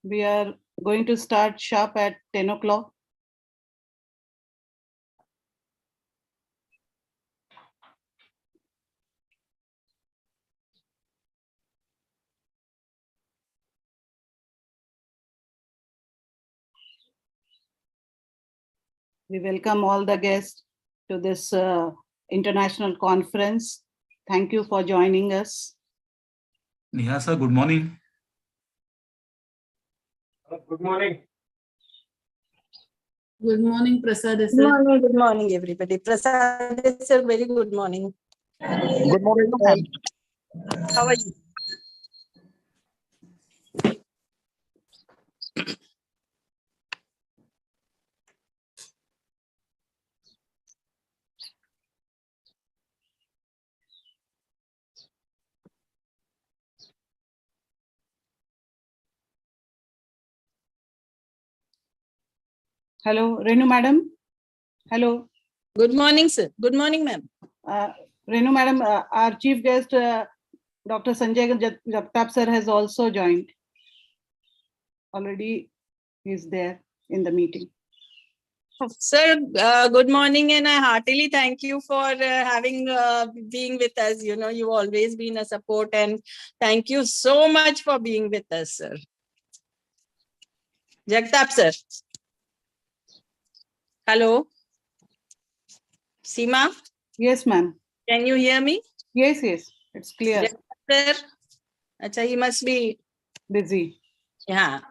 We are going to start sharp at 10 o'clock. We welcome all the guests to this international conference. Thank you for joining us. Neha sir, good morning. Good morning. Good morning, Prasad sir. Good morning, everybody. Prasad sir, very good morning. Good morning, ma'am. How are you? Hello, Renu madam. Hello. Good morning, sir. Good morning, ma'am. Renu madam, our chief guest, Dr. Sanjay Jagtap sir has also joined. Already he's there in the meeting. Sir, good morning, and I heartily thank you for having being with us. You know, you've always been a support, and thank you so much for being with us, sir. Jagtap sir. Hello. Seema, Yes, ma'am. can you hear me? Yes, it's clear. Jagtap sir. Acha, he must be Busy. yeah.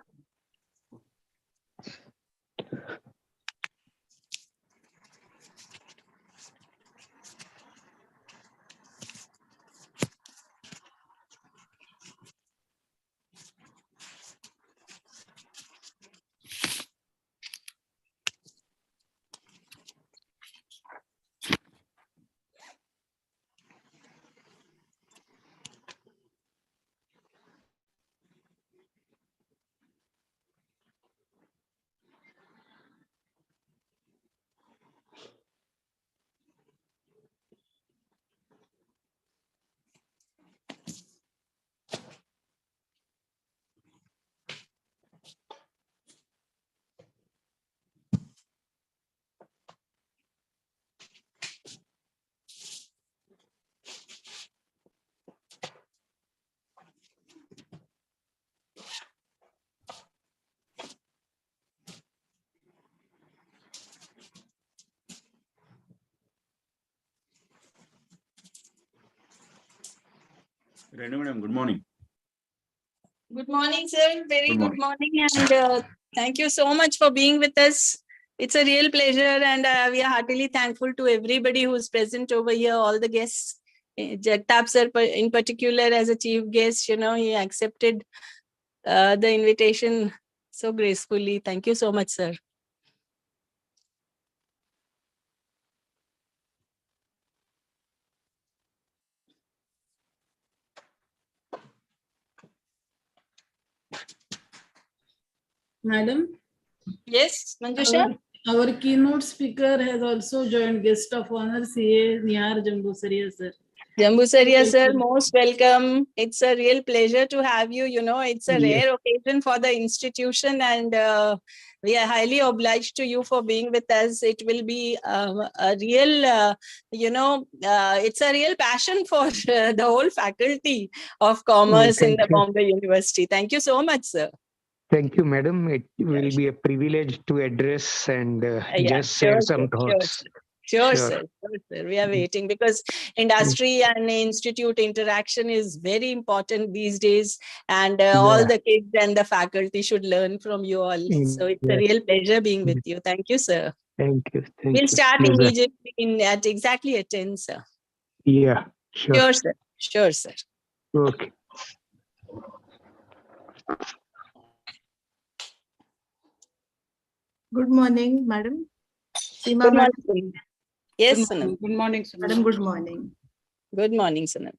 Renu madam, good morning. Good morning, sir. Very Good good morning. And thank you so much for being with us. It's a real pleasure, and we are heartily thankful to everybody who's present over here, all the guests. Jagtap sir, in particular, as a chief guest, you know, he accepted the invitation so gracefully. Thank you so much, sir. Madam, Yes, Manjusha? our keynote speaker has also joined, guest of honor, CA Nihar Jambusaria sir. Jambusaria sir, most welcome. It's a real pleasure to have you. You know, it's a rare occasion for the institution, and we are highly obliged to you for being with us. It will be a real, it's a real passion for the whole faculty of commerce in the Bombay University. Thank you so much, sir. Thank you, madam. It will be a privilege to address and share some thoughts. Sure, sir. We are waiting because industry and institute interaction is very important these days, and all the kids and the faculty should learn from you all. So it's a real pleasure being with you. Thank you, sir. Thank you. We'll start immediately at exactly 10, sir. Yeah, sure. Sure, sir. Okay. Good morning, madam. Seema, Good madam. morning. Yes, Sunanda. Good morning, Sunanda. Madam, good morning. Good morning, Sunanda.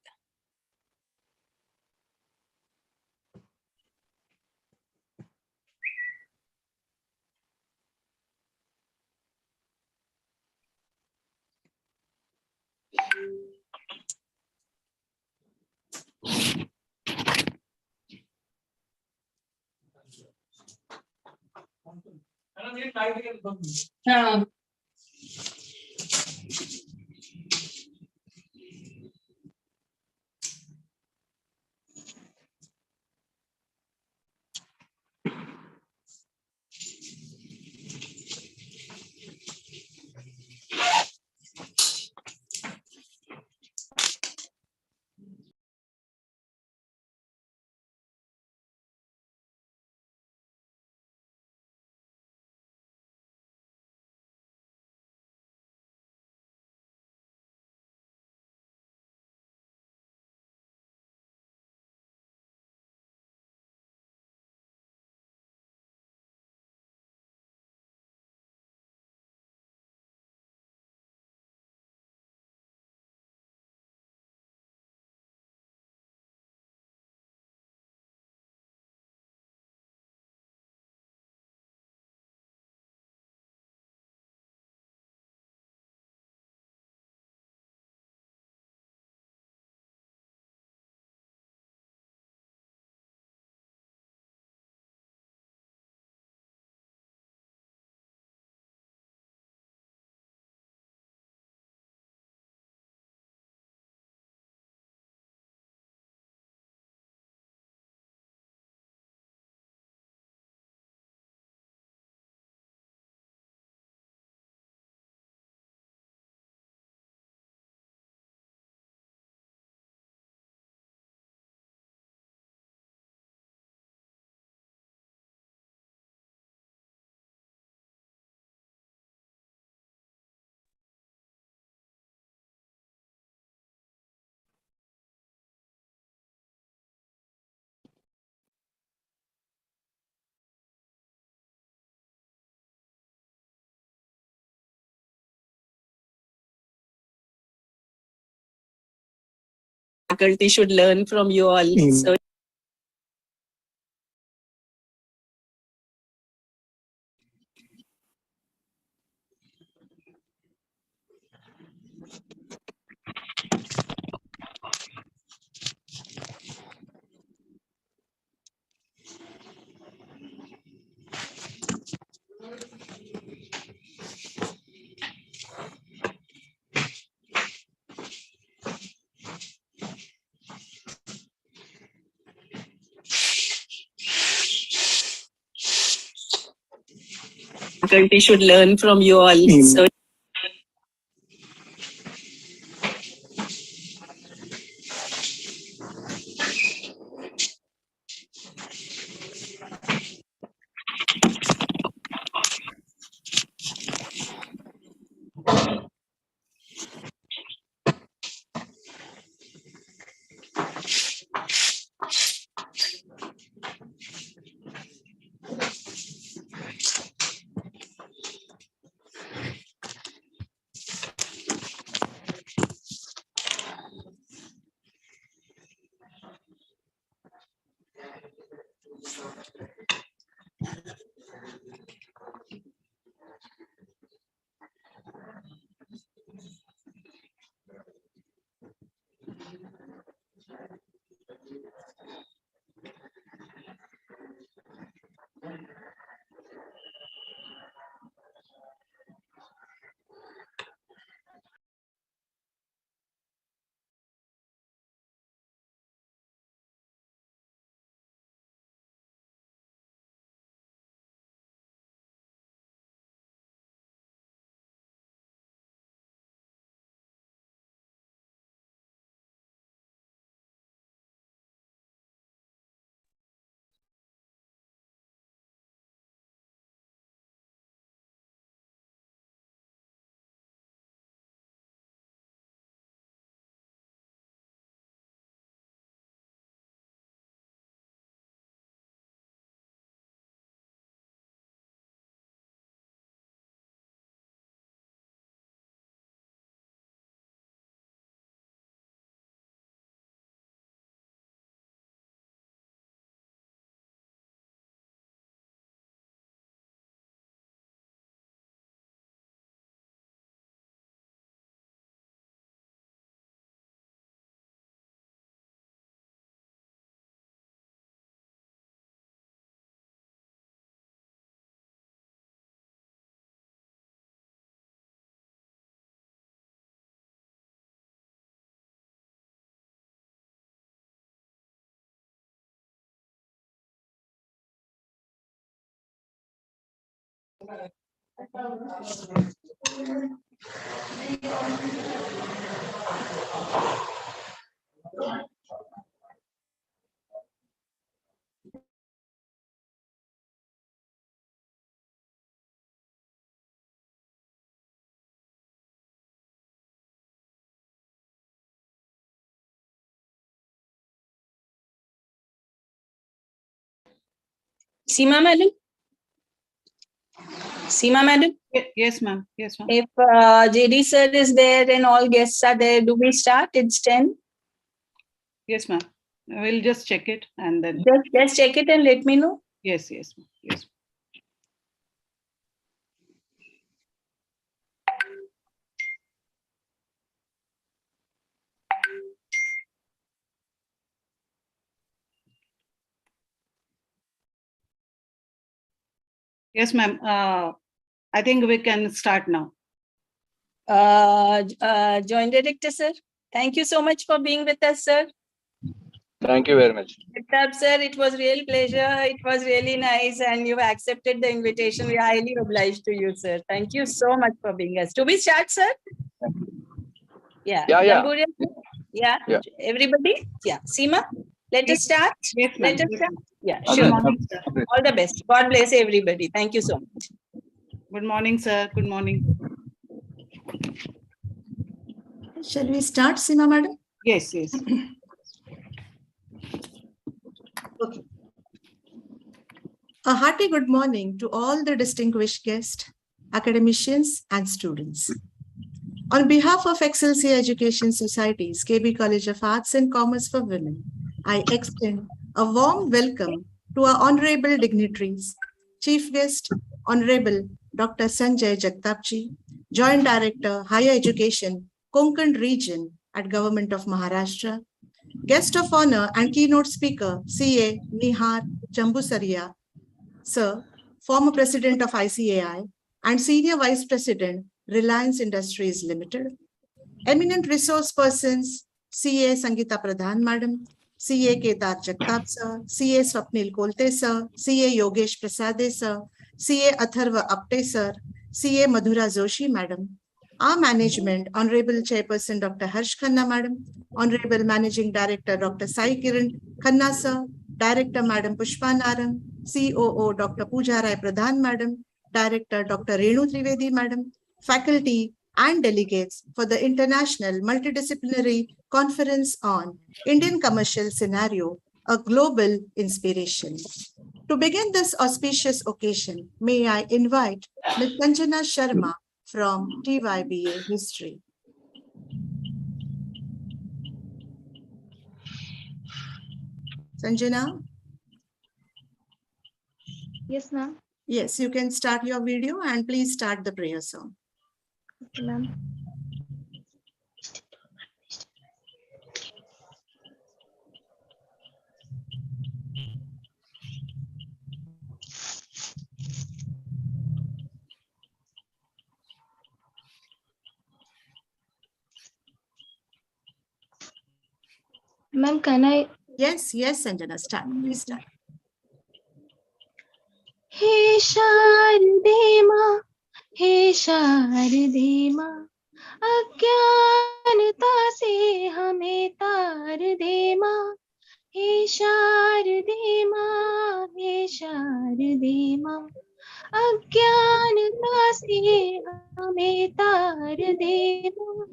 हाँ. Faculty should learn from you all. So faculty should learn from you all. So Seema madam? Seema madam? Yes, ma'am. Yes, ma'am. If JD sir is there and all guests are there, do we start? It's 10. Yes, ma'am. We'll just check it and then. Just check it and let me know. Yes, yes, ma'am. Yes. Yes, ma'am. I think we can start now. Joint Director sir, thank you so much for being with us, sir. Thank you very much. Sept, sir, it was real pleasure. It was really nice, and you accepted the invitation. We are highly obliged to you, sir. Thank you so much for being us. Do we start, sir? Yeah. Yeah. Jamburia, yeah. Yeah. Everybody? Yeah. Seema, let us start. Yes, ma'am. Let us start. Yeah, Good sure. morning, sir. All the best. God bless everybody. Thank you so much. Good morning, sir. Good morning. Shall we start, Seema madam? Yes, yes. Okay. A hearty good morning to all the distinguished guests, academicians, and students. On behalf of Excelsior Education Society's KB College of Arts and Commerce for Women, I extend a warm welcome to our honorable dignitaries, Chief Guest, Honorable Dr. Sanjay Jagtapji, Joint Director, Higher Education, Konkan Region at Government of Maharashtra, Guest of Honor and Keynote Speaker, CA Nihar Jambusaria, Sir, former President of ICAI and Senior Vice President, Reliance Industries Limited, eminent resource persons, CA Sangeeta Pradhan Madam, CA Kedar Jagtap Sir, CA Swapnil Kolte Sir, CA Yogesh Prasade Sir, CA Atharva Apte Sir, CA Madhura Joshi Madam, our management, Honorable Chairperson Dr. Harsh Khanna Madam, Honorable Managing Director Dr. Sai Kiran Khanna Sir, Director Madam Pushpa Narang, COO Dr. Pooja Rai Pradhan Madam, Director Dr. Renu Trivedi Madam, faculty and delegates for the International Multidisciplinary Conference on Indian Commercial Scenario, a Global Inspiration. To begin this auspicious occasion, may I invite Ms. Sanjana Sharma from TYBA History. Sanjana? Yes, ma'am. Yes, you can start your video and please start the prayer song. Okay, ma'am. Ma'am, can I? Yes, yes, Sanjana, start. Please start. हे शारदे माँ, हे शारदे माँ, अज्ञानता से हमें तार दे माँ, हे शारदे माँ, हे शारदे माँ, अज्ञानता से हमें तार दे माँ,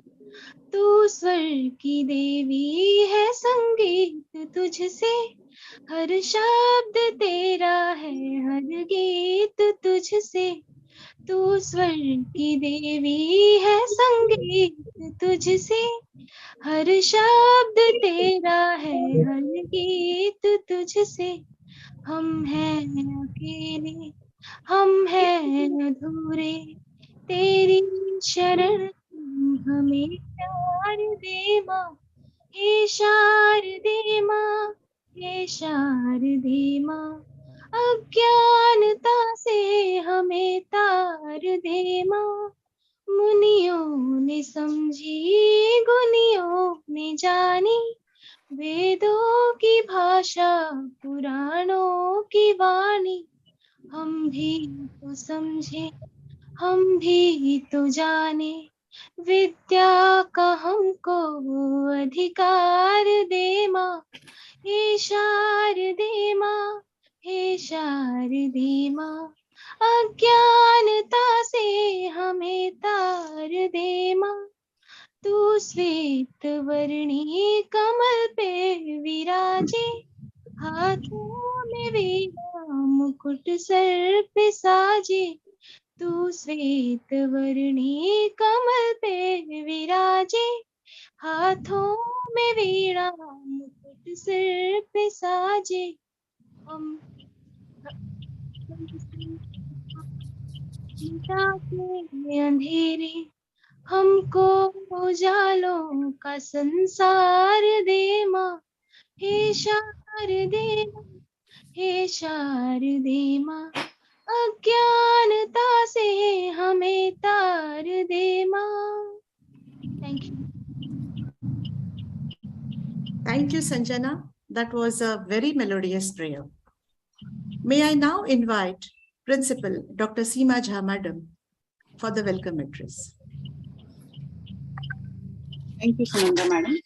तू स्वर की देवी है, संगीत तुझसे, हर शब्द तेरा है, हर गीत तुझसे, तू स्वर की देवी है, संगीत तुझसे, हर शब्द तेरा है, हर गीत तुझसे, हम हैं अकेले, हम हैं अधूरे, तेरी शरण हमें प्यार दे माँ, हे शारदे माँ, हे शारदे माँ, अज्ञानता से हमें तार दे माँ, मुनियों ने समझी, गुनियों ने जानी, वेदों की भाषा, पुराणों की वाणी, हम भी तो समझे, हम भी तो जाने, विद्या का हमको अधिकार दे माँ, हे शारदे माँ, हे शारदे माँ, अज्ञानता से हमें तार दे माँ, तू श्वेत वर्णी कमल पे विराजे, हाथों में वीणा मुकुट सर पे साजे, तू श्वेत वर्णी कमल पे विराजे, हाथों में वीणा मुकुट सिर पे साजे, हम मिटा के अंधेरे, हमको उजालों का संसार दे माँ, हे शारदे माँ, हे शारदे माँ, अज्ञानता से हमें तार दे माँ। Thank you. Thank you, Sanjana. That was a very melodious prayer. May I now invite Principal Dr. Seema Jha Madam for the welcome address. Thank you, Sunanda Madam.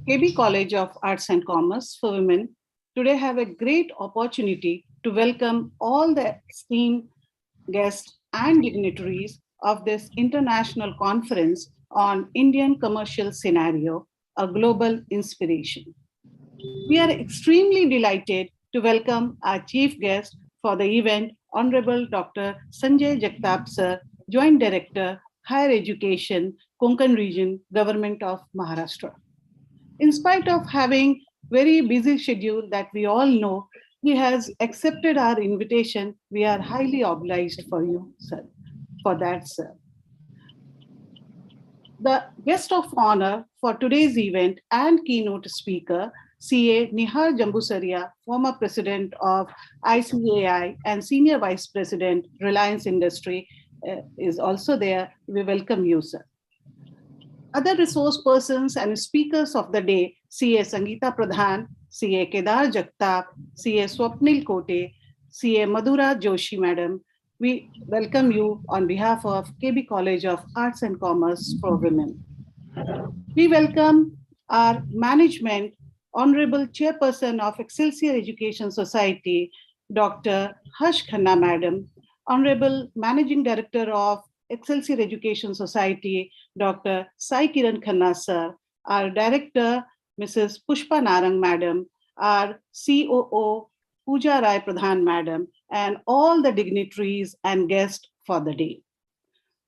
KB College of Arts and Commerce for Women today have a great opportunity to welcome all the esteemed guests and dignitaries of this international conference on Indian commercial scenario, a global inspiration. We are extremely delighted to welcome our chief guest for the event, Honorable Dr. Sanjay Jagtap Sir, Joint Director, Higher Education, Konkan Region, Government of Maharashtra. In spite of having very busy schedule that we all know, he has accepted our invitation. We are highly obliged for you, sir, for that, sir. The guest of honor for today's event and keynote speaker, CA Nihar Jambusaria, former president of ICAI and senior vice president, Reliance Industry, is also there. We welcome you, sir. Other resource persons and speakers of the day, CA Sangeeta Pradhan, CA Kedar Jagtap, CA Swapnil Kote, CA Madhura Joshi Madam. We welcome you on behalf of KB College of Arts and Commerce for Women. We welcome our management, Honorable Chairperson of Excelsior Education Society, Dr. Harsh Khanna Madam, Honorable Managing Director of Excelsior Education Society, Dr. Sai Kiran Khanna Sir, our Director, Mrs. Pushpa Narang Madam, our COO, Pooja Rai Pradhan Madam, and all the dignitaries and guests for the day.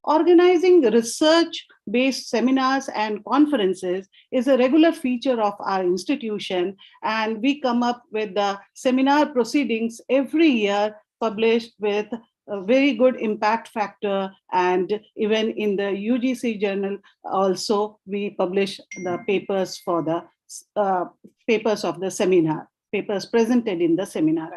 Organizing research-based seminars and conferences is a regular feature of our institution, and we come up with the seminar proceedings every year published with a very good impact factor, and even in the UGC journal also we publish the papers for the papers of the seminar, papers presented in the seminar.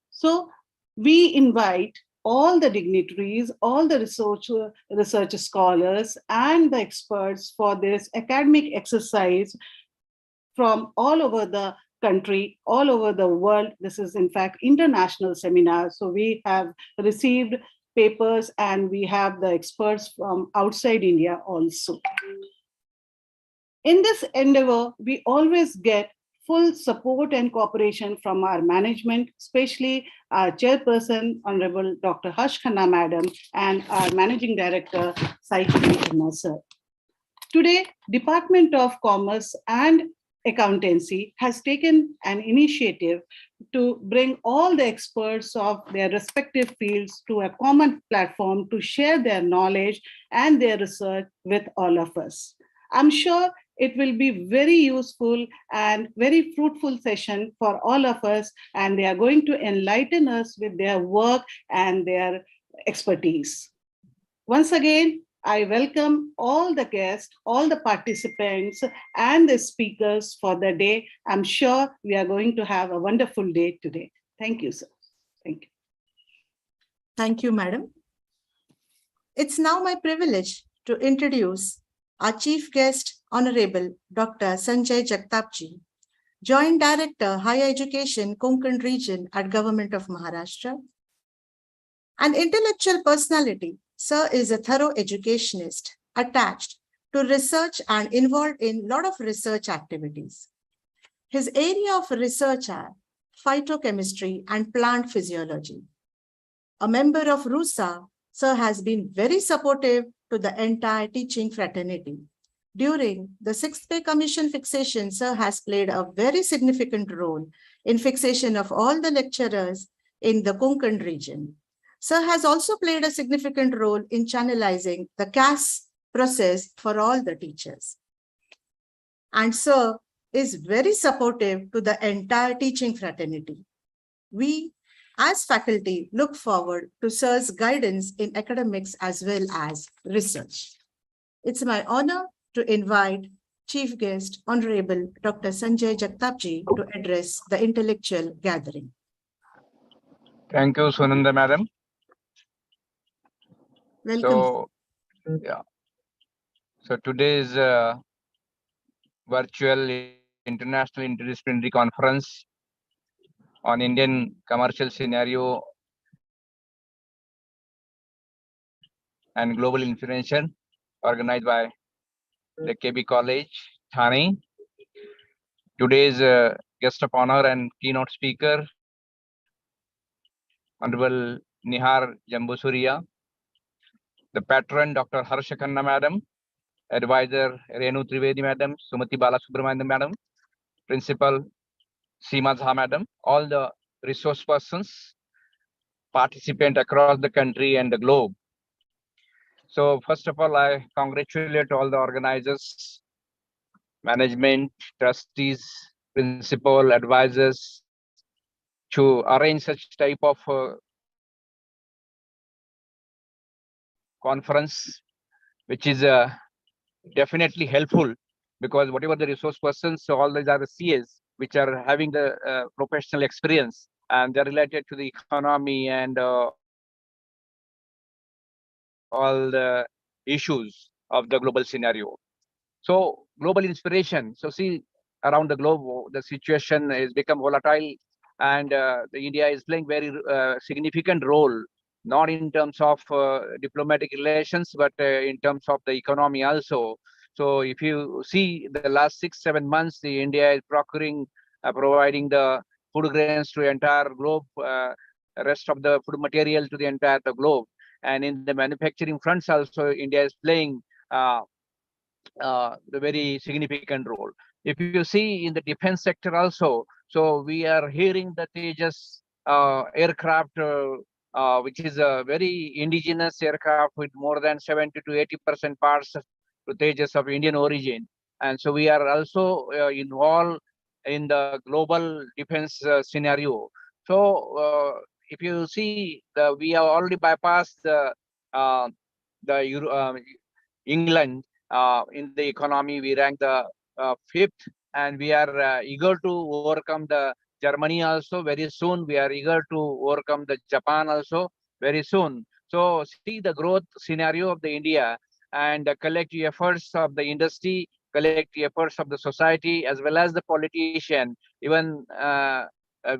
So we invite all the dignitaries, all the research scholars and the experts for this academic exercise from all over the country, all over the world. This is in fact international seminar. So we have received papers and we have the experts from outside India also. In this endeavor, we always get full support and cooperation from our management, especially our chairperson, Honorable Dr. Harsh Khanna Madam, and our Managing Director, Sai Kiran Khanna Sir. Today, Department of Commerce and Accountancy has taken an initiative to bring all the experts of their respective fields to a common platform to share their knowledge and their research with all of us. I'm sure it will be very useful and very fruitful session for all of us, and they are going to enlighten us with their work and their expertise. Once again, I welcome all the guests, all the participants, and the speakers for the day. I'm sure we are going to have a wonderful day today. Thank you, sir. Thank you. Thank you, Madam. It's now my privilege to introduce our chief guest, Honorable Dr. Sanjay Jagtapji, Joint Director, Higher Education, Konkan Region at Government of Maharashtra. An intellectual personality, Sir is a thorough educationist, attached to research and involved in a lot of research activities. His area of research are phytochemistry and plant physiology. A member of RUSA, Sir has been very supportive to the entire teaching fraternity. During the 6th Pay Commission fixation, Sir has played a very significant role in fixation of all the lecturers in the Konkan region. Sir has also played a significant role in channelizing the CAS process for all the teachers. And Sir is very supportive to the entire teaching fraternity. We, as faculty, look forward to Sir's guidance in academics as well as research. It's my honor to invite Chief Guest, Honorable Dr. Sanjay Jagtapji, to address the intellectual gathering. Thank you, Sunanda Madam. Welcome. So today's virtual international interdisciplinary conference on Indian commercial scenario and global information organized by the KB College, Thane. Today's guest of honor and keynote speaker, Honorable Nihar Jambusuria, the patron, Dr. Harsha Khanna Madam, advisor, Renu Trivedi Madam, Sumati Balasubramanian Madam, principal, Seema Jha Madam, all the resource persons, participant across the country and the globe. So first of all, I congratulate all the organizers, management, trustees, principal, advisors to arrange such type of conference, which is definitely helpful, because whatever the resource persons, so all these are the CAs which are having the professional experience, and they're related to the economy and all the issues of the global scenario. So global inspiration. So see, around the globe, the situation has become volatile, and the India is playing very significant role, not in terms of diplomatic relations, but in terms of the economy also. So if you see the last 6-7 months, the India is providing the food grains to entire globe, rest of the food material to the entire globe. And in the manufacturing fronts also, India is playing the very significant role. If you see in the defense sector also, so we are hearing the Tejas aircraft, which is a very indigenous aircraft with more than 70 to 80% parts to Tejas of Indian origin. And so we are also involved in the global defense scenario. So if you see, we have already bypassed England in the economy. We rank the 5th, and we are eager to overcome the Germany also very soon. We are eager to overcome the Japan also very soon. So see the growth scenario of the India and the collective efforts of the industry, collective efforts of the society, as well as the politician. Even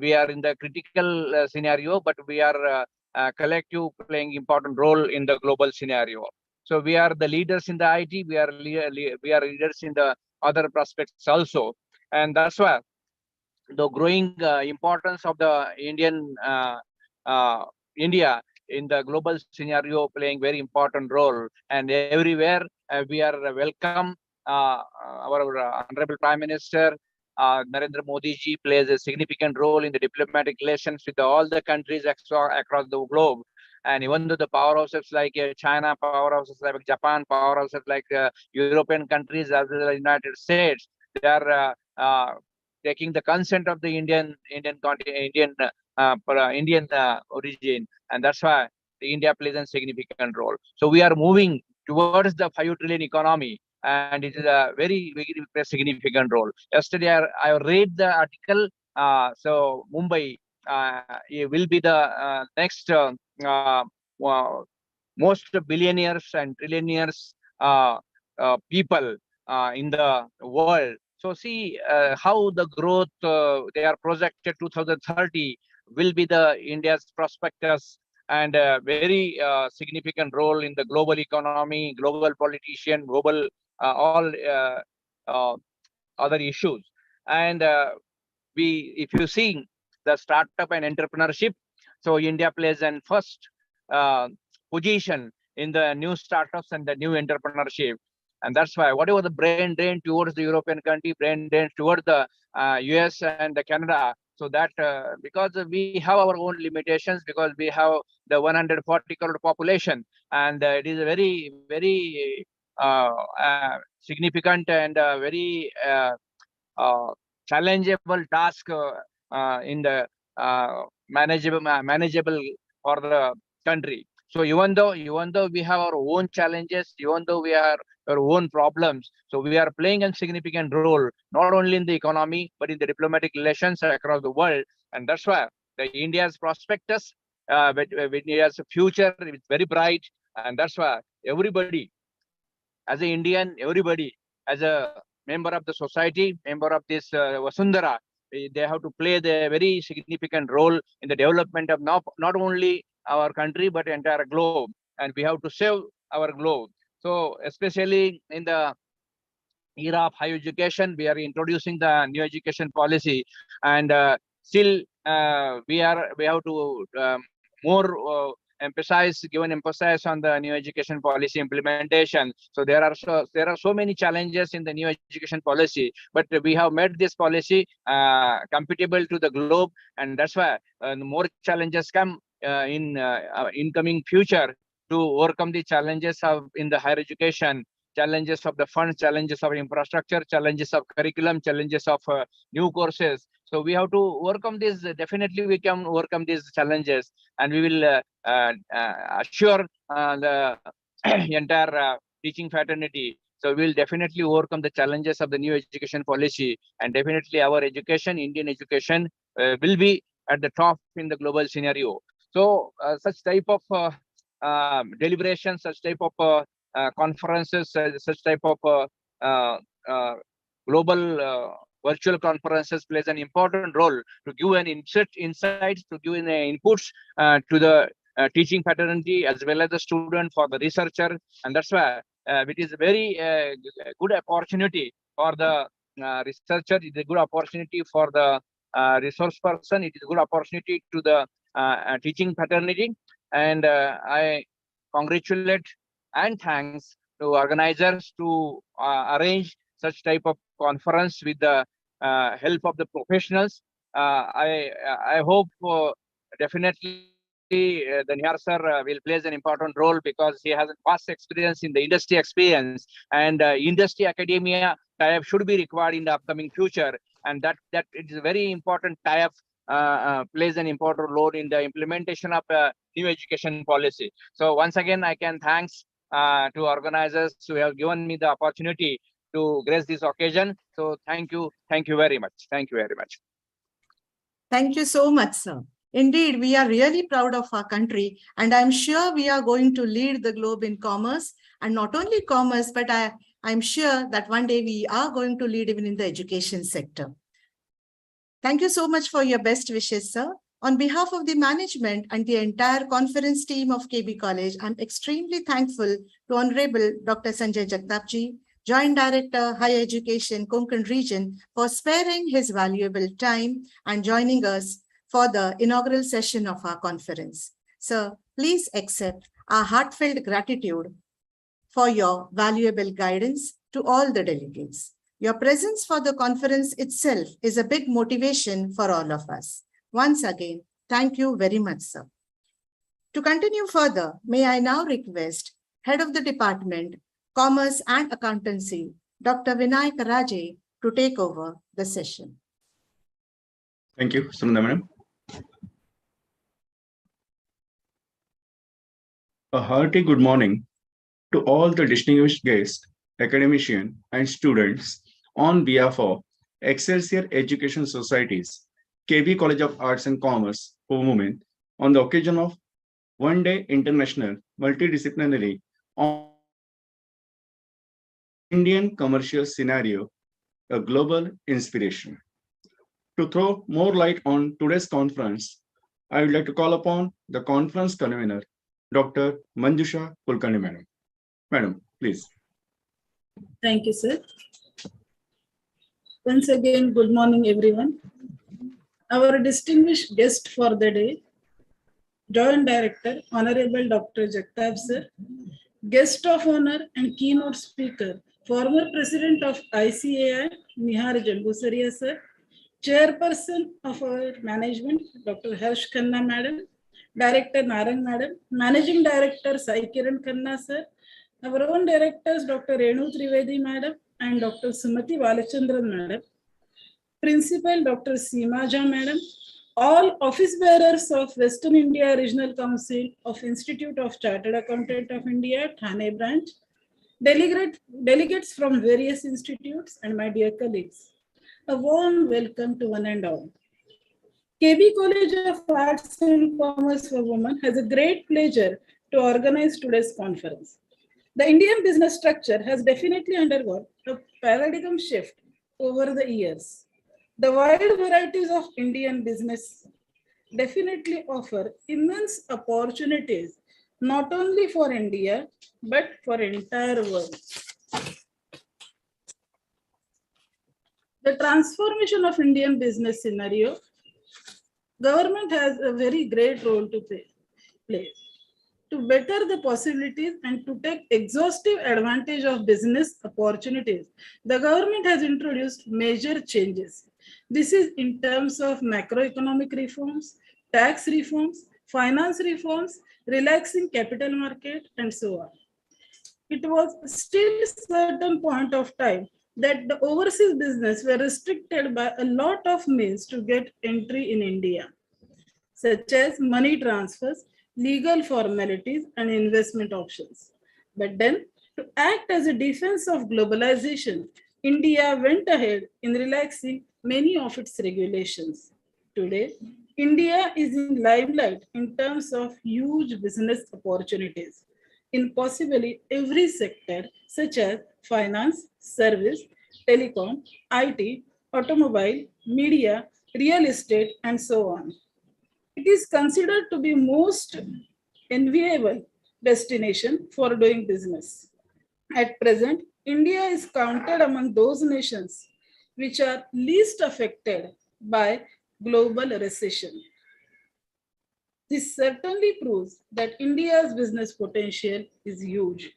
we are in the critical scenario, but we are collective playing important role in the global scenario. So we are the leaders in the IT. We are leaders in the other prospects also, and that's why the growing importance of the India in the global scenario playing very important role. And everywhere we are welcome. Our Honorable Prime Minister Narendra Modi ji plays a significant role in the diplomatic relations with all the countries across the globe. And even though the powerhouses like China, powerhouses like Japan, powerhouses like European countries as well as the United States, they are taking the consent of the Indian origin, and that's why the India plays a significant role. So we are moving towards the 5 trillion economy, and it is a very, very significant role. Yesterday, I read the article. So Mumbai it will be the next most billionaires and trillionaires people in the world. So see how the growth they are projected 2030 will be the India's prospectus and a very significant role in the global economy, global politician, global all uh, other issues. And if you see the startup and entrepreneurship, so India plays an first uh, position in the new startups and the new entrepreneurship. And that's why whatever the brain drain towards the European country, brain drain towards the US and the Canada, so that because we have our own limitations, because we have the 140 crore population, and it is a very, very significant and very challengeable task in the manageable for the country. So even though we have our own challenges, even though we have our own problems, so we are playing a significant role not only in the economy but in the diplomatic relations across the world. And that's why the India's prospectus, with India's future is very bright. And that's why everybody, as an Indian, everybody, as a member of the society, member of this Vasundhara, they have to play the very significant role in the development of not only our country, but entire globe. And we have to save our globe. So especially in the era of higher education, we are introducing the new education policy, and still we have to more given emphasis on the new education policy implementation. So there are so many challenges in the new education policy, but we have made this policy compatible to the globe, and that's why more challenges come in incoming future to overcome the challenges of in the higher education, challenges of the funds, challenges of infrastructure, challenges of curriculum, challenges of new courses. So we have to overcome this. Definitely, we can overcome these challenges, and we will assure the entire teaching fraternity. So we will definitely overcome the challenges of the new education policy, and definitely our education, Indian education, will be at the top in the global scenario. So such type of deliberations, such type of conferences, such type of global virtual conferences plays an important role to give an insights, to give an inputs to the teaching fraternity as well as the student, for the researcher. And that's why it is a very good opportunity for the researcher. It is a good opportunity for the resource person. It is a good opportunity to the teaching fraternity. And I congratulate and thanks to organizers to arrange such type of conference with the help of the professionals. I hope definitely the Nihar sir will play an important role, because he has a vast experience in the industry experience, and industry academia tie-up should be required in the upcoming future, and that it is a very important tie-up plays an important role in the implementation of new education policy. So once again, I can thanks to organizers who have given me the opportunity to grace this occasion. So thank you very much. Thank you very much. Thank you so much, sir. Indeed, we are really proud of our country, and I'm sure we are going to lead the globe in commerce, and not only commerce, but I'm sure that one day we are going to lead even in the education sector. Thank you so much for your best wishes, sir. On behalf of the management and the entire conference team of KB College, I'm extremely thankful to Honorable Dr. Sanjay Jagtapji, Joint Director, Higher Education, Konkan Region, for sparing his valuable time and joining us for the inaugural session of our conference. Sir, please accept our heartfelt gratitude for your valuable guidance to all the delegates. Your presence for the conference itself is a big motivation for all of us. Once again, thank you very much, sir. To continue further, may I now request Head of the Department, Commerce and Accountancy, Dr. Vinayak Raje, to take over the session. Thank you, Sunanda Madam. A hearty good morning to all the distinguished guests, academicians, and students on behalf of Excelsior Education Societies, KB College of Arts and Commerce for Women, on the occasion of One Day International Multidisciplinary on Indian Commercial Scenario a global inspiration. To throw more light on today's conference, I would like to call upon the conference convener, Dr. Manjusha Kulkarni, Madam. Madam, please. Thank you, sir. Once again, good morning, everyone. Our distinguished guest for the day, Joint Director, Honorable Dr. Jagtap sir, guest of honor and keynote speaker, former President of ICAI, Nihar Jambusaria sir, Chairperson of our management, Dr. Harsh Khanna madam, Director Narang madam, Managing Director Sai Kiran Khanna sir, our own directors, Dr. Renu Trivedi madam and Dr. Sumati Balachandran madam, Principal Dr. Seema Jha madam, all office bearers of Western India Regional Council of Institute of Chartered Accountant of India, Thane branch, delegates from various institutes, and my dear colleagues. A warm welcome to one and all. KB College of Arts and Commerce for Women has a great pleasure to organize today's conference. The Indian business structure has definitely undergone a paradigm shift over the years. The wide varieties of Indian business definitely offer immense opportunities, not only for India, but for entire world. The transformation of Indian business scenario, government has a very great role to play to better the possibilities and to take exhaustive advantage of business opportunities. The government has introduced major changes. This is in terms of macroeconomic reforms, tax reforms, finance reforms, relaxing capital market, and so on. It was still certain point of time that the overseas business were restricted by a lot of means to get entry in India, such as money transfers, legal formalities, and investment options. But then, to act as a defense of globalization, India went ahead in relaxing many of its regulations. Today, India is in limelight in terms of huge business opportunities in possibly every sector, such as finance, service, telecom, IT, automobile, media, real estate, and so on. It is considered to be most enviable destination for doing business. At present, India is counted among those nations which are least affected by global recession. This certainly proves that India's business potential is huge.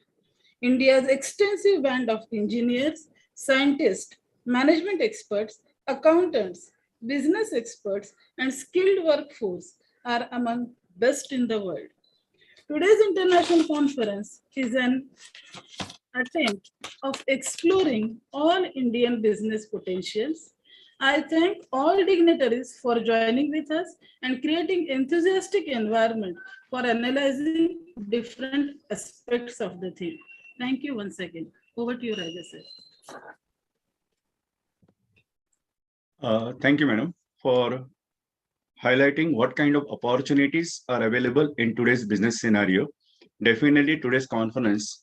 India's extensive band of engineers, scientists, management experts, accountants, business experts, and skilled workforce are among best in the world. Today's international conference is an attempt of exploring all Indian business potentials. I thank all dignitaries for joining with us and creating enthusiastic environment for analyzing different aspects of the theme. Thank you once again. Over to you, Raja sir. Thank you, Madam, for highlighting what kind of opportunities are available in today's business scenario. Definitely, today's conference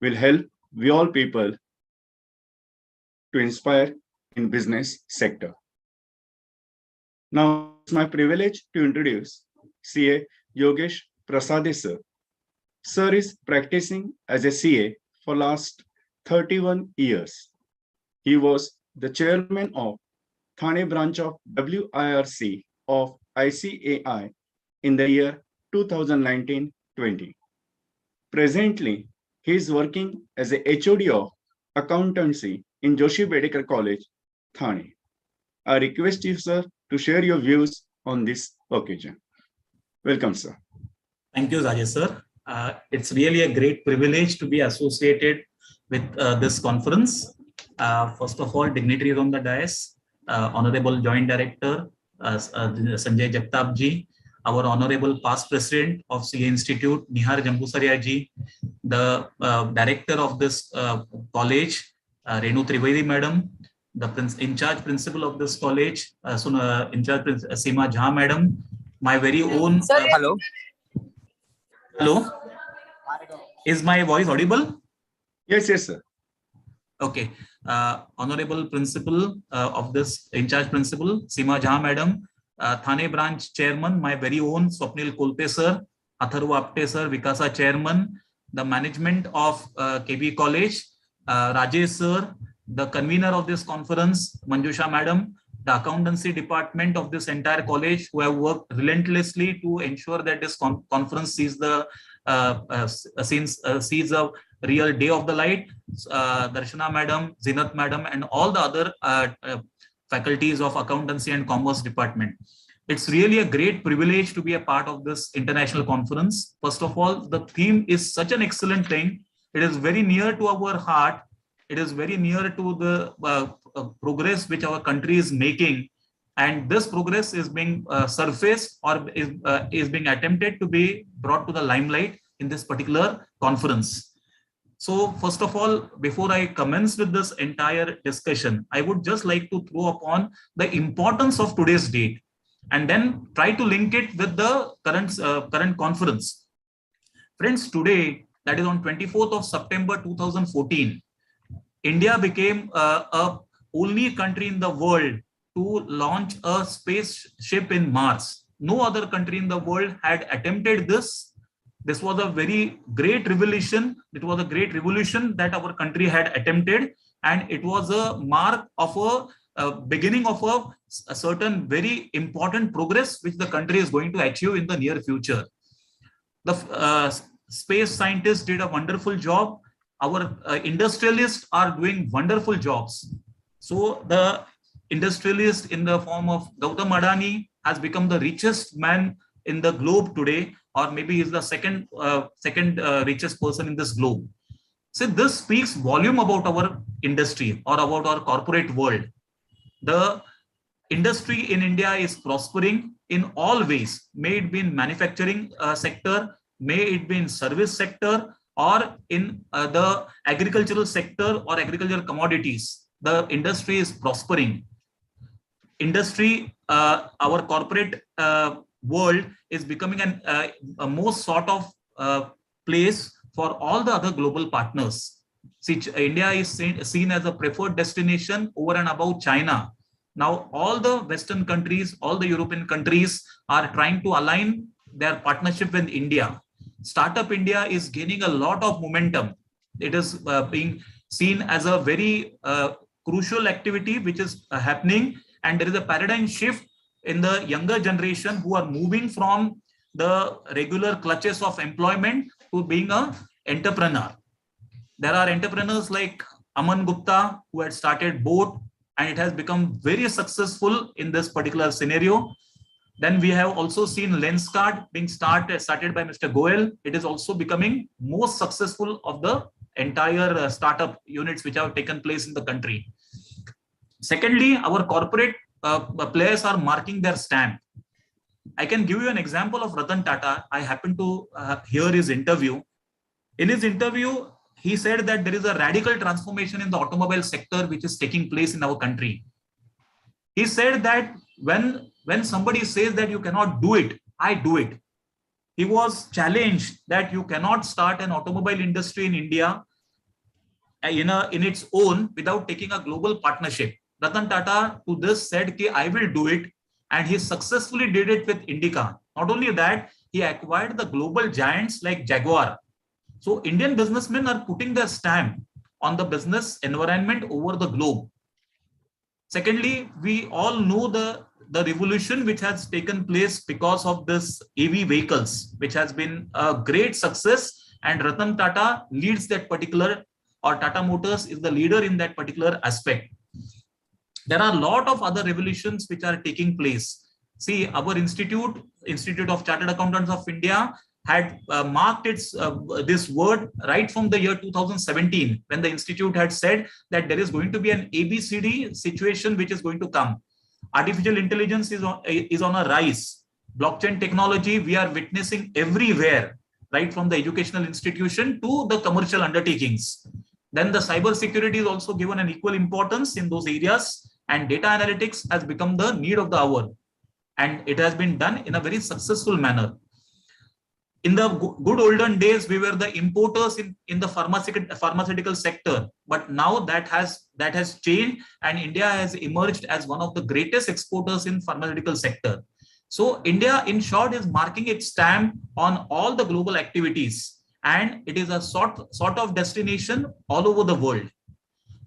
will help we all people to inspire in business sector. Now, it's my privilege to introduce CA Yogesh Prasade sir. Sir is practicing as a CA for last 31 years. He was the chairman of Thane branch of WIRC of ICAI in the year 2019-20. Presently, he is working as a HOD of accountancy in Joshi Bedekar College, Thane. I request you, sir, to share your views on this occasion. Welcome, sir. Thank you, Rajesh sir. It's really a great privilege to be associated with this conference. First of all, dignitaries on the dais, Honorable Joint Director Sanjay Jagtap ji, our Honorable Past President of CA Institute, Nihar Jambusaria ji, the Director of this college, Renu Trivedi Madam, the in-charge Principal of this college, in-charge Seema Jha Madam, my very own... Hello. Hello? Is my voice audible? Yes, yes, sir. Okay. Honorable Principal of this in-charge Principal, Seema Jha Madam, Thane Branch Chairman, my very own Swapnil Kolpe Sir, Atharva Apte Sir, Vikasa Chairman, the management of KB College, Rajesh Sir, the convener of this conference, Manjusha Madam, the accountancy department of this entire college, who have worked relentlessly to ensure that this conference sees the sees a real day of the light. Darshana Madam, Zinat Madam, and all the other faculties of accountancy and commerce department. It's really a great privilege to be a part of this international conference. First of all, the theme is such an excellent thing. It is very near to our heart. It is very near to the progress which our country is making. And this progress is being surfaced or is being attempted to be brought to the limelight in this particular conference. So first of all, before I commence with this entire discussion, I would just like to throw upon the importance of today's date and then try to link it with the current conference. Friends, today, that is on 24th of September 2014, India became a only country in the world to launch a spaceship in Mars. No other country in the world had attempted this. This was a very great revolution. It was a great revolution that our country had attempted, and it was a mark of a beginning of a certain very important progress which the country is going to achieve in the near future. The space scientists did a wonderful job. Our industrialists are doing wonderful jobs. So the industrialist in the form of Gautam Adani has become the richest man in the globe today, or maybe he's the second richest person in this globe. So this speaks volume about our industry or about our corporate world. The industry in India is prospering in all ways. May it be in manufacturing sector, may it be in service sector, or in the agricultural sector or agricultural commodities. The industry is prospering. Industry, our corporate world is becoming a most sort of place for all the other global partners. See, India is seen as a preferred destination over and above China. Now, all the Western countries, all the European countries are trying to align their partnership with India. Startup India is gaining a lot of momentum. It is being seen as a very crucial activity which is happening, and there is a paradigm shift in the younger generation who are moving from the regular clutches of employment to being an entrepreneur. There are entrepreneurs like Aman Gupta, who had started Boat, and it has become very successful in this particular scenario. Then we have also seen Lenskart being started by Mr. Goel. It is also becoming most successful of the entire startup units which have taken place in the country. Secondly, our corporate players are marking their stamp. I can give you an example of Ratan Tata. I happened to hear his interview. In his interview, he said that there is a radical transformation in the automobile sector which is taking place in our country. He said that when somebody says that you cannot do it, I do it. He was challenged that you cannot start an automobile industry in India in its own without taking a global partnership. Ratan Tata to this said, I will do it, and he successfully did it with Indica. Not only that, he acquired the global giants like Jaguar. So Indian businessmen are putting their stamp on the business environment over the globe. Secondly, we all know the revolution which has taken place because of this EV vehicles, which has been a great success, and Ratan Tata leads that particular, or Tata Motors is the leader in that particular aspect. There are a lot of other revolutions which are taking place. See, our Institute of Chartered Accountants of India had marked its this word right from the year 2017, when the institute had said that there is going to be an ABCD situation which is going to come. Artificial intelligence is on a rise. Blockchain technology we are witnessing everywhere, right from the educational institution to the commercial undertakings. Then the cyber security is also given an equal importance in those areas, and data analytics has become the need of the hour, and it has been done in a very successful manner. in the good olden days, we were the importers in the pharmaceutical sector, but now that has changed, and India has emerged as one of the greatest exporters in pharmaceutical sector. So India, in short, is marking its stamp on all the global activities, and it is a sort of destination all over the world.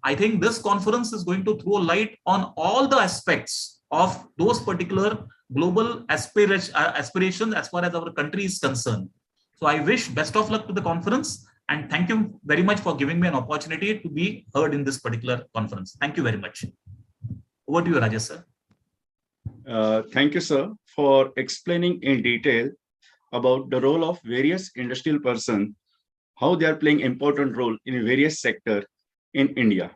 I think this conference is going to throw light on all the aspects of those particular global aspirations as far as our country is concerned. So I wish best of luck to the conference, and thank you very much for giving me an opportunity to be heard in this particular conference. Thank you very much. Over to you, Rajesh, sir. Thank you, sir, for explaining in detail about the role of various industrial persons, how they are playing important role in various sectors in India.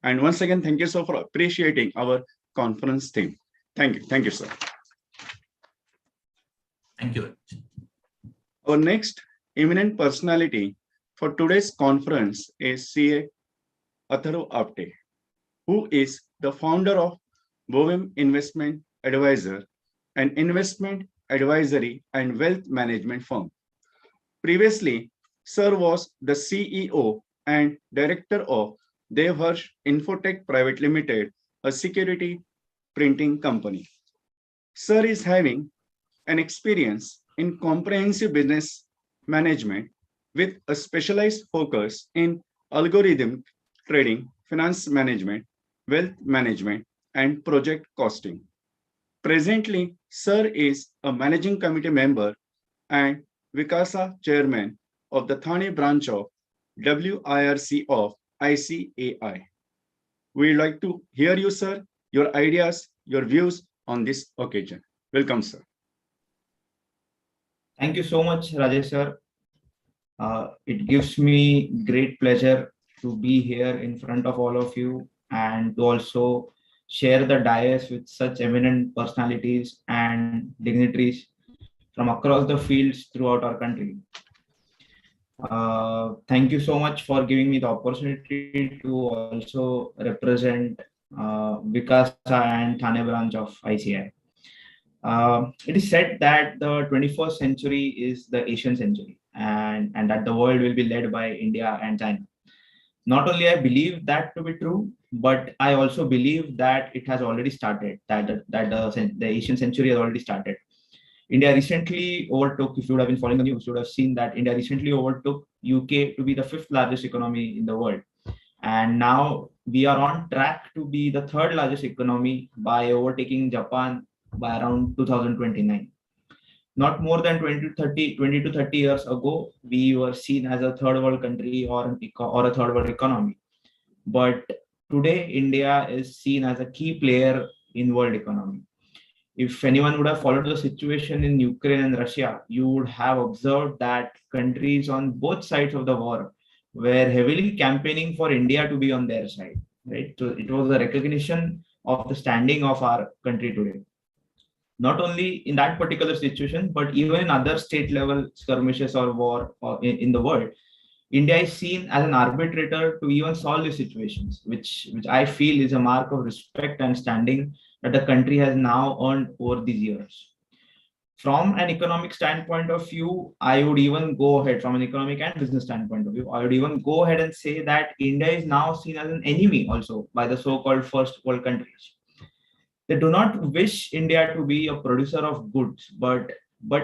And once again, thank you, sir, for appreciating our conference theme. Thank you. Thank you, sir. Thank you. Our next eminent personality for today's conference is CA Atharv Apte, who is the founder of Bovim Investment Advisor, an investment advisory and wealth management firm. Previously, Sir was the CEO and director of Devharsh Infotech Private Limited, a security printing company. Sir is having an experience in comprehensive business management with a specialized focus in algorithm trading, finance management, wealth management, and project costing. Presently, Sir is a managing committee member and Vikasa chairman of the Thane branch of WIRC of ICAI. We'd like to hear you, sir, your ideas, your views on this occasion. Welcome, sir. Thank you so much, Rajesh sir. It gives me great pleasure to be here in front of all of you and to also share the dais with such eminent personalities and dignitaries from across the fields throughout our country. Thank you so much for giving me the opportunity to also represent Vikasa and Thane branch of ICI. It is said that the 21st century is the Asian century, and that the world will be led by India and China. Not only I believe that to be true, but I also believe that it has already started, that the Asian century has already started. India recently overtook, if you would have been following the news, you would have seen that India recently overtook UK to be the 5th largest economy in the world. And now we are on track to be the 3rd largest economy by overtaking Japan by around 2029. Not more than 20 to 30 years ago, we were seen as a third world country or a third world economy. But today, India is seen as a key player in world economy. If anyone would have followed the situation in Ukraine and Russia, you would have observed that countries on both sides of the war were heavily campaigning for India to be on their side, right? So it was a recognition of the standing of our country today. Not only in that particular situation, but even in other state level skirmishes or war in the world, India is seen as an arbitrator to even solve these situations, which I feel is a mark of respect and standing that the country has now earned over these years. From an economic standpoint of view, I would even go ahead, from an economic and business standpoint of view, I would even go ahead and say that India is now seen as an enemy also by the so-called first world countries. They do not wish India to be a producer of goods, but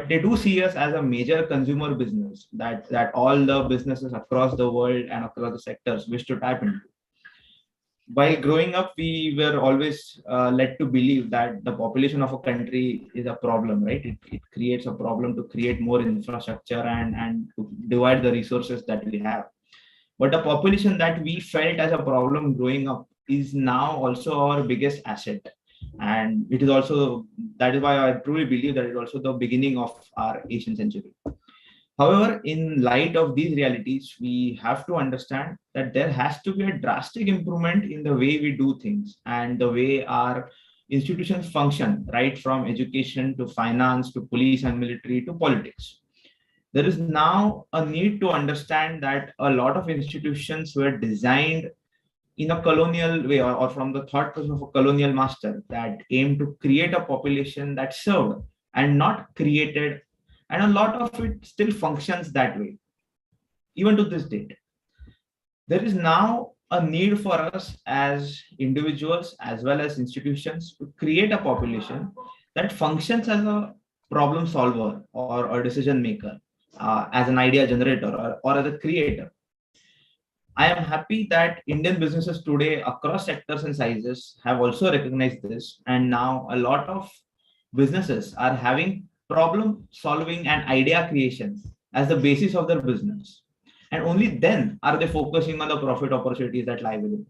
they do see us as a major consumer business that all the businesses across the world and across the sectors wish to tap into. While growing up, we were always led to believe that the population of a country is a problem, right? It creates a problem to create more infrastructure and to divide the resources that we have. But a population that we felt as a problem growing up is now also our biggest asset. And it is also, that is why I truly believe that it is also the beginning of our Asian century. However, in light of these realities, we have to understand that there has to be a drastic improvement in the way we do things and the way our institutions function, right from education to finance to police and military to politics. There is now a need to understand that a lot of institutions were designed in a colonial way or from the thought process of a colonial master that aimed to create a population that served and not created And a lot of it still functions that way, even to this date. There is now a need for us as individuals as well as institutions to create a population that functions as a problem solver or a decision maker, as an idea generator or as a creator. I am happy that Indian businesses today across sectors and sizes have also recognized this, and now a lot of businesses are having problem solving and idea creation as the basis of their business. And only then are they focusing on the profit opportunities that lie within.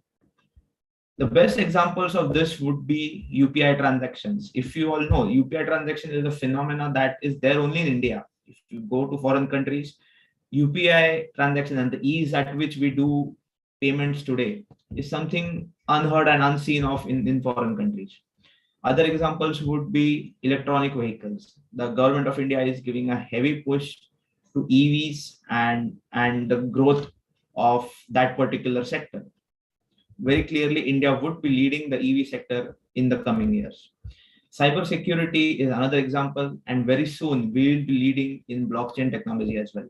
The best examples of this would be UPI transactions. If you all know, UPI transaction is a phenomenon that is there only in India. If you go to foreign countries, UPI transaction and the ease at which we do payments today is something unheard and unseen of in foreign countries. Other examples would be electronic vehicles. The government of India is giving a heavy push to EVs and the growth of that particular sector. Very clearly, India would be leading the EV sector in the coming years. Cybersecurity is another example, and very soon we will be leading in blockchain technology as well.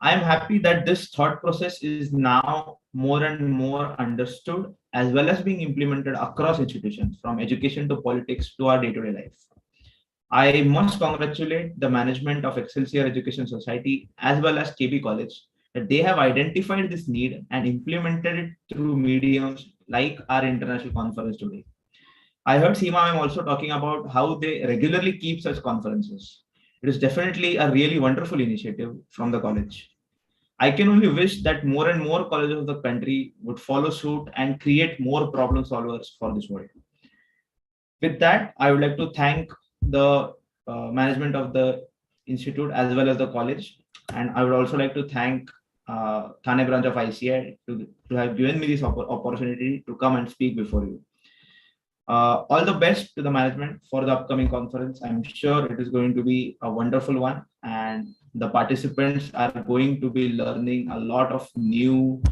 I am happy that this thought process is now more and more understood as well as being implemented across institutions, from education to politics to our day-to-day life. I must congratulate the management of Excelsior Education Society as well as KB College that they have identified this need and implemented it through mediums like our international conference today. I heard Seema ma'am also talking about how they regularly keep such conferences. It is definitely a really wonderful initiative from the college. I can only wish that more and more colleges of the country would follow suit and create more problem solvers for this world. With that, I would like to thank the management of the institute as well as the college. And I would also like to thank Thane branch of ICI to have given me this opportunity to come and speak before you. All the best to the management for the upcoming conference. I'm sure it is going to be a wonderful one, and the participants are going to be learning a lot of new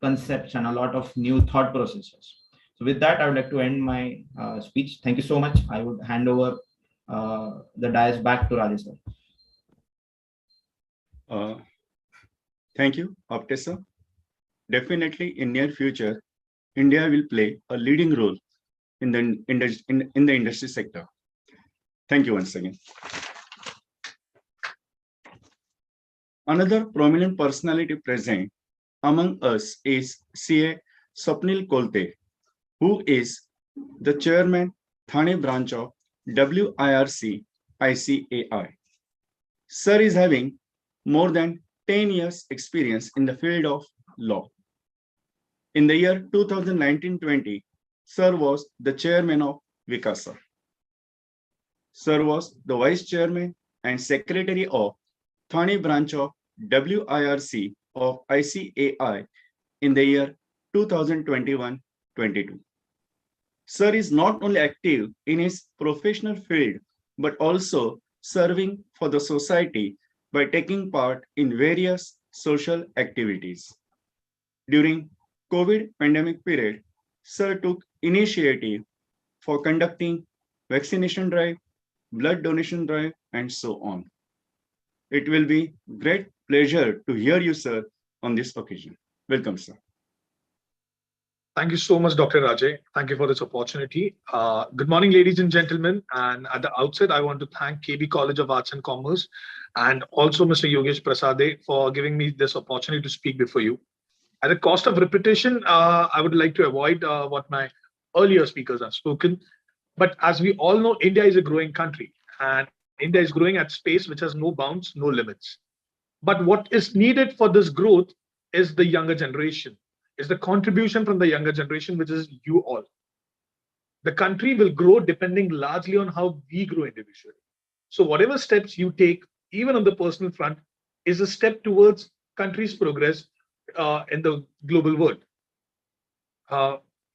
concepts and a lot of new thought processes. So with that, I would like to end my speech. Thank you so much. I would hand over the dais back to Rajesh sir. Thank you, Apte sir. Definitely, in near future, India will play a leading role in the industry sector. Thank you once again. Another prominent personality present among us is CA Swapnil Kolte, who is the chairman, Thane branch of WIRC ICAI. Sir is having more than 10 years experience in the field of law. In the year 2019-20, Sir was the chairman of Vikasa. Sir was the vice chairman and secretary of Thane branch of WIRC of ICAI in the year 2021-22. Sir is not only active in his professional field, but also serving for the society by taking part in various social activities. During COVID pandemic period, Sir took initiative for conducting vaccination drive, blood donation drive, and so on. It will be great pleasure to hear you, sir, on this occasion. Welcome, sir. Thank you so much, Dr. Rajay. Thank you for this opportunity. Good morning, ladies and gentlemen. And at the outset, I want to thank KB College of Arts and Commerce and also Mr. Yogesh Prasade for giving me this opportunity to speak before you. At the cost of repetition, I would like to avoid what my earlier speakers have spoken. But as we all know, India is a growing country, and India is growing at space which has no bounds, no limits. But what is needed for this growth is the younger generation, is the contribution from the younger generation, which is you all. The country will grow depending largely on how we grow individually. So whatever steps you take, even on the personal front, is a step towards country's progress in the global world.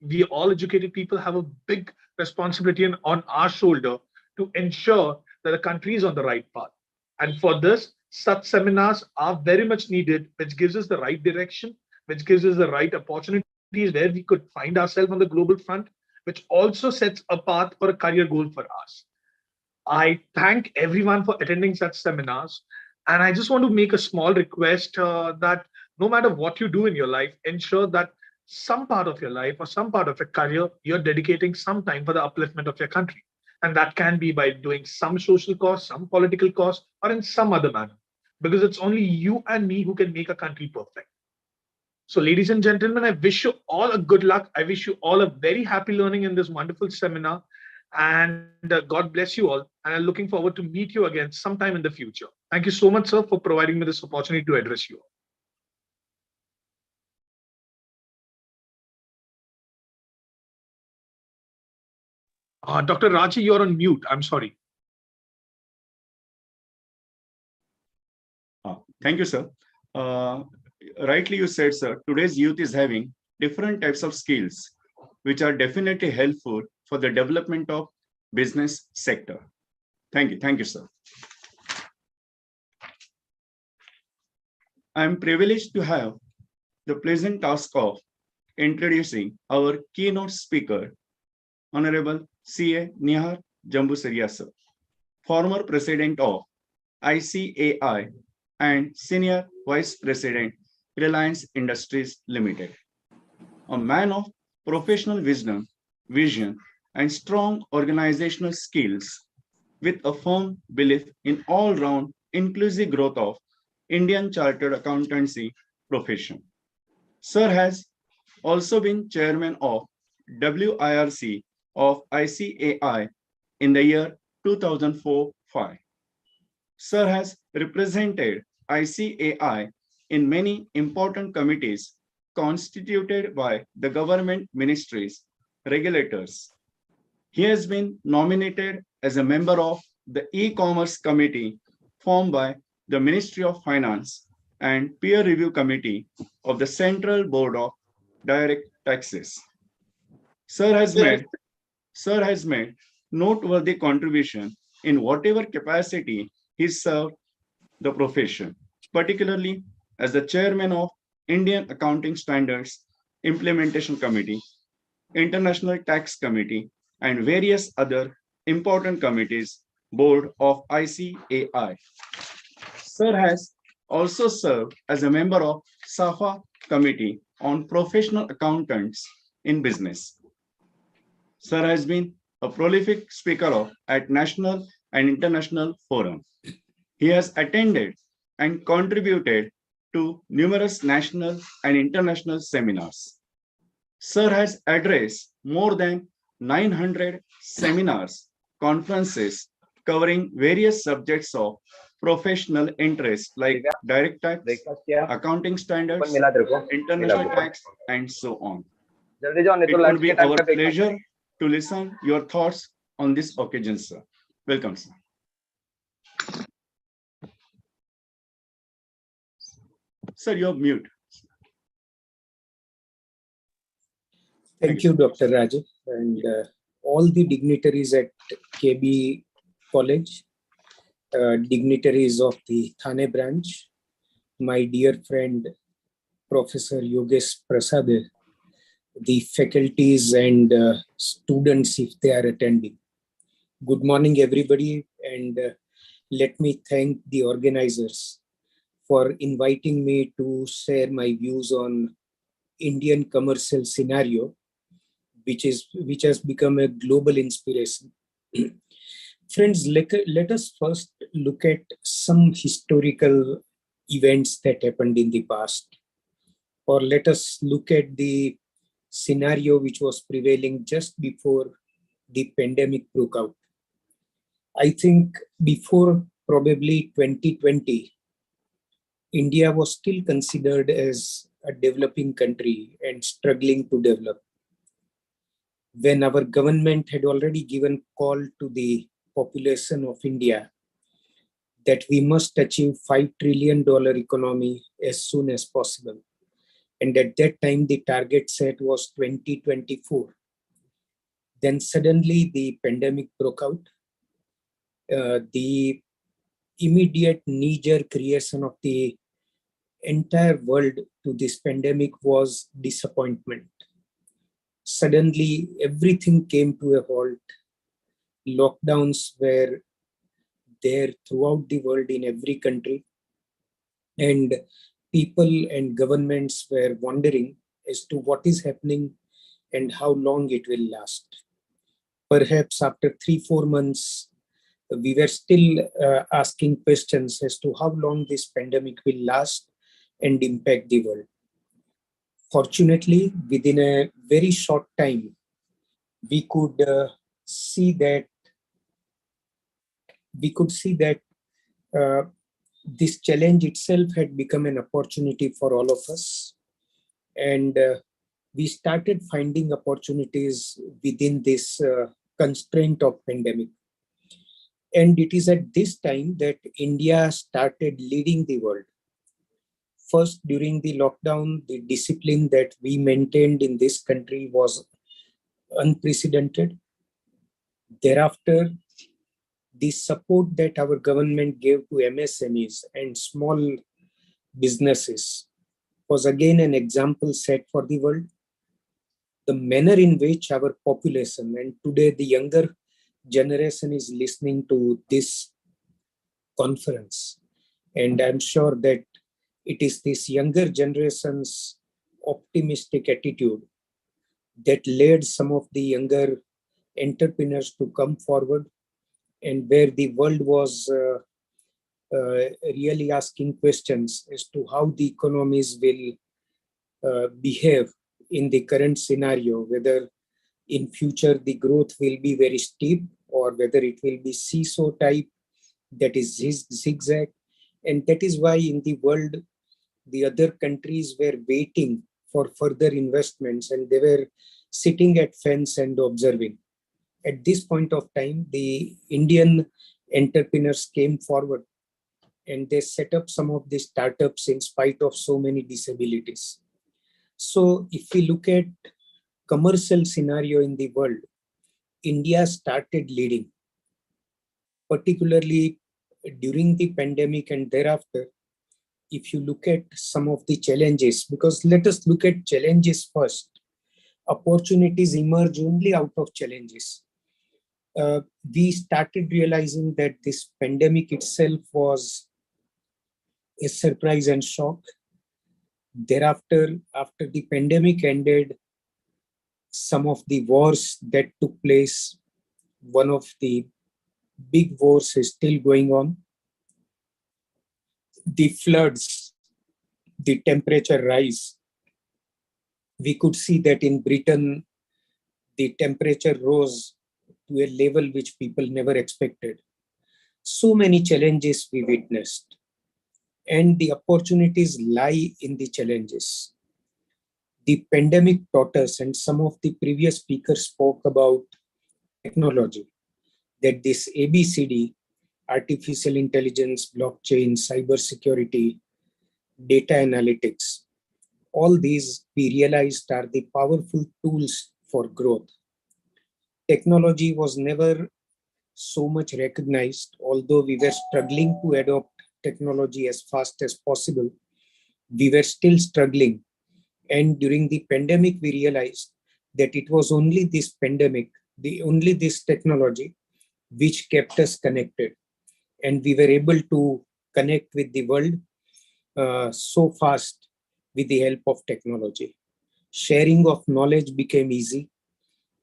We all educated people have a big responsibility on our shoulder to ensure that the country is on the right path. And for this, such seminars are very much needed, which gives us the right direction, which gives us the right opportunities where we could find ourselves on the global front, which also sets a path or a career goal for us. I thank everyone for attending such seminars. And I just want to make a small request that no matter what you do in your life, ensure that some part of your life or some part of your career, you're dedicating some time for the upliftment of your country. And that can be by doing some social cause, some political cause, or in some other manner. Because it's only you and me who can make a country perfect. So, ladies and gentlemen, I wish you all a good luck. I wish you all a very happy learning in this wonderful seminar. And God bless you all. And I'm looking forward to meet you again sometime in the future. Thank you so much, sir, for providing me this opportunity to address you. Dr. Raji, you're on mute. I'm sorry. Thank you, sir. Rightly you said, sir, today's youth is having different types of skills, which are definitely helpful for the development of business sector. Thank you. Thank you, sir. I am privileged to have the pleasant task of introducing our keynote speaker, Honorable C.A. Nihar Jambusaria, sir, former president of ICAI and Senior Vice President, Reliance Industries Limited. A man of professional wisdom, vision, and strong organizational skills with a firm belief in all-round inclusive growth of Indian Chartered Accountancy profession. Sir has also been chairman of WIRC of ICAI in the year 2004-5. Sir has represented ICAI in many important committees constituted by the government ministries, regulators. He has been nominated as a member of the e-commerce committee formed by the Ministry of Finance and peer review committee of the Central Board of Direct Taxes. Sir has made noteworthy contribution in whatever capacity he served the profession, particularly as the chairman of Indian Accounting Standards Implementation Committee, International Tax Committee, and various other important committees, board of ICAI. Sir has also served as a member of SAFA Committee on Professional Accountants in Business. Sir has been a prolific speaker at national and international forums. He has attended and contributed to numerous national and international seminars. Sir has addressed more than 900 seminars, conferences covering various subjects of professional interest like direct tax, accounting standards, international tax, and so on. It will be our pleasure to listen your thoughts on this occasion, sir. Welcome, sir. Sir, you're mute. Thank you, Dr. Raja, and all the dignitaries at KB College, dignitaries of the Thane branch, my dear friend, Professor Yogesh Prasad, the faculties and students if they are attending. Good morning, everybody, and let me thank the organizers for inviting me to share my views on Indian commercial scenario, which has become a global inspiration. Friends, let us first look at some historical events that happened in the past, or let us look at the scenario which was prevailing just before the pandemic broke out. I think before probably 2020, India was still considered as a developing country and struggling to develop. When our government had already given call to the population of India that we must achieve $5 trillion economy as soon as possible. And at that time, the target set was 2024. Then suddenly the pandemic broke out. The immediate knee-jerk reaction of the entire world to this pandemic was disappointment. Suddenly, everything came to a halt. Lockdowns were there throughout the world in every country, and people and governments were wondering as to what is happening and how long it will last. Perhaps after 3-4 months, we were still asking questions as to how long this pandemic will last and impact the world. Fortunately, within a very short time, we could see that uh, this challenge itself had become an opportunity for all of us, and we started finding opportunities within this constraint of pandemic. And it is at this time that India started leading the world. First, during the lockdown, the discipline that we maintained in this country was unprecedented. Thereafter, the support that our government gave to MSMEs and small businesses was again an example set for the world. The manner in which our population, and today the younger generation, is listening to this conference, and I'm sure that it is this younger generation's optimistic attitude that led some of the younger entrepreneurs to come forward, and where the world was really asking questions as to how the economies will behave in the current scenario, whether in future the growth will be very steep or whether it will be seesaw type, that is zigzag. And that is why in the world, the other countries were waiting for further investments and they were sitting at fence and observing. At this point of time, the Indian entrepreneurs came forward and they set up some of the startups in spite of so many disabilities. So if we look at commercial scenario in the world, India started leading, particularly during the pandemic and thereafter. If you look at some of the challenges, because let us look at challenges first. Opportunities emerge only out of challenges. We started realizing that this pandemic itself was a surprise and shock. Thereafter, after the pandemic ended, some of the wars that took place, one of the big wars is still going on. The floods, the temperature rise. We could see that in Britain, the temperature rose to a level which people never expected. So many challenges we witnessed, and the opportunities lie in the challenges. The pandemic taught us, and some of the previous speakers spoke about technology, that this ABCD, artificial intelligence, blockchain, cybersecurity, data analytics, all these we realized are the powerful tools for growth. Technology was never so much recognized, although we were struggling to adopt technology as fast as possible. We were still struggling. And during the pandemic, we realized that it was only this pandemic, only this technology, which kept us connected. And we were able to connect with the world so fast with the help of technology. Sharing of knowledge became easy.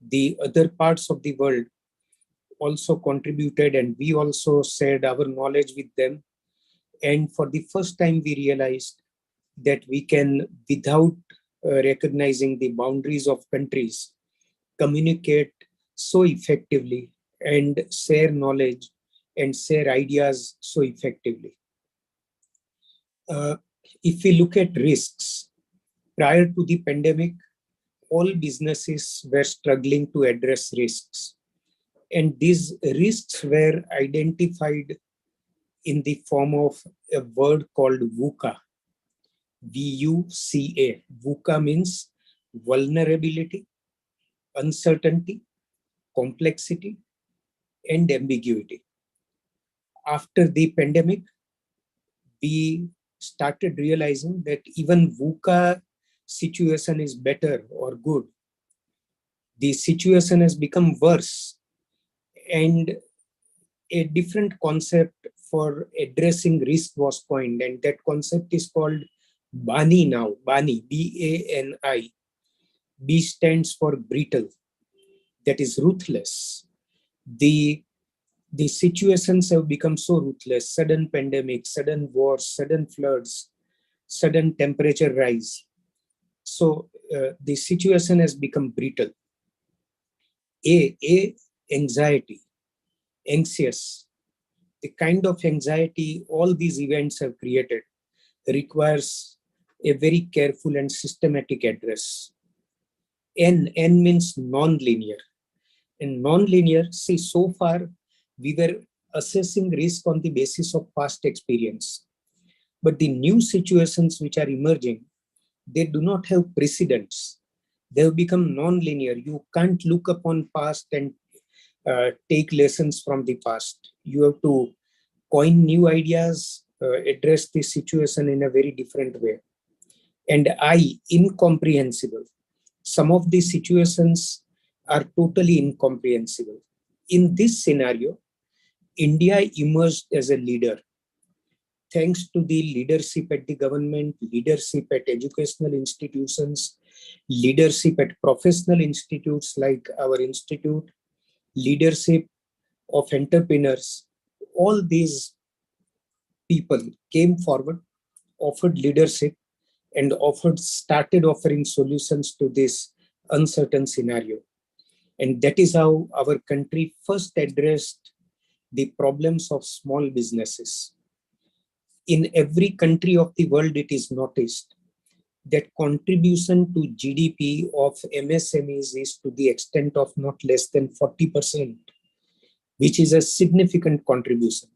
The other parts of the world also contributed, and we also shared our knowledge with them. And for the first time, we realized that we can, without recognizing the boundaries of countries, communicate so effectively and share knowledge and share ideas so effectively. If we look at risks, prior to the pandemic, all businesses were struggling to address risks. And these risks were identified in the form of a word called VUCA. VUCA. VUCA means vulnerability, uncertainty, complexity, and ambiguity. After the pandemic, we started realizing that even VUCA situation is better or good The situation has become worse, and a different concept for addressing risk was coined, and that concept is called BANI now. BANI, B-A-N-I. B stands for brittle, that is ruthless. The situations have become so ruthless: sudden pandemic, sudden wars, sudden floods, sudden temperature rise. So the situation has become brittle. Anxiety, anxious. The kind of anxiety all these events have created requires a very careful and systematic address. N means non-linear. And non-linear, see, so far we were assessing risk on the basis of past experience. But the new situations which are emerging, they do not have precedents. They have become non-linear. You can't look upon past and take lessons from the past. You have to coin new ideas, address the situation in a very different way. And incomprehensible. Some of these situations are totally incomprehensible. In this scenario, India emerged as a leader, thanks to the leadership at the government, leadership at educational institutions, leadership at professional institutes like our institute, leadership of entrepreneurs. All these people came forward, offered leadership, and started offering solutions to this uncertain scenario. And that is how our country first addressed the problems of small businesses. In every country of the world, it is noticed that contribution to GDP of MSMEs is to the extent of not less than 40%, which is a significant contribution.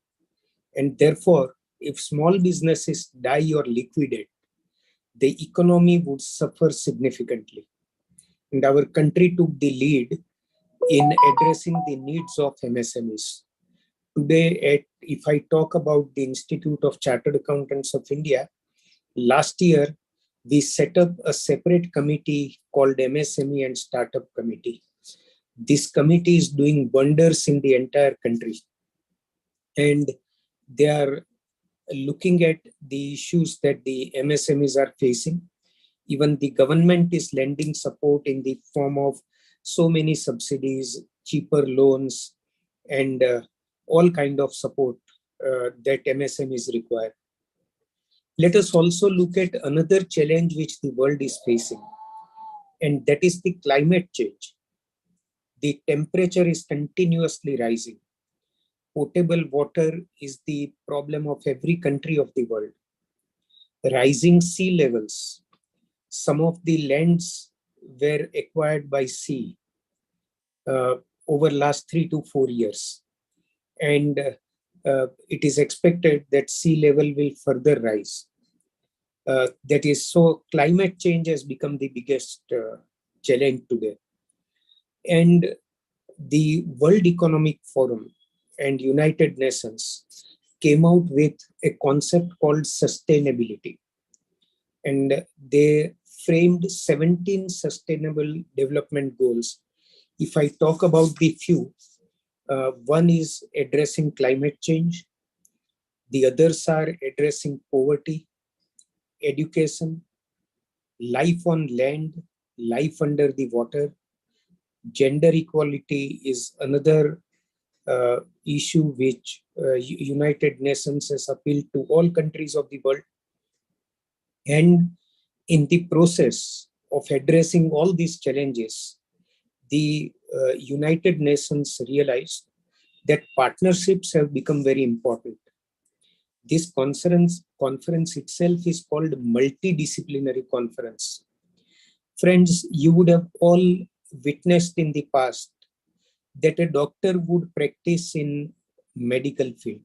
And therefore, if small businesses die or liquidate, the economy would suffer significantly. And our country took the lead in addressing the needs of MSMEs. Today, if I talk about the Institute of Chartered Accountants of India, last year, we set up a separate committee called MSME and Startup Committee. This committee is doing wonders in the entire country. And they are looking at the issues that the MSMEs are facing. Even the government is lending support in the form of so many subsidies, cheaper loans, and all kind of support that MSMEs require. Let us also look at another challenge which the world is facing, and that is the climate change. The temperature is continuously rising. Potable water is the problem of every country of the world. Rising sea levels. Some of the lands were acquired by sea over last 3 to 4 years. And it is expected that sea level will further rise. That is, so climate change has become the biggest challenge today. And the World Economic Forum and United Nations came out with a concept called sustainability. And they framed 17 sustainable development goals. If I talk about the few, one is addressing climate change. The others are addressing poverty, education, life on land, life under the water. Gender equality is another issue which United Nations has appealed to all countries of the world. And in the process of addressing all these challenges, the United Nations realized that partnerships have become very important. This conference itself is called Multidisciplinary Conference. Friends, you would have all witnessed in the past that a doctor would practice in medical field.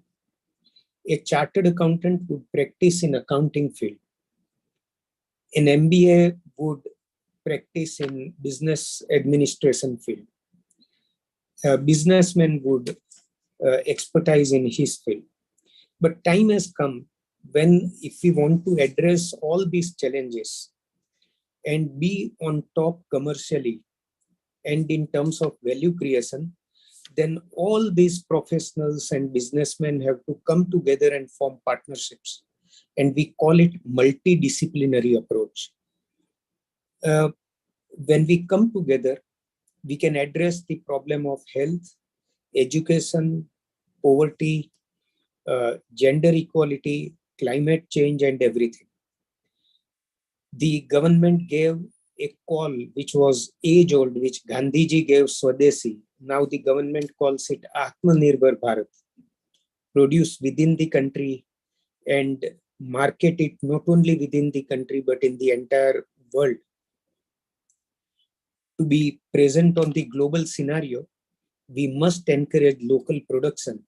A chartered accountant would practice in accounting field. An MBA would practice in business administration field. A businessman would expertise in his field. But time has come when, if we want to address all these challenges and be on top commercially, and in terms of value creation, then all these professionals and businessmen have to come together and form partnerships. And we call it multidisciplinary approach. When we come together, we can address the problem of health, education, poverty, gender equality, climate change, and everything. The government gave a call which was age-old, which Gandhiji gave Swadeshi. Now the government calls it Atmanirbhar Bharat. Produce within the country and market it not only within the country but in the entire world. To be present on the global scenario, we must encourage local production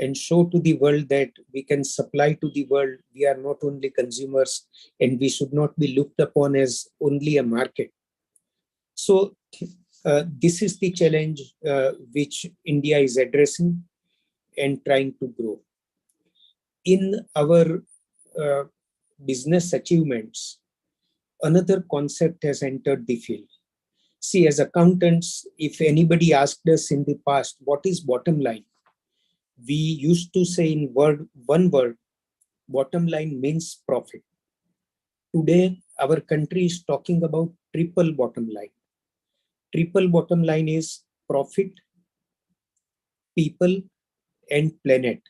and show to the world that we can supply to the world. We are not only consumers and we should not be looked upon as only a market. So this is the challenge which India is addressing and trying to grow. In our business achievements, another concept has entered the field. See, as accountants, if anybody asked us in the past, what is bottom line? We used to say in one word, bottom line means profit. Today, our country is talking about triple bottom line. Triple bottom line is profit, people, and planet.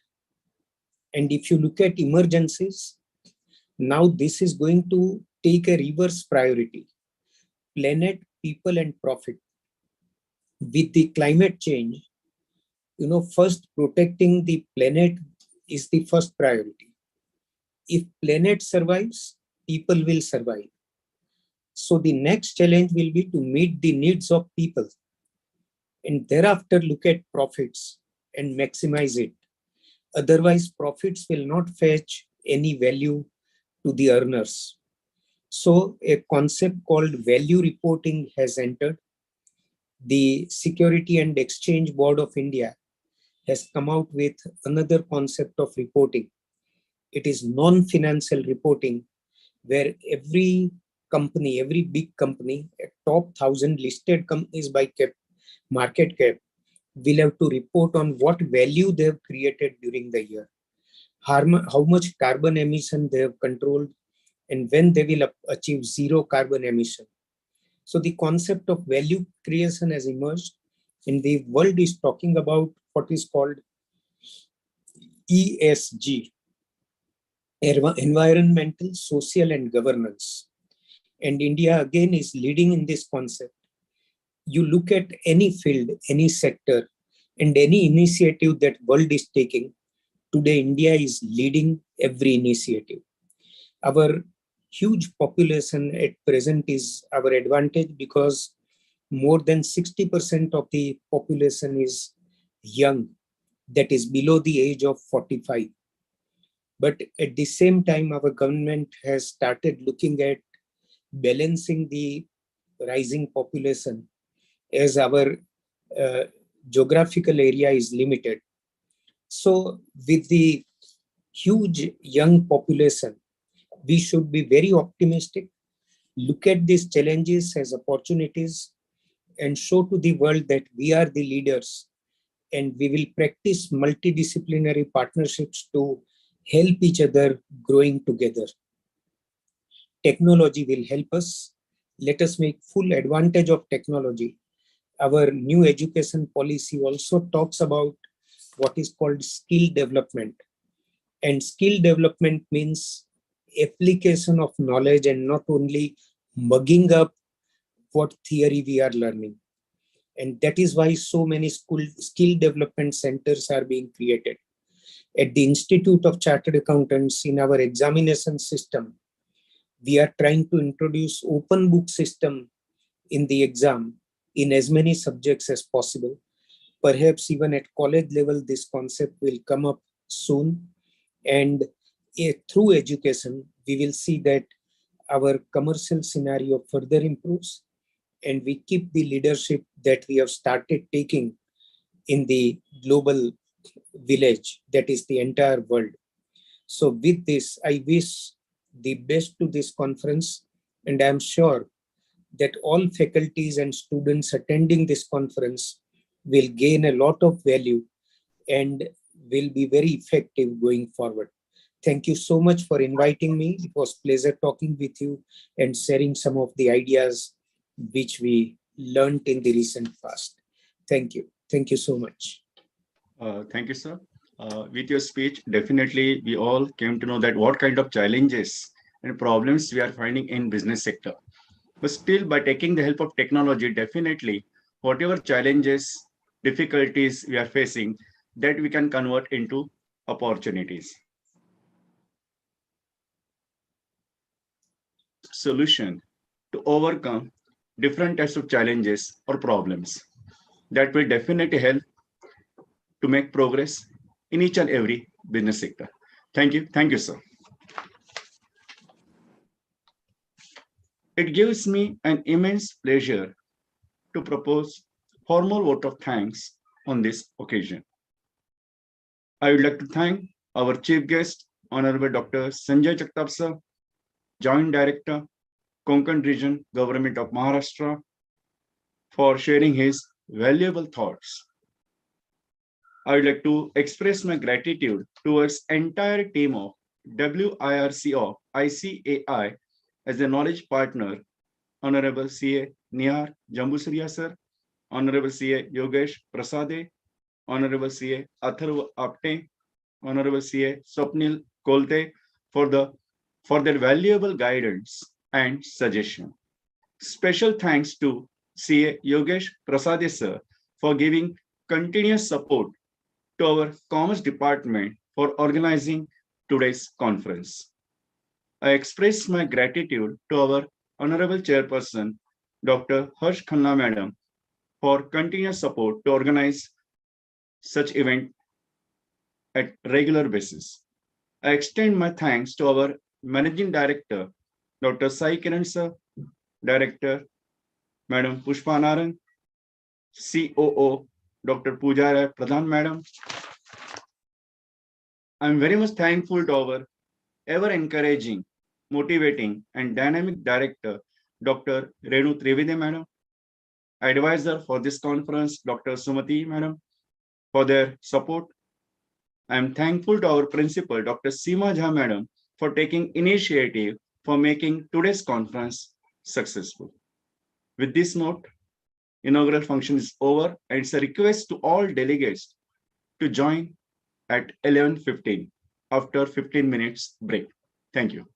And if you look at emergencies, now this is going to take a reverse priority. Planet, people, and profit. With the climate change, first protecting the planet is the first priority. If planet survives, people will survive. So the next challenge will be to meet the needs of people and thereafter look at profits and maximize it. Otherwise, profits will not fetch any value to the earners. So a concept called value reporting has entered. The Security and Exchange Board of India has come out with another concept of reporting. It is non-financial reporting, where every company, every big company, top 1,000 listed companies by market cap, will have to report on what value they have created during the year, how much carbon emission they have controlled, and when they will achieve zero carbon emission. So the concept of value creation has emerged, and the world is talking about what is called ESG, environmental, social, and governance. And India again is leading in this concept. You look at any field, any sector, and any initiative that world is taking, today India is leading every initiative. Our huge population at present is our advantage because more than 60% of the population is young, that is below the age of 45. But at the same time, our government has started looking at balancing the rising population as our geographical area is limited. So with the huge young population, we should be very optimistic, look at these challenges as opportunities, and show to the world that we are the leaders, and we will practice multidisciplinary partnerships to help each other growing together. Technology will help us. Let us make full advantage of technology. Our new education policy also talks about what is called skill development. And skill development means application of knowledge and not only mugging up what theory we are learning. And that is why so many skill development centers are being created. At the Institute of Chartered Accountants, in our examination system, we are trying to introduce open book system in the exam in as many subjects as possible. Perhaps even at college level, this concept will come up soon. And through education, we will see that our commercial scenario further improves and we keep the leadership that we have started taking in the global village, that is the entire world. So with this, I wish the best to this conference, and I am sure that all faculties and students attending this conference will gain a lot of value and will be very effective going forward. Thank you so much for inviting me. It was a pleasure talking with you and sharing some of the ideas which we learned in the recent past. Thank you. Thank you so much. Thank you, sir. With your speech, definitely we all came to know that what kind of challenges and problems we are finding in business sector. But still, by taking the help of technology, definitely whatever challenges, difficulties we are facing, that we can convert into opportunities. Solution to overcome different types of challenges or problems that will definitely help to make progress in each and every business sector. Thank you. Thank you, sir. It gives me an immense pleasure to propose formal vote of thanks on this occasion. I would like to thank our chief guest, Honorable Dr. Sanjay Jagtap sir, Joint Director, Konkan Region, Government of Maharashtra, for sharing his valuable thoughts. I would like to express my gratitude towards entire team of WIRC of ICAI as a knowledge partner, Honorable CA Nihar Jambusaria sir, Honorable CA Yogesh Prasade, Honorable CA Atharv Apte, Honorable CA Swapnil Kolte for their valuable guidance and suggestion. Special thanks to CA Yogesh Prasade sir for giving continuous support to our Commerce Department for organizing today's conference. I express my gratitude to our Honorable Chairperson, Dr. Harsh Khanna Madam, for continuous support to organize such event at regular basis. I extend my thanks to our Managing Director, Dr. Sai Kiran sir, Director, Madam Pushpa Naran, COO, Dr. Pujara Pradhan Madam. I'm very much thankful to our ever encouraging, motivating, and dynamic director, Dr. Renu Trivedi Madam, advisor for this conference, Dr. Sumati Madam, for their support. I am thankful to our principal, Dr. Seema Jha Madam, for taking initiative for making today's conference successful. With this note, inaugural function is over, and it's a request to all delegates to join at 11:15 after 15 minutes break. Thank you.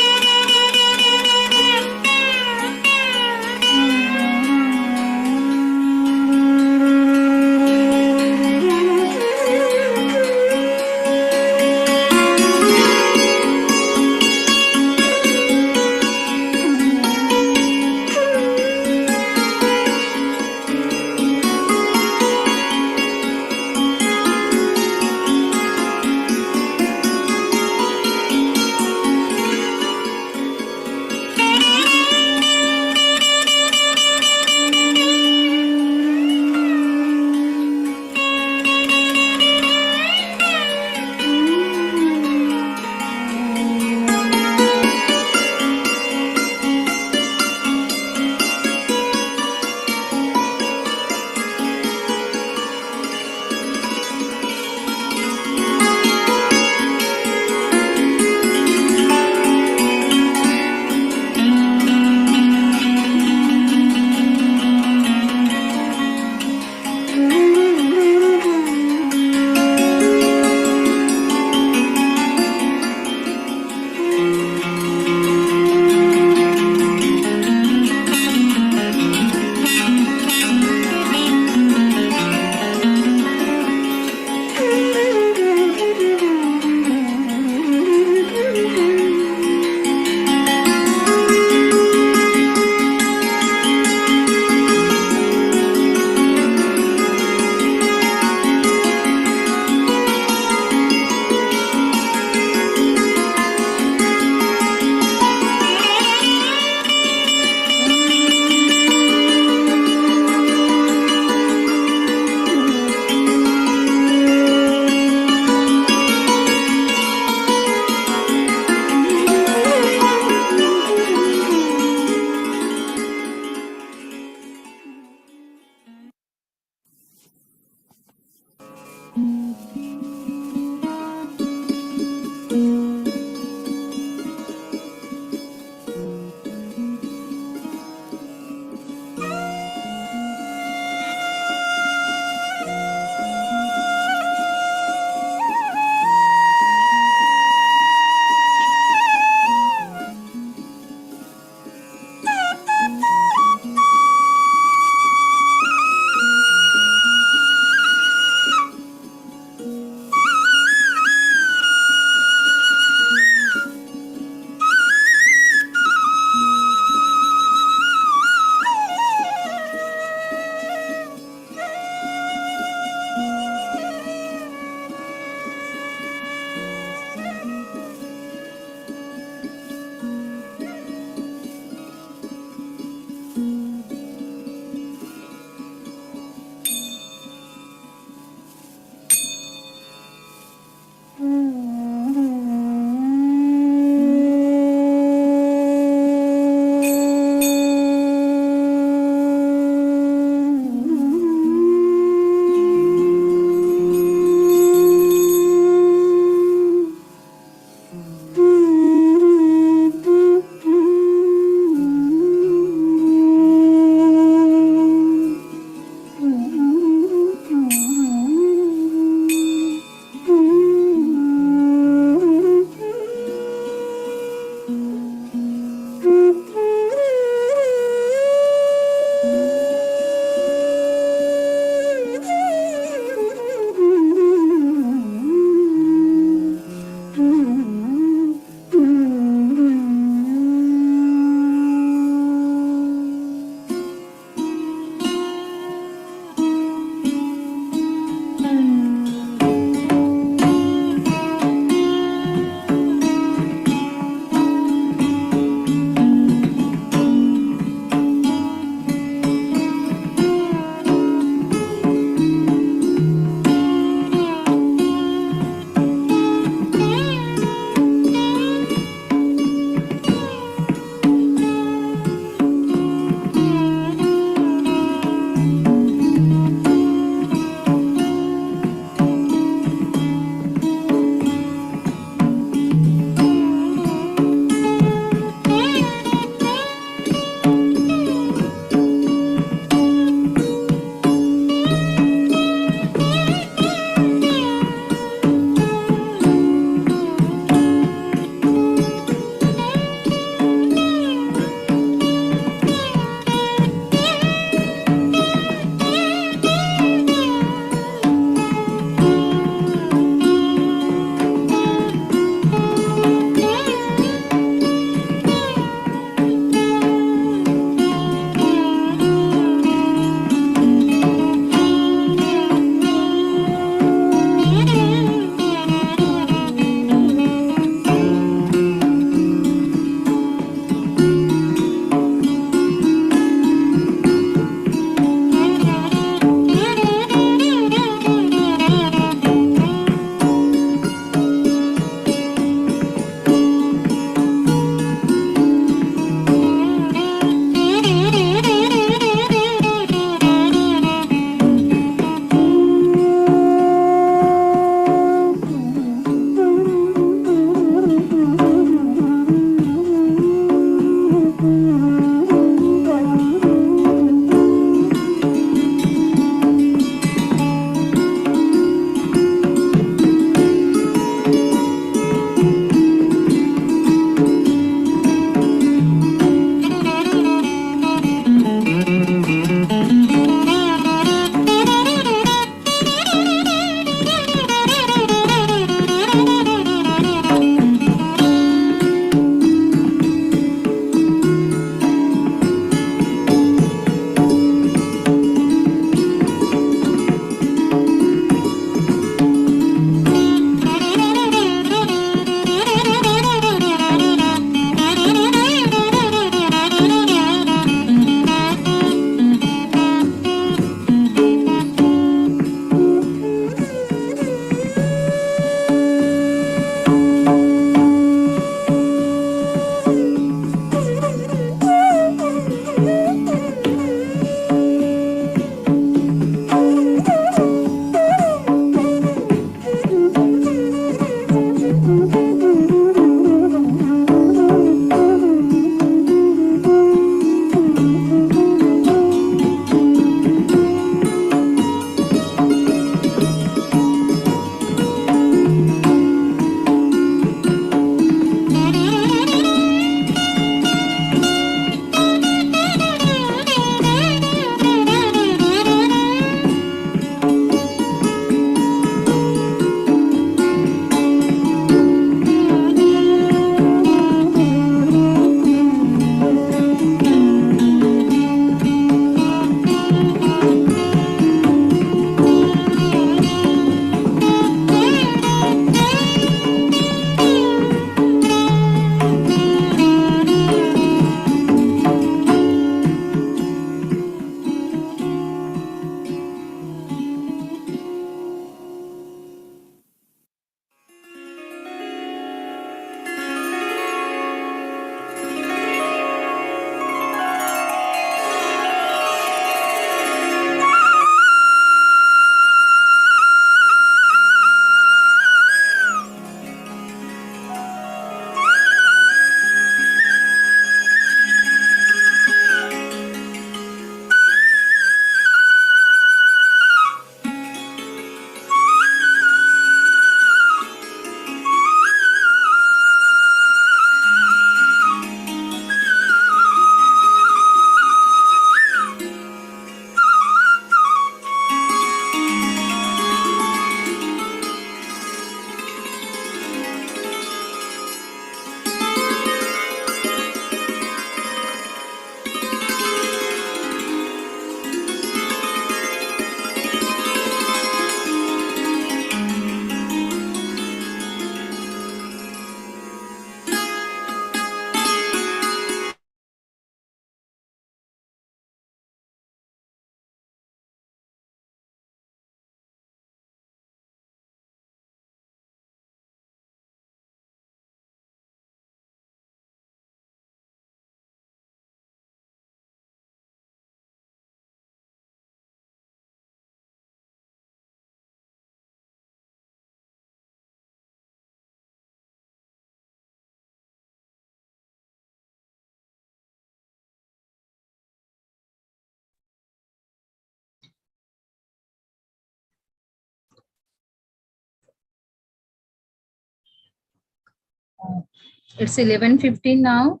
It's 11:15 now.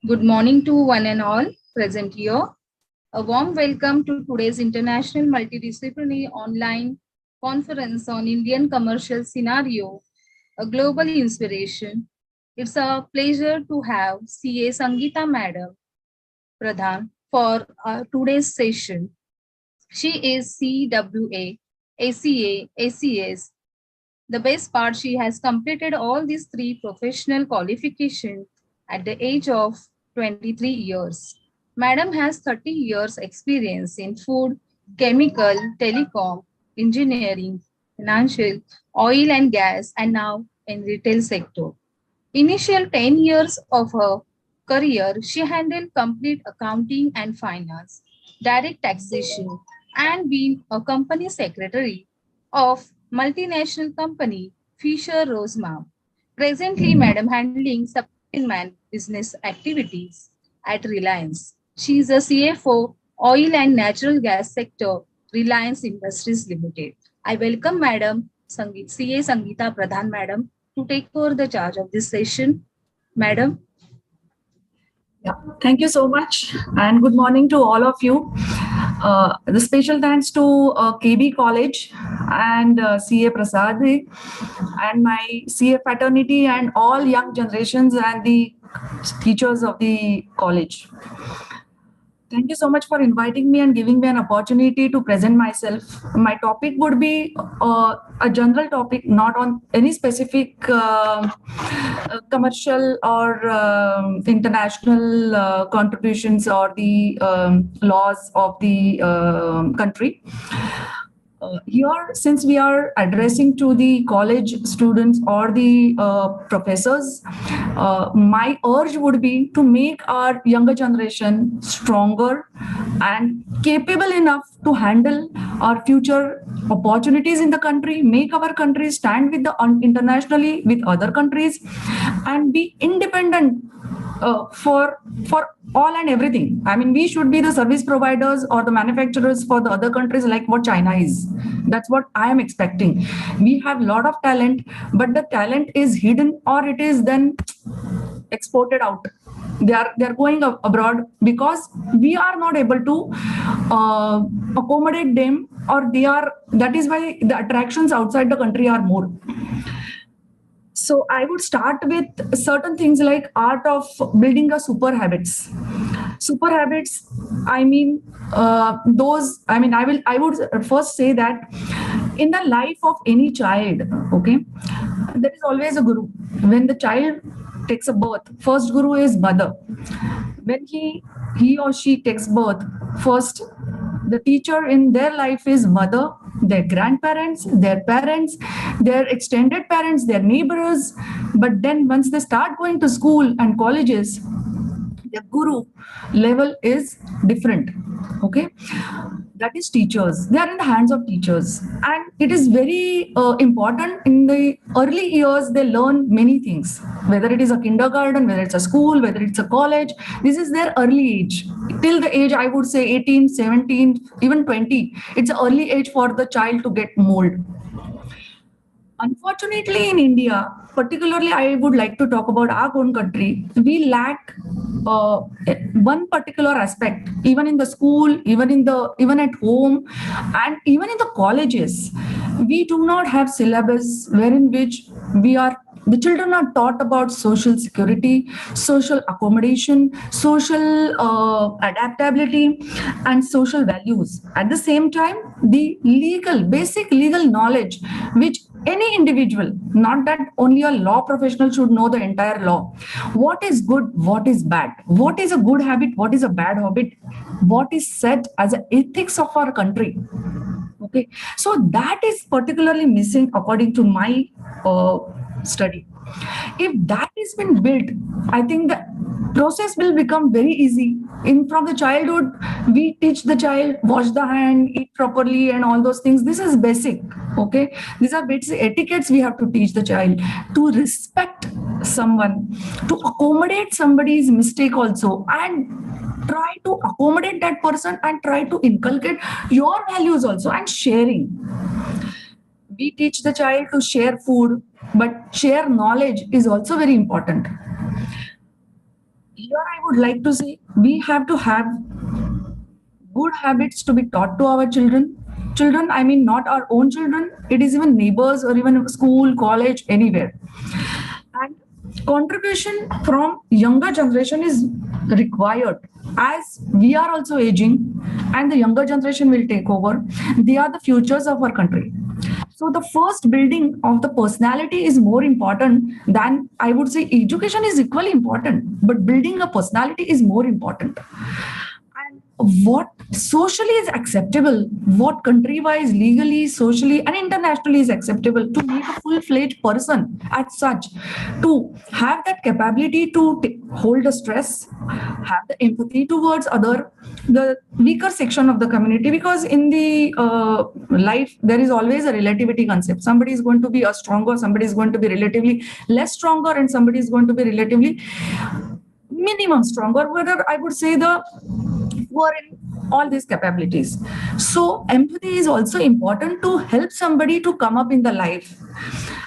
Good morning to one and all present here. A warm welcome to today's International Multidisciplinary Online Conference on Indian Commercial Scenario, a global inspiration. It's a pleasure to have CA Sangeeta Madam Pradhan for today's session. She is CWA, ACA, ACS. The best part, she has completed all these three professional qualifications at the age of 23 years. Madam has 30 years experience in food, chemical, telecom, engineering, financial, oil and gas, and now in retail sector. Initial 10 years of her career, she handled complete accounting and finance, direct taxation, and been a company secretary of multinational company Fisher Roseman. Presently, Madam handling supplement business activities at Reliance. She is a CFO, Oil and Natural Gas Sector, Reliance Industries Limited. I welcome Madam CA Sangeeta Pradhan, Madam, to take over the charge of this session. Madam. Yeah, thank you so much, and good morning to all of you. The special thanks to KB College and CA Prasad and my CA fraternity and all young generations and the teachers of the college. Thank you so much for inviting me and giving me an opportunity to present myself. My topic would be a general topic, not on any specific commercial or international contributions or the laws of the country. Here, since we are addressing to the college students or the professors, my urge would be to make our younger generation stronger and capable enough to handle our future opportunities in the country, make our country stand with the internationally with other countries, and be independent for all and everything. I mean, we should be the service providers or the manufacturers for the other countries like what China is. That's what I am expecting. We have a lot of talent, but the talent is hidden or it is then exported out. They are going abroad because we are not able to accommodate them, or that is why the attractions outside the country are more. So I would start with certain things like art of building a super habits. Super habits, I mean, I would first say that in the life of any child, okay, there is always a guru. When the child takes a birth, first guru is mother. When he or she takes birth, first the teacher in their life is mother, their grandparents, their parents, their extended parents, their neighbors. But then once they start going to school and colleges, the guru level is different. Okay, that is teachers. They are in the hands of teachers, and it is very important. In the early years, they learn many things, whether it is a kindergarten, whether it's a school, whether it's a college. This is their early age. Till the age, I would say 18, 17, even 20. It's an early age for the child to get mold. Unfortunately, in India, particularly, I would like to talk about our own country. We lack one particular aspect, even in the school, even at home, and even in the colleges. We do not have syllabus wherein which the children are taught about social security, social accommodation, social adaptability, and social values. At the same time, the basic legal knowledge, which any individual, not that only a law professional should know the entire law. What is good, what is bad, what is a good habit, what is a bad habit, what is set as an ethics of our country. Okay, so that is particularly missing according to my study. If that has been built, I think the process will become very easy. From the childhood, we teach the child wash the hand, eat properly, and all those things. This is basic. Okay, these are basic etiquettes we have to teach the child, to respect someone, to accommodate somebody's mistake also, and try to accommodate that person and try to inculcate your values also, and sharing. We teach the child to share food, but share knowledge is also very important. Here I would like to say we have to have good habits to be taught to our children. Children, I mean not our own children, it is even neighbors or even school, college, anywhere. And contribution from younger generation is required as we are also aging and the younger generation will take over. They are the futures of our country. So the first building of the personality is more important than, I would say, education is equally important, but building a personality is more important. What socially is acceptable, what country-wise, legally, socially, and internationally is acceptable to make a full-fledged person as such, to have that capability to hold the stress, have the empathy towards the weaker section of the community, because in the life, there is always a relativity concept. Somebody is going to be a stronger, somebody is going to be relatively less stronger, and somebody is going to be relatively minimum stronger, whether I would say who are in all these capabilities. So empathy is also important to help somebody to come up in the life.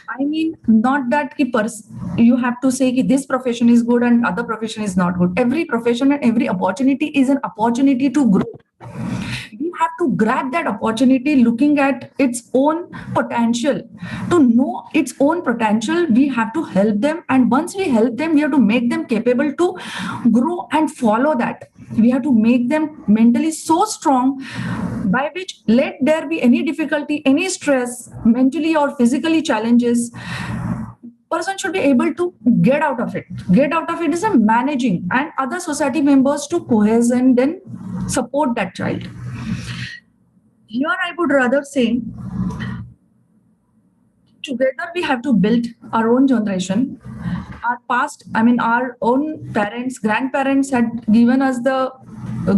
I mean, not that you have to say this profession is good and other profession is not good. Every profession and every opportunity is an opportunity to grow. We have to grab that opportunity looking at its own potential. To know its own potential, we have to help them. And once we help them, we have to make them capable to grow and follow that. We have to make them mentally so strong by which, let there be any difficulty, any stress, mentally or physically challenges, person should be able to get out of it. Get out of it is a managing and other society members to cohese and then support that child. Here I would rather say, together we have to build our own generation. Our past, I mean, our own parents, grandparents had given us the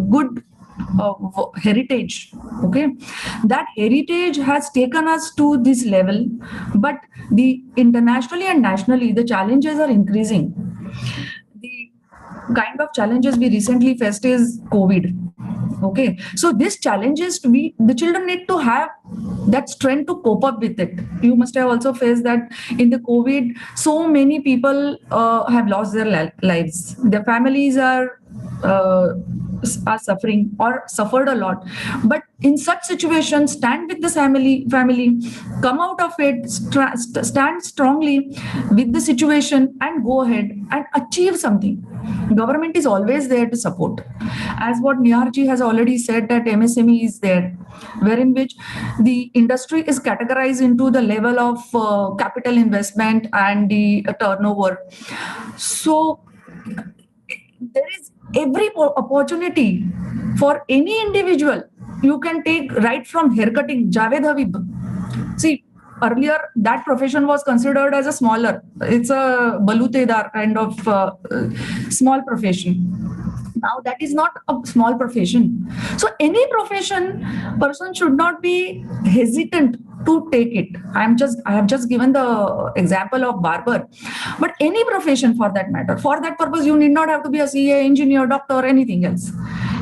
good heritage. Okay, that heritage has taken us to this level, but the internationally and nationally, the challenges are increasing. The kind of challenges we recently faced is COVID. Okay, so these challenges, the children need to have that strength to cope up with it. You must have also faced that in the COVID, so many people have lost their lives. Their families are suffering or suffered a lot. But in such situations, stand with the family, come out of it, stand strongly with the situation and go ahead and achieve something. Government is always there to support. As what Niharji has already said, that MSME is there, wherein which the industry is categorized into the level of capital investment and the turnover. So there is every opportunity for any individual. You can take right from haircutting, Javed Habib. See, earlier that profession was considered as a smaller, it's a balutedar kind of small profession. Now that is not a small profession. So any profession, person should not be hesitant to take it. I have just given the example of barber, but any profession for that matter. For that purpose, you need not have to be a CA, engineer, doctor, or anything else.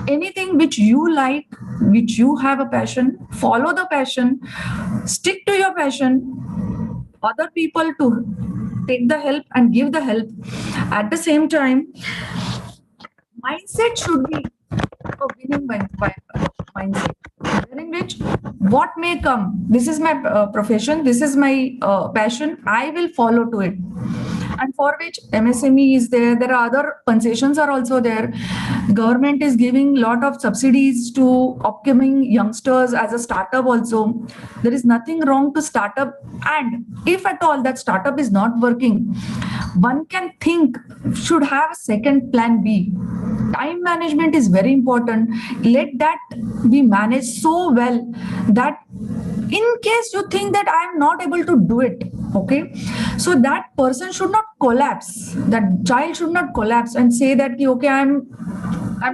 Anything which you like, which you have a passion, follow the passion, stick to your passion. Other people to take the help and give the help. At the same time, mindset should be a winning mindset, in which what may come, this is my profession, this is my passion, I will follow to it. And for which MSME is there. There are other concessions are also there. Government is giving lot of subsidies to upcoming youngsters as a startup also. There is nothing wrong to start up, and if at all that startup is not working, one can think should have a second plan B. Time management is very important. Let that be managed so well that in case you think that I am not able to do it, okay, so that person should not collapse. That child should not collapse and say that, okay, I'm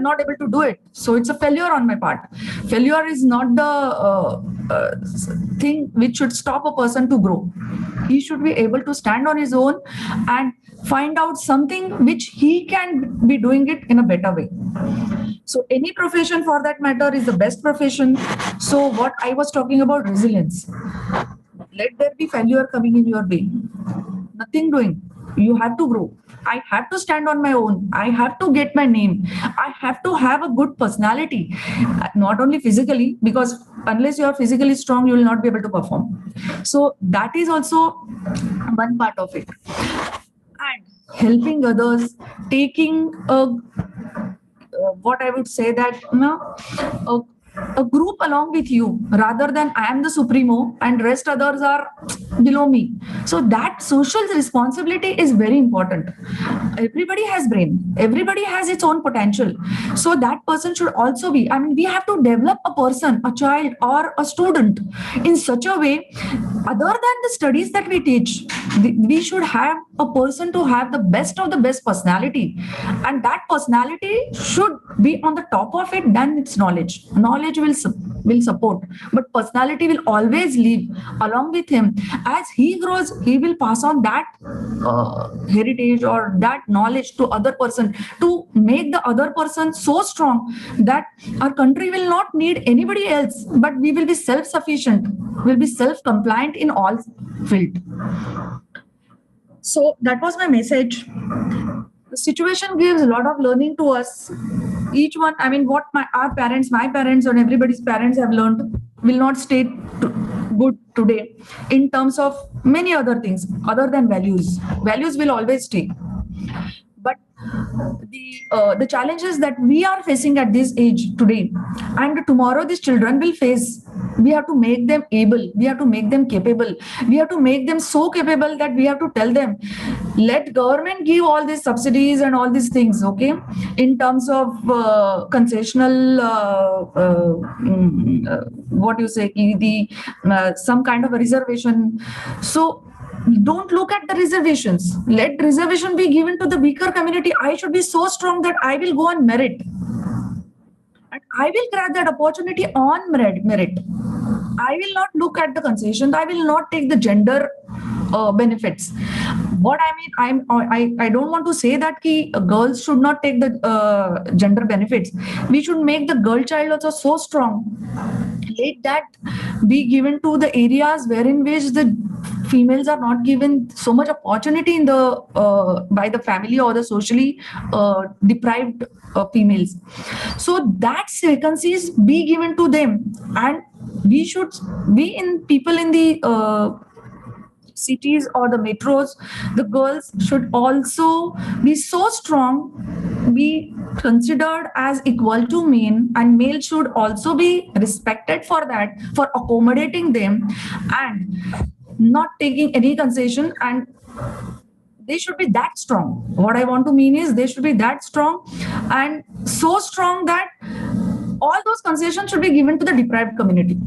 not able to do it, so it's a failure on my part. Failure is not the thing which should stop a person to grow. He should be able to stand on his own and find out something which he can be doing it in a better way. So any profession for that matter is the best profession. So what I was talking about, resilience. Let there be failure coming in your way. Nothing doing. You have to grow. I have to stand on my own. I have to get my name. I have to have a good personality, not only physically, because unless you are physically strong, you will not be able to perform. So that is also one part of it. And helping others, taking what I would say that a group along with you rather than I am the supremo and rest others are below me. So that social responsibility is very important. Everybody has brain, everybody has its own potential. So that person should also be, I mean, we have to develop a person, a child or a student in such a way, other than the studies that we teach, we should have a person to have the best of the best personality. And that personality should be on the top of it than its knowledge. Knowledge will support, but personality will always live along with him. As he grows, he will pass on that heritage or that knowledge to other person, to make the other person so strong that our country will not need anybody else, but we will be self-sufficient, will be self-compliant in all field. So that was my message. The situation gives a lot of learning to us. Each one, I mean, what our parents, my parents, and everybody's parents have learned will not stay good today in terms of many other things other than values. Values will always stay. But the challenges that we are facing at this age today and tomorrow these children will face, we have to make them able, we have to make them capable, we have to make them so capable that we have to tell them, let government give all these subsidies and all these things, okay, in terms of concessional what you say, some kind of a reservation. So don't look at the reservations. Let reservation be given to the weaker community. I should be so strong that I will go on merit. And I will grab that opportunity on merit. I will not look at the concessions. I will not take the gender benefits. What I mean, I don't want to say that girls should not take the gender benefits. We should make the girl child also so strong. Let that be given to the areas wherein which the females are not given so much opportunity in the by the family or the socially deprived females. So that vacancies be given to them, and we should be in people in the cities or the metros. The girls should also be so strong, be considered as equal to men, and male should also be respected for that, for accommodating them and not taking any concession. And they should be that strong. What I want to mean is they should be that strong, and so strong that all those concessions should be given to the deprived community.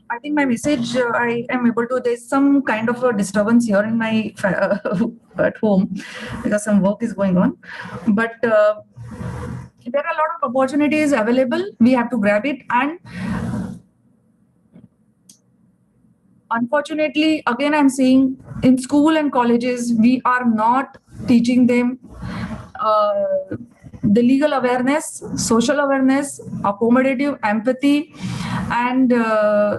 I think my message, I am able to, there's some kind of a disturbance here in my at home because some work is going on. But there are a lot of opportunities available. We have to grab it. And unfortunately, again, I'm saying in school and colleges, we are not teaching them the legal awareness, social awareness, accommodative empathy, and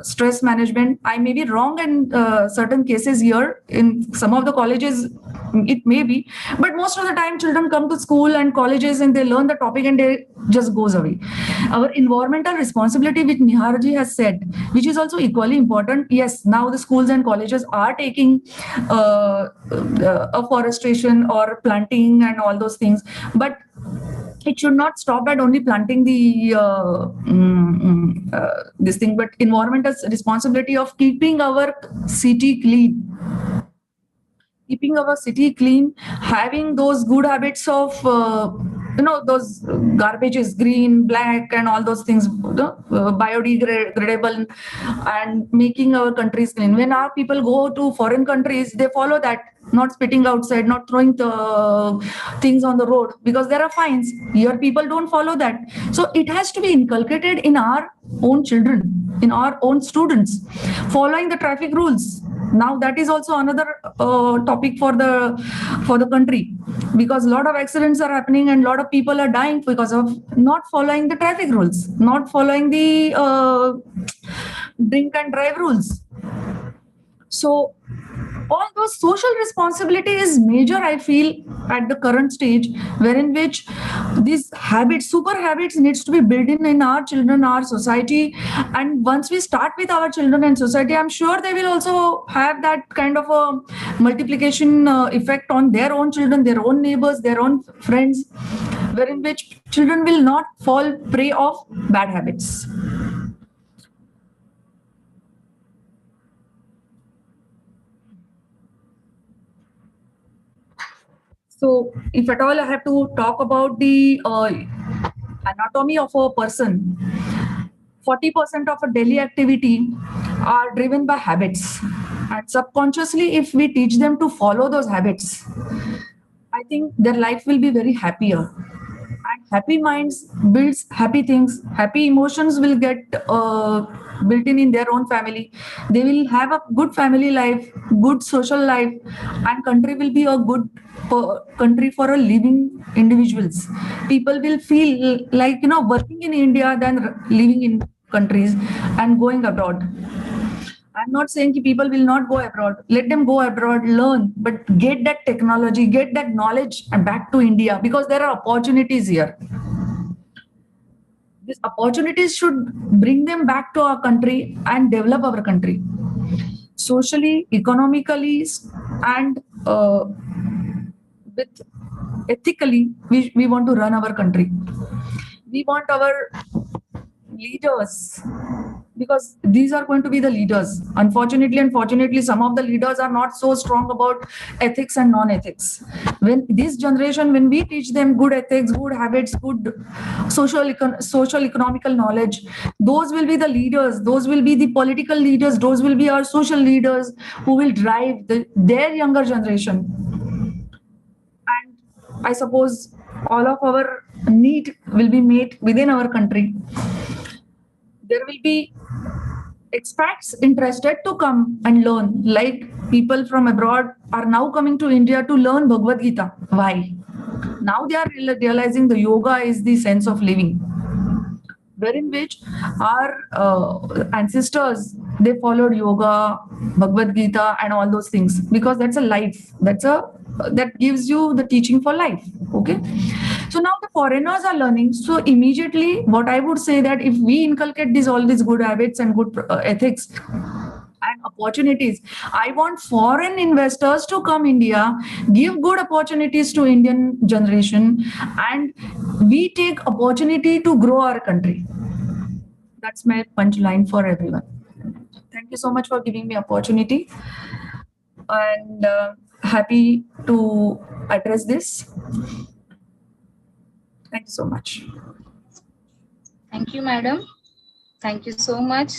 stress management. I may be wrong in certain cases here. In some of the colleges, it may be, but most of the time children come to school and colleges and they learn the topic and they just goes away. Our environmental responsibility, which Niharji has said, which is also equally important. Yes, now the schools and colleges are taking afforestation or planting and all those things, but it should not stop at only planting the this thing, but environmental responsibility of keeping our city clean. Keeping our city clean, having those good habits of, those garbages, green, black, and all those things, biodegradable, and making our countries clean. When our people go to foreign countries, they follow that, not spitting outside, not throwing the things on the road, because there are fines. Here people don't follow that. So it has to be inculcated in our own children, in our own students, following the traffic rules. Now that is also another topic for the country, because a lot of accidents are happening and a lot of people are dying because of not following the traffic rules, not following the drink and drive rules. So all those social responsibility is major, I feel, at the current stage, wherein which these habits, super habits, needs to be built in our children, our society. And once we start with our children and society, I'm sure they will also have that kind of a multiplication effect on their own children, their own neighbors, their own friends, wherein which children will not fall prey of bad habits. So if at all I have to talk about the anatomy of a person, 40% of a daily activity are driven by habits. And subconsciously, if we teach them to follow those habits, I think their life will be very happier. And happy minds builds happy things. Happy emotions will get built in their own family. They will have a good family life, good social life, and country will be a good country for a living individuals. People will feel like working in India than living in countries and going abroad. I'm not saying people will not go abroad. Let them go abroad, learn, but get that technology, get that knowledge back to India, because there are opportunities here. These opportunities should bring them back to our country and develop our country socially, economically, and with ethically. We want to run our country. We want our leaders, because these are going to be the leaders. Unfortunately, some of the leaders are not so strong about ethics and non-ethics. When this generation, when we teach them good ethics, good habits, good social economical knowledge, those will be the leaders, those will be the political leaders, those will be our social leaders who will drive their younger generation. And I suppose all of our need will be made within our country. There will be expats interested to come and learn, like people from abroad are now coming to India to learn Bhagavad Gita. Why? Now they are realizing the yoga is the sense of living, wherein which our ancestors, they followed yoga, Bhagavad Gita and all those things, because that's a life, that gives you the teaching for life. Okay, so now the foreigners are learning. So immediately what I would say, that if we inculcate all these good habits and good ethics and opportunities, I want foreign investors to come India, give good opportunities to Indian generation, and we take opportunity to grow our country. That's my punchline for everyone. Thank you so much for giving me opportunity, and happy to address this. Thank you so much. Thank you, madam. Thank you so much.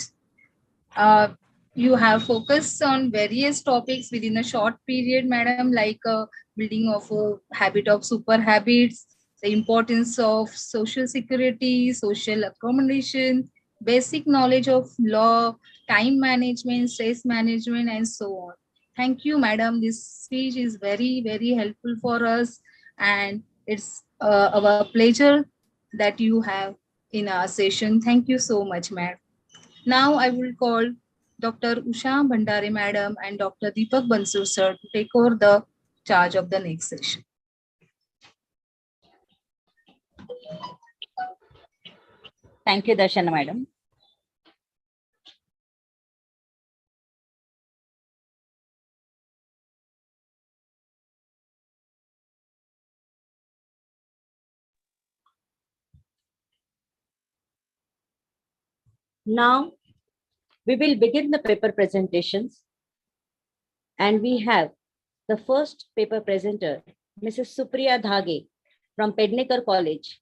You have focused on various topics within a short period, madam, like building of a habit of super habits, the importance of social security, social accommodation, basic knowledge of law, time management, stress management, and so on. Thank you, madam. This speech is very, very helpful for us, and it's our pleasure that you have in our session. Thank you so much, madam. Now I will call Dr. Usha Bhandare madam and Dr. Deepak Bansur sir to take over the charge of the next session. Thank you, Darshana madam. Now, we will begin the paper presentations, and we have the first paper presenter, Mrs. Supriya Dhage from Pednekar College,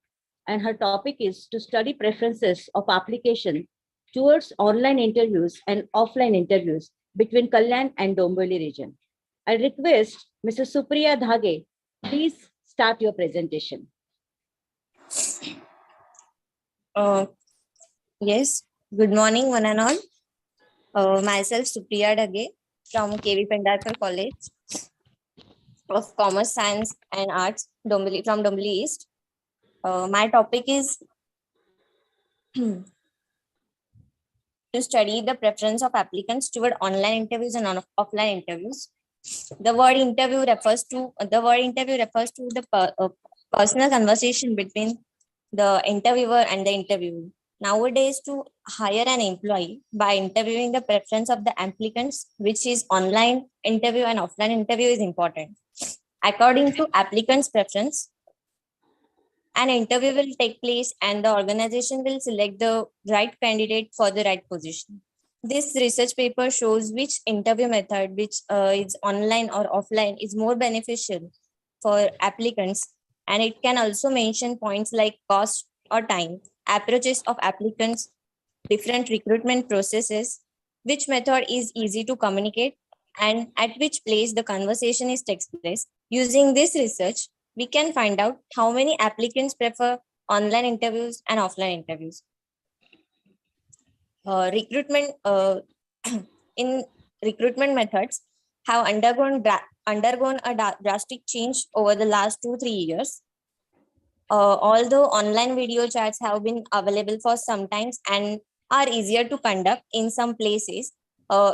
and her topic is to study preferences of application towards online interviews and offline interviews between Kalyan and Dombivli region. I request Mrs. Supriya Dhage, please start your presentation. Yes, good morning, one and all. Myself, Supriya Dhage from KV Pendarkar College of Commerce, Science and Arts, from Dombivli East. My topic is to study the preference of applicants toward online interviews and offline interviews. The word interview refers to the personal conversation between the interviewer and the interviewee. Nowadays, to hire an employee by interviewing the preference of the applicants, which is online interview and offline interview, is important. According to applicant's preference, an interview will take place and the organization will select the right candidate for the right position. This research paper shows which interview method, which is online or offline, is more beneficial for applicants, and it can also mention points like cost or time, approaches of applicants, different recruitment processes, which method is easy to communicate, and at which place the conversation is takes place. Using this research, we can find out how many applicants prefer online interviews and offline interviews. Recruitment in recruitment methods have undergone a drastic change over the last 2-3 years. Although online video chats have been available for some times and are easier to conduct in some places,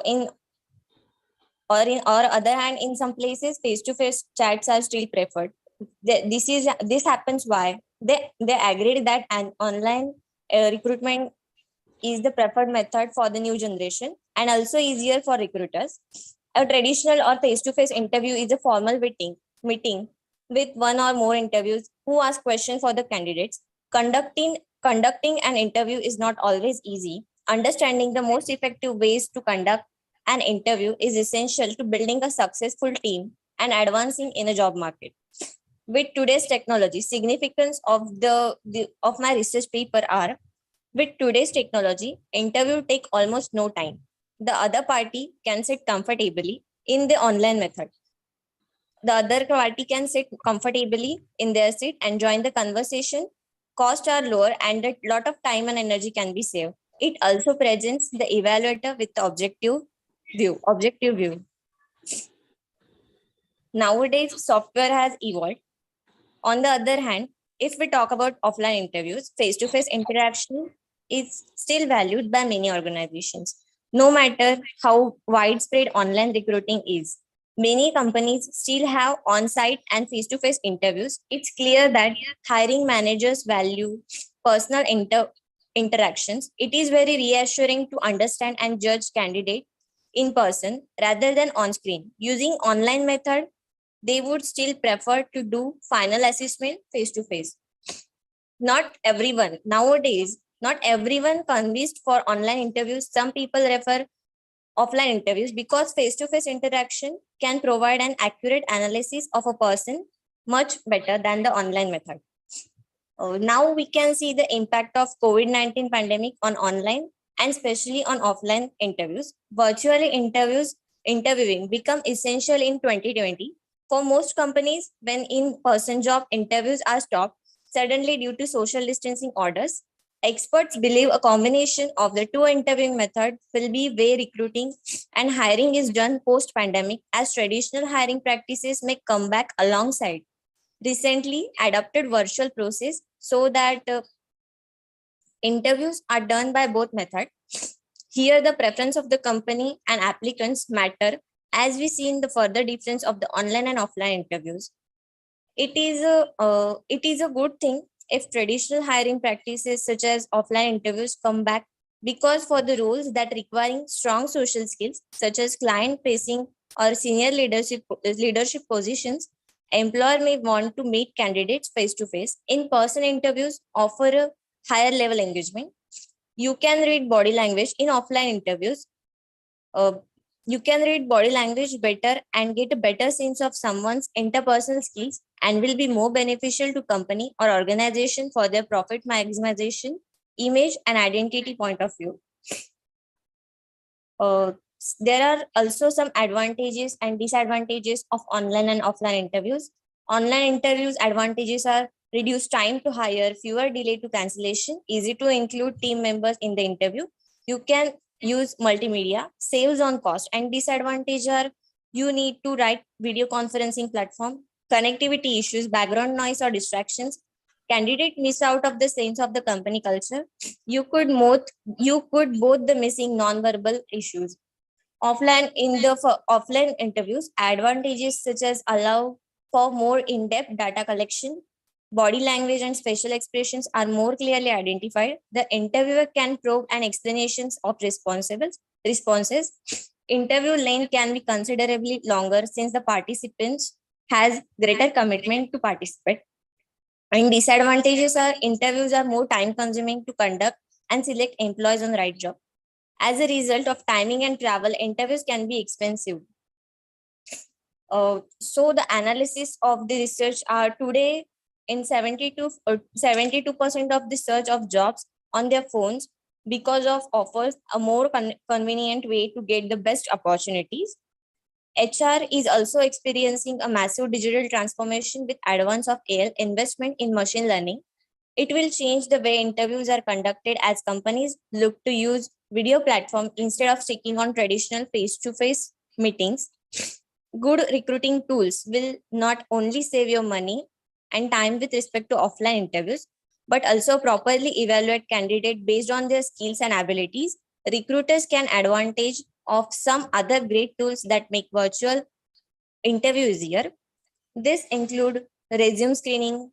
in other hand, in some places, face-to-face chats are still preferred. This happens why they agreed that an online recruitment is the preferred method for the new generation and also easier for recruiters. A traditional or face-to-face interview is a formal meeting with one or more interviews who ask questions for the candidates. Conducting an interview is not always easy. Understanding the most effective ways to conduct an interview is essential to building a successful team and advancing in a job market. With today's technology, significance of of my research paper are: with today's technology, interview take almost no time. The other party can sit comfortably in the online method. The other party can sit comfortably in their seat and join the conversation. Costs are lower and a lot of time and energy can be saved. It also presents the evaluator with the objective view. Nowadays, software has evolved. On the other hand, if we talk about offline interviews, face-to-face interaction is still valued by many organizations. No matter how widespread online recruiting is, many companies still have on-site and face-to-face interviews. It's clear that hiring managers value personal interactions. It is very reassuring to understand and judge candidates in person rather than on screen. Using online method, they would still prefer to do final assessment face-to-face. Not everyone convinced for online interviews. Some people refer offline interviews because face-to-face interaction can provide an accurate analysis of a person much better than the online method. Now we can see the impact of COVID-19 pandemic on online and especially on offline interviews. Virtually interviewing become essential in 2020. For most companies, when in-person job interviews are stopped suddenly due to social distancing orders, experts believe a combination of the two interviewing methods will be way recruiting and hiring is done post-pandemic, as traditional hiring practices may come back alongside recently adopted virtual process so that interviews are done by both methods. Here, the preference of the company and applicants matter, as we see in the further difference of the online and offline interviews. It is a good thing if traditional hiring practices such as offline interviews come back, because for the roles that requiring strong social skills such as client facing or senior leadership positions, employer may want to meet candidates face to face. In-person interviews offer a higher level engagement. You can read body language in offline interviews. You can read body language better and get a better sense of someone's interpersonal skills and will be more beneficial to company or organization for their profit maximization, image and identity point of view. There are also some advantages and disadvantages of online and offline interviews. Online interviews advantages are reduced time to hire, fewer delay to cancellation, easy to include team members in the interview. You can use multimedia, saves on cost, and disadvantage are you need to write video conferencing platform, connectivity issues, background noise or distractions candidate miss out of the sense of the company culture. You could both the missing non-verbal issues. For offline interviews, advantages such as allow for more in-depth data collection, body language and facial expressions are more clearly identified. The interviewer can probe and explanations of responses. Interview length can be considerably longer since the participants has greater commitment to participate. And disadvantages are interviews are more time consuming to conduct and select employees on the right job. As a result of timing and travel, interviews can be expensive. So the analysis of the research are today in 72% of the search of jobs on their phones because of offers a more convenient way to get the best opportunities. HR is also experiencing a massive digital transformation with advance of AI investment in machine learning. It will change the way interviews are conducted as companies look to use video platform instead of sticking on traditional face-to-face meetings. Good recruiting tools will not only save your money and time with respect to offline interviews, but also properly evaluate candidate based on their skills and abilities. Recruiters can advantage of some other great tools that make virtual interview easier. This include resume screening,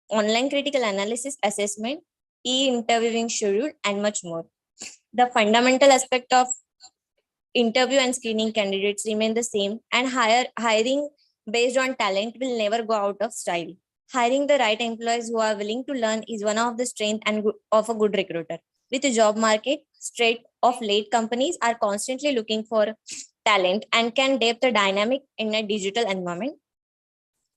online critical analysis assessment, e-interviewing schedule, and much more. The fundamental aspect of interview and screening candidates remain the same, and hiring based on talent will never go out of style. Hiring the right employees who are willing to learn is one of the strengths of a good recruiter. With the job market straight of late, companies are constantly looking for talent and can depth the dynamic in a digital environment.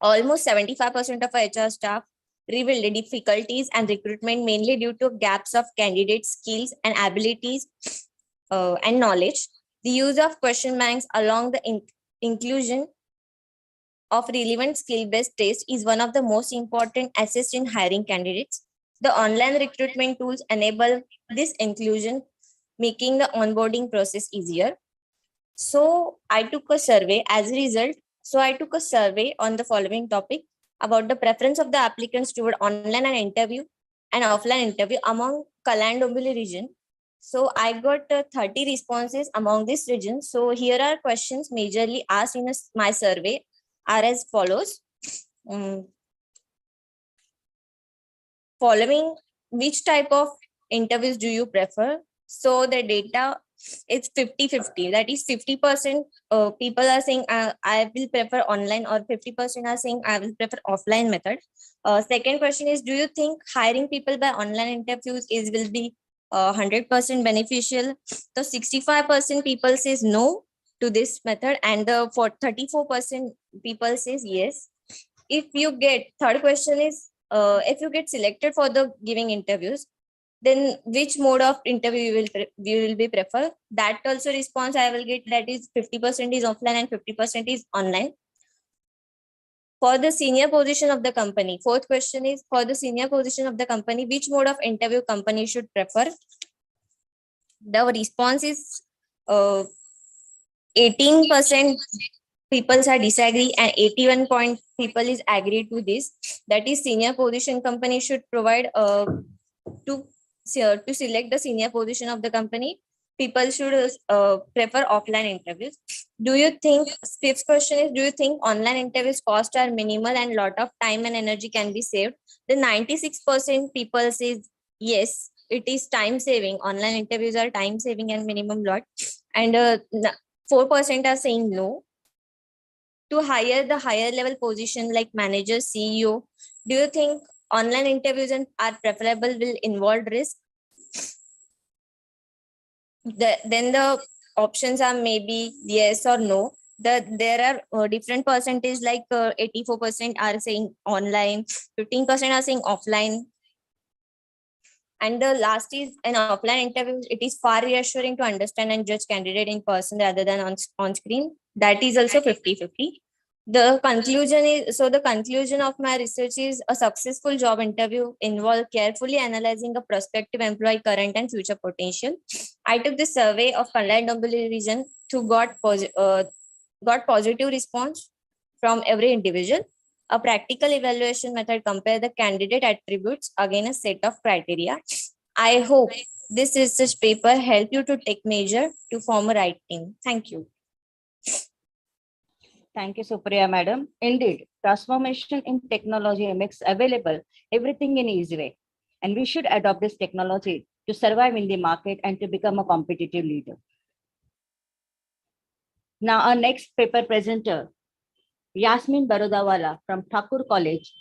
Almost 75% of HR staff revealed the difficulties and recruitment mainly due to gaps of candidate skills and abilities and knowledge. The use of question banks along the inclusion of relevant skill-based tests is one of the most important assets in hiring candidates. The online recruitment tools enable this inclusion, making the onboarding process easier. So I took a survey as a result. So I took a survey on the following topic about the preference of the applicants toward online and offline interview among Kalan-Dombivli region. So I got 30 responses among this region. So here are questions majorly asked in my survey are as follows. Following, which type of interviews do you prefer? So the data is 50-50. That is 50% people are saying I will prefer online, or 50% are saying I will prefer offline method. Second question is, do you think hiring people by online interviews will be 100% beneficial? So 65% people says no to this method, and for 34% people says yes. If you get, third question is, if you get selected for the giving interviews, then which mode of interview you will be prefer? That also response I will get, that is 50% is offline and 50% is online. For the senior position of the company, fourth question is, for the senior position of the company, which mode of interview company should prefer? The response is 18% people are disagree and 81 point people is agree to this. That is, senior position company should provide to select the senior position of the company, people should prefer offline interviews. Do you think, fifth question is, do you think online interviews cost are minimal and lot of time and energy can be saved? The 96% people says yes, it is time saving. Online interviews are time saving and minimum lot. And 4% are saying no. To hire the higher level position like manager, CEO, do you think online interviews are preferable, will involve risk? Then the options are maybe yes or no. There are different percentage, like 84% are saying online, 15% are saying offline. And the last is, an offline interview, it is far reassuring to understand and judge candidate in person rather than on screen. That is also 50-50. The conclusion is, so the conclusion of my research is, a successful job interview involves carefully analyzing a prospective employee current and future potential. I took the survey of Kalan-Dombivli region to got positive response from every individual. A practical evaluation method compares the candidate attributes against a set of criteria. I hope this research paper help you to take measure to form a right team. Thank you. Thank you, Supriya Madam. Indeed, transformation in technology makes available everything in easy way. And we should adopt this technology to survive in the market and to become a competitive leader. Now, our next paper presenter, Yasmin Barodawala from Thakur College,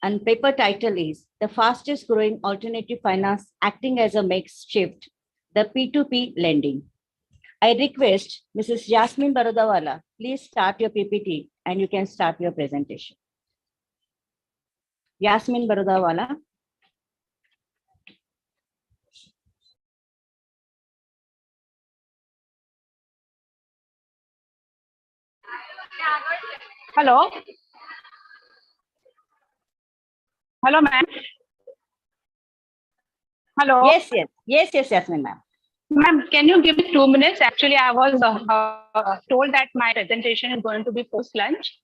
and paper title is The Fastest Growing Alternative Finance Acting as a Makeshift, the P2P Lending. I request Mrs. Yasmin Barodawala, please start your PPT and you can start your presentation. Yasmin Barodawala. Hello. Hello, ma'am. Hello. Yes, Yasmin, ma'am. Ma'am, can you give me 2 minutes? Actually, I was told that my presentation is going to be post-lunch.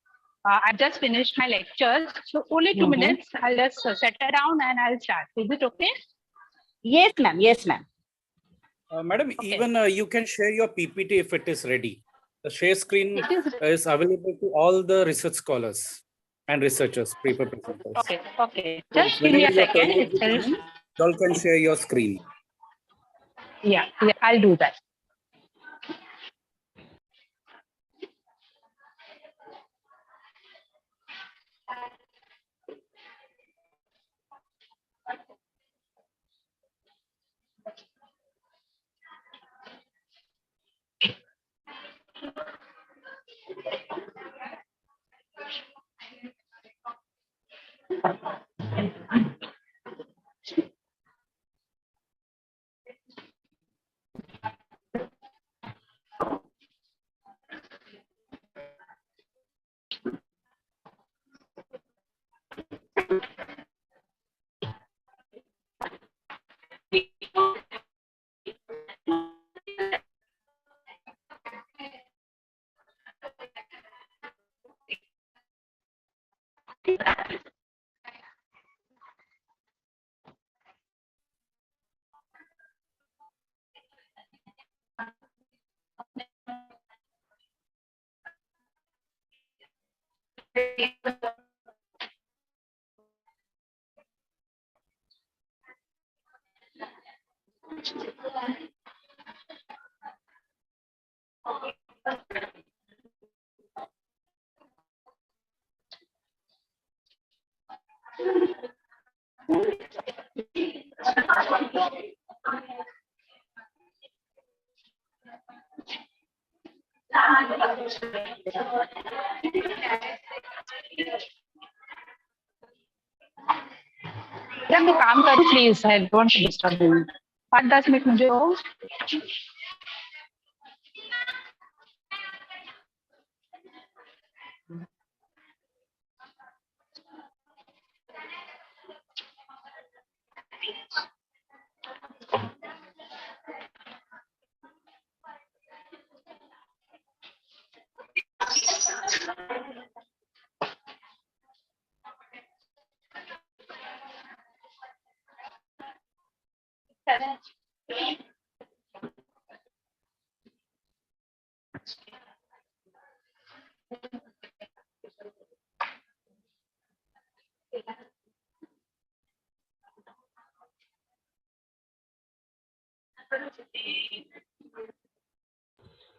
I've just finished my lectures. So only 2 minutes. I'll just settle down and I'll start. Is it okay? Yes, ma'am. Yes, ma'am. Madam, Okay. even you can share your PPT if it is ready. The share screen is available to all the research scholars and researchers, paper presenters. Okay, okay. Just give Whenever me a your turn second. will be coming, you all can share your screen. Yeah, I'll do that. तो काम करो please I don't disturb you 5-10 minute मुझे हो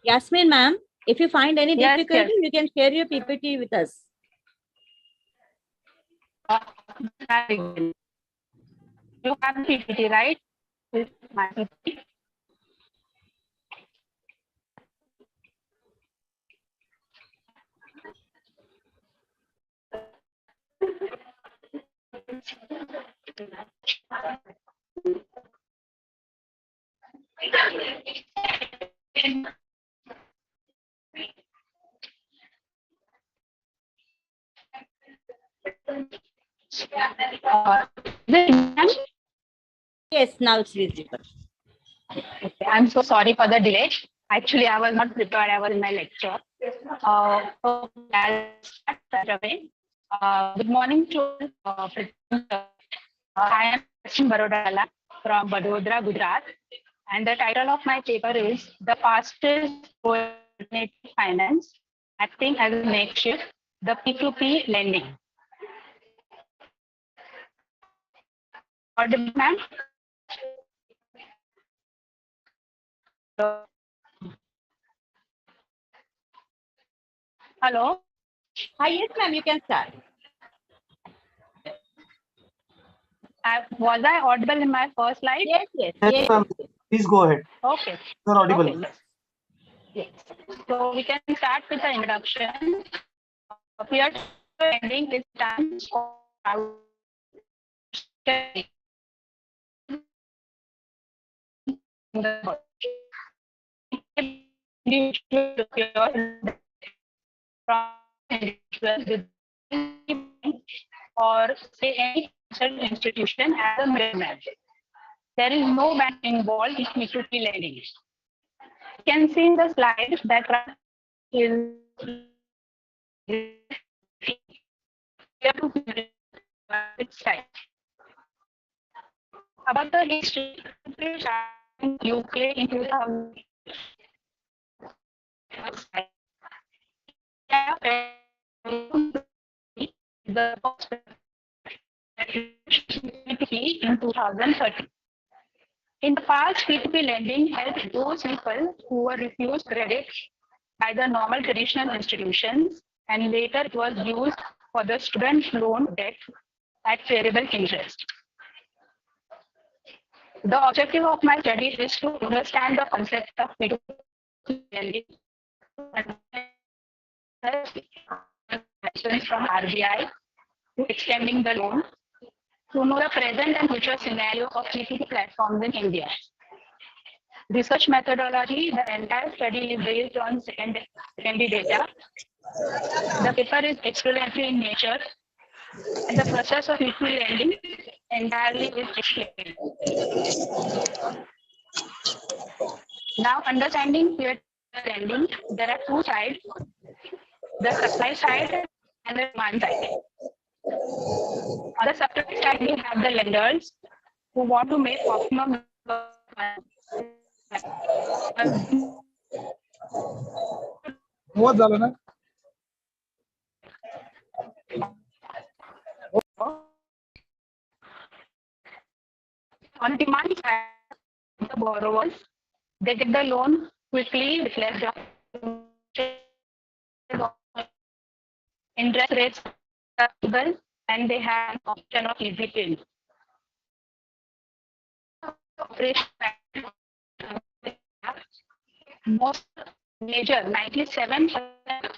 Yasmin, ma'am, if you find any Yes, difficulty, yes. you can share your PPT with us. You have PPT, right? This is my PPT. Yes, now it's visible. Okay, I'm so sorry for the delay. Actually, I was not prepared. I was in my lecture. Okay, I'll start right away. Good morning to I am Krishna Barodala from Vadodara, Gujarat, and the title of my paper is The Fastest Growing Alternative Finance Acting as a Makeshift, the P2P Lending. Audible, ma'am? Hello? Yes, ma'am, you can start. Was I audible in my first slide? Yes, yes. Yes, ma'am. Please go ahead. Okay. You're audible. Okay. Yes. So we can start with the introduction. Peer-to-peer lending is done from individuals with or say any financial institution as a middleman. There is no bank involved in P2P lending. You can see in the slide that is side. About the history, in UK in 2000, the first P2P in 2013. In the past, P2P lending helped those people who were refused credit by the normal traditional institutions, and later it was used for the student loan debt at variable interest. The objective of my study is to understand the concept of P2P lending from RBI to extending the loan, to know the present and future scenario of P2P platforms in India. Research methodology, the entire study is based on secondary data. The paper is explanatory in nature, and the process of P2P lending entirely is explained. Now, understanding peer-to-peer lending, there are two sides, the supply side and the demand side. On the supply side, we have the lenders who want to make optimum What झालं On demand side, the borrowers, they get the loan quickly with less interest rates are stable, and they have an option of easy payment. Most major 97%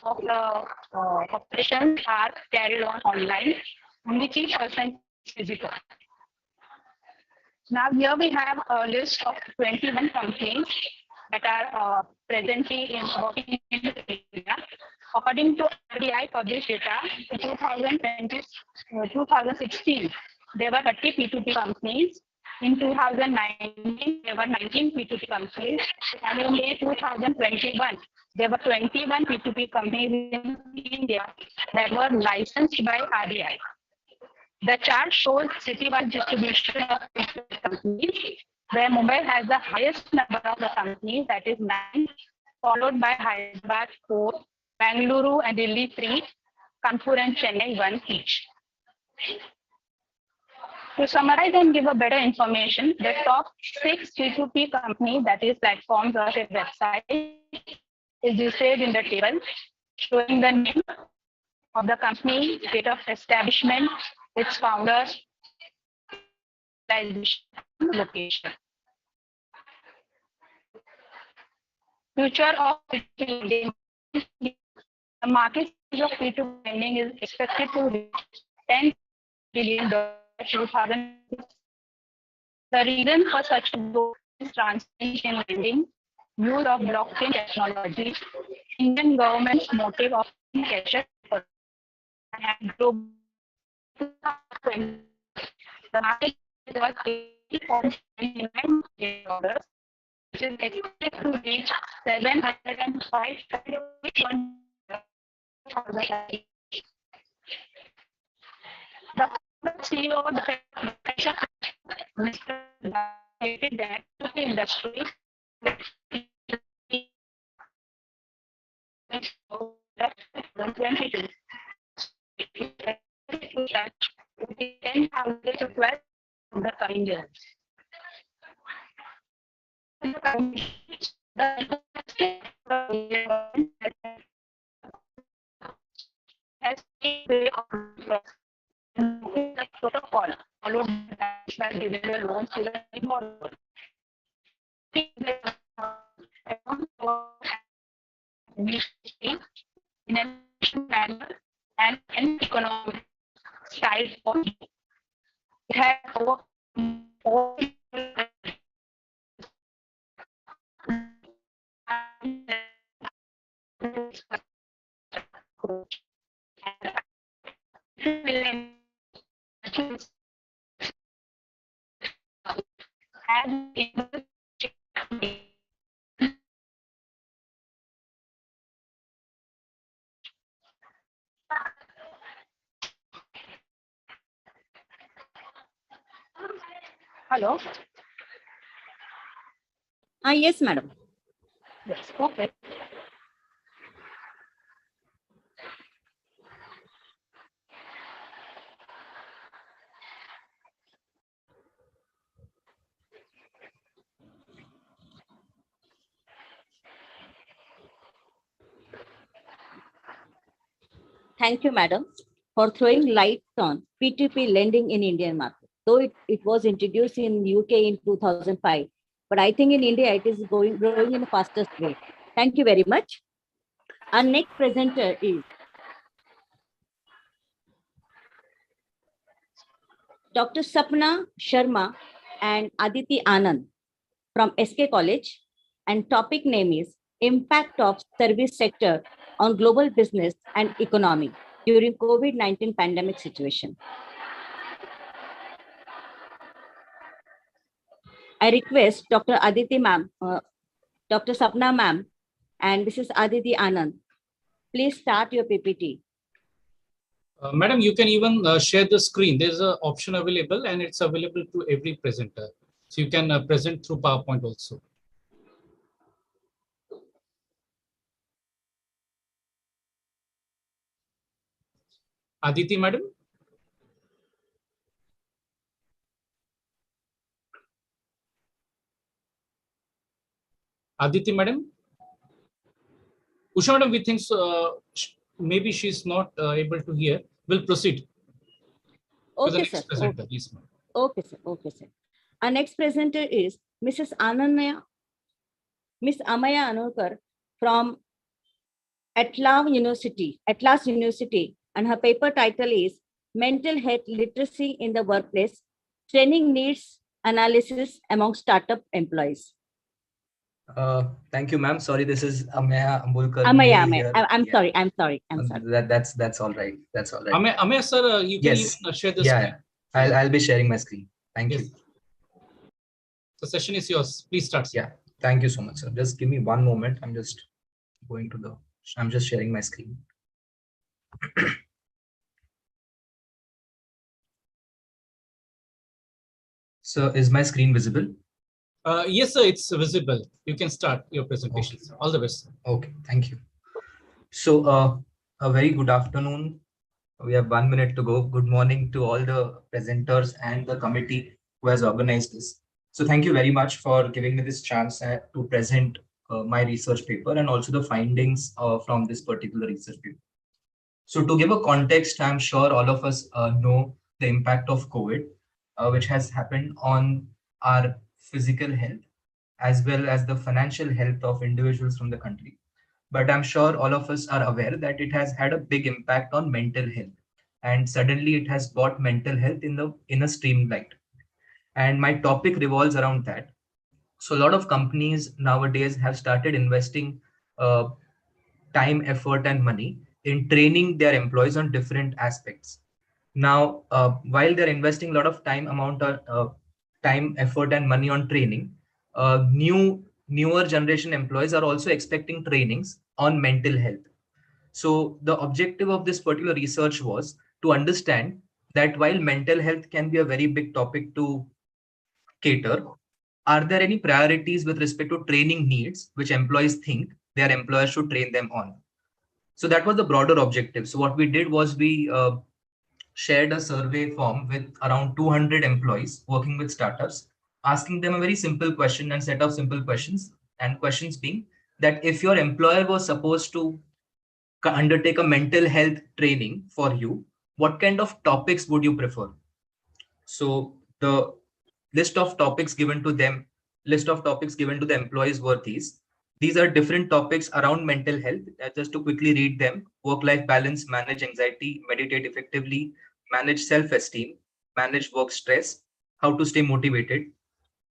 of the operations are carried on online, only 3% physical. Now here we have a list of 21 companies that are presently working in the area. According to RBI published data, in 2016, there were 30 P2P companies. In 2019, there were 19 P2P companies. And in May 2021, there were 21 P2P companies in India that were licensed by RBI. The chart shows city-wide distribution of companies, where Mumbai has the highest number of the companies, that is 9, followed by Hyderabad 4, Bangalore and Delhi 3, Kanpur and Chennai 1 each. To summarize and give a better information, the top 6 P2P companies, that is platforms or a website, is displayed in the table, showing the name of the company, date of establishment, its founders, location. Future of P2P lending. The market size of P2P lending is expected to reach $10 billion in 2000. The reason for such growth is transformation lending, use of blockchain technology, Indian government's motive of cashless and global. The market was $80.9 million, which is expected to reach 705 billion. CEO of the Mr. that the industry the coming years. As the protocol followed by individual loans to the borrower. In a manner and an economic side of it has over Hello? Yes, madam. Yes, okay. Thank you, madam, for throwing light on P2P lending in Indian market. Though it was introduced in UK in 2005, but I think in India it is growing in the fastest rate. Thank you very much. Our next presenter is Dr. Sapna Sharma and Aditi Anand from SK College, and topic name is Impact of Service Sector on Global Business and Economy during COVID-19 pandemic situation. I request Dr. Aditi ma'am, Dr. Sapna ma'am, and this is Aditi Anand. Please start your PPT. Madam, you can even share the screen. There's an option available and it's available to every presenter. So you can present through PowerPoint also. Aditi, madam? Aditi, madam? Usha, madam, we think maybe she's not able to hear. We'll proceed. Okay, to the next sir. presenter. Okay. Yes, ma'am. Okay, sir. Okay, sir. Our next presenter is Mrs. Ananya, Miss Amaya Anurkar from Atlas University, and her paper title is Mental Health Literacy in the Workplace, Training Needs Analysis Among Startup Employees. Thank you, ma'am. Sorry, this is Amaya Ambulkar. Amaya, Here. I'm sorry. That's all right. That's all right. Amaya, sir, you can even share the screen. I'll be sharing my screen. Thank you. The session is yours. Please start. Yeah. Thank you so much, sir. Just give me one moment. I'm just sharing my screen. So is my screen visible? Yes, sir, it's visible. You can start your presentation. Okay. All the best. Okay, thank you. So a very good afternoon. We have 1 minute to go. Good morning to all the presenters and the committee who has organized this. So thank you very much for giving me this chance to present my research paper and also the findings from this particular research paper. So to give a context, I'm sure all of us know the impact of COVID, which has happened on our physical health as well as the financial health of individuals from the country. But I'm sure all of us are aware that it has had a big impact on mental health. And suddenly it has brought mental health in a streamlight. And my topic revolves around that. So a lot of companies nowadays have started investing time, effort, and money in training their employees on different aspects. Now, while they're investing a lot of time, effort, and money on training, newer generation employees are also expecting trainings on mental health. So the objective of this particular research was to understand that while mental health can be a very big topic to cater, are there any priorities with respect to training needs which employees think their employers should train them on? So that was the broader objective. So what we did was we shared a survey form with around 200 employees working with startups, asking them a very simple question and set of simple questions, and questions being that if your employer was supposed to undertake a mental health training for you, what kind of topics would you prefer? So the list of topics given to them, list of topics given to the employees were these. These are different topics around mental health. Just to quickly read them: work-life balance, manage anxiety, meditate effectively, manage self-esteem, manage work stress, how to stay motivated,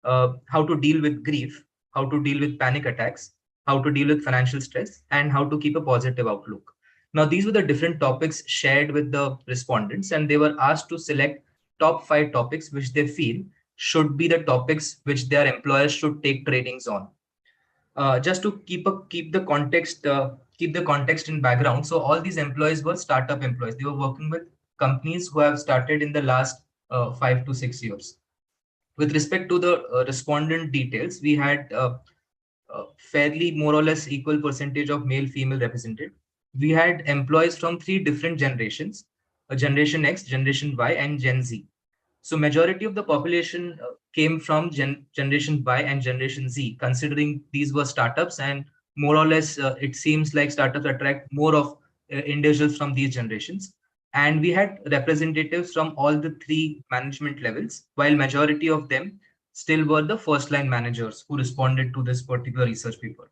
how to deal with grief, how to deal with panic attacks, how to deal with financial stress, and how to keep a positive outlook. Now, these were the different topics shared with the respondents, and they were asked to select top 5 topics which they feel should be the topics which their employers should take trainings on. Just to keep the context in background. So all these employees were startup employees. They were working with companies who have started in the last 5 to 6 years. With respect to the respondent details, we had fairly more or less equal percentage of male female represented. We had employees from 3 different generations: Generation X, Generation Y, and Gen Z. So majority of the population came from Generation Y and Generation Z, considering these were startups, and more or less it seems like startups attract more of individuals from these generations. And we had representatives from all the 3 management levels, while majority of them still were the first line managers who responded to this particular research paper.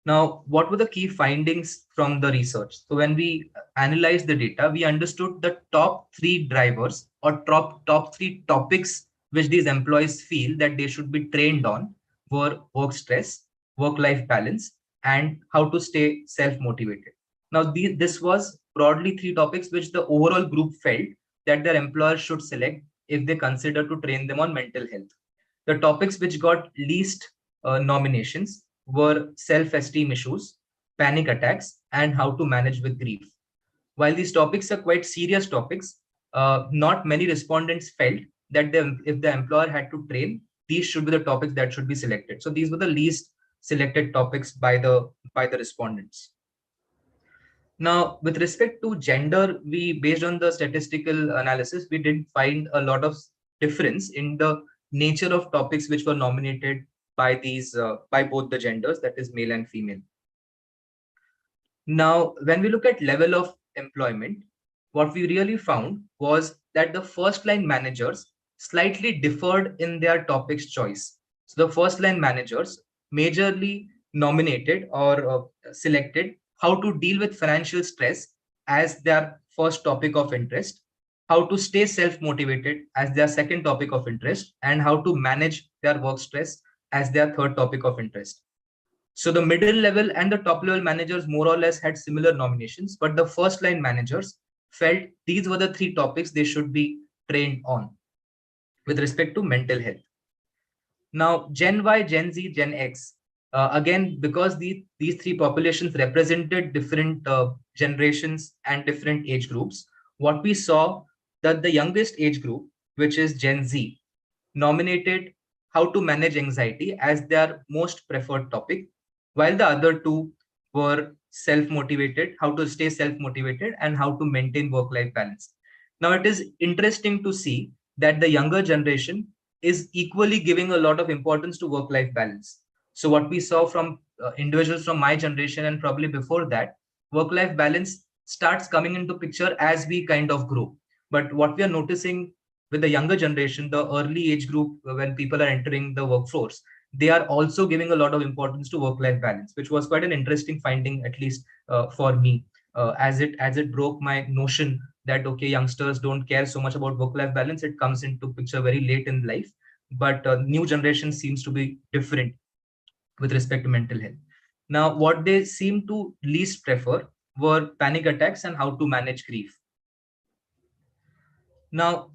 Now, what were the key findings from the research? So when we analyzed the data, we understood the top 3 drivers or top 3 topics which these employees feel that they should be trained on were work stress, work-life balance, and how to stay self-motivated. Now, this was broadly 3 topics which the overall group felt that their employers should select if they consider to train them on mental health. The topics which got least nominations were self-esteem issues, panic attacks, and how to manage with grief. While these topics are quite serious topics, not many respondents felt that if the employer had to train, these should be the topics that should be selected. So these were the least selected topics by the respondents. Now, with respect to gender, based on the statistical analysis, we did find a lot of difference in the nature of topics which were nominated by both the genders, that is male and female. Now, when we look at level of employment, what we really found was that the first line managers slightly differed in their topics choice. So the first line managers majorly nominated or selected how to deal with financial stress as their first topic of interest, how to stay self-motivated as their second topic of interest, and how to manage their work stress as their third topic of interest. So the middle level and the top level managers more or less had similar nominations, but the first line managers felt these were the 3 topics they should be trained on with respect to mental health. Now, Gen Y, Gen Z, Gen X, again, because these 3 populations represented different generations and different age groups, what we saw that the youngest age group, which is Gen Z, nominated how to manage anxiety as their most preferred topic, while the other 2 were self-motivated, how to stay self-motivated, and how to maintain work-life balance. Now, it is interesting to see that the younger generation is equally giving a lot of importance to work-life balance. So what we saw from individuals from my generation and probably before that, work-life balance starts coming into picture as we kind of grow. But what we are noticing with the younger generation, the early age group, when people are entering the workforce, they are also giving a lot of importance to work-life balance, which was quite an interesting finding, at least for me, as it broke my notion that, okay, youngsters don't care so much about work-life balance. It comes into picture very late in life, but new generation seems to be different with respect to mental health. Now, what they seem to least prefer were panic attacks and how to manage grief. Now,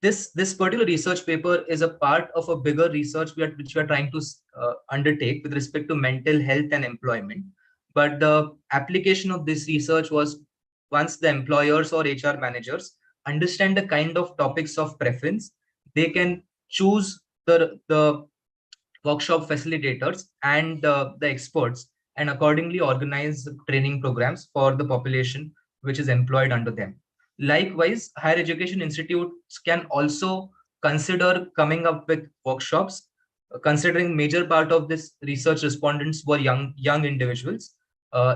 this particular research paper is a part of a bigger research which we are trying to undertake with respect to mental health and employment. But the application of this research was once the employers or HR managers understand the kind of topics of preference, they can choose the workshop facilitators and the experts, and accordingly organize training programs for the population which is employed under them. Likewise, higher education institutes can also consider coming up with workshops, considering major part of this research respondents were young individuals.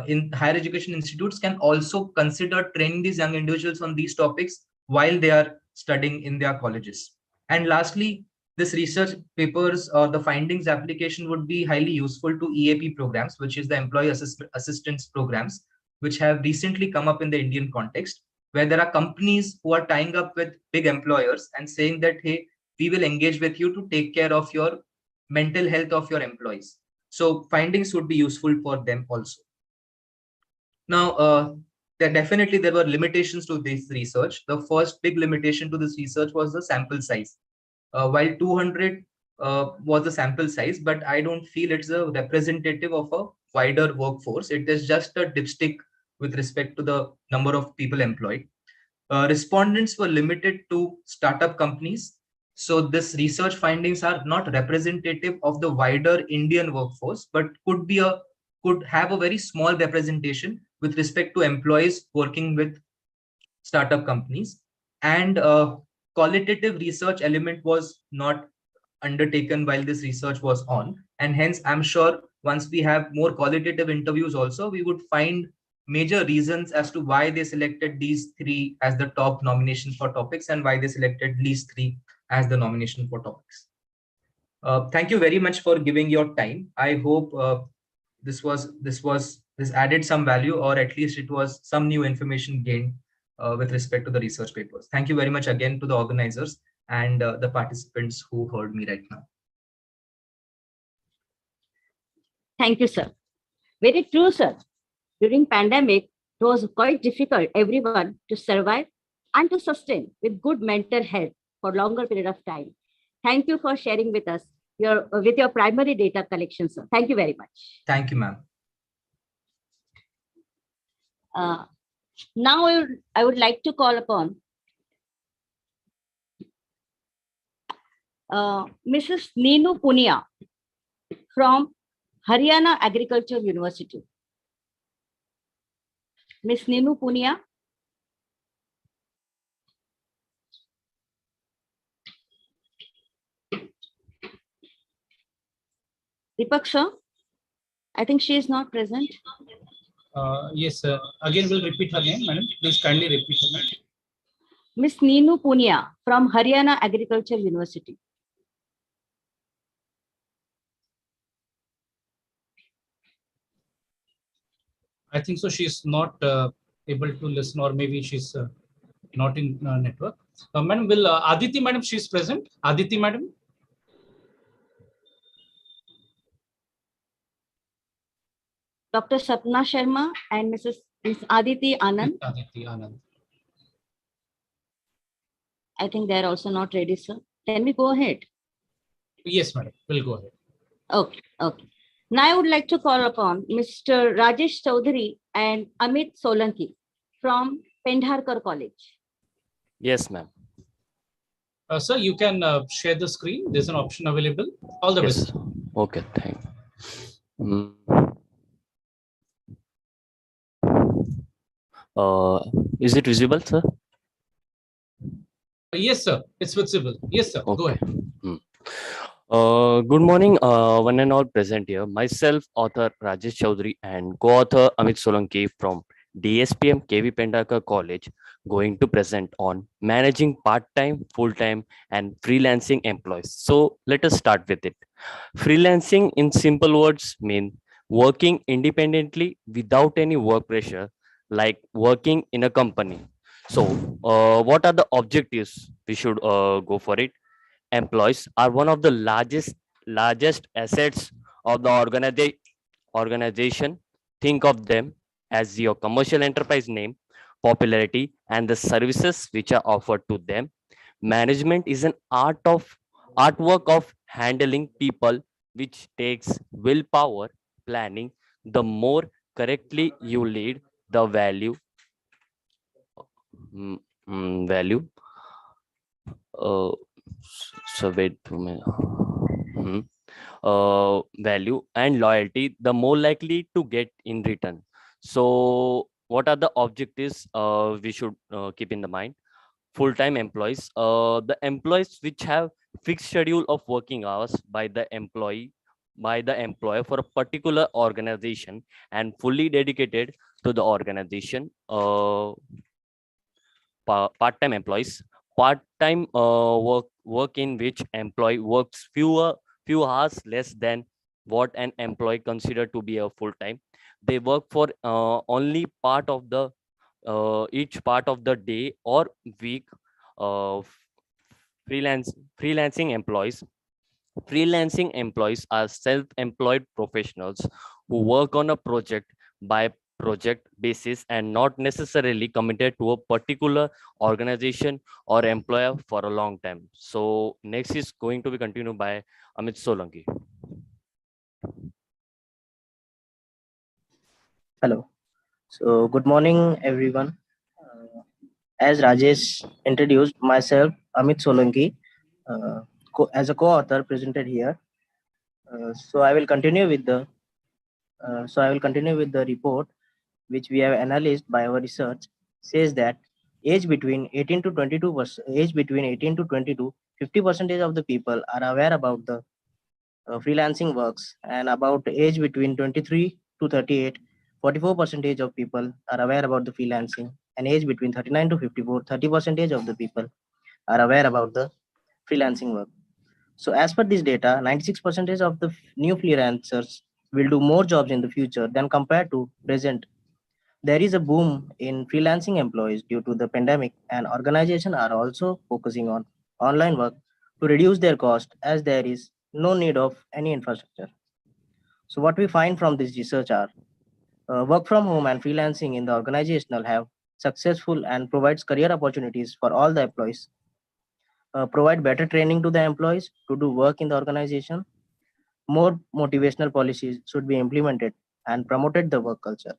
In higher education institutes can also consider training these young individuals on these topics while they are studying in their colleges. And lastly, this research papers or the findings application would be highly useful to EAP programs, which is the employee assistance programs, which have recently come up in the Indian context, where there are companies who are tying up with big employers and saying that, hey, we will engage with you to take care of your mental health of your employees. So findings would be useful for them also. Now, there were limitations to this research. The first big limitation to this research was the sample size. While 200 was the sample size, but I don't feel it's a representative of a wider workforce. It is just a dipstick with respect to the number of people employed. Respondents were limited to startup companies. So this research findings are not representative of the wider Indian workforce, but could have a very small representation with respect to employees working with startup companies. And qualitative research element was not undertaken while this research was on. And hence, I'm sure once we have more qualitative interviews also, we would find major reasons as to why they selected these three as the top nomination for topics and why they selected these three as the nomination for topics. Thank you very much for giving your time. I hope this added some value, or at least it was some new information gained with respect to the research papers. Thank you very much again to the organizers and the participants who heard me right now. Thank you, sir. Very true, sir. During pandemic, it was quite difficult everyone to survive and to sustain with good mental health for longer period of time. Thank you for sharing with us with your primary data collection, sir. Thank you very much. Thank you, ma'am. Now I would like to call upon Mrs. Neenu Punia from Haryana Agriculture University. Ms. Neenu Punia. Deepak sir, I think she is not present. Yes, sir. Again, we'll repeat her name, madam. Please kindly repeat her name. Ms. Neenu Punia from Haryana Agriculture University. I think so. She's not able to listen, or maybe she's not in network. Madam, will Aditi, madam, she's present. Aditi, madam. Dr. Sapna Sharma and Ms. Aditi Anand. Aditi Anand. I think they're also not ready, sir. Can we go ahead? Yes, madam. We'll go ahead. Okay, okay. Now I would like to call upon Mr. Rajesh Chaudhary and Amit Solanki from Pendharkar College. Yes, ma'am. Sir, you can share the screen. There's an option available. All the best. Okay, thank you. Is it visible, sir? Yes, sir. It's visible. Yes, sir. Okay. Go ahead. Good morning, one and all present here. Myself, author Rajesh Chaudhary, and co-author Amit Solanki from DSPM KV Pendharkar College, going to present on managing part-time, full-time, and freelancing employees. So let us start with it. Freelancing, in simple words, mean working independently without any work pressure, like working in a company. So what are the objectives? We should go for it. Employees are one of the largest assets of the organization. Think of them as your commercial enterprise name, popularity, and the services which are offered to them. Management is an artwork of handling people, which takes willpower, planning. The more correctly you lead, the value value. So wait a minute. Value and loyalty, the more likely to get in return. So what are the objectives we should keep in the mind? Full-time employees, the employees which have fixed schedule of working hours by the employer for a particular organization and fully dedicated to the organization. Part-time employees, part-time work in which employee works few hours less than what an employee considered to be a full-time. They work for only part of the each part of the day or week. uh, Freelancing employees, are self-employed professionals who work on a project by project basis and not necessarily committed to a particular organization or employer for a long time. So next is going to be continued by Amit Solanki. Hello. So, good morning, everyone. As Rajesh introduced myself, Amit Solanki, as a co-author presented here. So I will continue with the report, which we have analyzed by our research. Says that age between 18 to 22, 50% of the people are aware about the freelancing works, and about age between 23 to 38, 44% of people are aware about the freelancing, and age between 39 to 54, 30% of the people are aware about the freelancing work. So as per this data, 96% of the new freelancers will do more jobs in the future than compared to present. There is a boom in freelancing employees due to the pandemic, and organizations are also focusing on online work to reduce their cost, as there is no need of any infrastructure. So what we find from this research are work from home and freelancing in the organizational have successful and provides career opportunities for all the employees. Provide better training to the employees to do work in the organization. More motivational policies should be implemented and promoted the work culture.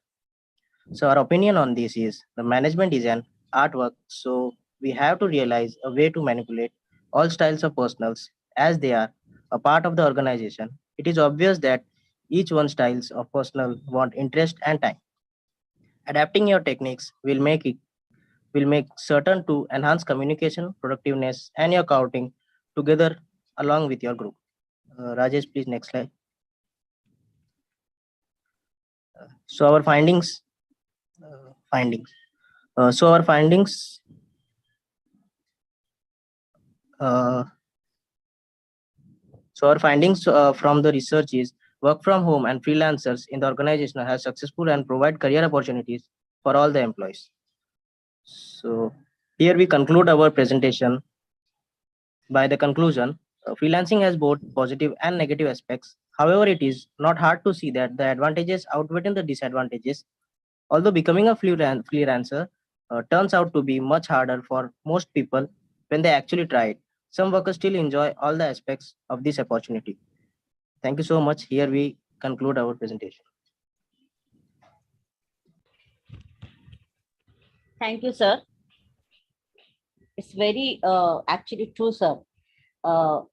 So our opinion on this is the management is an artwork. So we have to realize a way to manipulate all styles of personals as they are a part of the organization. It is obvious that each one styles of personal want interest and time. Adapting your techniques will make certain to enhance communication, productiveness, and your counting together along with your group. Rajesh, please next slide. So our findings. So our findings. From the research is work from home and freelancers in the organization have successful and provide career opportunities for all the employees. So here we conclude our presentation. By the conclusion, freelancing has both positive and negative aspects. However, it is not hard to see that the advantages outweigh the disadvantages. Although becoming a freelancer turns out to be much harder for most people when they actually try it, some workers still enjoy all the aspects of this opportunity. Thank you so much. Here we conclude our presentation. Thank you, sir. It's very actually true, sir.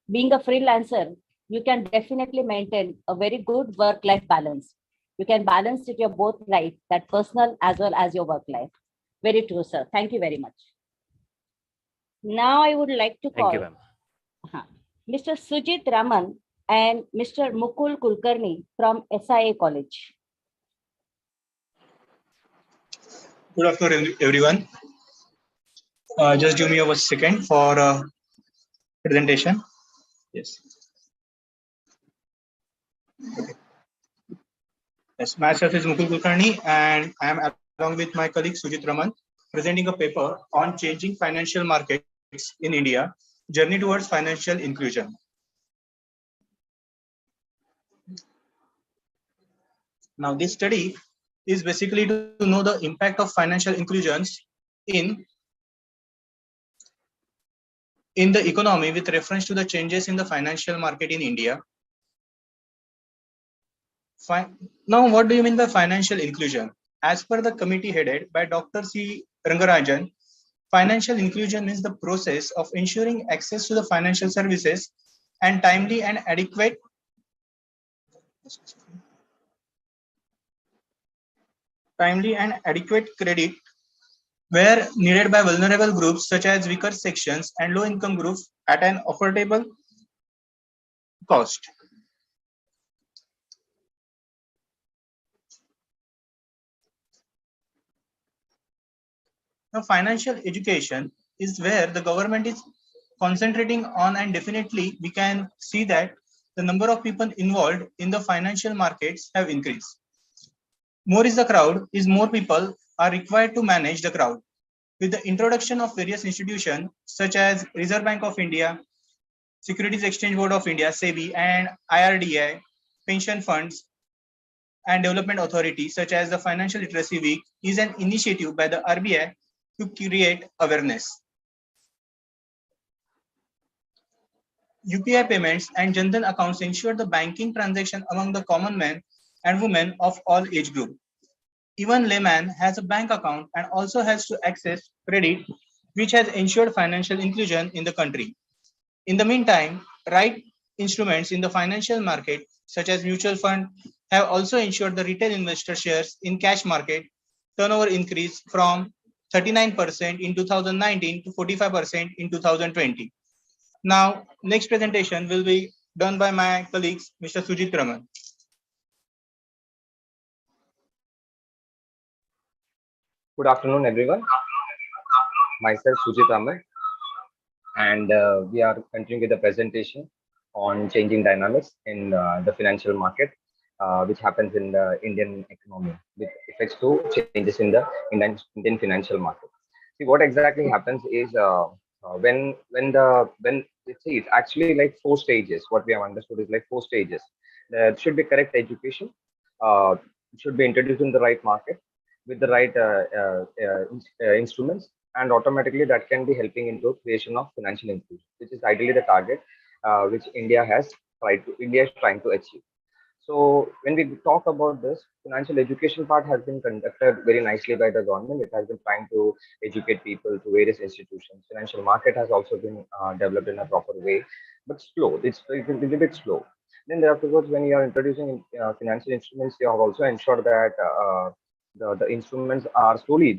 Being a freelancer, you can definitely maintain a very good work-life balance. You can balance it your both life, that personal as well as your work life. Very true, sir. Thank you very much. Now I would like to call Mr. Sujit Raman and Mr. Mukul Kulkarni from SIA College. Good afternoon, everyone. Just give me a second for presentation. Yes. Okay. Yes, myself is Mukul Kulkarni, and I am along with my colleague Sujit Raman presenting a paper on changing financial markets in India, journey towards financial inclusion. Now, this study is basically to know the impact of financial inclusions in the economy with reference to the changes in the financial market in India. Now, what do you mean by financial inclusion? As per the committee headed by Dr. C. Rangarajan, Financial inclusion means the process of ensuring access to the financial services and timely and adequate credit where needed by vulnerable groups such as weaker sections and low income groups at an affordable cost. Now, financial education is where the government is concentrating on, and definitely we can see that the number of people involved in the financial markets have increased. More is the crowd, is more people are required to manage the crowd. With the introduction of various institutions such as Reserve Bank of India, Securities Exchange Board of India, SEBI, and IRDA, pension funds, and development authorities such as the Financial Literacy Week is an initiative by the RBI to create awareness. UPI payments and Jan Dhan accounts ensure the banking transaction among the common men and women of all age group. Even layman has a bank account and also has to access credit, which has ensured financial inclusion in the country. In the meantime, right instruments in the financial market, such as mutual fund, have also ensured the retail investor shares in cash market turnover increase from 39% in 2019 to 45% in 2020. Now, next presentation will be done by my colleagues, Mr. Sujit Raman. Good afternoon, everyone. Myself, Sujit Raman, and we are continuing with the presentation on changing dynamics in the financial market, which happens in the Indian economy with effects to changes in the Indian financial market. See, what exactly happens is when let's see, it's actually like 4 stages. What we have understood is like 4 stages. There should be correct education. It should be introduced in the right market with the right instruments, and automatically that can be helping into creation of financial inclusion, which is ideally the target which India is trying to achieve. So when we talk about this, financial education part has been conducted very nicely by the government. It has been trying to educate people to various institutions. Financial market has also been developed in a proper way, but slow. It's a little bit slow. Then afterwards, when you are introducing financial instruments, you have also ensured that the instruments are slowly.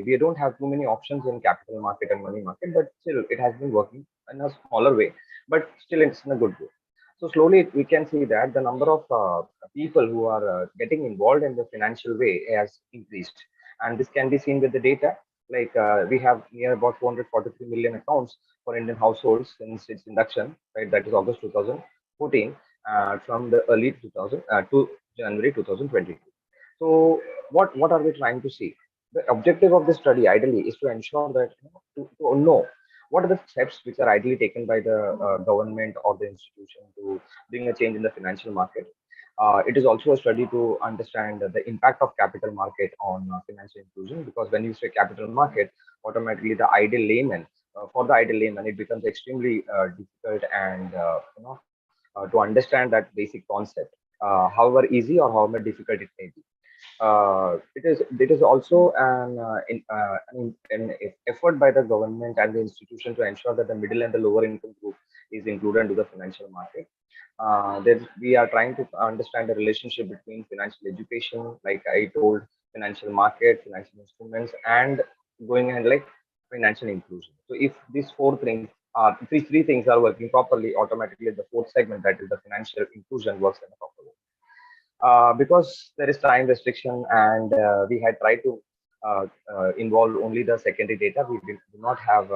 We don't have too many options in capital market and money market, but still it has been working in a smaller way, but still it's in a good way. So slowly we can see that the number of people who are getting involved in the financial way has increased. And this can be seen with the data. Like we have near about 443 million accounts for Indian households since its induction, right? That is August 2014 from the early 2000 to January 2022. So what are we trying to see? The objective of this study ideally is to ensure that to know what are the steps which are ideally taken by the government or the institution to bring a change in the financial market. It is also a study to understand the impact of capital market on financial inclusion, because when you say capital market, automatically the ideal layman, for the ideal layman, it becomes extremely difficult and to understand that basic concept, however easy or however difficult it may be. It is also an effort by the government and the institution to ensure that the middle and the lower income group is included into the financial market. We are trying to understand the relationship between financial education, like I told, financial market, financial instruments, and going ahead like financial inclusion. So if these three things are working properly, automatically the fourth segment, that is the financial inclusion, works in a proper way. Because there is time restriction and we had tried to involve only the secondary data. We do not have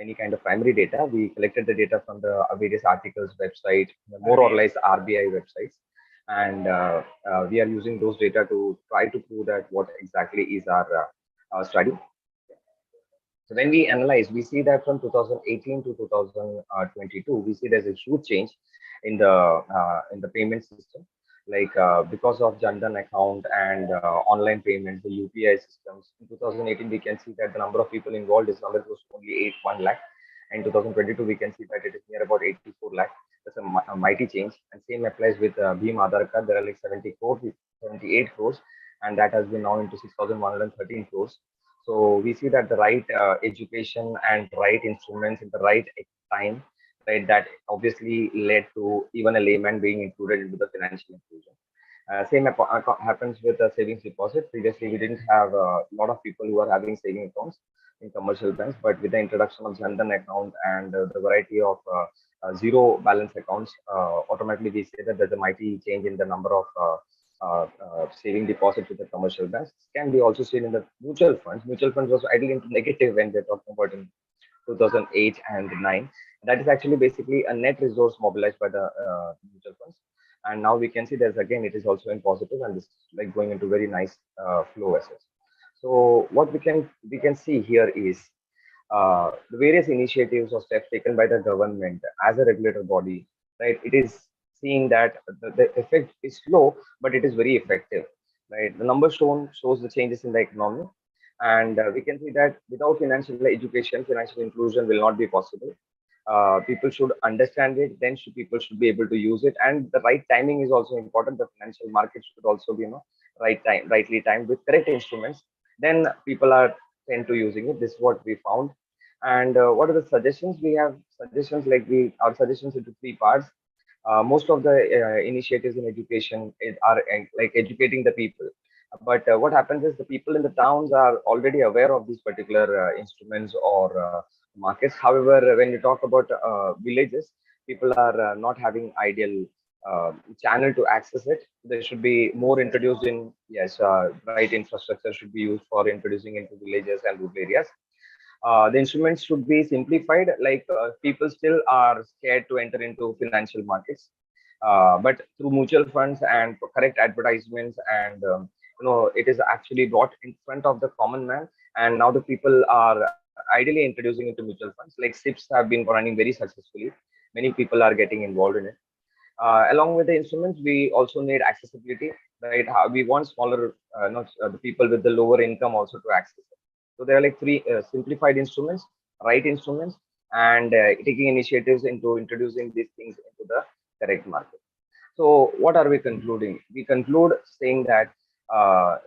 any kind of primary data. We collected the data from the various articles website, more or less RBI websites. And we are using those data to try to prove that what exactly is our study. So when we analyze, we see that from 2018 to 2022, we see there's a huge change in the payment system. Like because of Jan Dhan account and online payments, the UPI systems. In 2018, we can see that the number of people involved is number was only 1 lakh. In 2022, we can see that it is near about 84 lakh. That's a mighty change. And same applies with Bhim Aadhaar Card. There are like 78 crores, and that has been now into 6,113 crores. So we see that the right education and right instruments in the right time, right, that obviously led to even a layman being included into the financial inclusion. Happens with the savings deposit. Previously, we didn't have a lot of people who are having saving accounts in commercial banks, but with the introduction of Jandan account and the variety of zero balance accounts, automatically we say that there's a mighty change in the number of saving deposits with the commercial banks. This can be also seen in the mutual funds. Mutual funds was ideally into negative when we're talking about in 2008 and 9. That is actually basically a net resource mobilized by the mutual funds. And now we can see there's again, it is also in positive and this is like going into very nice flow assets. So what we can see here is the various initiatives or steps taken by the government as a regulator body, right? It is seeing that the effect is slow, but it is very effective, right? The numbers shows the changes in the economy, and we can see that without financial education, financial inclusion will not be possible. People should understand it, then people should be able to use it, and the right timing is also important. The financial market should also be, rightly timed with correct instruments. Then people are tend to using it. This is what we found. And what are the suggestions? We have suggestions like our suggestions into three parts. Most of the initiatives in education are like educating the people. But what happens is the people in the towns are already aware of these particular instruments or markets. However, when you talk about villages, people are not having ideal channel to access it. There should be more introduced in, yes, right infrastructure should be used for introducing into villages and rural areas. The instruments should be simplified, like people still are scared to enter into financial markets, but through mutual funds and correct advertisements and it is actually brought in front of the common man, and now the people are ideally introducing into mutual funds. Like SIPs have been running very successfully. Many people are getting involved in it. Along with the instruments, we also need accessibility, right? We want smaller, not the people with the lower income also to access it. So there are like three simplified instruments, right instruments, and taking initiatives into introducing these things into the correct market. So what are we concluding? We conclude saying that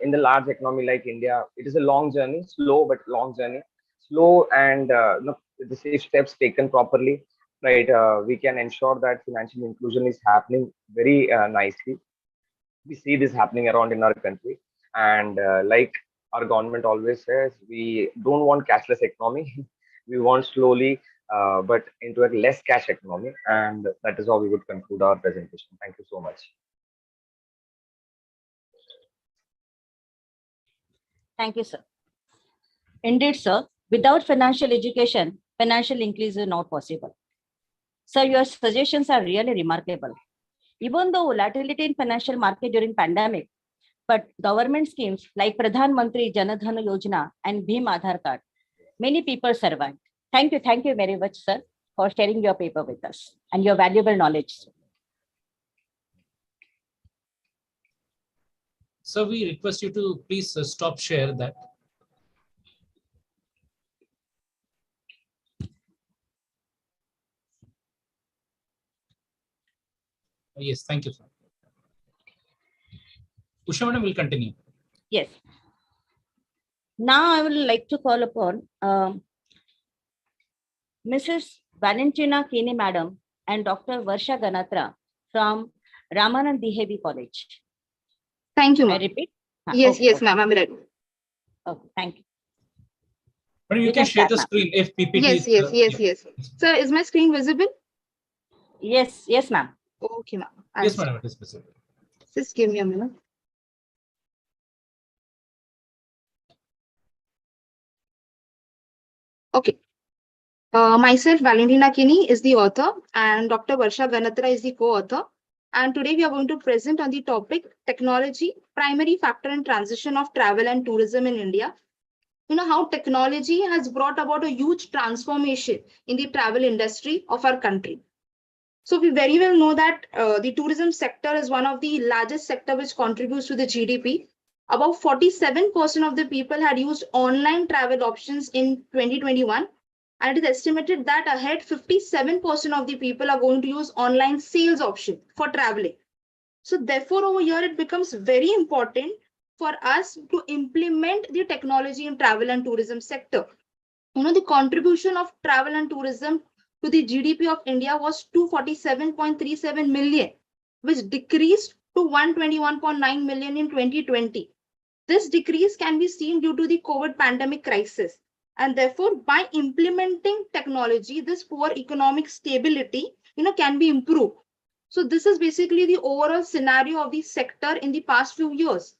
in the large economy like India, it is a long journey, slow but long journey, slow and the safe steps taken properly, right? We can ensure that financial inclusion is happening very nicely. We see this happening around in our country, and like our government always says, we don't want cashless economy. We want slowly but into a less cash economy, and that is how we would conclude our presentation. Thank you so much. Thank you, sir. Indeed, sir, without financial education, financial inclusion is not possible. Sir, your suggestions are really remarkable. Even though volatility in financial market during pandemic, but government schemes like Pradhan Mantri Jan Dhan Yojana and Bhim Aadhaar Card, many people survived. Thank you very much, sir, for sharing your paper with us and your valuable knowledge. So we request you to please stop share that. Yes, thank you, sir. Usha madam will continue. Yes. Now I would like to call upon Mrs. Valentina Kini madam and Dr. Varsha Ganatra from Ramanand Dehevi College. Thank you, I ma'am. repeat? Yes, Okay, yes, okay. ma'am, I'm ready. Okay, thank you. But you can share the screen if PPT Yes, is, yes. Sir, is my screen visible? Yes, ma'am. Okay, ma'am. Yes, madam, it is visible. Just give me a minute. Okay. Myself, Valentina Kini, is the author, and Dr. Varsha Ganatra is the co-author. And today we are going to present on the topic technology, primary factor in transition of travel and tourism in India. You know how technology has brought about a huge transformation in the travel industry of our country. So we very well know that the tourism sector is one of the largest sector which contributes to the GDP. About 47% of the people had used online travel options in 2021. And it is estimated that ahead 57% of the people are going to use online sales option for traveling. So therefore over here it becomes very important for us to implement the technology in travel and tourism sector. The contribution of travel and tourism to the GDP of India was 247.37 million, which decreased to 121.9 million in 2020. This decrease can be seen due to the COVID pandemic crisis. And therefore, by implementing technology, this poor economic stability, can be improved. So this is basically the overall scenario of the sector in the past few years.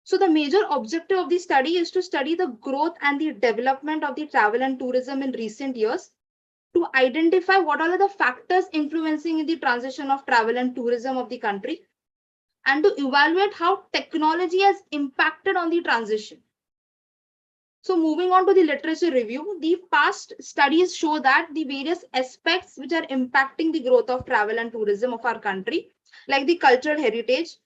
So the major objective of the study is to study the growth and the development of the travel and tourism in recent years, to identify what are the factors influencing the transition of travel and tourism of the country, and to evaluate how technology has impacted on the transition. So moving on to the literature review, the past studies show that the various aspects which are impacting the growth of travel and tourism of our country, like the cultural heritage,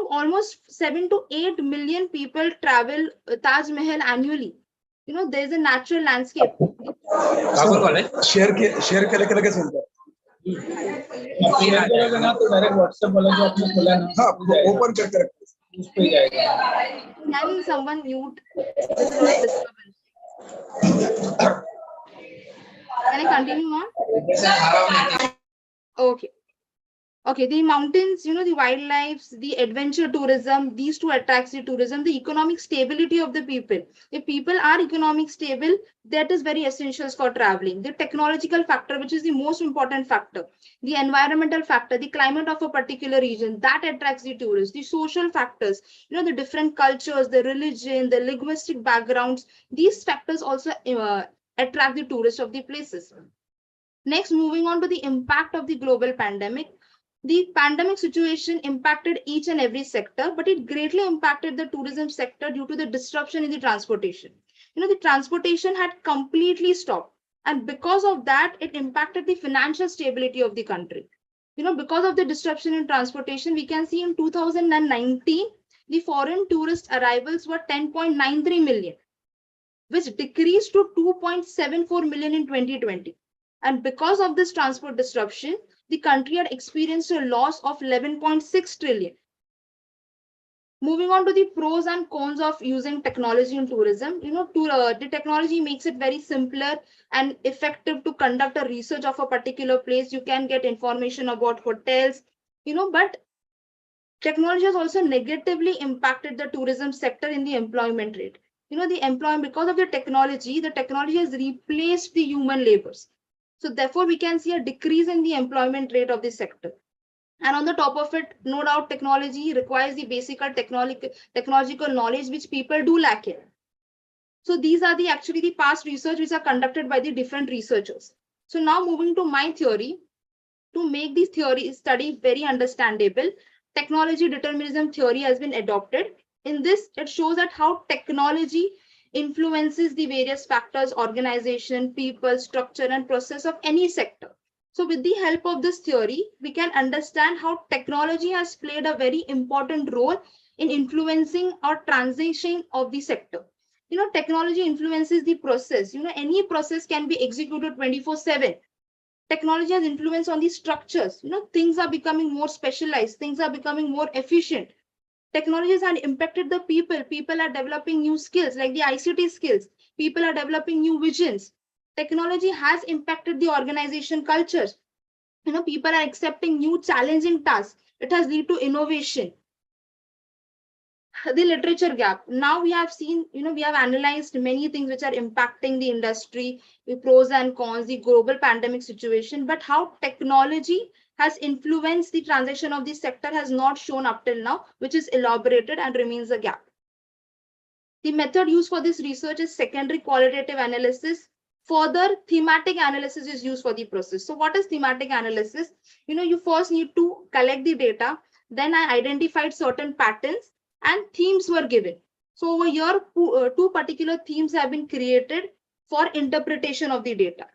almost 7 to 8 million people travel Taj Mahal annually. There's a natural landscape. Share केले कैसे होता है? Share करोगे ना तो direct WhatsApp वाला जो आपने खोला ना, हाँ ओपन करके रखो, उस पे जाएगा. Can someone mute? There's a lot of disturbance. Can I continue on? Okay. Okay, the mountains, the wildlife, the adventure tourism, these two attracts the tourism, the economic stability of the people. If people are economic stable, that is very essential for traveling. The technological factor, which is the most important factor, the environmental factor, the climate of a particular region, that attracts the tourists. The social factors, the different cultures, the religion, the linguistic backgrounds, these factors also attract the tourists of the places. Next, moving on to the impact of the global pandemic. The pandemic situation impacted each and every sector, but it greatly impacted the tourism sector due to the disruption in the transportation. The transportation had completely stopped. And because of that, it impacted the financial stability of the country. Because of the disruption in transportation, we can see in 2019, the foreign tourist arrivals were 10.93 million, which decreased to 2.74 million in 2020. And because of this transport disruption, the country had experienced a loss of 11.6 trillion. Moving on to the pros and cons of using technology in tourism, the technology makes it very simpler and effective to conduct a research of a particular place. You can get information about hotels, but technology has also negatively impacted the tourism sector in the employment rate. The employment, because of the technology has replaced the human labors. So therefore, we can see a decrease in the employment rate of the sector. And on the top of it, no doubt technology requires the basic technological knowledge which people do lack in. So these are actually the past research which are conducted by the different researchers. So now moving to my theory, to make this theory study very understandable, technology determinism theory has been adopted. In this, it shows that how technology influences the various factors, organization, people, structure, and process of any sector. So with the help of this theory, we can understand how technology has played a very important role in influencing or transition of the sector. Technology influences the process. Any process can be executed 24/7. Technology has influence on the structures. Things are becoming more specialized. Things are becoming more efficient. Technologies have impacted the people. People are developing new skills like the ICT skills. People are developing new visions. Technology has impacted the organization cultures. People are accepting new challenging tasks. It has led to innovation. The literature gap. Now we have seen, we have analyzed many things which are impacting the industry, the pros and cons, the global pandemic situation, but how technology has influenced the transition of this sector has not shown up till now, which is elaborated and remains a gap. The method used for this research is secondary qualitative analysis. Further, thematic analysis is used for the process. So what is thematic analysis? You first need to collect the data. Then I identified certain patterns and themes were given. So over here, two particular themes have been created for interpretation of the data.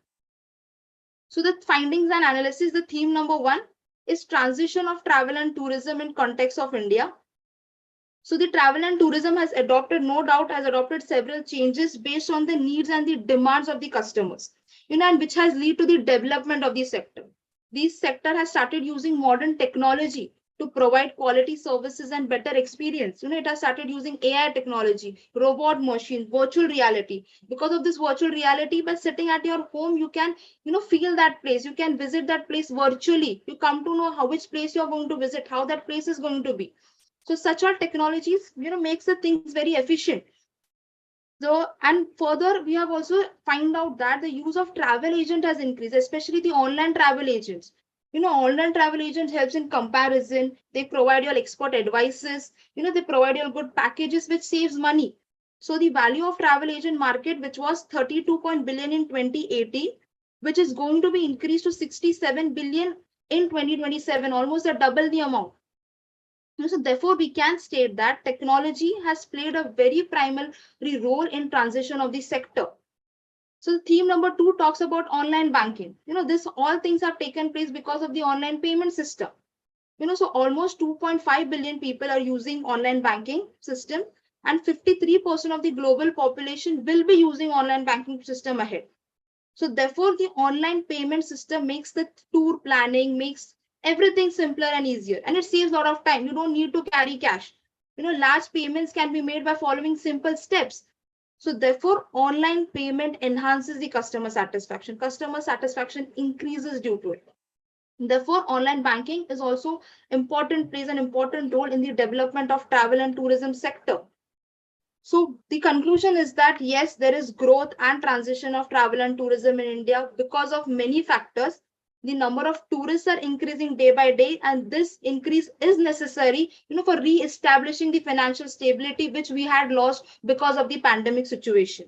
So the findings and analysis, the theme number 1 is transition of travel and tourism in context of India. So the travel and tourism has adopted, no doubt, has adopted several changes based on the needs and the demands of the customers, and which has led to the development of the sector. This sector has started using modern technology to provide quality services and better experience. It has started using AI technology, robot machines, virtual reality. Because of this virtual reality, by sitting at your home, you can, feel that place. You can visit that place virtually. You come to know which place you're going to visit, how that place is going to be. So such are technologies, makes the things very efficient. So, and further, we have also find out that the use of travel agent has increased, especially the online travel agents. Online travel agents helps in comparison. They provide your expert advices. They provide your good packages, which saves money. So the value of travel agent market, which was 32 billion in 2018, which is going to be increased to 67 billion in 2027, almost a double the amount. So therefore, we can state that technology has played a very primary role in transition of the sector. So theme number 2 talks about online banking. This all things have taken place because of the online payment system. So almost 2.5 billion people are using online banking system, and 53% of the global population will be using online banking system ahead. So therefore, the online payment system makes the tour planning, makes everything simpler and easier, and it saves a lot of time. You don't need to carry cash. Large payments can be made by following simple steps. So therefore, online payment enhances the customer satisfaction. Customer satisfaction increases due to it. Therefore, online banking is also plays an important role in the development of travel and tourism sector. So the conclusion is that yes, there is growth and transition of travel and tourism in India because of many factors. The number of tourists are increasing day by day, and this increase is necessary, for re-establishing the financial stability which we had lost because of the pandemic situation.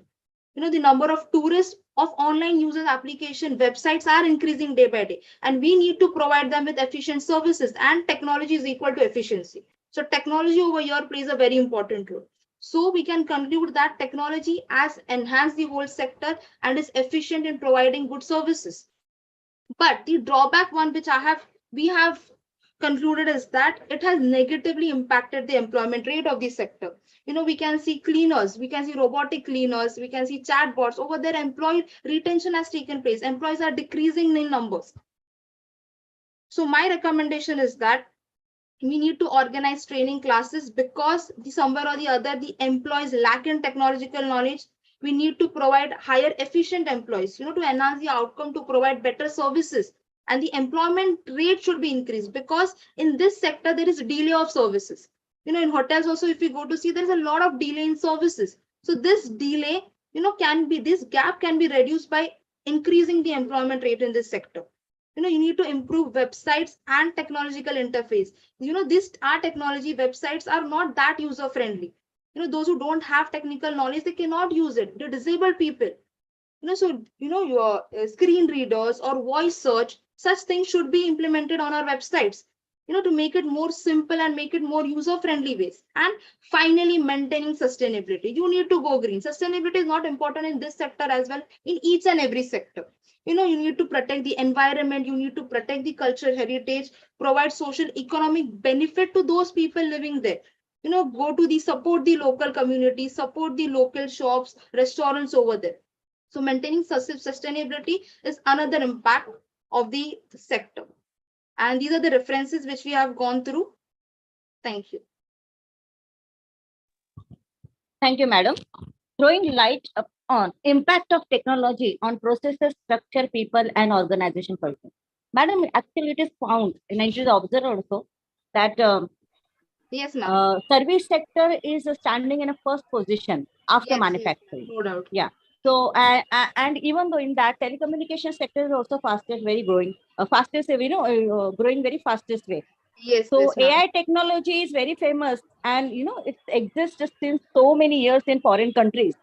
The number of tourists of online users application websites are increasing day by day, and we need to provide them with efficient services, and technology is equal to efficiency. So technology over here plays a very important role. So we can conclude that technology has enhanced the whole sector and is efficient in providing good services. But the drawback one which we have concluded is that it has negatively impacted the employment rate of the sector. We can see cleaners, we can see robotic cleaners, we can see chatbots. Over there, employee retention has taken place. Employees are decreasing in numbers. So my recommendation is that we need to organize training classes, because somewhere or the other, the employees lack in technological knowledge. We need to provide higher efficient employees, to enhance the outcome, to provide better services. And the employment rate should be increased, because in this sector, there is delay of services. In hotels also, if we go to see, there's a lot of delay in services. So this delay, this gap can be reduced by increasing the employment rate in this sector. You need to improve websites and technological interface. Our technology websites are not that user friendly. Those who don't have technical knowledge, they cannot use it. The disabled people, your screen readers or voice search, such things should be implemented on our websites, to make it more simple and make it more user friendly ways. And finally, maintaining sustainability. You need to go green. Sustainability is not important in this sector as well, in each and every sector. You need to protect the environment, you need to protect the cultural heritage, provide social economic benefit to those people living there. Support the local community, support the local shops, restaurants over there. So maintaining sustainability is another impact of the sector. And these are the references which we have gone through. Thank you. Thank you, madam. Throwing light on impact of technology on processes, structure, people, and organization person. Madam, actually it is found, and it is observed also, that yes, ma'am. Service sector is standing in a first position after manufacturing. Yes, no doubt. Yeah. So and even though in that telecommunication sector is also fastest, very growing, fastest, growing very fastest way. Yes. So yes, AI technology is very famous, and it exists since so many years in foreign countries.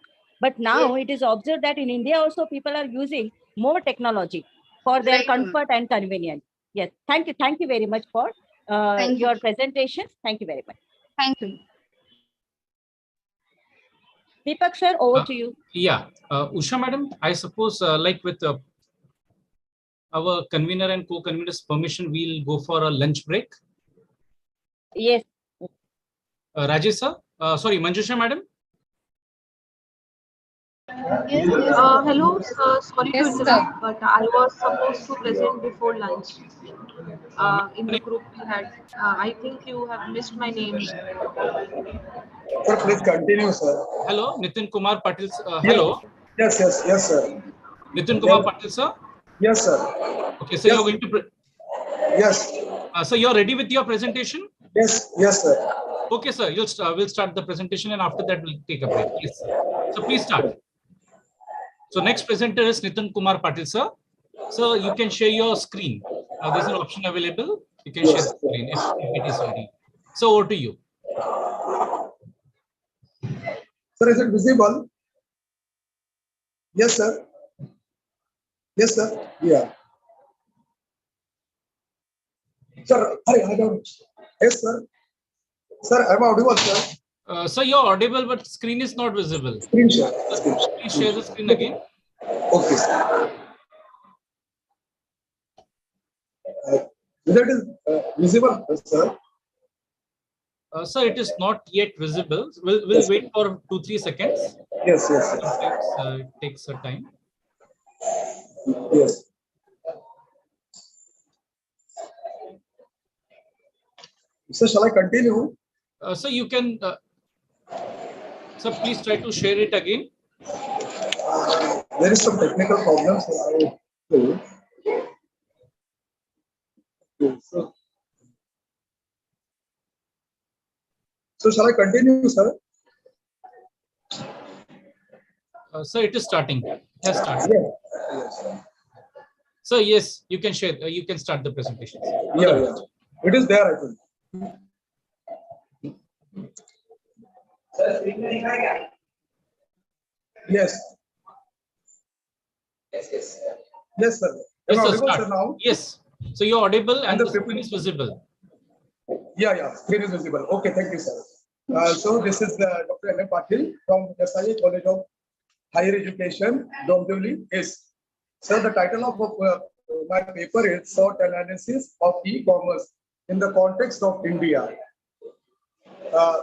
But now it is observed that in India also people are using more technology for their comfort and convenience. Yes, thank you very much for your presentation. Thank you very much. Thank you. Deepak sir, over to you. Yeah, Usha madam, I suppose like with our convener and co-convener's permission, we'll go for a lunch break. Yes. Rajesh sir, sorry, Manjusha madam. Hello, sir. Sorry to Yes, sir. interrupt, but I was supposed to present before lunch in the group we had. I think you have missed my name. Sir, please continue, sir. Hello, Nitin Kumar Patil. Yes, Hello, yes, sir. Nitin Yes, Kumar Patil, sir. yes, sir. Okay, so Yes, you're going to. yes, So you're ready with your presentation? yes, sir. Okay, sir. We'll start the presentation, and after that we'll take a break. Yes, sir. So please start. So next presenter is Nitin Kumar Patil, sir. So you can share your screen. There's an option available. You can share the screen if it is ready. So over to you. Sir, is it visible? Yes, sir. Yes, sir. Yeah. Sir, I don't. Yes, sir. Sir, I'm audible, sir. So you're audible, but screen is not visible. Screen share. Please share the screen again. Okay, sir. That is visible, sir. Sir, it is not yet visible. We'll wait for 2-3 seconds. Yes. Sometimes it takes a time. Yes. So shall I continue? So you can. So please try to share it again. There is some technical problem. So shall I continue, sir? So it is starting. Has started. Yes. So yes, you can share. You can start the presentation. Yeah. It is there, I think. Yes. Yes, sir. Yes, sir, Audible, start. sir, now? Yes. So you're audible and the screen is visible. Yeah. Screen is visible. Okay, thank you, sir. So this is Dr. M. Patil from SIA College of Higher Education, Dombivli East. Sir, the title of my paper is SWOT Analysis of E-Commerce in the Context of India.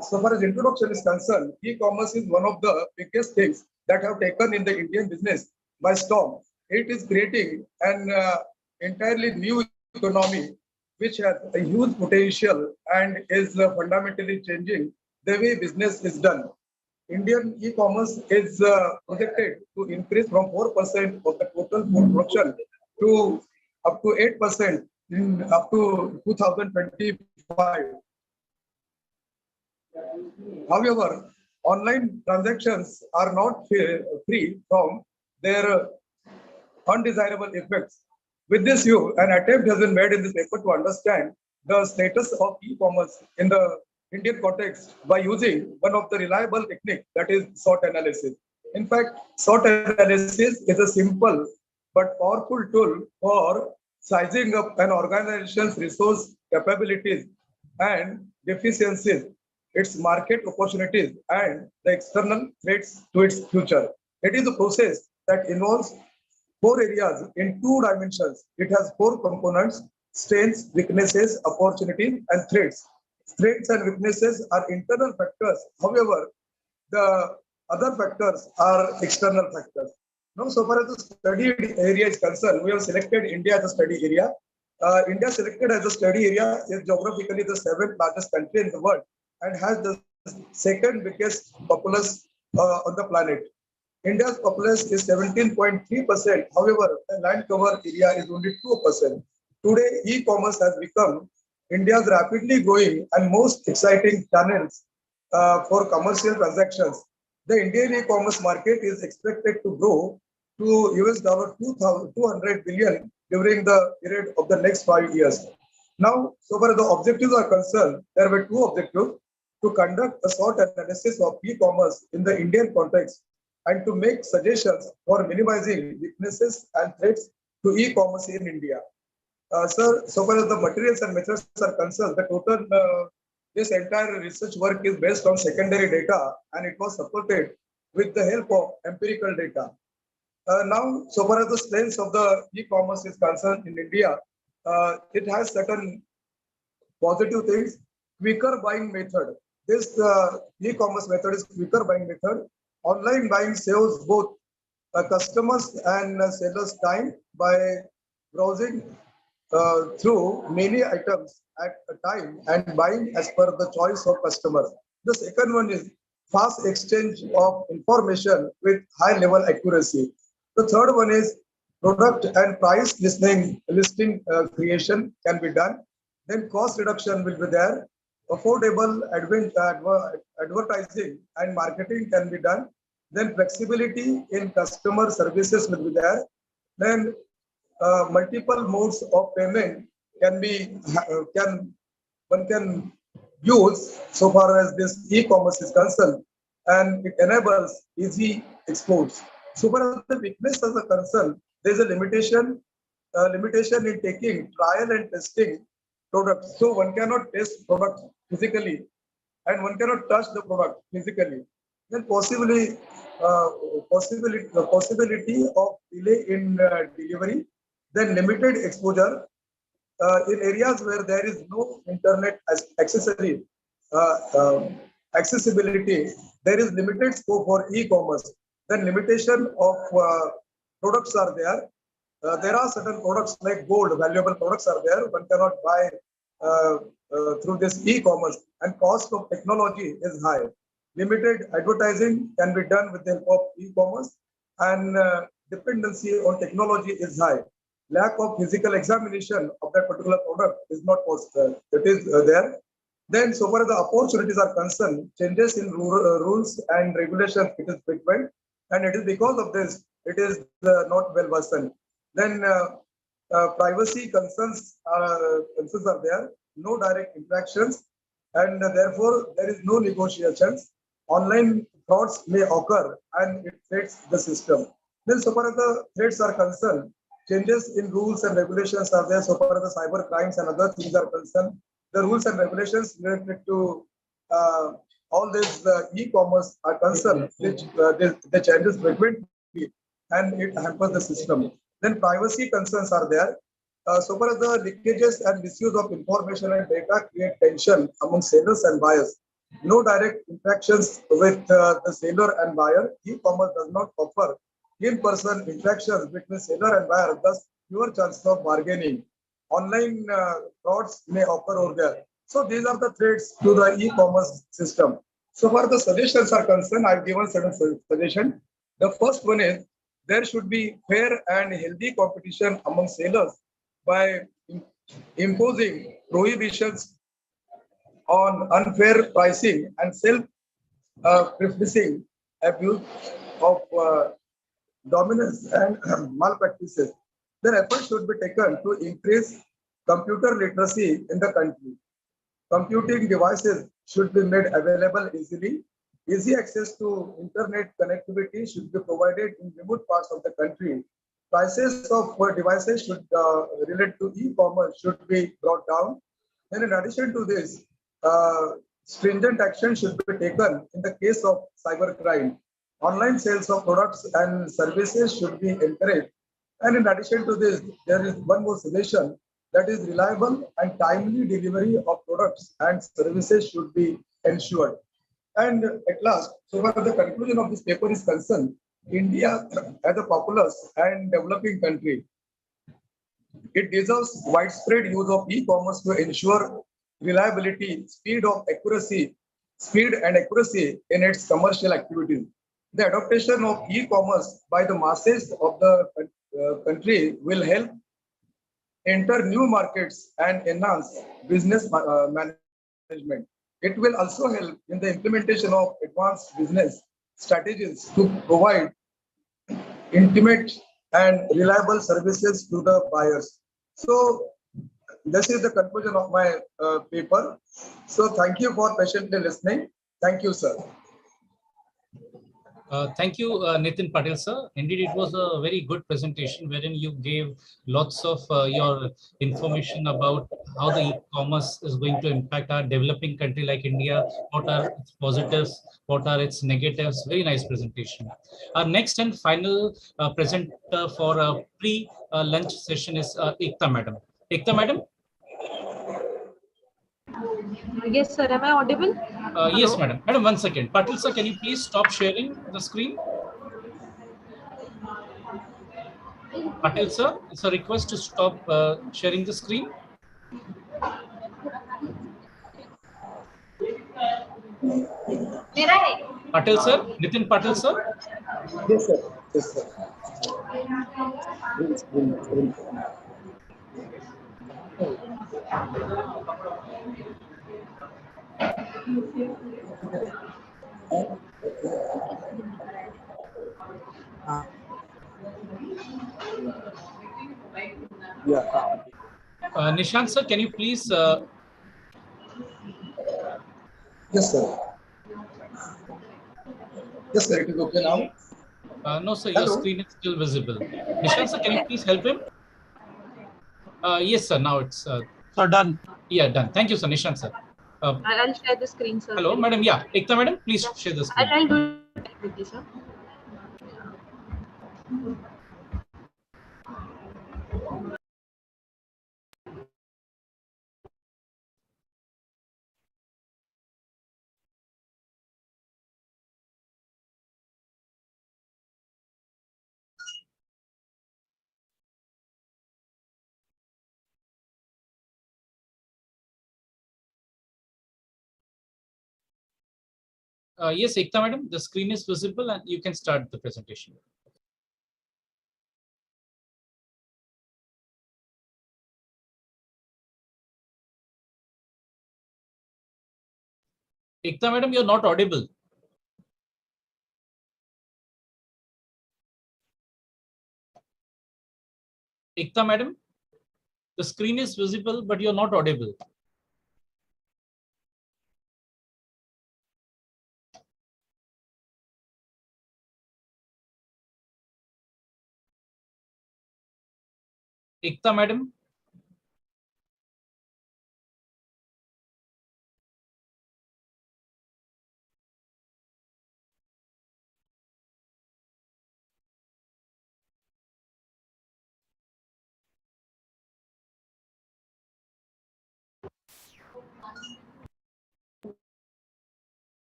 So far as introduction is concerned, e-commerce is one of the biggest things that have taken in the Indian business by storm. It is creating an entirely new economy which has a huge potential and is fundamentally changing the way business is done. Indian e-commerce is projected to increase from 4% of the total food production to up to 8% in up to 2025. However, online transactions are not free from their undesirable effects. With this view, an attempt has been made in this paper to understand the status of e-commerce in the Indian context by using one of the reliable techniques, that is SWOT analysis. In fact, SWOT analysis is a simple but powerful tool for sizing up an organization's resource capabilities and deficiencies, its market opportunities, and the external threats to its future. It is a process that involves four areas in two dimensions. It has four components: strengths, weaknesses, opportunities, and threats. Strengths and weaknesses are internal factors. However, the other factors are external factors. Now, so far as the study area is concerned, we have selected India as a study area. India selected as a study area is geographically the seventh largest country in the world and has the second biggest populace on the planet. India's population is 17.3%. However, the land cover area is only 2%. Today, e-commerce has become India's rapidly growing and most exciting channels for commercial transactions. The Indian e-commerce market is expected to grow to US dollar 200 billion during the period of the next 5 years. Now, so far as the objectives are concerned, there were two objectives: to conduct a SWOT analysis of e-commerce in the Indian context and to make suggestions for minimizing weaknesses and threats to e-commerce in India. Sir, so far as the materials and methods are concerned, the total this entire research work is based on secondary data and it was supported with the help of empirical data. Now, so far as the strengths of the e-commerce is concerned in India, it has certain positive things. Quicker buying method. This e-commerce method is quicker buying method. Online buying saves both customers and sellers time by browsing through many items at a time and buying as per the choice of customer. The second one is fast exchange of information with high level accuracy. The third one is product and price listing creation can be done. Then cost reduction will be there. Affordable advertising and marketing can be done. Then flexibility in customer services will be there. Then multiple modes of payment can be can one can use so far as this e-commerce is concerned, and it enables easy exports. So far as the weakness is concerned, there is a limitation in taking trial and testing products. So one cannot test product physically, and one cannot touch the product physically. Then possibility of delay in delivery. Then limited exposure in areas where there is no internet accessibility. There is limited scope for e-commerce. Then limitation of products are there. There are certain products like gold, valuable products are there. One cannot buy through this e-commerce, and cost of technology is high. Limited advertising can be done with the help of e-commerce, and dependency on technology is high. Lack of physical examination of that particular product is not possible. It is there. Then, so far as the opportunities are concerned, changes in rules and regulations, it is frequent, and it is because of this, it is not well versed. Then, privacy concerns are there, no direct interactions, and therefore there is no negotiations. Online frauds may occur, and it threats the system. Then, so far as the threats are concerned, changes in rules and regulations are there. So far as the cyber crimes and other things are concerned, the rules and regulations related to all this e-commerce are concerned, which the changes frequently, and it hampers the system. Then privacy concerns are there. So far as the leakages and misuse of information and data create tension among sellers and buyers. No direct interactions with the seller and buyer. E-commerce does not offer in-person interactions between seller and buyer, thus fewer chances of bargaining. Online frauds may occur over there. So these are the threats to the e-commerce system. So far the suggestions are concerned, I've given certain suggestions. The first one is there should be fair and healthy competition among sellers by imposing prohibitions on unfair pricing and self-preferencing abuse of dominance and malpractices. Then efforts should be taken to increase computer literacy in the country. Computing devices should be made available easily. Easy access to internet connectivity should be provided in remote parts of the country. Prices of devices should relate to e-commerce should be brought down. And in addition to this, stringent action should be taken in the case of cybercrime. Online sales of products and services should be encouraged. And in addition to this, there is one more suggestion, that is reliable and timely delivery of products and services should be ensured. And at last, so far as the conclusion of this paper is concerned, India as a populous and developing country, it deserves widespread use of e-commerce to ensure reliability, speed and accuracy in its commercial activities. The adoption of e-commerce by the masses of the country will help enter new markets and enhance business management. It will also help in the implementation of advanced business strategies to provide intimate and reliable services to the buyers. So this is the conclusion of my paper. So thank you for patiently listening. Thank you, sir. Thank you, Nitin Patel, sir. Indeed, it was a very good presentation wherein you gave lots of your information about how the e-commerce is going to impact our developing country like India, what are its positives, what are its negatives. Very nice presentation. Our next and final presenter for a pre-lunch session is Ekta Madam. Ekta Madam? Yes, sir. Am I audible? Yes, Hello? madam. Madam, 1 second. Patil sir, can you please stop sharing the screen? Patil sir, it's a request to stop sharing the screen. Patil sir, Nitin Patil sir. Yes, sir. Yes, sir. Yeah. Nishant sir, can you please? Yes, sir. Yes, sir. It is okay now. No, sir, your Hello. screen is still visible. Nishant sir, can you please help him? Yes, sir. Now it's. So done. Yeah, done. Thank you, sir. Nishant sir. I'll share the screen, sir. Hello, madam. Yeah, Ekta madam, please share the screen. I'll do it with you, sir. Yes, Ekta madam, the screen is visible and you can start the presentation. Ekta madam, you're not audible. Ekta madam, the screen is visible, but you're not audible. Ekta madam.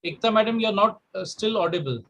Ekta madam, you're not still audible.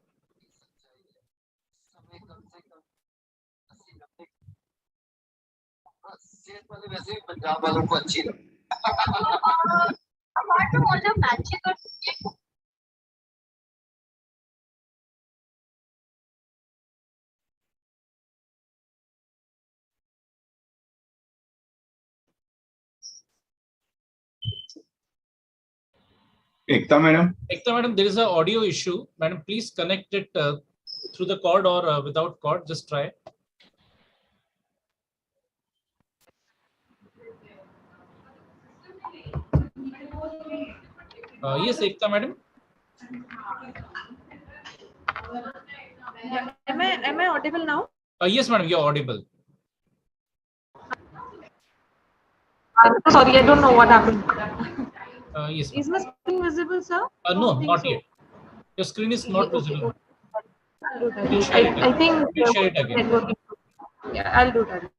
Ekta madam. Ekta madam, there is an audio issue. Madam, please connect it through the cord or without cord. Just try. Yes, Ekta madam. Yeah. Am I audible now? Yes, madam, you're audible. Sorry, I don't know what happened. Yes. Is my screen visible, sir? No, Think not so. yet. Your screen is not visible. Okay. I'll do that. We'll share it again. I think We'll share it again. networking. Yeah, I'll do that.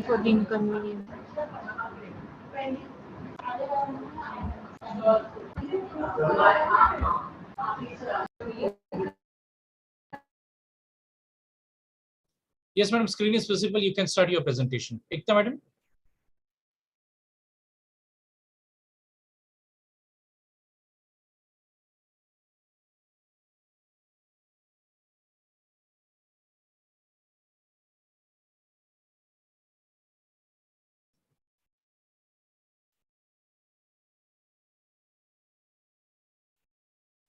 For the inconvenience. Yes, madam, screen is visible. You can start your presentation. Ekta madam.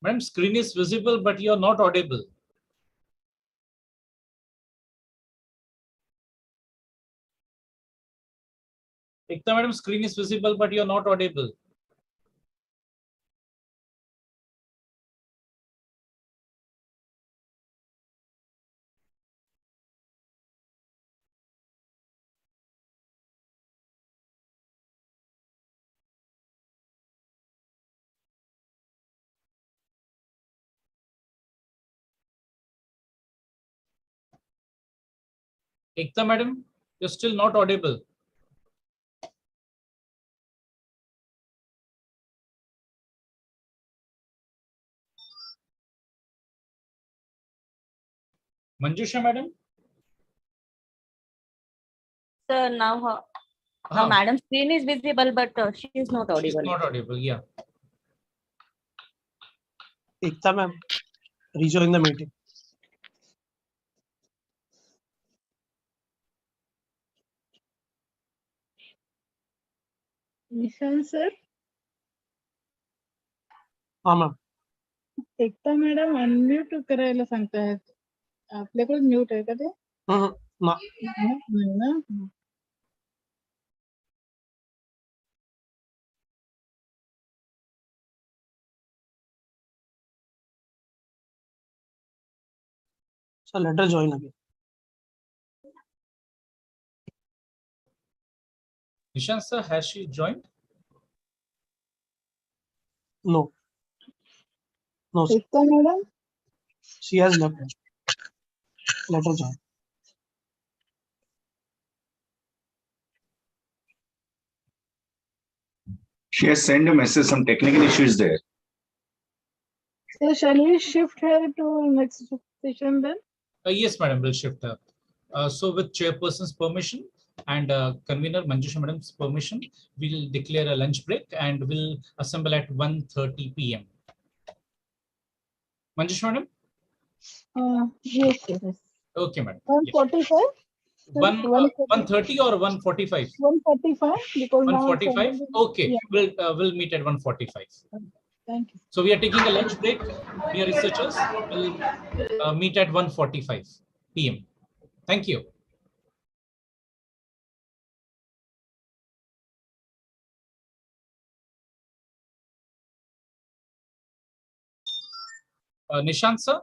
Madam, screen is visible, but you're not audible. Ekta madam, screen is visible, but you're not audible. Ekta madam, You're still not audible. Manjusha madam? Sir, now her madam screen is visible, but she is not audible. She's not audible, yeah. Ekta ma'am, rejoin the meeting. Nishant sir हाँ ma'am. एकता madam unmute करायला सांगतायत. आपल्याकडे mute आहे का ते? नाही ना. So let her join again. Nishant sir, has she joined? No. No, sir. Ekta madam She has left. Let her join. She has sent a message, some technical issues there. So shall we shift her to next session then? Yes, madam, we'll shift her. So with chairperson's permission and convener Manjusha madam's permission, we'll declare a lunch break and we'll assemble at 1:30 p.m. Manjusha madam? Yes, yes. Okay, madam. 145? 1:30 or 1:45? 145 because now 1:45? Okay, yeah. we'll meet at 1:45. Thank you. So we are taking a lunch break, dear researchers. We'll meet at 1:45 p.m. Thank you. Nishant sir?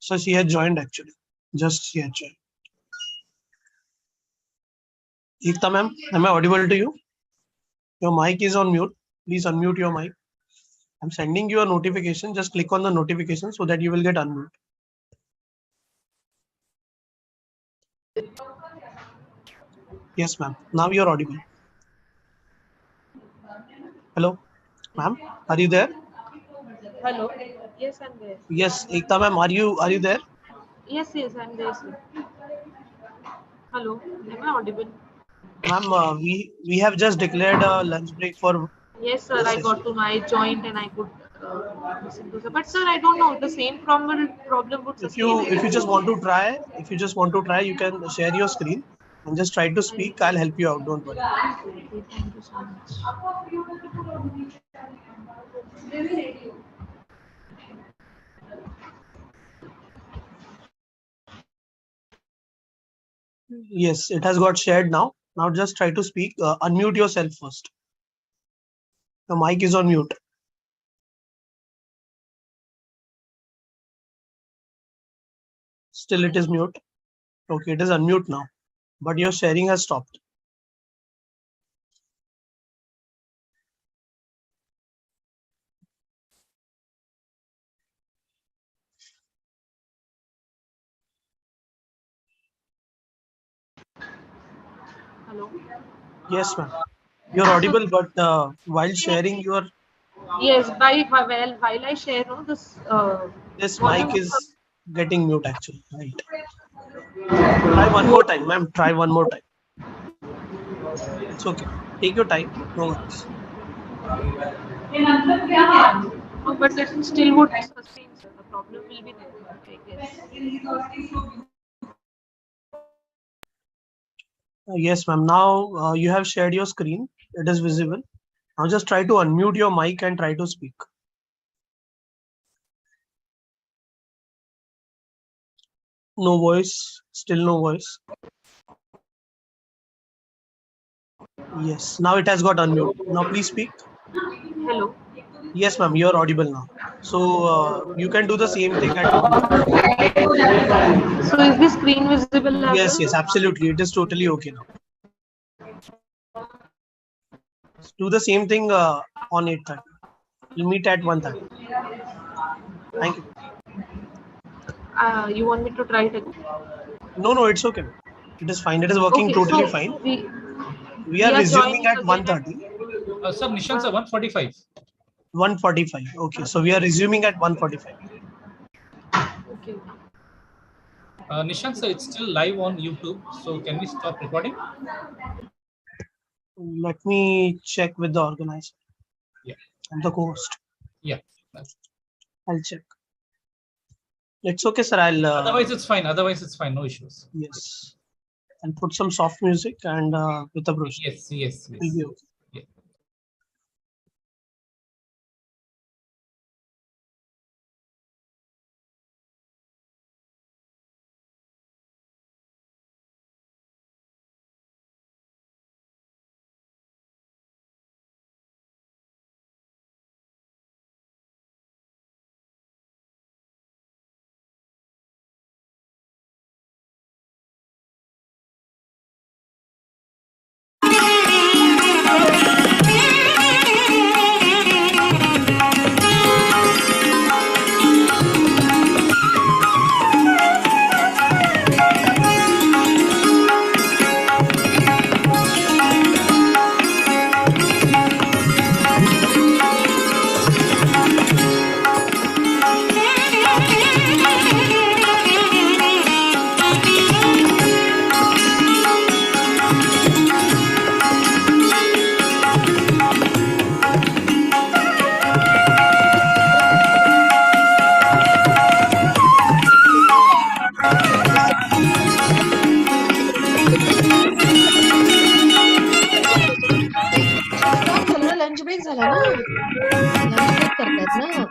So she had joined actually. Just she had joined. Ekta ma'am, am I audible to you? Your mic is on mute. Please unmute your mic. I'm sending you a notification. Just click on the notification so that you will get unmute. Yes, ma'am. Now you're audible. Hello, ma'am. Are you there? Hello. Yes, I'm there. Yes, Ekta ma'am. Are you there? Yes, yes, I'm there, sir. Hello. Am I audible? Ma'am, we have just declared a lunch break for. Yes, sir. I got to know. I joined and I could listen to sir. But sir, I don't know. The same problem would sustain. If you just want to try, you can share your screen and just try to speak. I'll help you out. Don't worry. Okay, thank you so much. Yes, it has got shared now. Now just try to speak. Unmute yourself first. The mic is on mute. Still it is mute. Okay, it is unmute now, but your sharing has stopped. Hello. Yes, ma'am. You're audible, but while sharing your. Yes, while I share, no, this mic is getting mute actually. Right. Try one more time, ma'am. Try one more time. It's okay. Take your time. No worries. No, but it still would sustain, sir. The problem will be there, I guess. Yes, ma'am. Now you have shared your screen. It is visible. Now just try to unmute your mic and try to speak. No voice. Still no voice. Yes. Now it has got unmute. Now please speak. Hello. Yes, ma'am. You're audible now. So you can do the same thing at. So is the screen visible? Yes, yes, absolutely. It is totally okay now. Do the same thing on 8:30. We'll meet at 1:30. Thank you. You want me to try it again? No, it's okay. It is fine. It is working Okay, totally so fine. we We are resuming joining at again 1:30. Sir, Nishant sir, 1:45. 1:45. Okay, so we are resuming at 1:45. Okay. Nishant sir, it's still live on YouTube. So can we stop recording? Let me check with the organizer. Yeah. And the host. Yeah. I'll check. It's okay, sir. I'll. Otherwise, it's fine. Otherwise, it's fine. No issues. Yes. And put some soft music and with the brochure. Yes. Will be okay. Yeah. Stop झालं ना, lunch break झाला ना, lunch break करतात ना.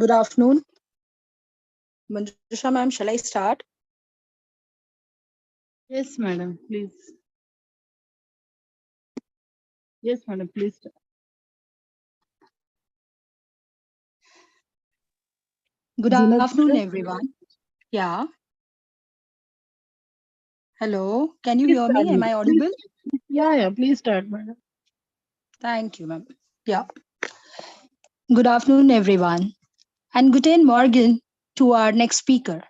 Good afternoon. Manjusha ma'am, shall I start? Yes, madam, please. Yes, madam, please. Good Zinat, afternoon, everyone. Yeah. Hello. Can you please hear start, me? Am madam. I audible? Yeah, please start, madam. Thank you, ma'am. Yeah. Good afternoon, everyone. And guten Morgen to our next speaker.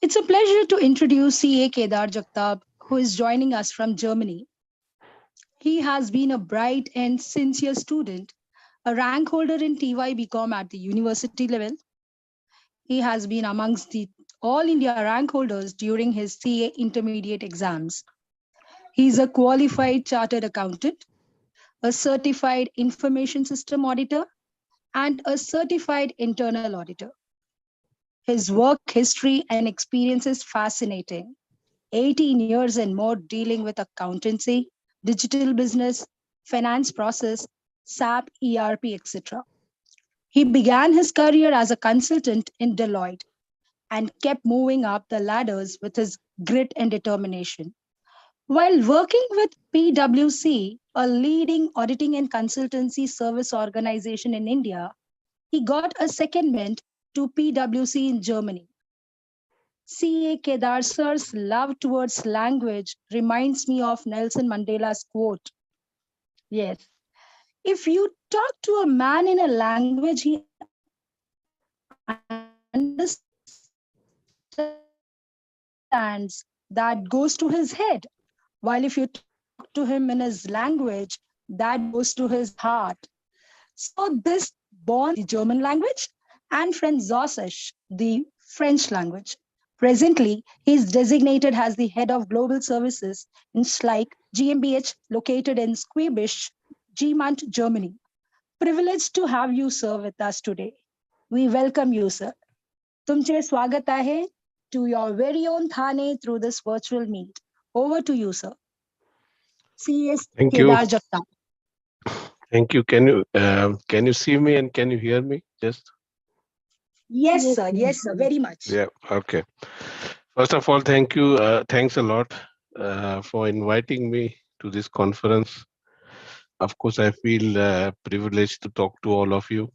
It's a pleasure to introduce CA Kedar Jagtab, who is joining us from Germany. He has been a bright and sincere student, a rank holder in TY BCom at the university level. He has been amongst the All India rank holders during his CA intermediate exams. He is a qualified chartered accountant, a certified information system auditor, and a certified internal auditor. His work history and experience is fascinating. 18 years and more dealing with accountancy, digital business, finance process, SAP, ERP, etc. He began his career as a consultant in Deloitte and kept moving up the ladders with his grit and determination. While working with PwC, a leading auditing and consultancy service organization in India, he got a secondment to PwC in Germany. C.A. Kedar sir's love towards language reminds me of Nelson Mandela's quote. Yes, if you talk to a man in a language he understands, that goes to his head. While if you talk to him in his language, that goes to his heart. So this bond the German language and Französisch, the French language. Presently, he is designated as the head of global services in Schleich GmbH located in Schwäbisch Gmünd, Germany. Privileged to have you, sir, with us today. We welcome you, sir. तुमचे स्वागत आहे to your very own Thane through this virtual meet. Over to you, sir. C.S. Thank you. Kedar Jagtap. Thank you. Can you see me and can you hear me? Just Yes, sir. Yes, sir. Very much. yeah. Okay. First of all, thank you. Thanks a lot for inviting me to this conference. Of course, I feel privileged to talk to all of you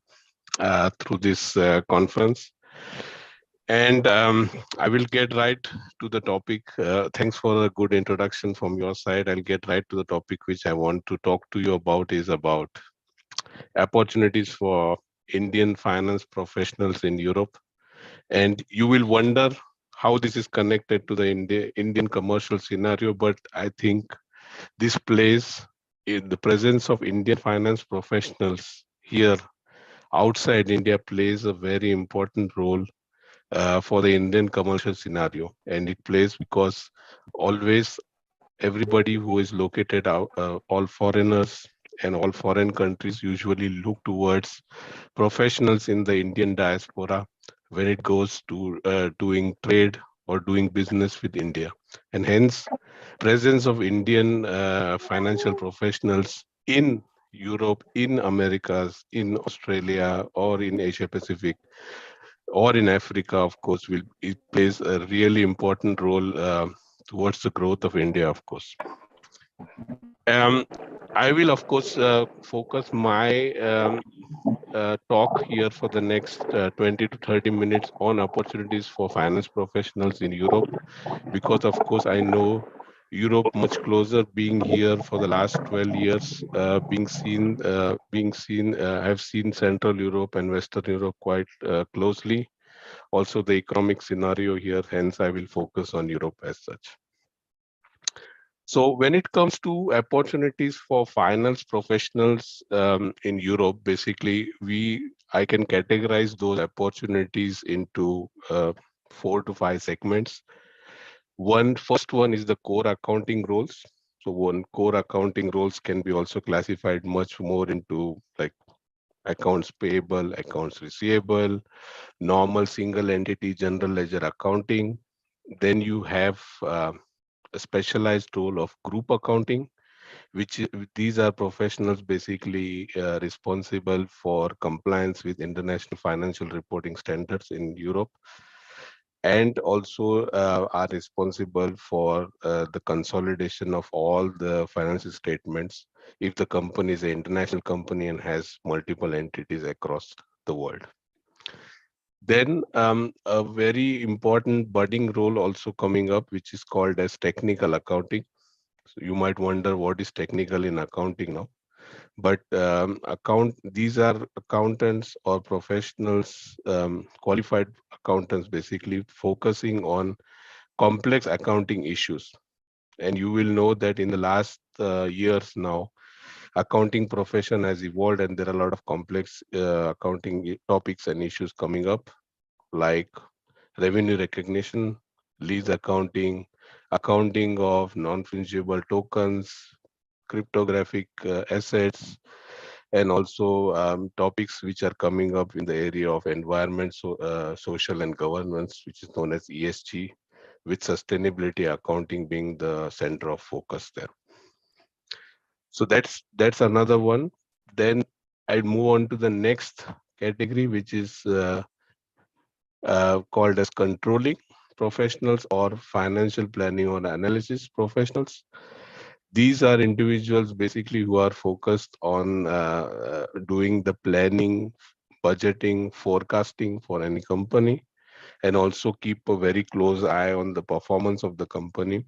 through this conference. And I will get right to the topic. Thanks for a good introduction from your side. I'll get right to the topic which I want to talk to you about is about opportunities for Indian finance professionals in Europe. And you will wonder how this is connected to the Indian commercial scenario, but I think this plays in the presence of Indian finance professionals here outside India plays a very important role for the Indian commercial scenario. And it plays because always everybody who is located out, all foreigners and all foreign countries usually look towards professionals in the Indian diaspora when it goes to doing trade or doing business with India. And hence, presence of Indian financial professionals in Europe, in Americas, in Australia, or in Asia Pacific, or in Africa, of course, it plays a really important role towards the growth of India, of course. I will, of course, focus my talk here for the next 20 to 30 minutes on opportunities for finance professionals in Europe, because, of course, I know Europe much closer, being here for the last 12 years, I've seen Central Europe and Western Europe quite closely. Also, the economic scenario here, hence I will focus on Europe as such. So when it comes to opportunities for finance professionals in Europe, basically, I can categorize those opportunities into 4 to 5 segments. First one is the core accounting roles. So core accounting roles can be also classified much more into like accounts payable, accounts receivable, normal single entity general ledger accounting. Then you have a specialized role of group accounting, these are professionals basically responsible for compliance with international financial reporting standards in Europe, and also are responsible for the consolidation of all the financial statements if the company is an international company and has multiple entities across the world. Then a very important budding role also coming up, which is called as technical accounting. So you might wonder what is technical in accounting now. But these are accountants or professionals, qualified accountants, basically focusing on complex accounting issues. And you will know that in the last years now, accounting profession has evolved, and there are a lot of complex accounting topics and issues coming up, like revenue recognition, lease accounting, accounting of non-fungible tokens, cryptographic assets, and also topics which are coming up in the area of environment, social and governance, which is known as ESG, with sustainability accounting being the center of focus there. So that's another one. Then I'll move on to the next category, which is called as controlling professionals or financial planning or analysis professionals. These are individuals basically who are focused on doing the planning, budgeting, forecasting for any company, and also keep a very close eye on the performance of the company,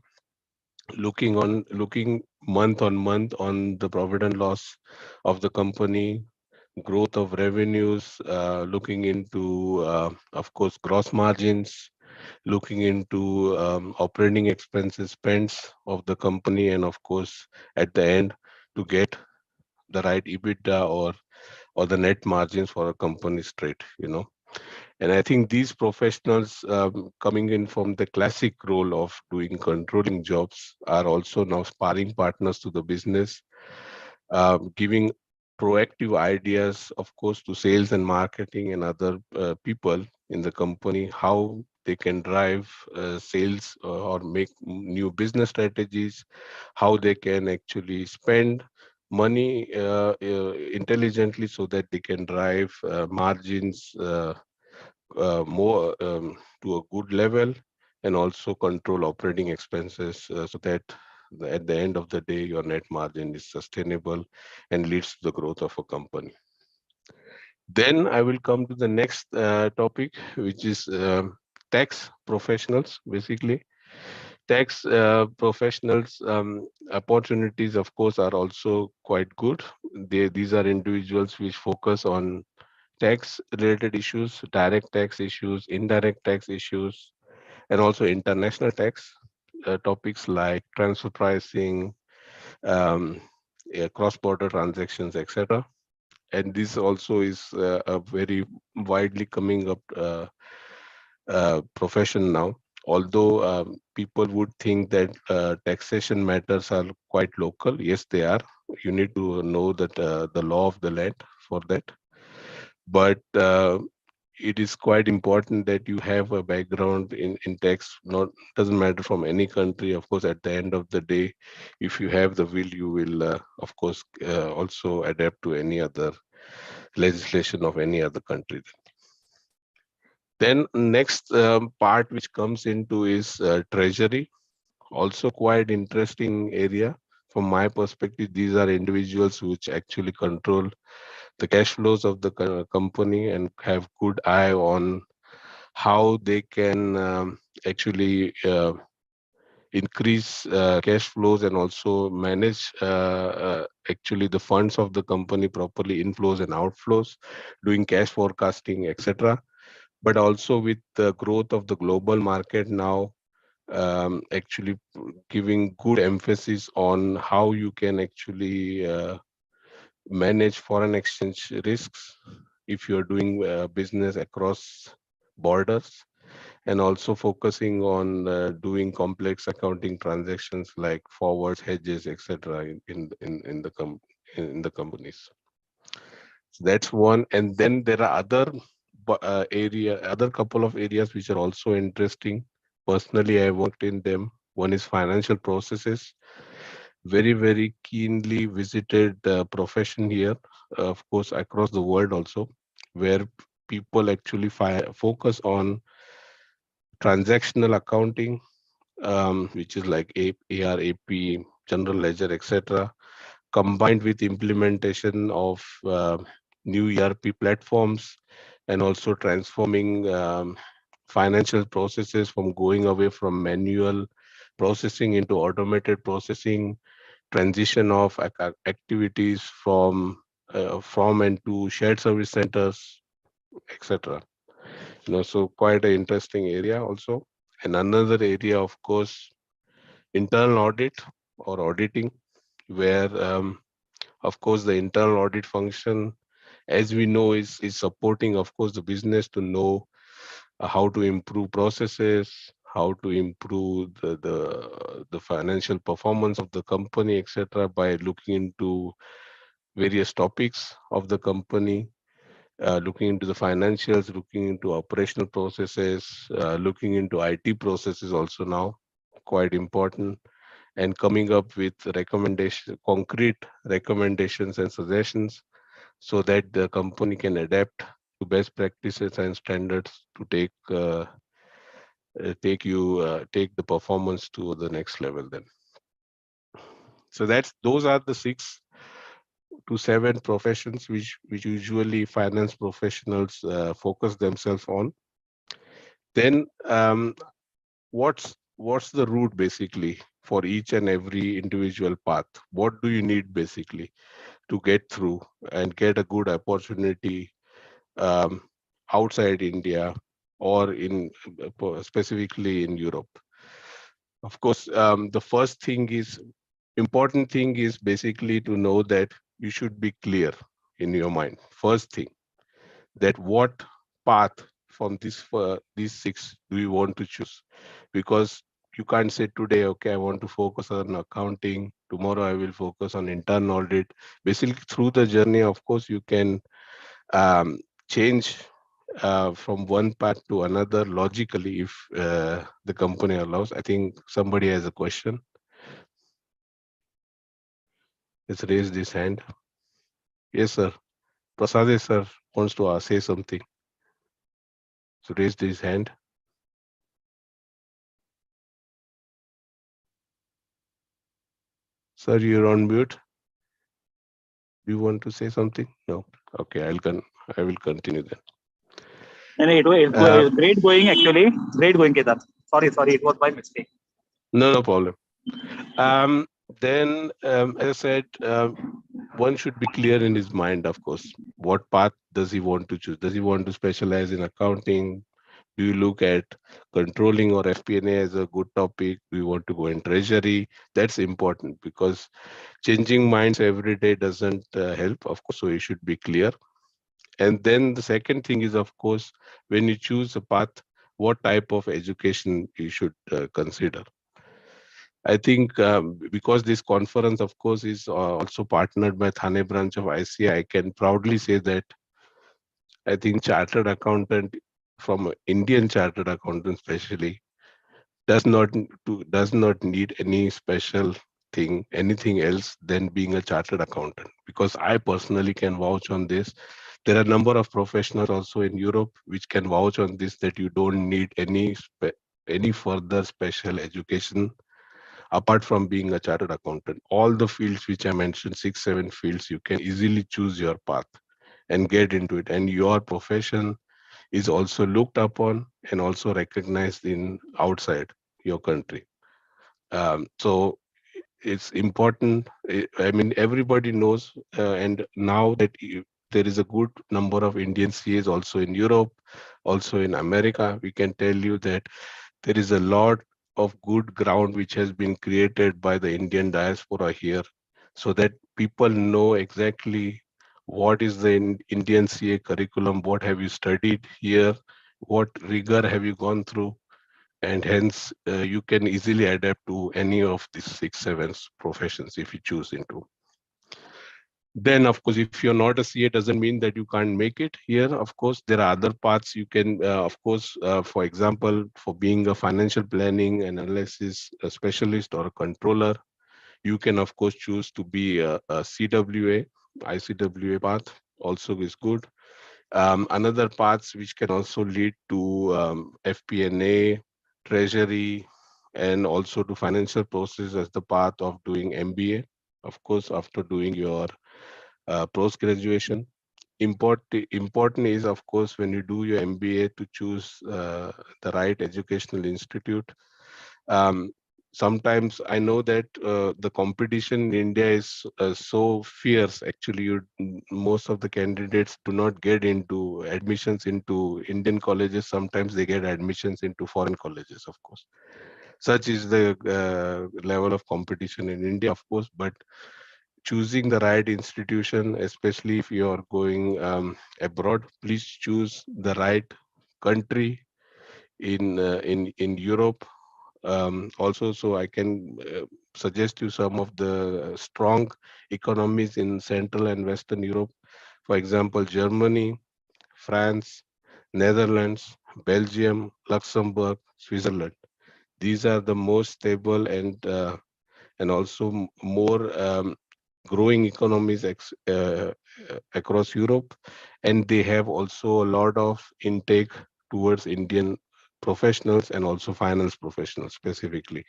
looking month on month on the profit and loss of the company, growth of revenues, looking into, of course, gross margins, looking into operating expenses spends of the company, and of course, at the end, to get the right EBITDA or the net margins for a company straight, And I think these professionals coming in from the classic role of doing controlling jobs are also now sparring partners to the business, giving proactive ideas, of course, to sales and marketing and other people in the company, how they can drive sales or make new business strategies, how they can actually spend money intelligently so that they can drive margins more to a good level, and also control operating expenses so that at the end of the day, your net margin is sustainable and leads to the growth of a company. Then I will come to the next topic, which is tax professionals, basically. Tax professionals opportunities, of course, are also quite good. These are individuals which focus on tax related issues, direct tax issues, indirect tax issues, and also international tax topics like transfer pricing, cross-border transactions, etc. And this also is a very widely coming up profession now. Although people would think that taxation matters are quite local, yes, they are. You need to know that the law of the land for that. But it is quite important that you have a background in tax. Not doesn't matter from any country. Of course, at the end of the day, if you have the will, you will, of course, also adapt to any other legislation of any other country. Then next part which comes into is treasury. Also quite interesting area. From my perspective, these are individuals which actually control the cash flows of the company and have good eye on how they can actually increase cash flows and also manage actually the funds of the company properly, inflows and outflows, doing cash forecasting, etc. But also with the growth of the global market now, actually giving good emphasis on how you can actually manage foreign exchange risks if you're doing business across borders, and also focusing on doing complex accounting transactions like forwards, hedges, etc. in the companies. So that's one. And then there are other couple of areas which are also interesting. Personally, I worked in them. One is financial processes. very, very keenly visited profession here, of course, across the world also, where people actually focus on transactional accounting, which is like AR, AP, general ledger, etc., combined with implementation of new ERP platforms, and also transforming financial processes from going away from manual processing into automated processing, transition of activities from and to shared service centers, etc. So quite an interesting area also. And another area, of course, internal audit or auditing, where of course the internal audit function, as we know, is supporting, of course, the business to know how to improve processes, how to improve the financial performance of the company, etc., by looking into various topics of the company, looking into the financials, looking into operational processes, looking into IT processes also now, quite important, and coming up with concrete recommendations and suggestions so that the company can adapt to best practices and standards to take the performance to the next level then. So those are the 6 to 7 professions which usually finance professionals focus themselves on. Then what's the route basically for each and every individual path? What do you need basically to get through and get a good opportunity outside India or in specifically in Europe? Of course, the important thing is basically to know that you should be clear in your mind. First thing, that what path from these 6 do you want to choose? Because you can't say today, okay, I want to focus on accounting. Tomorrow I will focus on internal audit. Basically, through the journey, of course, you can change from one path to another logically if the company allows. I think somebody has a question. Let's raise this hand. Yes, sir. Prasad sir wants to say something. So raise his hand. Sir, you're on mute. Do you want to say something? No. Okay, I will continue then. No, it was great going actually. Great going, Kedar. Sorry, it was my mistake. No problem. Then, as I said, one should be clear in his mind, of course. What path does he want to choose? Does he want to specialize in accounting? Do you look at controlling or FP&A as a good topic? Do you want to go in treasury? That's important because changing minds every day doesn't help, of course. So you should be clear. And then the second thing is, of course, when you choose a path, what type of education you should consider. I think because this conference, of course, is also partnered by Thane branch of ICI, I can proudly say that I think chartered accountant from Indian chartered accountant especially does not need any special thing, anything else than being a chartered accountant. Because I personally can vouch on this. There are a number of professionals also in Europe which can vouch on this, that you don't need any further special education apart from being a chartered accountant. All the fields which I mentioned, 6, 7 fields, you can easily choose your path and get into it. And your profession is also looked upon and also recognized in outside your country. So it's important. I mean, everybody knows, and now that there is a good number of Indian CAs also in Europe, also in America, we can tell you that there is a lot of good ground which has been created by the Indian diaspora here, so that people know exactly what is the Indian CA curriculum, what have you studied here, what rigor have you gone through, and hence you can easily adapt to any of these 6, 7 professions if you choose into. Then, of course, if you're not a CA, doesn't mean that you can't make it here. Of course, there are other paths you can, of course, for example, for being a financial planning and analysis specialist or a controller, You can, of course, choose to be a CWA, ICWA path also is good. Another paths which can also lead to FP&A, treasury, and also to financial process as the path of doing MBA. Of course, after doing your post graduation, important is, of course, when you do your MBA, to choose the right educational institute. um, Sometimes I know that the competition in India is so fierce. Actually, most of the candidates do not get into admissions into Indian colleges. Sometimes they get admissions into foreign colleges, of course. Such is the level of competition in India, of course. But choosing the right institution, especially if you are going abroad, please choose the right country in Europe. Also, so I can suggest you some of the strong economies in Central and Western Europe. For example, Germany, France, Netherlands, Belgium, Luxembourg, Switzerland. These are the most stable and also more growing economies across Europe, and they have also a lot of intake towards Indian professionals and also finance professionals specifically.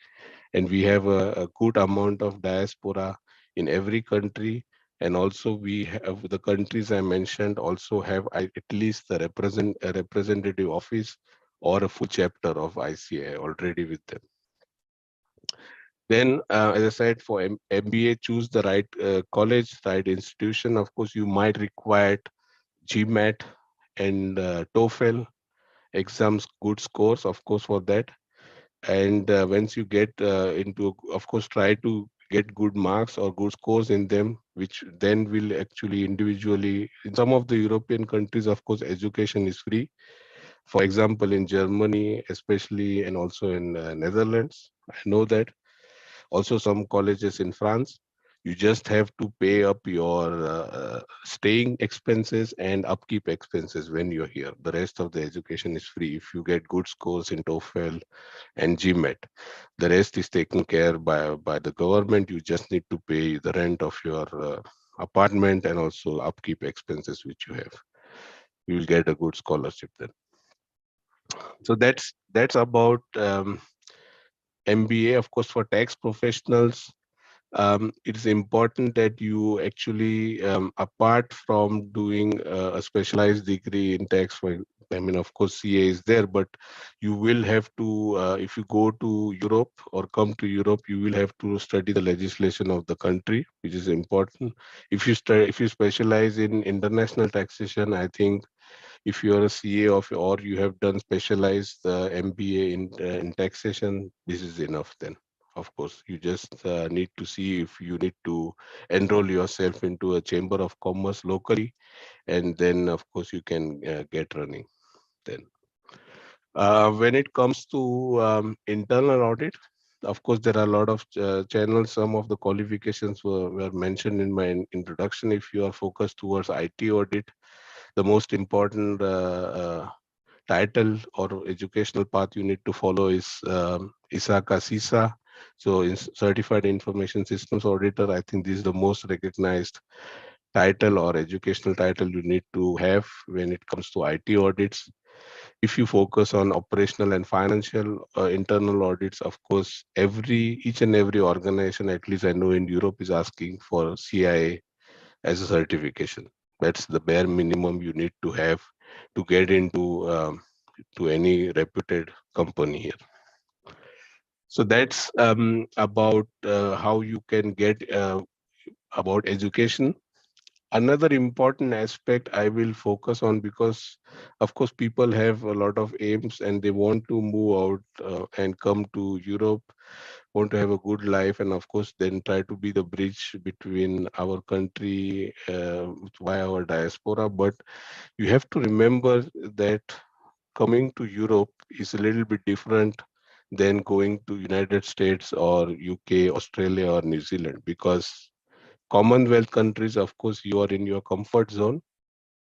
And we have a good amount of diaspora in every country, and also we have the countries I mentioned also have at least a representative office or a full chapter of ICA already with them. Then, as I said, for MBA, choose the right college, right institution. Of course, you might require GMAT and TOEFL exams, good scores, of course, for that. And once you get into, of course, try to get good marks or good scores in them, which then will actually individually, in some of the European countries, of course, education is free. For example, in Germany, especially, and also in Netherlands, I know that. Also, some colleges in France, you just have to pay up your staying expenses and upkeep expenses when you're here. The rest of the education is free if you get good scores in TOEFL and GMAT. The rest is taken care by the government. You just need to pay the rent of your apartment and also upkeep expenses which you have. You will get a good scholarship then. So that's about MBA. Of course, for tax professionals, it is important that you actually, apart from doing a specialized degree in tax, I mean, of course, CA is there, but you will have to, if you go to Europe or come to Europe, you will have to study the legislation of the country, which is important. If you specialize in international taxation, I think if you are a CA or you have done specialized MBA in taxation, this is enough then. Of course, you just need to see if you need to enroll yourself into a chamber of commerce locally, and then of course you can get running then. When it comes to internal audit, of course, there are a lot of channels. Some of the qualifications were mentioned in my introduction. If you are focused towards IT audit, the most important title or educational path you need to follow is ISACA CISA. So in Certified Information Systems Auditor, I think this is the most recognized title or educational title you need to have when it comes to IT audits. If you focus on operational and financial internal audits, of course, each and every organization, at least I know in Europe, is asking for CIA as a certification. That's the bare minimum you need to have to get into to any reputed company here. So that's about how you can get about education. Another important aspect I will focus on, because of course people have a lot of aims and they want to move out and come to Europe, want to have a good life, and of course then try to be the bridge between our country via our diaspora. But you have to remember that coming to Europe is a little bit different than going to United States or UK, Australia or New Zealand, because Commonwealth countries, of course, you are in your comfort zone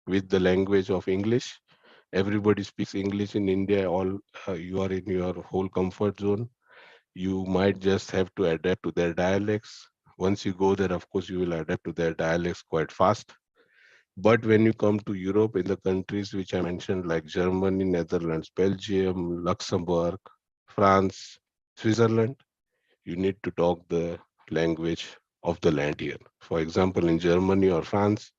with the language of English. Everybody speaks English in India. You are in your whole comfort zone. You might just have to adapt to their dialects. once you go there, of course, you will adapt to their dialects quite fast. But when you come to Europe, in the countries which I mentioned, like Germany, Netherlands, Belgium, Luxembourg, France, Switzerland, you need to talk the language of the land here. For example, in Germany or France,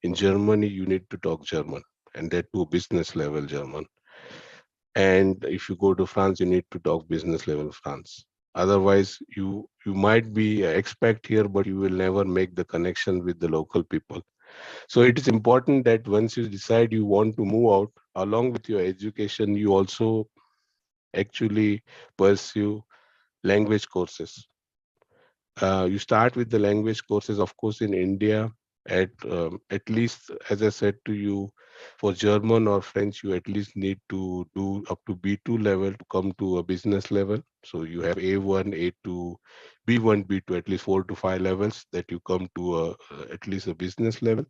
in Germany, you need to talk German, and that too business level German. And if you go to France, you need to talk business level France. Otherwise, you might be expat here, but you will never make the connection with the local people. So it is important that once you decide you want to move out, along with your education, you also actually pursue language courses. You start with the language courses, of course, in India. At least, as I said to you, for German or French, you at least need to do up to B2 level to come to a business level. So you have A1, A2, B1, B2, at least 4 to 5 levels that you come to at least a business level.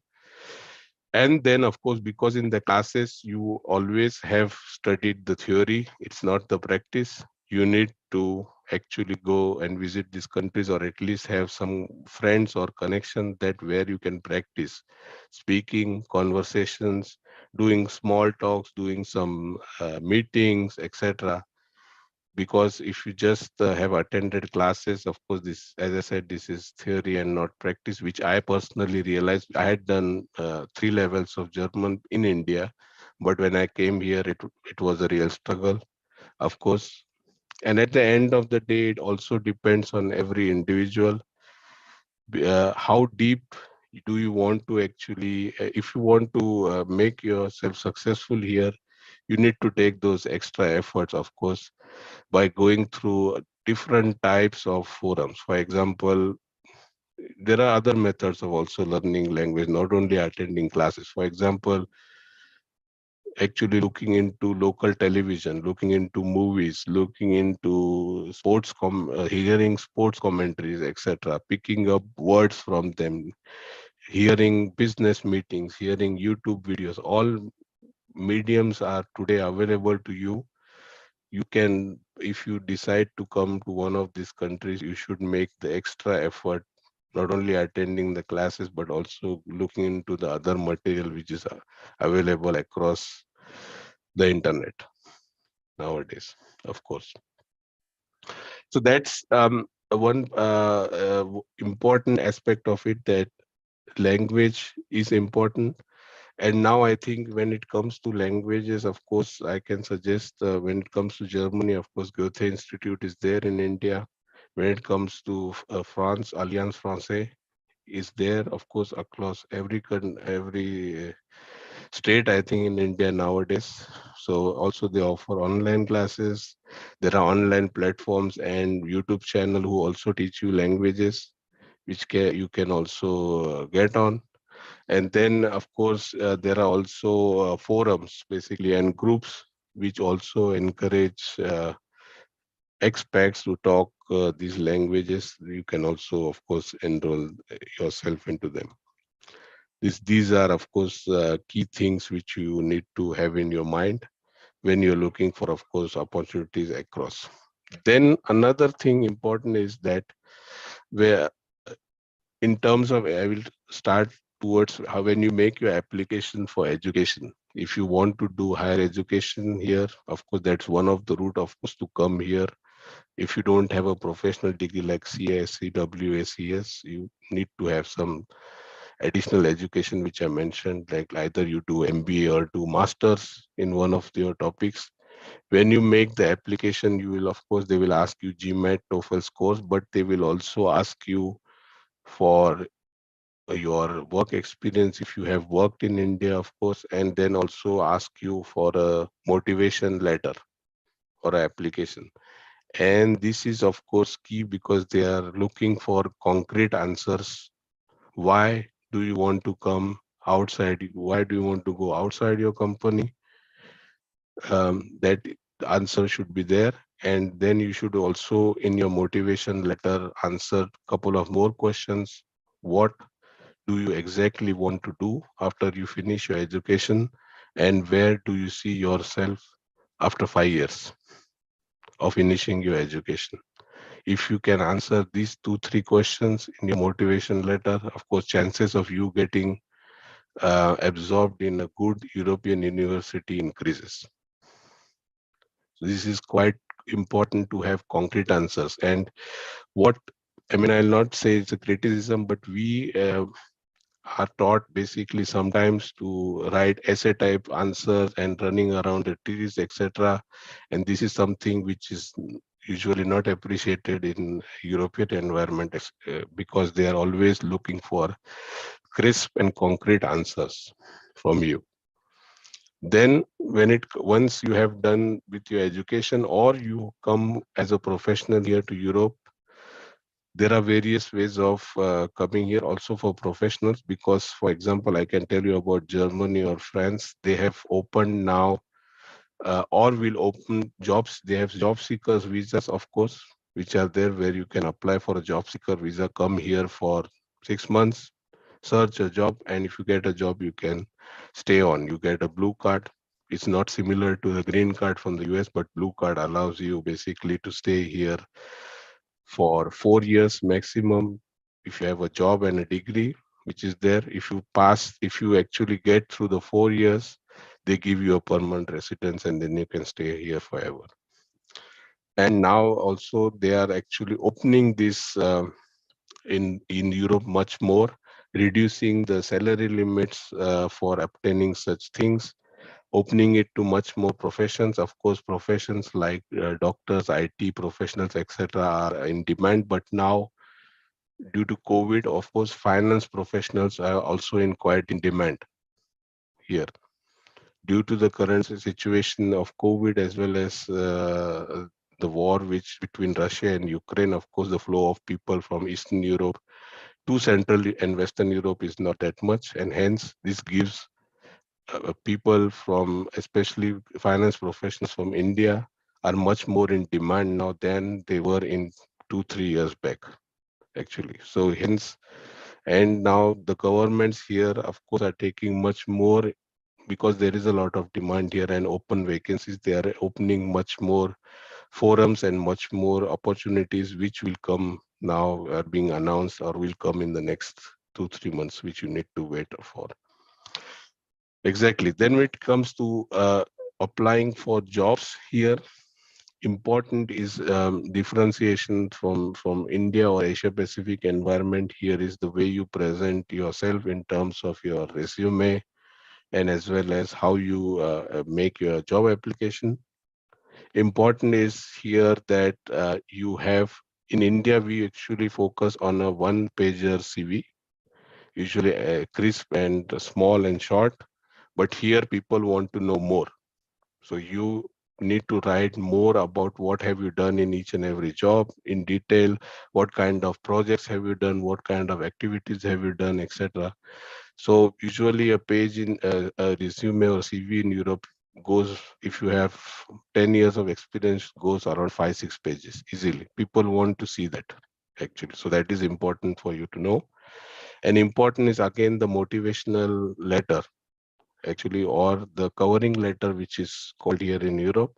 And then, of course, because in the classes you always have studied the theory, it's not the practice. You need to actually go and visit these countries, or at least have some friends or connection that where you can practice speaking, conversations, doing small talks, doing some meetings, etc. Because if you just have attended classes, of course, this, as I said, this is theory and not practice, which I personally realized. I had done 3 levels of German in India, but when I came here, it was a real struggle, of course. And at the end of the day, it also depends on every individual. How deep do you want to actually, if you want to make yourself successful here, you need to take those extra efforts, of course, by going through different types of forums. For example, there are other methods of also learning language, not only attending classes. For example, actually looking into local television, looking into movies, looking into hearing sports commentaries, etc., picking up words from them, hearing business meetings, hearing YouTube videos. All mediums are today available to you. You can, if you decide to come to one of these countries, you should make the extra effort, not only attending the classes, but also looking into the other material which is available across the internet nowadays, of course. So that's one important aspect of it, that language is important. And now I think when it comes to languages, of course, I can suggest when it comes to Germany, of course, Goethe Institute is there in India. When it comes to France, Alliance Française is there, of course, across every state, I think, in India nowadays. So also they offer online classes. There are online platforms and YouTube channel who also teach you languages, which you can also get on. And then, of course, there are also forums, basically, and groups which also encourage expats to talk these languages. You can also, of course, enroll yourself into them. These are, of course, key things which you need to have in your mind when you're looking for, of course, opportunities across. Then another thing important is that where, in terms of, I will start towards how when you make your application for education. If you want to do higher education here, of course, that's one of the route, of course, to come here. If you don't have a professional degree like CS, CW, ACS, you need to have some additional education, which I mentioned, like either you do MBA or do masters in one of your topics. When you make the application, you will, of course, they will ask you GMAT, TOEFL scores, but they will also ask you for your work experience, if you have worked in India, of course, and then also ask you for a motivation letter or application. And this is, of course, key because they are looking for concrete answers. Why do you want to come outside? Why do you want to go outside your company? That answer should be there. And then you should also, in your motivation letter, answer a couple of more questions. What do you exactly want to do after you finish your education? And where do you see yourself after 5 years of finishing your education? If you can answer these 2-3 questions in your motivation letter, of course, chances of you getting absorbed in a good European university increases. So this is quite important to have concrete answers. And what, I mean, I'll not say it's a criticism, but we are taught basically sometimes to write essay type answers and running around the trees, etc. And this is something which is usually not appreciated in European environment because they are always looking for crisp and concrete answers from you. Then once you have done with your education or you come as a professional here to Europe, there are various ways of coming here also for professionals, because for example, I can tell you about Germany or France. They have opened now or will open jobs. They have job seekers visas, of course, which are there where you can apply for a job seeker visa, come here for 6 months, search a job, and if you get a job, you can stay on. You get a blue card. It's not similar to the green card from the US, but blue card allows you basically to stay here for 4 years maximum. If you have a job and a degree, which is there, if you actually get through the 4 years, they give you a permanent residence and then you can stay here forever. And now also they are actually opening this in Europe much more, reducing the salary limits for obtaining such things, opening it to much more professions. Of course, professions like doctors, IT professionals, etc. are in demand, but now due to COVID, of course, finance professionals are also in quite in demand here. Due to the current situation of COVID, as well as the war which between Russia and Ukraine, of course, the flow of people from Eastern Europe to Central and Western Europe is not that much, and hence this gives people from, especially finance professionals from India, are much more in demand now than they were in 2-3 years back, actually. So hence, and now the governments here, of course, are taking much more, because there is a lot of demand here and open vacancies. They are opening much more forums and much more opportunities, which will come now, are being announced or will come in the next 2-3 months, which you need to wait for. Exactly. Then when it comes to applying for jobs here, important is differentiation from India or Asia Pacific environment. Here is the way you present yourself in terms of your resume, and as well as how you make your job application. Important is here that you have, in India, we actually focus on a one-pager CV, usually crisp and small and short, but here people want to know more. So you need to write more about what have you done in each and every job in detail, what kind of projects have you done, what kind of activities have you done, etc. So usually a page in a resume or CV in Europe goes, if you have 10 years of experience, goes around 5-6 pages easily. People want to see that, actually. So that is important for you to know. And important is again the motivational letter, actually, or the covering letter, which is called here in Europe,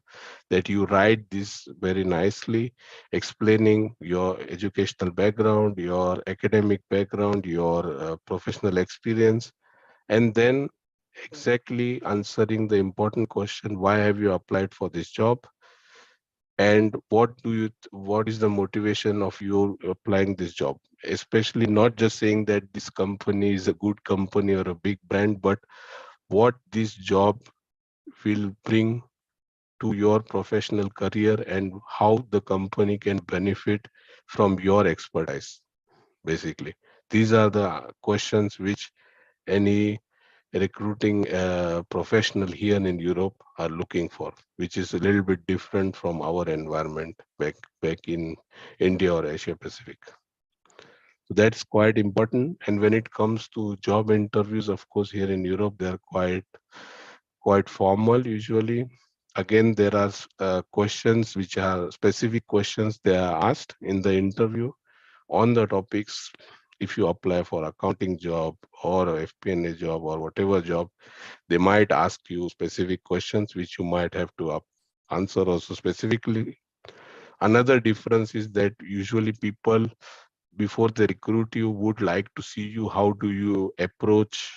that you write this very nicely, explaining your educational background, your academic background, your professional experience, and then exactly answering the important question: why have you applied for this job, and what is the motivation of you applying this job? Especially not just saying that this company is a good company or a big brand, but what this job will bring to your professional career and how the company can benefit from your expertise. Basically, these are the questions which any recruiting professional here in Europe are looking for, which is a little bit different from our environment back in India or Asia Pacific. So that's quite important. And when it comes to job interviews, of course, here in Europe, they're quite formal usually. Again, there are questions which are specific questions they are asked in the interview on the topics. If you apply for accounting job or a FP&A job or whatever job, they might ask you specific questions which you might have to answer also specifically. Another difference is that usually people, before they recruit you, would like to see you. How do you approach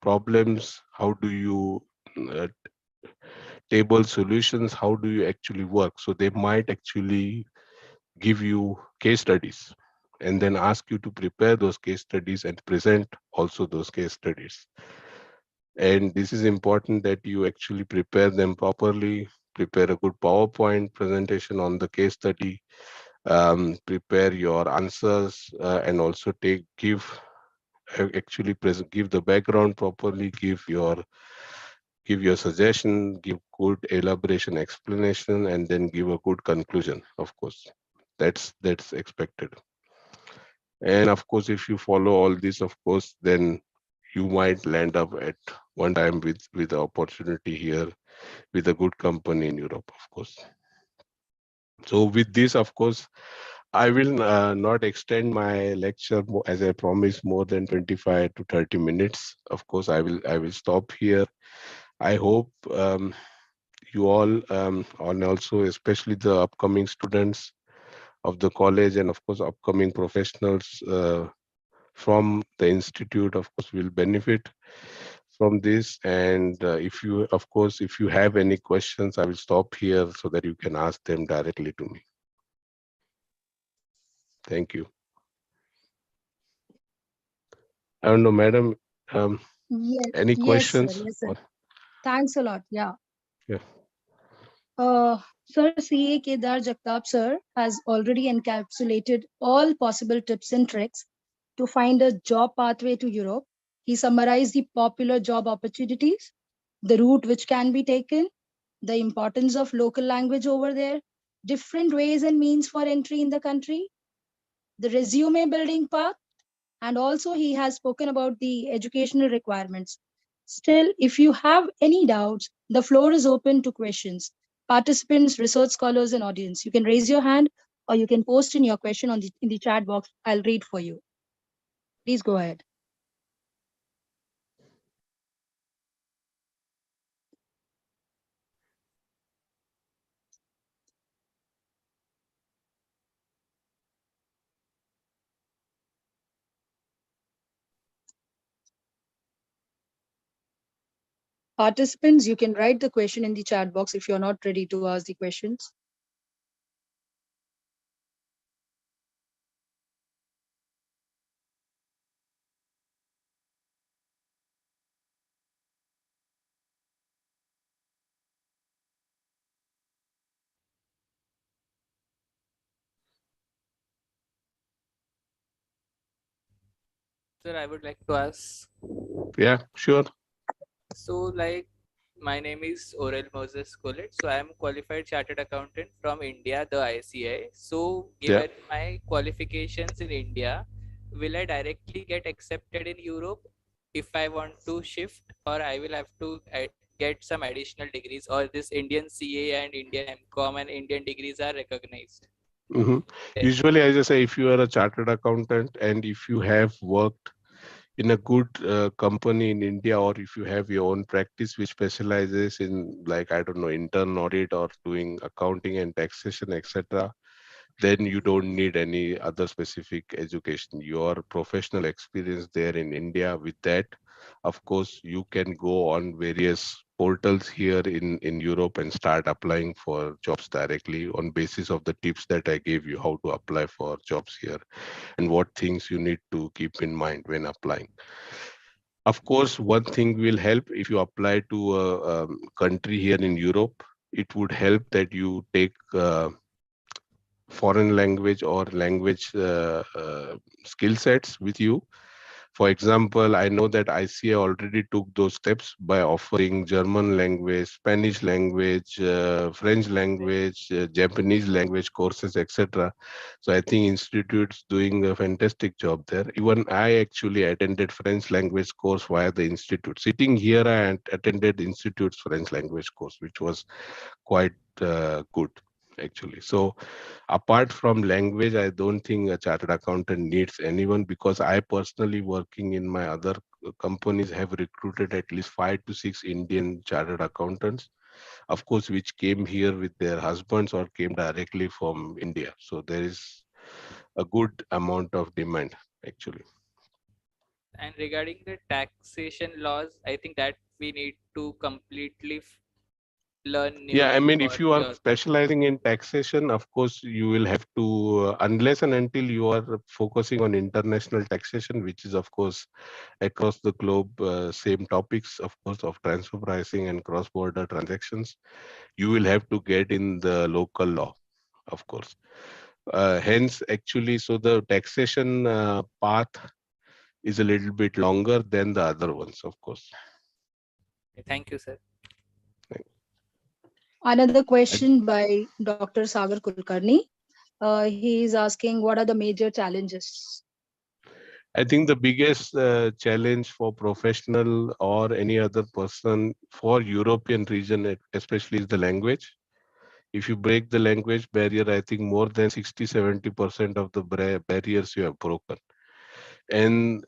problems? How do you uh, table solutions? How do you actually work? So they might actually give you case studies and then ask you to prepare those case studies and present also those case studies. And this is important that you actually prepare them properly, prepare a good PowerPoint presentation on the case study, prepare your answers, and also give the background properly, give your suggestion, give good elaboration explanation, and then give a good conclusion. Of course, that's expected. And of course, if you follow all this, of course, then you might land up at one time with the opportunity here with a good company in Europe, of course. So with this, of course, I will not extend my lecture as I promised more than 25 to 30 minutes. Of course, I will stop here. I hope you all, and also especially the upcoming students of the college and of course upcoming professionals from the institute, of course, will benefit from this. And if you have any questions, I will stop here so that you can ask them directly to me. Thank you. I don't know, madam, Yes, any yes, sir. questions? Yes, sir. Thanks a lot. Yeah. Yeah. Sir, CA Kedar Jagtap sir has already encapsulated all possible tips and tricks to find a job pathway to Europe. He summarized the popular job opportunities, the route which can be taken, the importance of local language over there, different ways and means for entry in the country, the resume building path, and also he has spoken about the educational requirements. Still, if you have any doubts, the floor is open to questions. Participants, research scholars, and audience, you can raise your hand or you can post in your question in the chat box. I'll read for you. Please go ahead. Participants, you can write the question in the chat box if you're not ready to ask the questions. Sir, I would like to ask. Yeah, sure. So, like, my name is Orel Moses Collet. So, I am qualified chartered accountant from India, the ICI. So, given my qualifications in India, will I directly get accepted in Europe if I want to shift, or I will have to get some additional degrees, or this Indian CA and Indian MCOM and Indian degrees are recognized? Mm-hmm. Usually, as I say, if you are a chartered accountant and if you have worked in a good company in India, or if you have your own practice which specializes in, like, I don't know, intern audit or doing accounting and taxation, etc., then you don't need any other specific education. Your professional experience there in India, with that, of course, you can go on various portals here in Europe and start applying for jobs directly on basis of the tips that I gave you, how to apply for jobs here and what things you need to keep in mind when applying. Of course, one thing will help if you apply to a country here in Europe. It would help that you take foreign language or language skill sets with you. For example, I know that ICA already took those steps by offering German language, Spanish language, French language, Japanese language courses, etc. So I think Institute's doing a fantastic job there. Even I actually attended French language course via the Institute. Sitting here, I attended Institute's French language course, which was quite good, actually. So apart from language, I don't think a chartered accountant needs anyone, because I personally, working in my other companies, have recruited at least 5 to 6 Indian chartered accountants. of course, which came here with their husbands or came directly from India. So there is a good amount of demand actually. And regarding the taxation laws, I think that we need to completely learn Yeah, I newly mean, for if you are your. specializing in taxation, of course, you will have to, unless and until you are focusing on international taxation, which is, of course, across the globe, same topics, of course, of transfer pricing and cross-border transactions, you will have to get in the local law, of course. Hence, actually, so the taxation path is a little bit longer than the other ones, of course. Thank you, sir. Another question by Dr. Sagar Kulkarni. He is asking, what are the major challenges? I think the biggest challenge for professional or any other person for European region, especially, is the language. If you break the language barrier, I think more than 60-70% of the barriers you have broken. And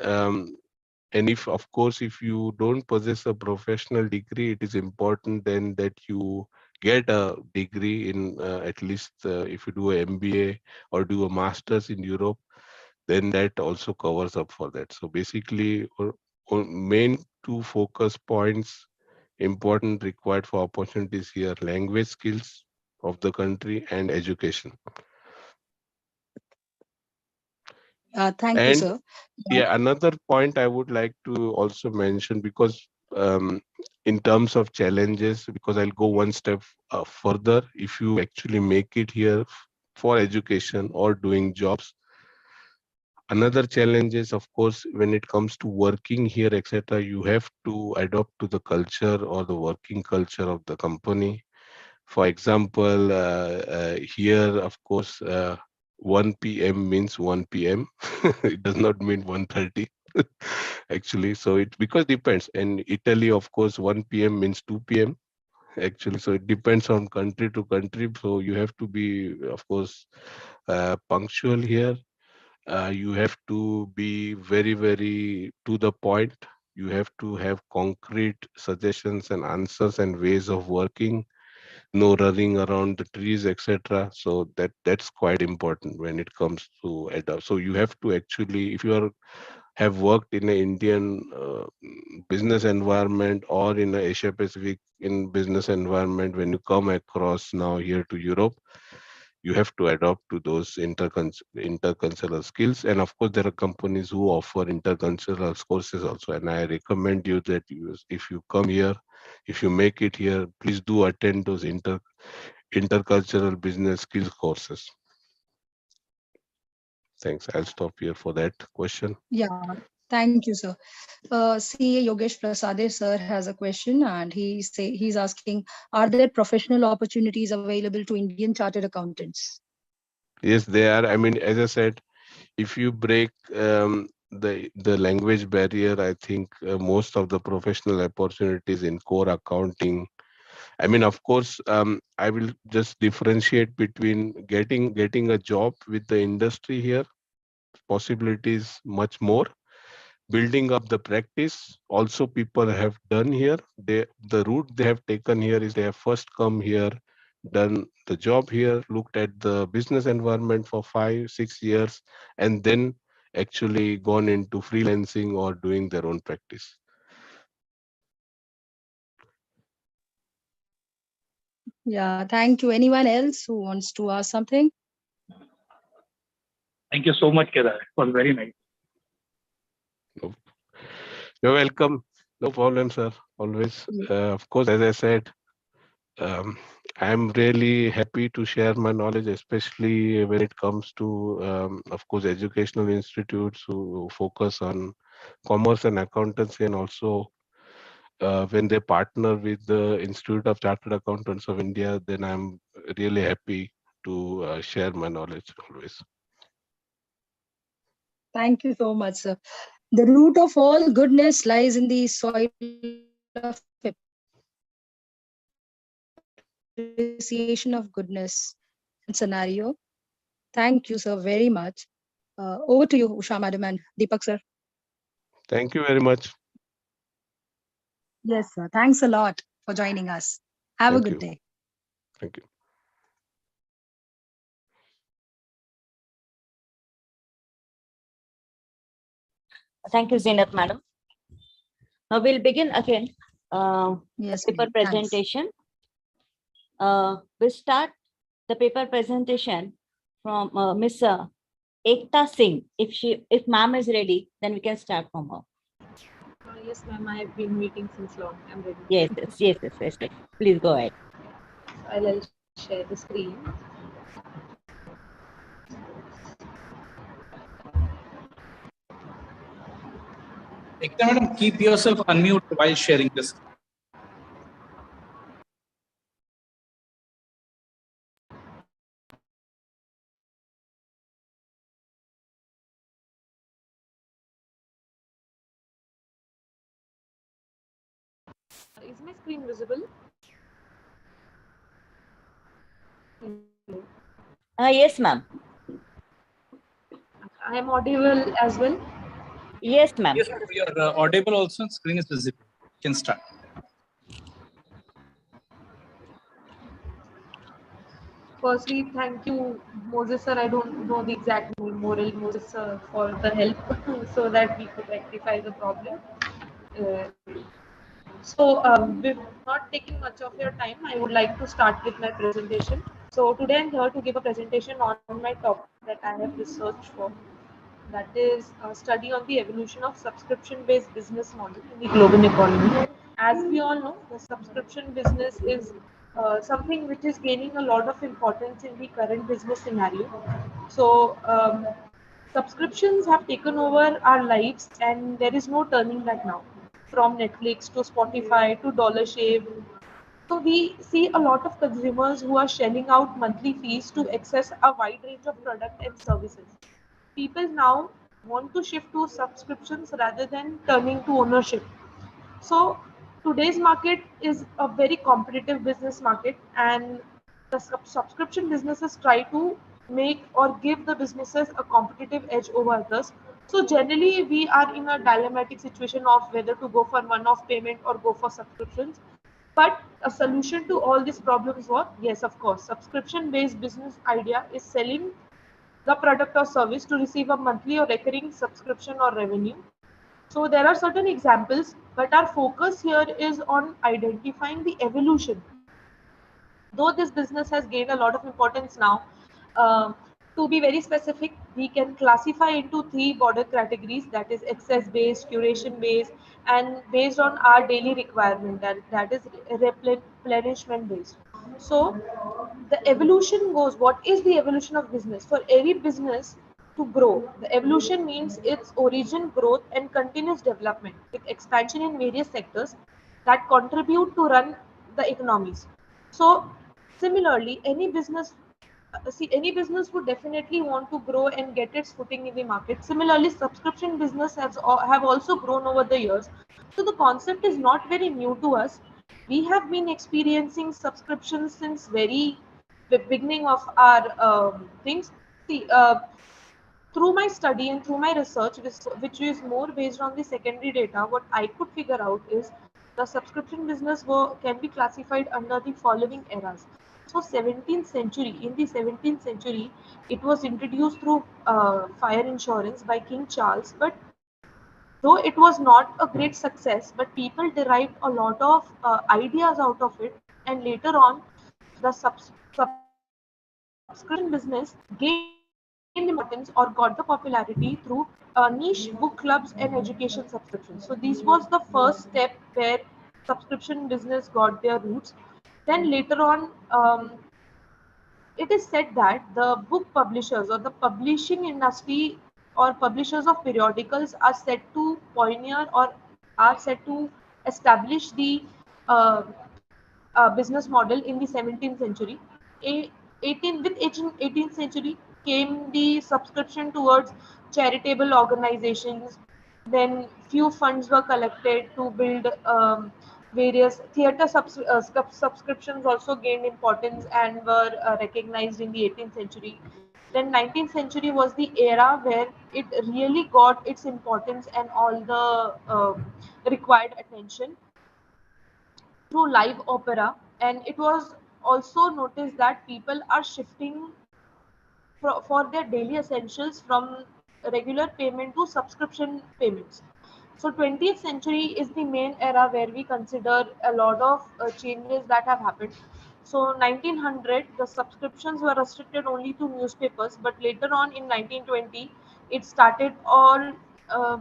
if, of course, if you don't possess a professional degree, it is important then that you get a degree in at least if you do a MBA or do a master's in Europe, then that also covers up for that. So basically, main two focus points important required for opportunities here: language skills of the country and education. Thank you, And sir. yeah, another point I would like to also mention, because in terms of challenges, because I'll go one step further, if you actually make it here for education or doing jobs, another challenge is, of course, when it comes to working here, etc., you have to adopt to the culture or the working culture of the company. For example, here, of course, 1 p.m. means 1 p.m. It does not mean 1:30 actually. So it because depends. In Italy, of course, 1 p.m. means 2 p.m. actually. So it depends on country to country. So you have to be, of course, punctual here. You have to be very, very to the point. You have to have concrete suggestions and answers and ways of working, no running around the trees, etc. So that's quite important when it comes to adopt. So you have to actually, if you are have worked in an Indian business environment or in a Asia Pacific in business environment, when you come across now here to Europe, you have to adopt to those intercultural skills. And of course, there are companies who offer intercultural courses also. And I recommend you that if you come here, if you make it here, please do attend those intercultural business skills courses. Thanks. I'll stop here for that question. Yeah, thank you, sir. CA Yogesh Prasade sir has a question, and he's asking, are there professional opportunities available to Indian chartered accountants? Yes, they are. I mean, as I said, if you break the language barrier, I think most of the professional opportunities in core accounting. I mean, of course, I will just differentiate between getting a job with the industry here. Possibilities much more. Building up the practice, also people have done here. The route they have taken here is they have first come here, done the job here, looked at the business environment for 5-6 years, and then actually gone into freelancing or doing their own practice. Yeah, thank you. Anyone else who wants to ask something? Thank you so much, Kedar. It was very nice. You're welcome. No problem, sir. Always. Of course, as I said, I'm really happy to share my knowledge, especially when it comes to, of course, educational institutes who focus on commerce and accountancy, and also when they partner with the Institute of Chartered Accountants of India, then I'm really happy to share my knowledge always. Thank you so much, sir. The root of all goodness lies in the soil of appreciation of goodness and scenario. Thank you, sir, very much. Over to you, Usha Madam and Deepak, sir. Thank you very much. Yes, sir. Thanks a lot for joining us. Have a Thank good you. day. Thank you. Thank you, Zinat, madam. Now we'll begin again Yes, the paper ma'am. Thanks. presentation. We'll start the paper presentation from Miss Ekta Singh. If ma'am is ready, then we can start from her. Yes, ma'am. I have been waiting since long. I'm ready. Yes. Please go ahead. I'll share the screen. Ekta madam, keep yourself unmute while sharing this. Is my screen visible? Yes, ma'am. I am audible as well. Yes, ma'am. Yes, you're audible also. Screen is visible. You can start. Firstly, thank you, Moses sir. I don't know the exact name, Moral Moses sir, for the help so that we could rectify the problem. With not taking much of your time, I would like to start with my presentation. So today I'm here to give a presentation on my topic that I have researched for. That is a study on the evolution of subscription-based business model in the global economy. As we all know, the subscription business is something which is gaining a lot of importance in the current business scenario. Subscriptions have taken over our lives, and there is no turning back now. From Netflix to Spotify to Dollar Shave. So we see a lot of consumers who are shelling out monthly fees to access a wide range of product and services. People now want to shift to subscriptions rather than turning to ownership. So today's market is a very competitive business market, and the subscription businesses try to make or give the businesses a competitive edge over others. So generally, we are in a dilemmatic situation of whether to go for one-off payment or go for subscriptions. But a solution to all these problems was, yes, of course, subscription-based business idea is selling the product or service to receive a monthly or recurring subscription or revenue. So there are certain examples, but our focus here is on identifying the evolution. Though this business has gained a lot of importance now, to be very specific, we can classify into three broader categories, that is access based, curation based, and based on our daily requirement, that is replenishment based. So the evolution goes, what is the evolution of business? For every business to grow, the evolution means its origin, growth, and continuous development with expansion in various sectors that contribute to run the economies. So similarly, any business would definitely want to grow and get its footing in the market. Similarly, subscription business have also grown over the years. So the concept is not very new to us. We have been experiencing subscriptions since very the beginning of our things. See, through my study and through my research, which is more based on the secondary data, what I could figure out is the subscription business can be classified under the following eras. So 17th century, in the 17th century, it was introduced through fire insurance by King Charles, but though it was not a great success, but people derived a lot of ideas out of it, and later on, the subscription business gained importance or got the popularity through niche book clubs and education subscriptions. So this was the first step where subscription business got their roots. Then later on, it is said that the book publishers or the publishing industry or publishers of periodicals are said to pioneer or are said to establish the uh, business model in the 17th century. A, 18th century came the subscription towards charitable organizations. Then few funds were collected to build various theater subscriptions also gained importance and were recognized in the 18th century. Then 19th century was the era where it really got its importance and all the required attention through live opera. And it was also noticed that people are shifting for their daily essentials from regular payment to subscription payments. So 20th century is the main era where we consider a lot of changes that have happened. So 1900, the subscriptions were restricted only to newspapers, but later on in 1920, it started all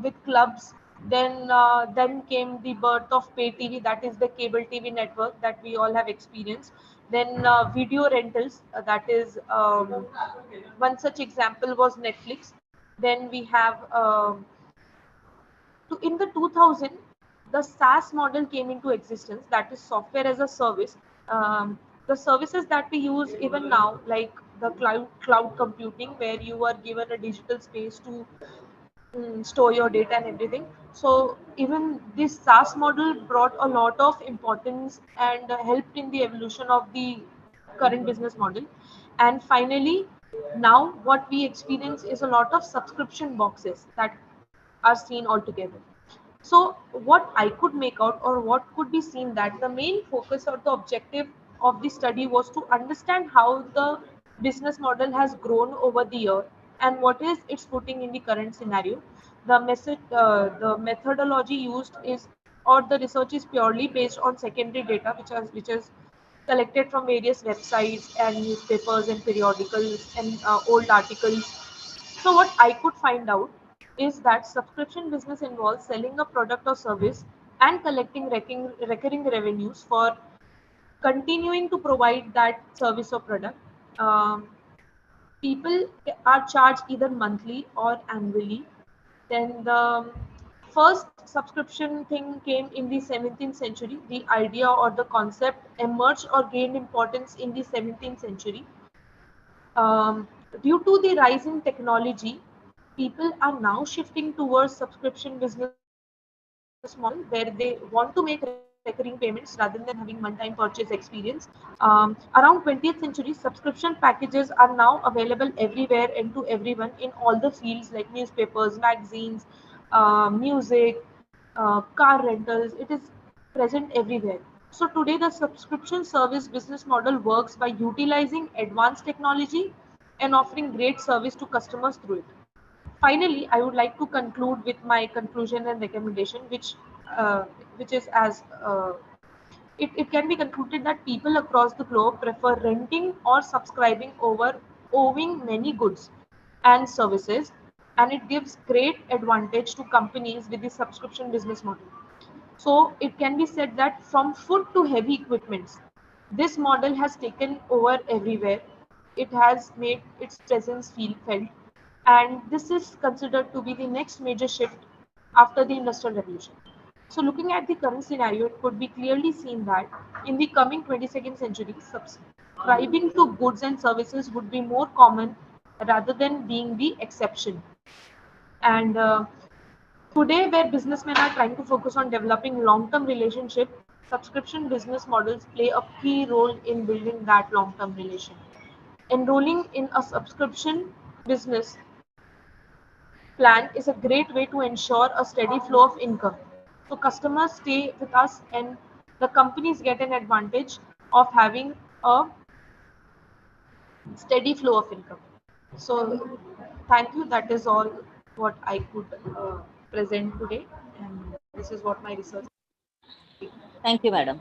with clubs. Then came the birth of pay TV, that is the cable TV network that we all have experienced. Then video rentals, that is one such example was Netflix. Then we have in the 2000, the SaaS model came into existence, that is software as a service. The services that we use even now, like the cloud computing, where you are given a digital space to store your data and everything. So even this SaaS model brought a lot of importance and helped in the evolution of the current business model. And finally, now what we experience is a lot of subscription boxes that are seen altogether. So what I could make out, or what could be seen, that the main focus or the objective of the study was to understand how the business model has grown over the year and what is its footing in the current scenario. The methodology used is, or the research is purely based on secondary data, which is collected from various websites and newspapers and periodicals and old articles. So what I could find out is that subscription business involves selling a product or service and collecting recurring revenues for continuing to provide that service or product. Um, People are charged either monthly or annually. Then the first subscription thing came in the 17th century. The idea or the concept emerged or gained importance in the 17th century. Um, Due to the rise in technology, people are now shifting towards subscription business model where they want to make recurring payments rather than having one-time purchase experience. Around 20th century, subscription packages are now available everywhere and to everyone in all the fields like newspapers, magazines, music, car rentals. It is present everywhere. So today the subscription service business model works by utilizing advanced technology and offering great service to customers through it. Finally, I would like to conclude with my conclusion and recommendation, uh, which is it can be concluded that people across the globe prefer renting or subscribing over owning many goods and services, and it gives great advantage to companies with the subscription business model. So it can be said that from food to heavy equipments, this model has taken over everywhere. It has made its presence feel felt, and this is considered to be the next major shift after the Industrial Revolution. So looking at the current scenario, it could be clearly seen that in the coming 22nd century, subscribing to goods and services would be more common rather than being the exception. And today, where businessmen are trying to focus on developing long-term relationship, subscription business models play a key role in building that long-term relation. Enrolling in a subscription business plan is a great way to ensure a steady flow of income. So customers stay with us and the companies get an advantage of having a steady flow of income. So thank you. That is all what I could present today, and this is what my research. Thank you, madam.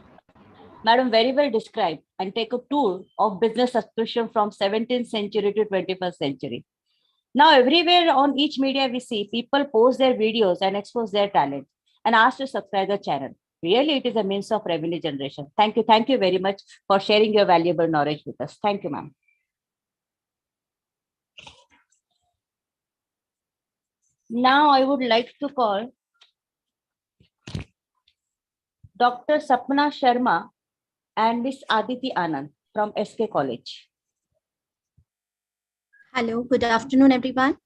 Madam, very well described, and take a tour of business subscription from 17th century to 21st century. Now, everywhere on each media we see people post their videos and expose their talent and ask to subscribe the channel. Really, it is a means of revenue generation. Thank you. Thank you very much for sharing your valuable knowledge with us. Thank you, ma'am. Now, I would like to call Dr. Sapna Sharma and Miss Aditi Anand from SK College. Hello, good afternoon, everyone.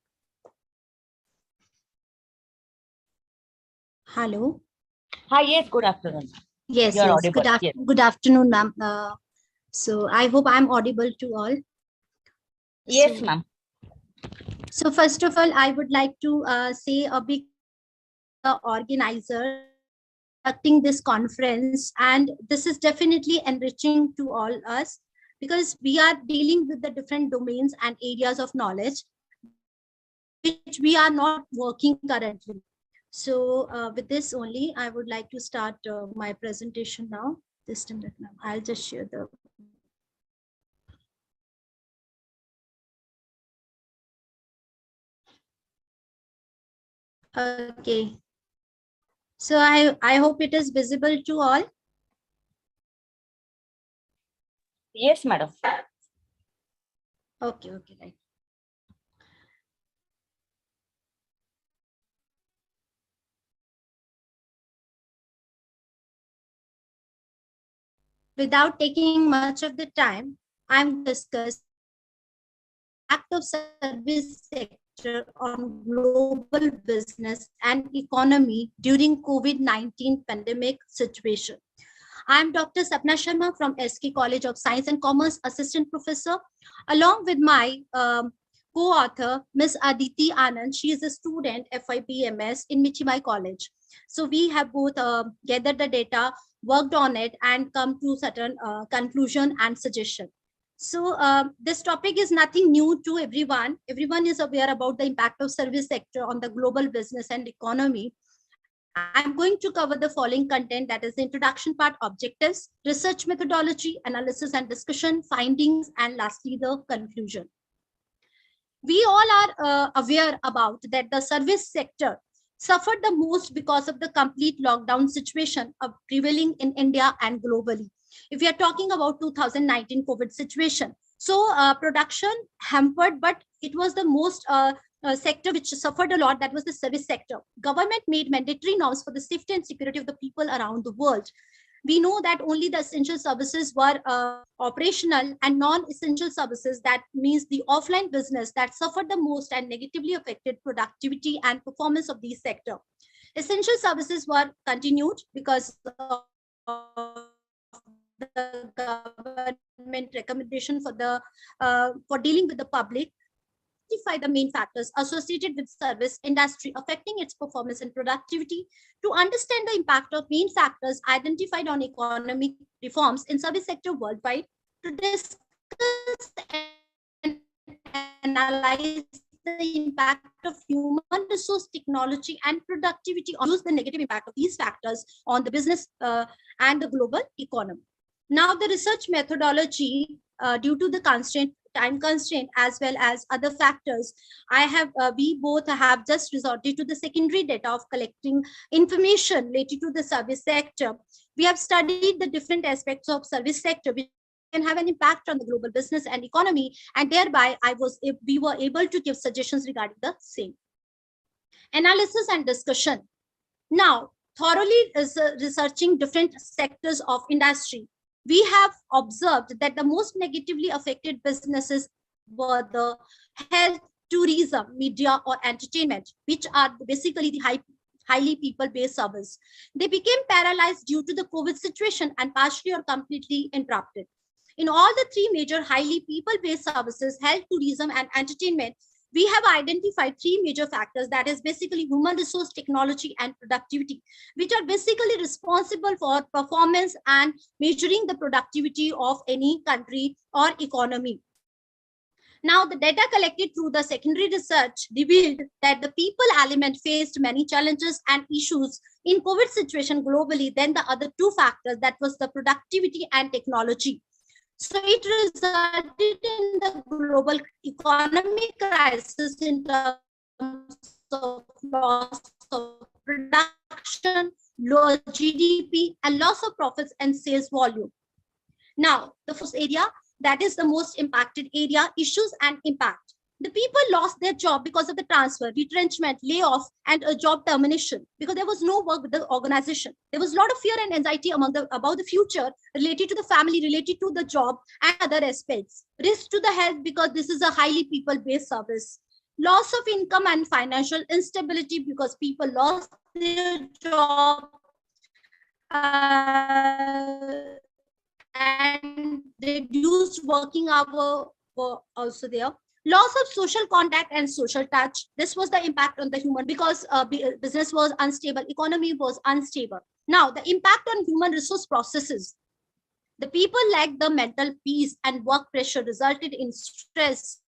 Hello. Hi, yes, good afternoon. Yes, You're yes. audible. Yes. Good afternoon, ma'am. So I hope I'm audible to all. Yes, ma'am. So first of all, I would like to say a big thank you to the organizers conducting this conference, and this is definitely enriching to all us because we are dealing with the different domains and areas of knowledge which we are not working currently. So with this only, I would like to start my presentation now. Just a minute now. I'll just share the. Okay. So I hope it is visible to all. Yes, madam. Okay, right. Without taking much of the time, I'm discussing impact of service sector on global business and economy during COVID-19 pandemic situation. I'm Dr. Sapna Sharma from SK College of Science and Commerce, Assistant Professor, along with my co-author, Ms. Aditi Anand. She is a student, FIBMS in Michibai College. So we have both gathered the data, worked on it, and come to certain conclusion and suggestion. So this topic is nothing new to everyone. Everyone is aware about the impact of service sector on the global business and economy. I'm going to cover the following content, that is the introduction part, objectives, research methodology, analysis and discussion, findings, and lastly the conclusion. We all are aware about that the service sector suffered the most because of the complete lockdown situation prevailing in India and globally. If we are talking about 2019 COVID situation, so production hampered, but it was the most sector which suffered a lot, that was the service sector. Government made mandatory norms for the safety and security of the people around the world. We know that only the essential services were operational, and non-essential services, that means the offline business, that suffered the most and negatively affected productivity and performance of these sector. Essential services were continued because of the government recommendation for dealing with the public. Identify the main factors associated with service industry affecting its performance and productivity. To understand the impact of main factors identified on economic reforms in service sector worldwide, to discuss and analyze the impact of human resource technology and productivity, on use the negative impact of these factors on the business and the global economy. Now, the research methodology, due to the time constraint as well as other factors, we both have just resorted to the secondary data of collecting information related to the service sector. We have studied the different aspects of service sector which can have an impact on the global business and economy, and thereby we were able to give suggestions regarding the same. Analysis and discussion. Now, thoroughly researching different sectors of industry, we have observed that the most negatively affected businesses were the health, tourism, media, or entertainment, which are basically the highly people-based service. They became paralyzed due to the COVID situation and partially or completely interrupted. In all the three major highly people-based services, health, tourism, and entertainment, we have identified three major factors, that is basically human resource, technology, and productivity, which are basically responsible for performance and measuring the productivity of any country or economy. Now, the data collected through the secondary research revealed that the people element faced many challenges and issues in COVID situation globally than the other two factors, that was the productivity and technology. So it resulted in the global economic crisis in terms of loss of production, lower GDP, and loss of profits and sales volume. Now, the first area, that is the most impacted area, issues and impact. The people lost their job because of the transfer, retrenchment, layoff, and a job termination, because there was no work with the organization. There was a lot of fear and anxiety about the future related to the family, related to the job, and other aspects. Risk to the health, because this is a highly people-based service. Loss of income and financial instability, because people lost their job and reduced working hour were also there. Loss of social contact and social touch. This was the impact on the human, because business was unstable, economy was unstable. Now, the impact on human resource processes. The people lacked the mental peace and work pressure resulted in stress.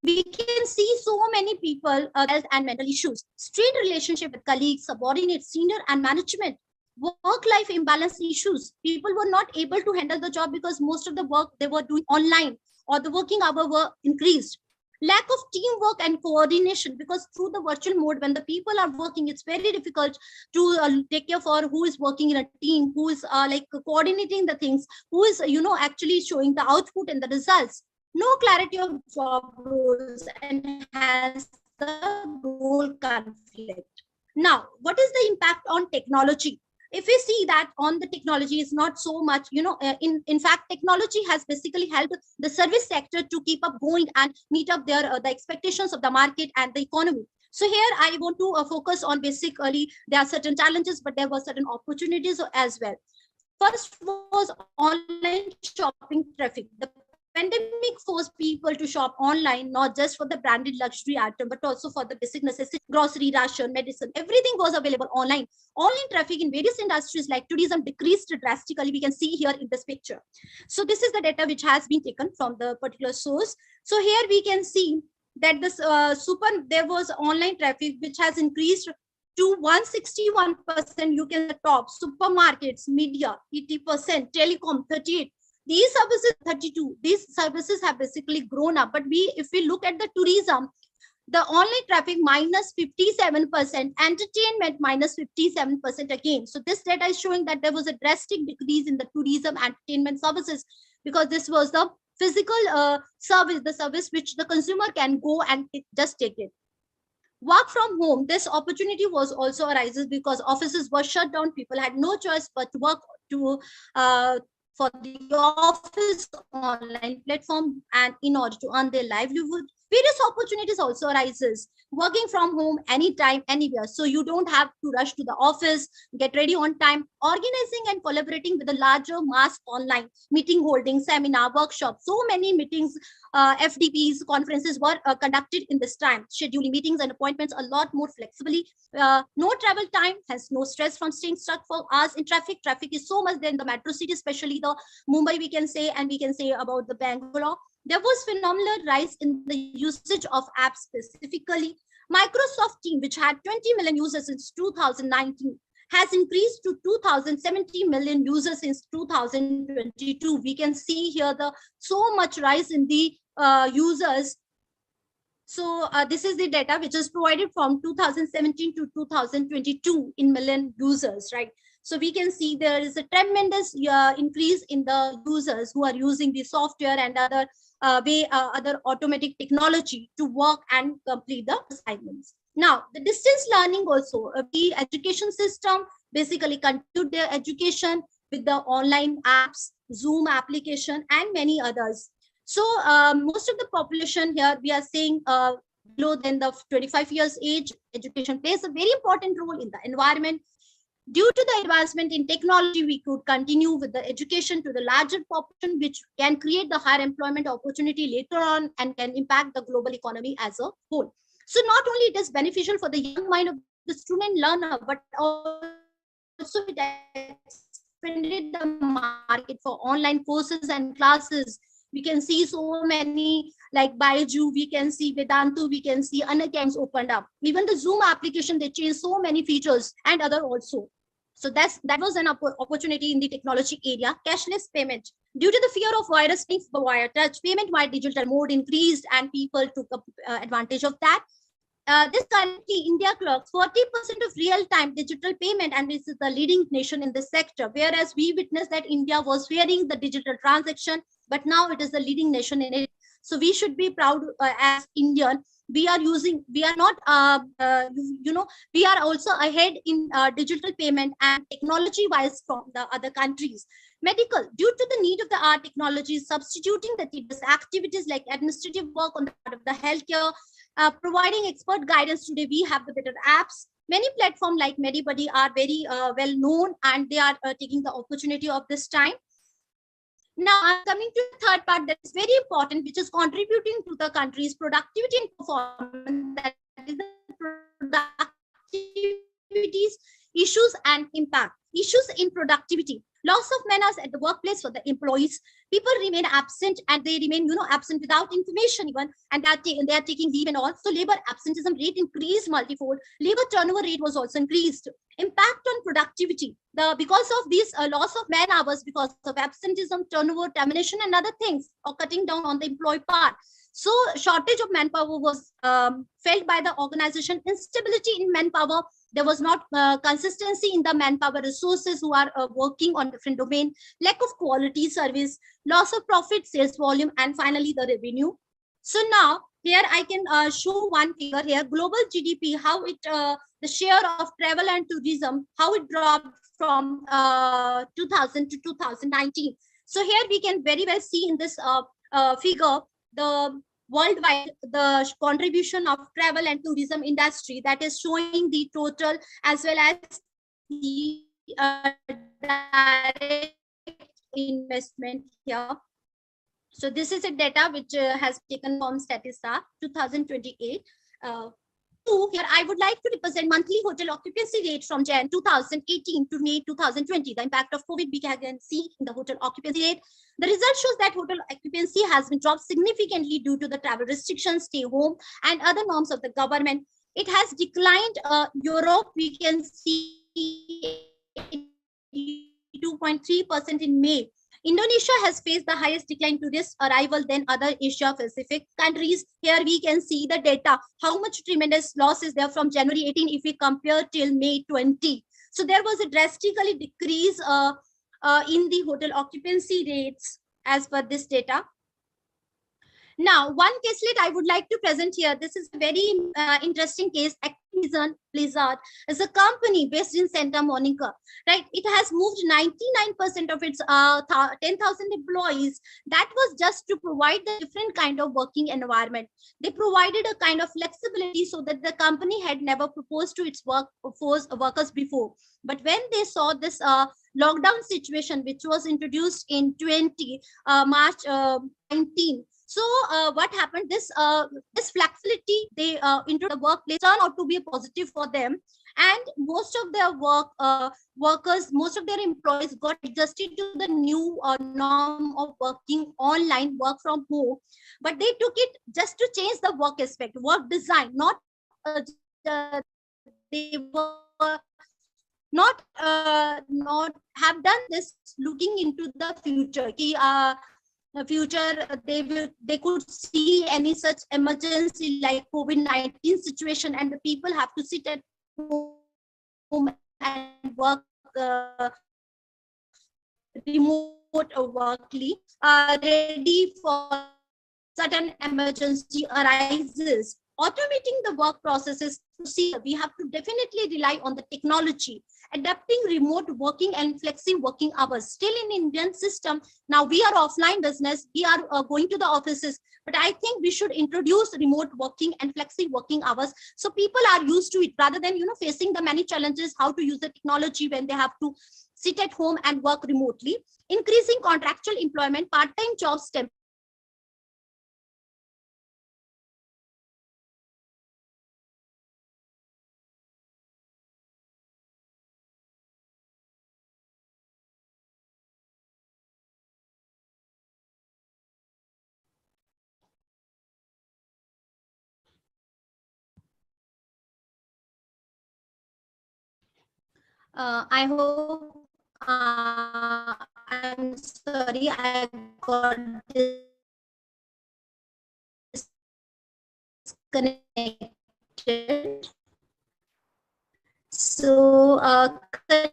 We can see so many people health and mental issues, strained relationship with colleagues, subordinates, senior and management, work-life imbalance issues. People were not able to handle the job because most of the work they were doing online or the working hour were increased. Lack of teamwork and coordination, because through the virtual mode, when the people are working, it's very difficult to take care for who is working in a team, who is like coordinating the things, who is actually showing the output and the results. No clarity of job roles and has the role conflict. Now, what is the impact on technology? If we see that on the technology is not so much, in fact, technology has basically helped the service sector to keep up going and meet up their the expectations of the market and the economy. So here I want to focus on basically there are certain challenges, but there were certain opportunities as well. First was online shopping traffic. The pandemic forced people to shop online, not just for the branded luxury item, but also for the basic necessities, grocery, ration, medicine, everything was available online. Online traffic in various industries like tourism decreased drastically. We can see here in this picture. So this is the data which has been taken from the particular source. So here we can see that this there was online traffic which has increased to 161%. You can top supermarkets, media 80%, telecom 38%. These services 32. These services have basically grown up. But if we look at the tourism, the online traffic minus 57%, entertainment minus 57% again. So this data is showing that there was a drastic decrease in the tourism entertainment services, because this was the physical service, the service which the consumer can go and just take it. Work from home, this opportunity was also arises because offices were shut down. People had no choice but to work for the office online platform and in order to earn their livelihood. Various opportunities also arises, working from home anytime, anywhere. So you don't have to rush to the office, get ready on time, organizing and collaborating with a larger mass online, meeting holding, seminar, workshop. So many meetings, FDPs, conferences were conducted in this time, scheduling meetings and appointments a lot more flexibly. No travel time, has no stress from staying stuck for hours in traffic. Traffic is so much there in the metro city, especially the Mumbai, we can say, and we can say about the Bangalore. There was phenomenal rise in the usage of apps specifically. Microsoft Teams, which had 20 million users since 2019, has increased to 2,070 million users since 2022. We can see here the so much rise in the users. So this is the data which is provided from 2017 to 2022 in million users, right? So we can see there is a tremendous increase in the users who are using the software and other other automatic technology to work and complete the assignments. Now, the distance learning also, the education system basically continued their education with the online apps, Zoom application, and many others. So most of the population here, we are saying below than the 25 years age, education plays a very important role in the environment. Due to the advancement in technology, we could continue with the education to the larger population, which can create the higher employment opportunity later on and can impact the global economy as a whole. So not only it is beneficial for the young mind of the student learner, but also it expanded the market for online courses and classes. We can see so many like Baiju, we can see Vedantu, we can see Unacademy opened up. Even the Zoom application, they changed so many features and other also. So that was an opportunity in the technology area. Cashless payment. Due to the fear of virus, wire touch, payment via digital mode increased and people took advantage of that. This currently India clocks 40% of real-time digital payment, and this is the leading nation in this sector. Whereas we witnessed that India was fearing the digital transaction, but now it is the leading nation in it. So we should be proud as Indian. We are not, we are also ahead in digital payment and technology-wise from the other countries. Medical, due to the need of the art technology, substituting the tedious activities like administrative work on the part of the healthcare, providing expert guidance. Today, we have the better apps. Many platforms like MediBuddy are very well known, and they are taking the opportunity of this time. Now, I'm coming to the third part that is very important, which is contributing to the country's productivity and performance. That is the productivities issues and impact. Issues in productivity, loss of manners at the workplace for the employees. People remain absent and they remain, absent without information even, and they are taking leave and all. So labor absenteeism rate increased multifold. Labor turnover rate was also increased. Impact on productivity. Because of these loss of man hours, because of absenteeism, turnover, termination, and other things, or cutting down on the employee part. So shortage of manpower was felt by the organization. Instability in manpower. There was not consistency in the manpower resources who are working on different domain. Lack of quality service, loss of profit, sales volume, and finally the revenue. So now here I can show one figure here. Global GDP, how it the share of travel and tourism, how it dropped from 2000 to 2019. So here we can very well see in this figure the worldwide the contribution of travel and tourism industry, that is showing the total as well as the direct investment here. So this is a data which has taken from Statista 2028. Here I would like to represent monthly hotel occupancy rate from Jan 2018 to May 2020. The impact of COVID we can see in the hotel occupancy rate. The result shows that hotel occupancy has been dropped significantly due to the travel restrictions, stay home, and other norms of the government. It has declined. Europe, we can see 2.3% in May. Indonesia has faced the highest decline to this arrival than other Asia Pacific countries. Here we can see the data, how much tremendous loss is there from January 18 if we compare till May 20. So there was a drastically decrease in the hotel occupancy rates as per this data. Now, one caselet I would like to present here. This is a very interesting case. Activision Blizzard is a company based in Santa Monica, right? It has moved 99% of its 10,000 employees. That was just to provide the different kind of working environment. They provided a kind of flexibility so that the company had never proposed to its workers before. But when they saw this lockdown situation, which was introduced in March 19, so what happened? This flexibility they into the workplace turned out to be a positive for them, and most of their workers, most of their employees got adjusted to the new norm of working online, work from home. But they took it just to change the work aspect, work design. Not they were not have done this looking into the future. Future they could see any such emergency like COVID-19 situation, and the people have to sit at home and work remote workly, ready for sudden emergency arises. Automating the work processes to see, we have to definitely rely on the technology, adapting remote working and flexi working hours. Still in Indian system, now we are offline business, we are going to the offices, but I think we should introduce remote working and flexi working hours so people are used to it, rather than facing the many challenges how to use the technology when they have to sit at home and work remotely. Increasing contractual employment, part-time jobs, I hope I'm sorry, I got disconnected. So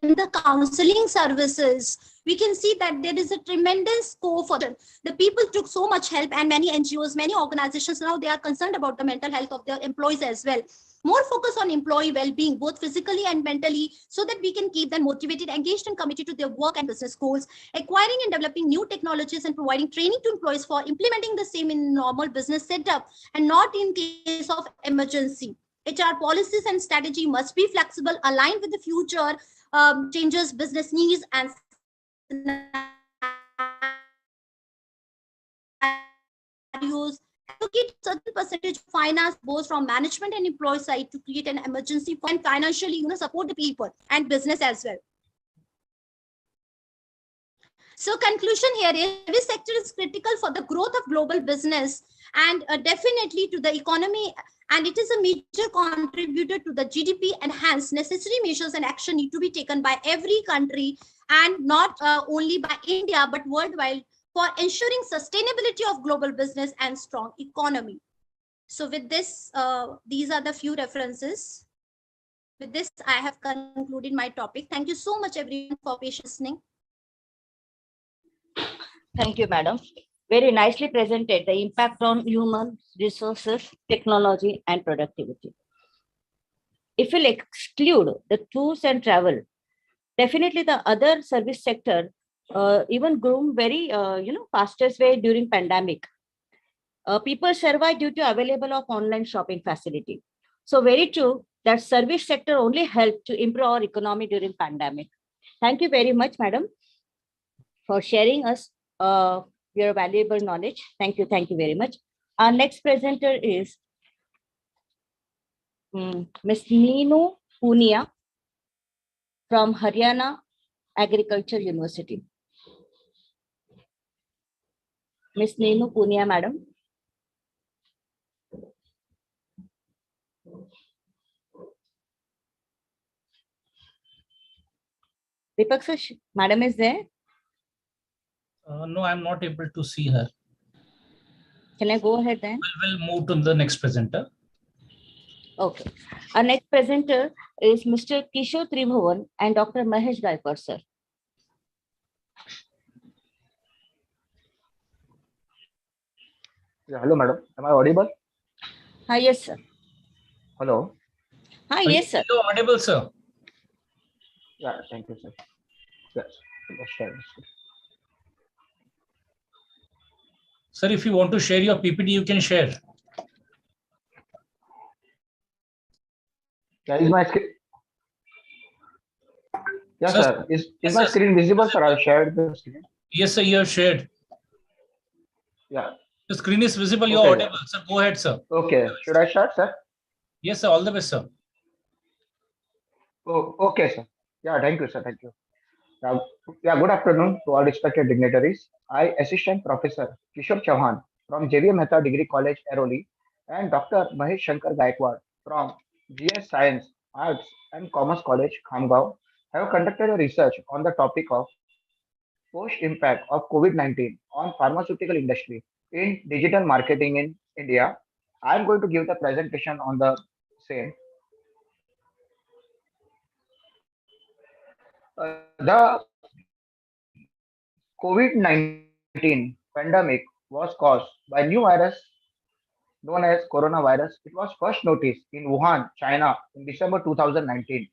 in the counseling services, we can see that there is a tremendous scope for them. The people took so much help, and many NGOs, many organizations now they are concerned about the mental health of their employees as well. More focus on employee well-being, both physically and mentally, so that we can keep them motivated, engaged, and committed to their work and business goals. Acquiring and developing new technologies and providing training to employees for implementing the same in normal business setup and not in case of emergency. HR policies and strategy must be flexible, aligned with the future changes, business needs, and scenarios, to allocate a certain percentage of finance both from management and employee side to create an emergency fund and financially support the people and business as well. So conclusion here is service sector is critical for the growth of global business and definitely to the economy, and it is a major contributor to the GDP, and hence necessary measures and action need to be taken by every country and not only by India but worldwide for ensuring sustainability of global business and strong economy. So with this, these are the few references. With this, I have concluded my topic. Thank you so much everyone for patiently listening. Thank you, madam. Very nicely presented the impact on human resources, technology, and productivity. If we'll exclude the tours and travel, definitely the other service sector even grew very, fastest way during pandemic. People survive due to available of online shopping facility. So very true that service sector only helped to improve our economy during pandemic. Thank you very much, madam, for sharing us your valuable knowledge. Thank you very much. Our next presenter is Ms. Neenu Punia from Haryana Agriculture University. Ms. Neenu Punia, madam. Deepak sir, madam is there? No, I'm not able to see her. Can I go ahead then? We'll move to the next presenter. Okay. Our next presenter is Mr. Kishore Tribhuvan and Dr. Mahesh Gaikwad, sir. Yeah, hello, madam. Am I audible? Hi, yes, sir. Hello. Hi, yes, sir. You're audible, sir. Yeah, thank you, sir. Yes. Let's share this. Sir, if you want to share your PPT, you can share. Yeah, is my screen? Yes, sir. Is my screen visible, sir? I've shared the screen. Yes, sir. You have shared. Yeah. The screen is visible. You're Okay. audible. Sir, go ahead, sir. Okay. Should I start, sir? Yes, sir. All the best, sir. Oh, okay, sir. Yeah, thank you, sir. Thank you. Good afternoon to all respected dignitaries. I, Assistant Professor Kishore Chauhan from JV Mehta Degree College, Airoli, and Dr. Mahesh Shankar Gaikwad from GS Science, Arts and Commerce College, Khamgaon, have conducted a research on the topic of post-impact of COVID-19 on pharmaceutical industry in digital marketing in India. I am going to give the presentation on the same. The COVID-19 pandemic was caused by new virus known as coronavirus. It was first noticed in Wuhan, China in December 2019.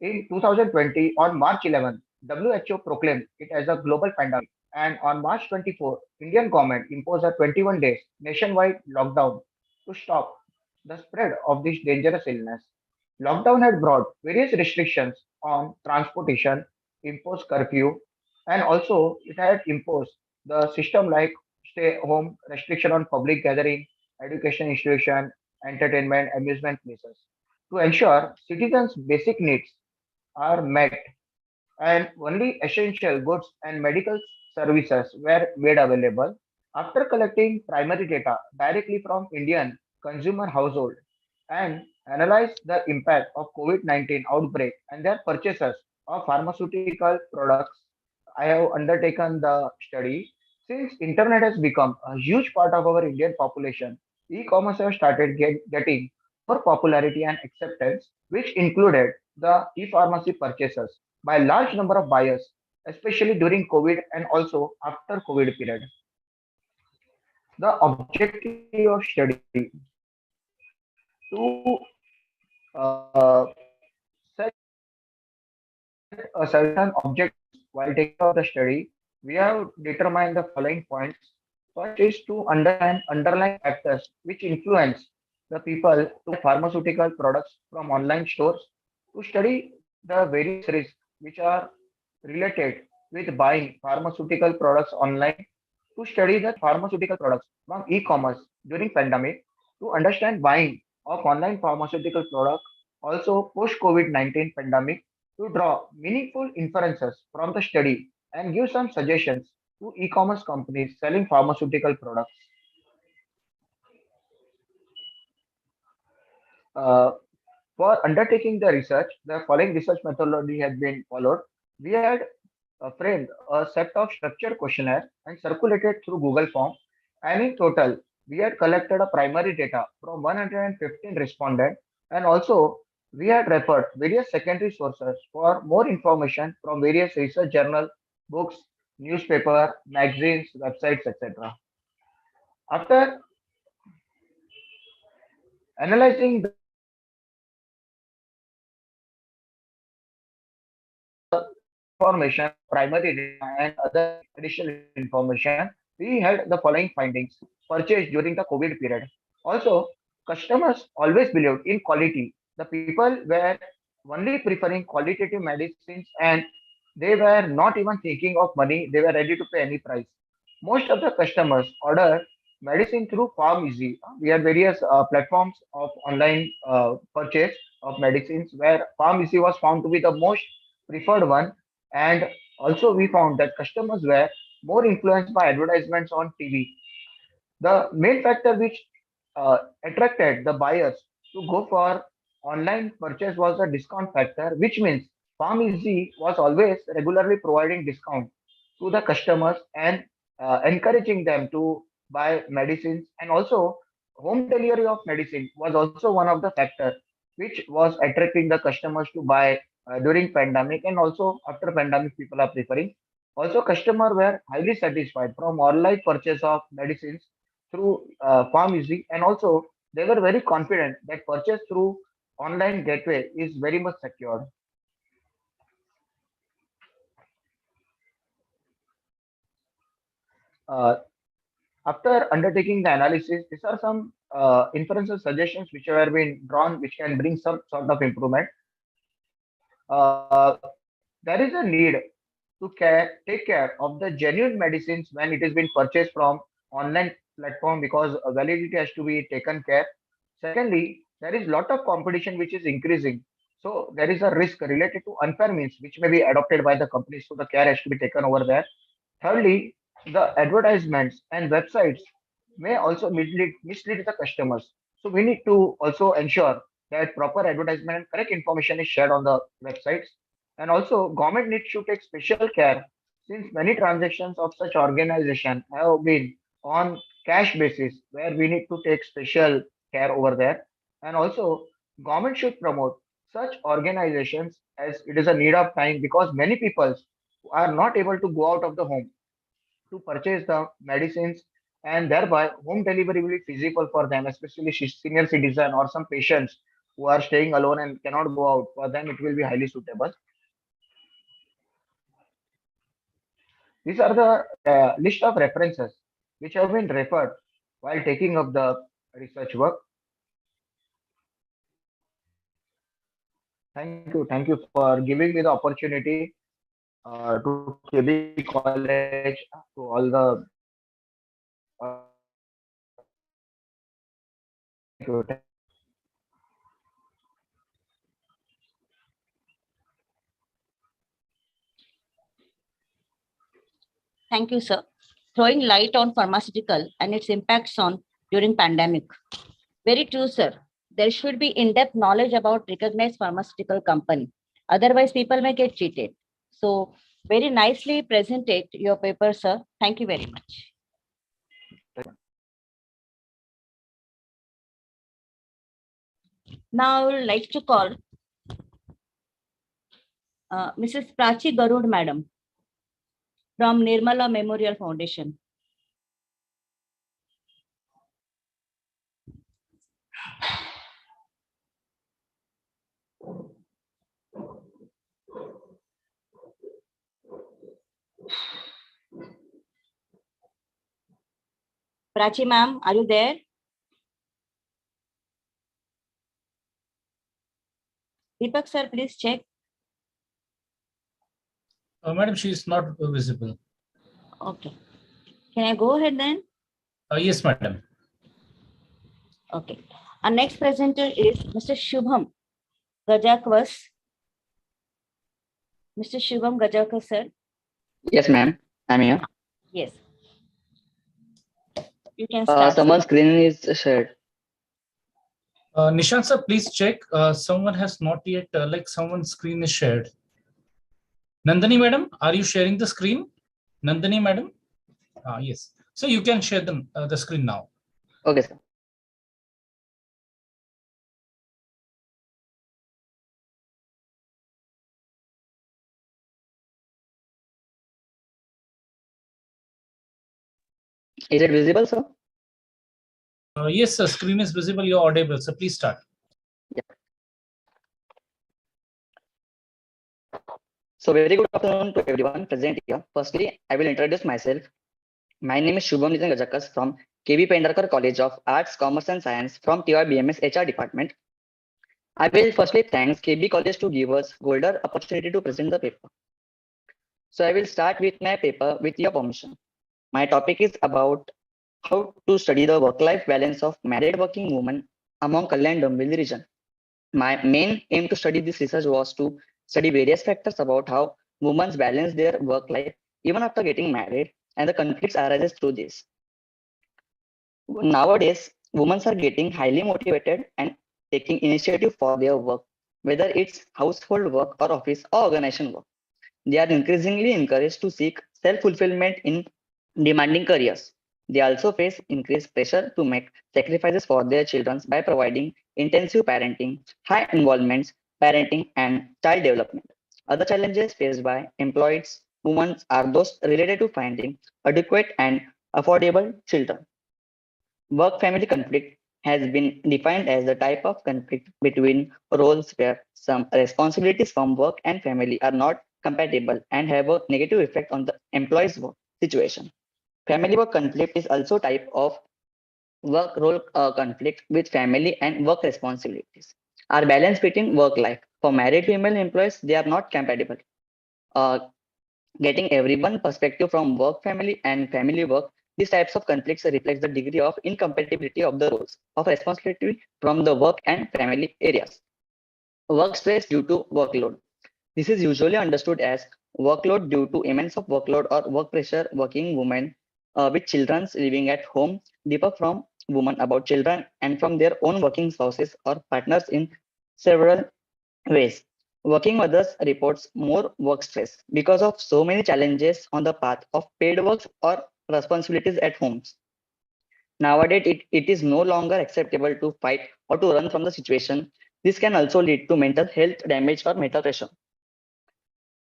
In 2020, on March 11, WHO proclaimed it as a global pandemic, and on March 24, Indian government imposed a 21 days nationwide lockdown to stop the spread of this dangerous illness. Lockdown had brought various restrictions on transportation, imposed curfew, and also it had imposed the system like stay home restriction on public gathering, education institution, entertainment, amusement places to ensure citizens' basic needs are met and only essential goods and medical services were made available. After collecting primary data directly from Indian consumer household and analyze the impact of COVID-19 outbreak and their purchases of pharmaceutical products, I have undertaken the study. Since internet has become a huge part of our Indian population, e-commerce has started getting more popularity and acceptance, which included the e-pharmacy purchases by a large number of buyers, especially during COVID and also after COVID period. The objective of study to set a certain objectives while taking out the study, we have determined the following points. First is to understand underlying factors which influence the people to buy pharmaceutical products from online stores, to study the various risks which are related with buying pharmaceutical products online, to study the pharmaceutical products from e-commerce during pandemic to understand buying of online pharmaceutical products, also post-COVID-19 pandemic to draw meaningful inferences from the study and give some suggestions to e-commerce companies selling pharmaceutical products. Uh, for undertaking the research, the following research methodology has been followed. We had framed a set of structured questionnaires and circulated through Google Form. And in total, we had collected a primary data from 115 respondents, and also we had referred various secondary sources for more information from various research journals, books, newspaper, magazines, websites, etc. After analyzing the information, primary data, and other additional information, we had the following findings purchased during the COVID period. Also, customers always believed in quality. The people were only preferring qualitative medicines and they were not even thinking of money, they were ready to pay any price. Most of the customers order medicine through Farm Easy. We had various platforms of online purchase of medicines where Farm Easy was found to be the most preferred one. And also, we found that customers were more influenced by advertisements on TV. The main factor which attracted the buyers to go for online purchase was the discount factor, which means Farm Easy was always regularly providing discount to the customers and encouraging them to buy medicines. And also, home delivery of medicine was also one of the factors which was attracting the customers to buy during pandemic, and also after pandemic people are preferring. Also, customers were highly satisfied from online purchase of medicines through Farm Easy, and also they were very confident that purchase through online gateway is very much secured. Uh, After undertaking the analysis, these are some inferences suggestions which have been drawn, which can bring some sort of improvement. There is a need to take care of the genuine medicines when it is being purchased from online platform, because validity has to be taken care. Secondly, there is lot of competition which is increasing. So there is a risk related to unfair means which may be adopted by the companies. So the care has to be taken over there. Thirdly, the advertisements and websites may also mislead the customers. So we need to also ensure that proper advertisement and correct information is shared on the websites. And also, government needs to take special care since many transactions of such organization have been on cash basis, where we need to take special care over there. And also, government should promote such organizations as it is a need of time, because many people are not able to go out of the home to purchase the medicines, and thereby home delivery will be feasible for them, especially senior citizen or some patients who are staying alone and cannot go out. For them, it will be highly suitable. These are the list of references which have been referred while taking up the research work. Thank you for giving me the opportunity to KB College, to all the thank you. Thank you, sir. Throwing light on pharmaceutical and its impacts on during pandemic. Very true, sir. There should be in-depth knowledge about recognized pharmaceutical company. Otherwise, people may get cheated. So, very nicely presented your paper, sir. Thank you very much. Now, I would like to call Mrs. Prachi Garud, madam, from Nirmala Memorial Foundation. Prachi ma'am, are you there? Deepak sir, please check. Madam, she is not visible. Okay. Can I go ahead then? Yes, madam. Okay. Our next presenter is Mr. Shubham Gajakwas. Mr. Shubham Gajakwas, sir. Yes, ma'am. I'm here. Yes. You can start. Someone's screen is shared. Nishant sir, please check. Someone has not yet, someone's screen is shared. Nandini madam, are you sharing the screen? Nandini madam? Yes. So you can share the screen now. Okay, sir. Is it visible, sir? Yes, sir. Screen is visible. You're audible. So please start. Yeah. So very good afternoon to everyone present here. Firstly, I will introduce myself. My name is Shubham Gajakas from KV Pendarkar College of Arts, Commerce and Science from TY BMS HR department. I will firstly thank KB College to give us golden opportunity to present the paper. So I will start with my paper with your permission. My topic is about how to study the work-life balance of married working women among Kalyan Dombivli region. My main aim to study this research was to study various factors about how women balance their work life even after getting married and the conflicts arises through this. Nowadays, women are getting highly motivated and taking initiative for their work, whether it's household work or office or organization work. They are increasingly encouraged to seek self-fulfillment in demanding careers. They also face increased pressure to make sacrifices for their children by providing intensive parenting, high involvement, parenting, and child development. Other challenges faced by employed women are those related to finding adequate and affordable children. Work-family conflict has been defined as the type of conflict between roles where some responsibilities from work and family are not compatible and have a negative effect on the employee's work situation. Family work conflict is also type of work role conflict with family and work responsibilities. Are balance between work life. For married female employees, they are not compatible. Uh, Getting everyone perspective from work, family, and family work, these types of conflicts reflects the degree of incompatibility of the roles of responsibility from the work and family areas. Work stress due to workload. This is usually understood as workload due to immense of workload or work pressure. Working women with children living at home differ from women about children and from their own working spouses or partners in several ways. Working mothers reports more work stress because of so many challenges on the path of paid work or responsibilities at homes. Nowadays, it is no longer acceptable to fight or to run from the situation. This can also lead to mental health damage or mental pressure.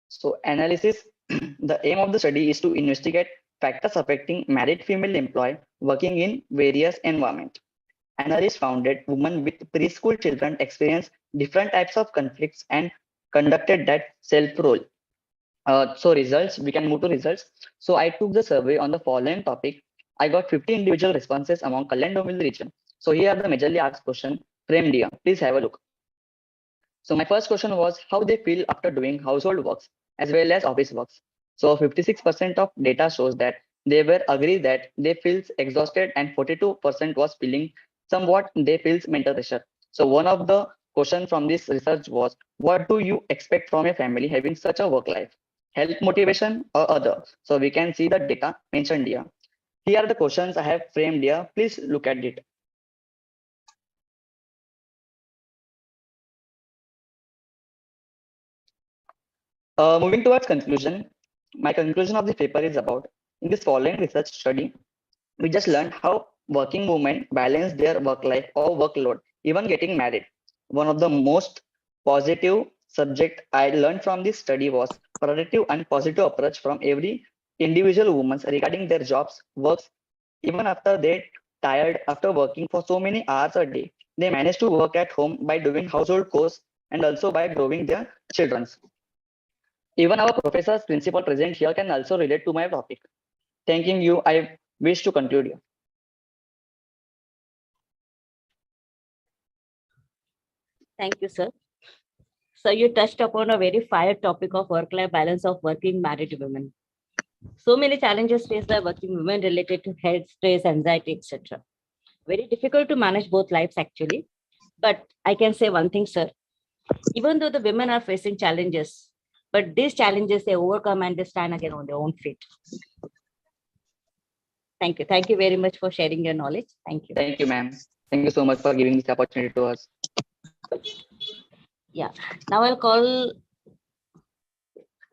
So analysis, the aim of the study is to investigate factors affecting married female employee working in various environments. Analysts found that women with preschool children experience different types of conflicts and conducted that self-role. So results, we can move to results. So I took the survey on the following topic. I got 50 individual responses among Kalyan Dombivli region. So here are the majorly asked question framed here. Please have a look. So my first question was how they feel after doing household works as well as office works. So 56% of data shows that they were agree that they feel exhausted and 42% was feeling somewhat they feels mental pressure. So one of the question from this research was, what do you expect from a family having such a work life? Health, motivation, or other? So we can see the data mentioned here. Here are the questions I have framed here. Please look at it. Moving towards conclusion, my conclusion of the paper is about, in this following research study, we just learned how working women balance their work life or workload, even getting married. One of the most positive subject I learned from this study was productive and positive approach from every individual woman regarding their jobs, works, even after they tired after working for so many hours a day. They manage to work at home by doing household chores and also by growing their children. Even our professors, principal present here can also relate to my topic. Thanking you, I wish to conclude here. Thank you, sir. So you touched upon a very fire topic of work-life balance of working married women. So many challenges faced by working women related to health, stress, anxiety, etc. Very difficult to manage both lives actually. But I can say one thing, sir. Even though the women are facing challenges, but these challenges they overcome and they stand again on their own feet. Thank you. Thank you very much for sharing your knowledge. Thank you. Thank you, ma'am. Thank you so much for giving this opportunity to us. Yeah. Now I'll call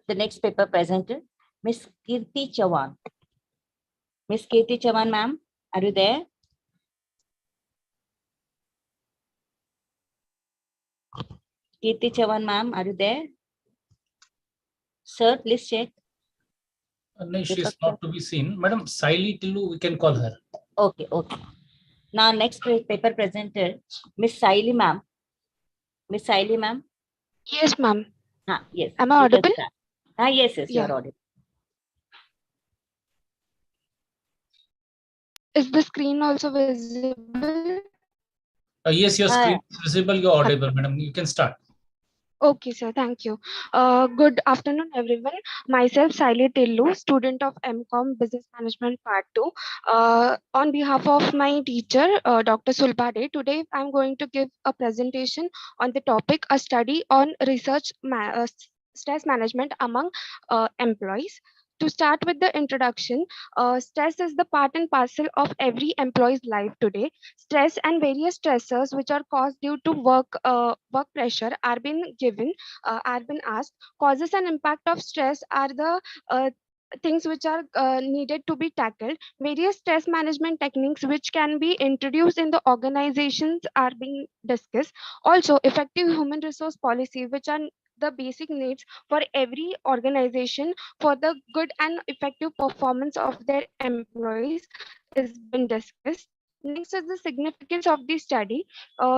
the next paper presenter, Miss Kirti Chavan. Miss Kirti Chavan, ma'am, are you there? Kirti Chavan, ma'am, are you there? Sir, please check. No, she is not to be seen. Madam Saili Tillu, we can call her. Okay, okay. Now next paper presenter, Miss Saili, ma'am. Miss Saili, ma'am. Yes, ma'am. Yes. Am I audible? Yes, you Yeah. are audible. Is the screen also visible? Yes, your screen is visible. You're audible, madam. You can start. Okay, sir. Thank you. Good afternoon, everyone. Myself, Saili Tillu, student of MCOM Business Management Part 2. On behalf of my teacher, Dr. Sulbade, today I'm going to give a presentation on the topic, a study on stress management among employees. To start with the introduction, stress is the part and parcel of every employee's life today. Stress and various stressors which are caused due to work pressure are been asked. Causes and impact of stress are the things which are needed to be tackled. Various stress management techniques which can be introduced in the organizations are being discussed. Also, effective human resource policy, which are the basic needs for every organization for the good and effective performance of their employees, is been discussed. Next is the significance of the study.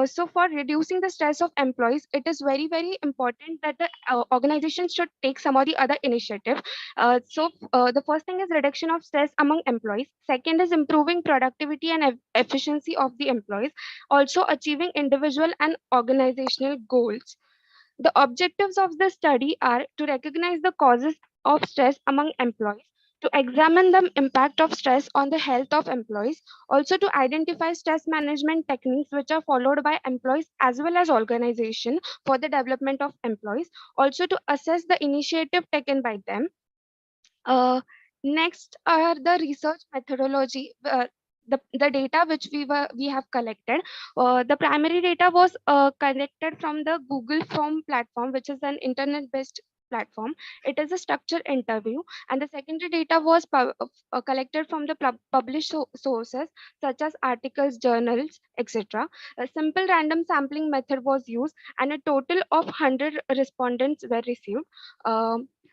So for reducing the stress of employees, it is very, very important that the organization should take some or the other initiative. The first thing is reduction of stress among employees. Second is improving productivity and efficiency of the employees. Also achieving individual and organizational goals. The objectives of the study are to recognize the causes of stress among employees, to examine the impact of stress on the health of employees, also to identify stress management techniques which are followed by employees as well as organization for the development of employees, also to assess the initiative taken by them. Next are the research methodology. The data which we have collected, the primary data was collected from the Google Form platform, which is an internet based platform. It is a structured interview, and the secondary data was collected from the published sources such as articles, journals, etc. A simple random sampling method was used, and a total of 100 respondents were received.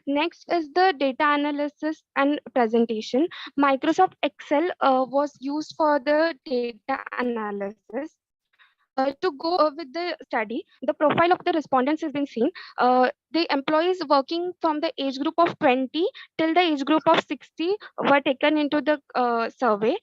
Next is the data analysis and presentation. Microsoft Excel was used for the data analysis. To go with the study, the profile of the respondents has been seen. The employees working from the age group of 20 till the age group of 60 were taken into the survey.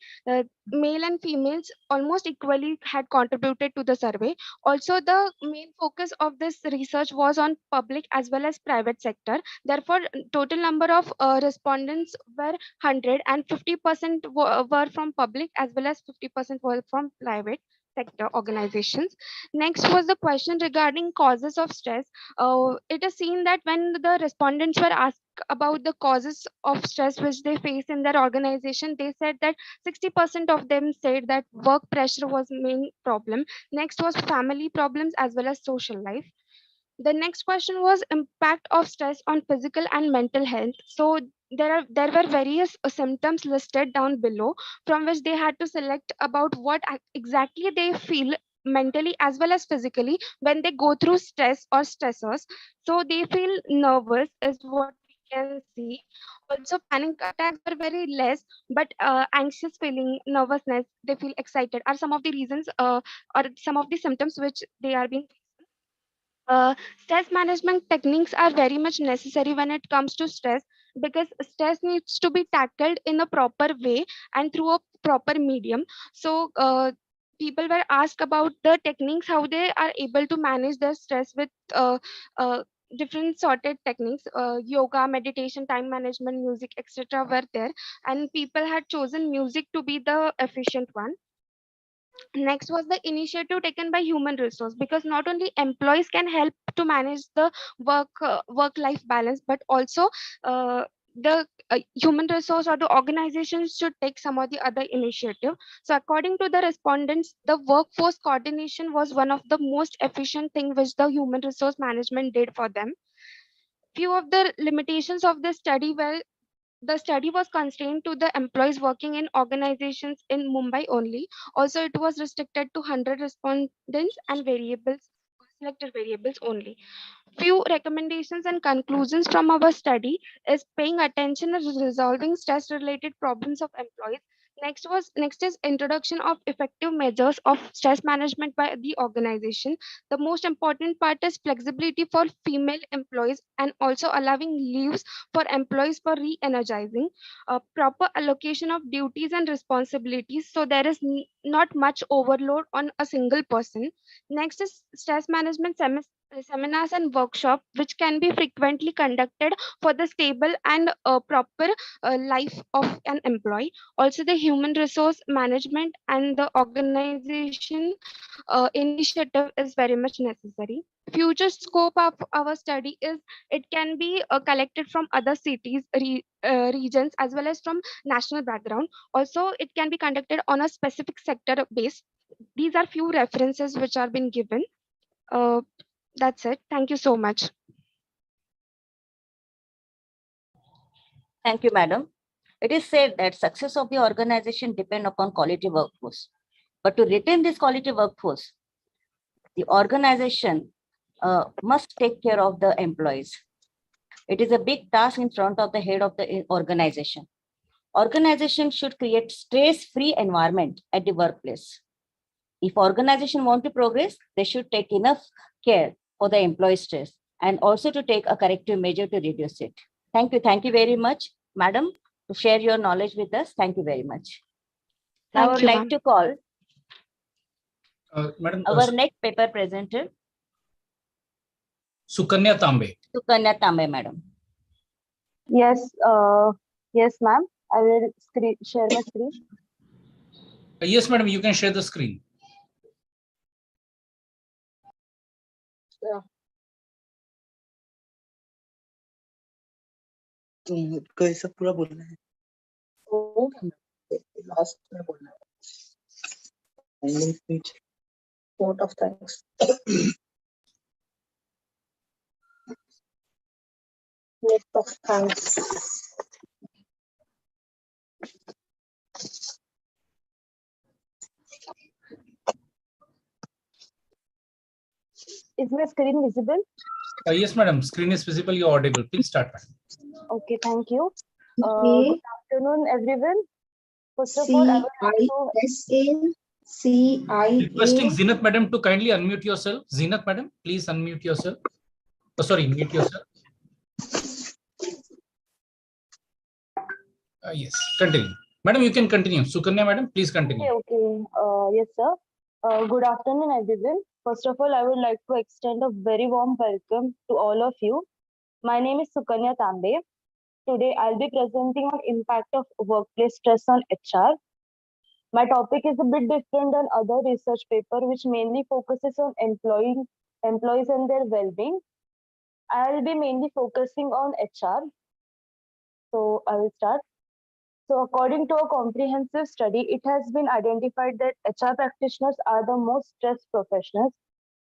Male and females almost equally had contributed to the survey. Also, the main focus of this research was on public as well as private sector. Therefore, total number of respondents were 100, and 50% were from public as well as 50% were from private sector organizations. Next was the question regarding causes of stress. It is seen that when the respondents were asked about the causes of stress which they face in their organization, they said that 60% of them said that work pressure was main problem. Next was family problems as well as social life. The next question was impact of stress on physical and mental health. So there were various symptoms listed down below, from which they had to select about what exactly they feel mentally as well as physically when they go through stress or stressors. So they feel nervous is what we can see. Also panic attacks were very less, but anxious feeling, nervousness, they feel excited are some of the reasons or some of the symptoms which they are being. Stress management techniques are very much necessary when it comes to stress, because stress needs to be tackled in a proper way and through a proper medium. So people were asked about the techniques, how they are able to manage their stress with different sorted techniques, yoga, meditation, time management, music, etc. were there, and people had chosen music to be the efficient one. Next was the initiative taken by human resource, because not only employees can help to manage the work life balance, but also the human resource or the organizations should take some of the other initiative. So according to the respondents, the workforce coordination was one of the most efficient thing which the human resource management did for them. Few of the limitations of the study were, the study was constrained to the employees working in organizations in Mumbai only. Also, it was restricted to 100 respondents and variables, selected variables only. Few recommendations and conclusions from our study is paying attention and resolving stress related problems of employees. Next is introduction of effective measures of stress management by the organization. The most important part is flexibility for female employees and also allowing leaves for employees for re-energizing. Proper allocation of duties and responsibilities, so there is not much overload on a single person. Next is stress management seminars and workshops which can be frequently conducted for the stable and proper life of an employee. Also, the human resource management and the organization initiative is very much necessary. Future scope of our study is it can be collected from other cities, regions, as well as from national background. Also, it can be conducted on a specific sector base. These are few references which are been given. Uh, that's it. Thank you so much. Thank you, madam. It is said that success of the organization depend upon quality workforce. But to retain this quality workforce, the organization must take care of the employees. It is a big task in front of the head of the organization. Organization should create stress-free environment at the workplace. If organization want to progress, they should take enough care for the employee stress and also to take a corrective measure to reduce it. Thank you. Thank you very much, madam, to share your knowledge with us. Thank you very much. Now I would like to call Madam, our next paper presenter, Sukanya Tambe. Sukanya Tambe, madam. Yes, yes, ma'am. I will share my screen. Yes, madam, you can share the screen. Yeah. इसको ऐसा पूरा बोलना है last में बोलना है ending speech vote of thanks vote of thanks Is my screen visible? Yes, madam, screen is visible, you're audible. Please start, madam. Okay, thank you. Good afternoon, everyone. First of all, I would like to Requesting Zinat madam to kindly unmute yourself. Zinat madam, please unmute yourself. Oh, sorry, mute yourself. Yes, continue. Madam, you can continue. Sukanya madam, please continue. Okay. Yes, sir. Good afternoon, everyone. First of all, I would like to extend a very warm welcome to all of you. My name is Sukanya Tambe. Today, I'll be presenting on impact of workplace stress on HR. My topic is a bit different than other research paper, which mainly focuses on employees and their well-being. I'll be mainly focusing on HR. So I will start. So according to a comprehensive study, it has been identified that HR practitioners are the most stressed professionals.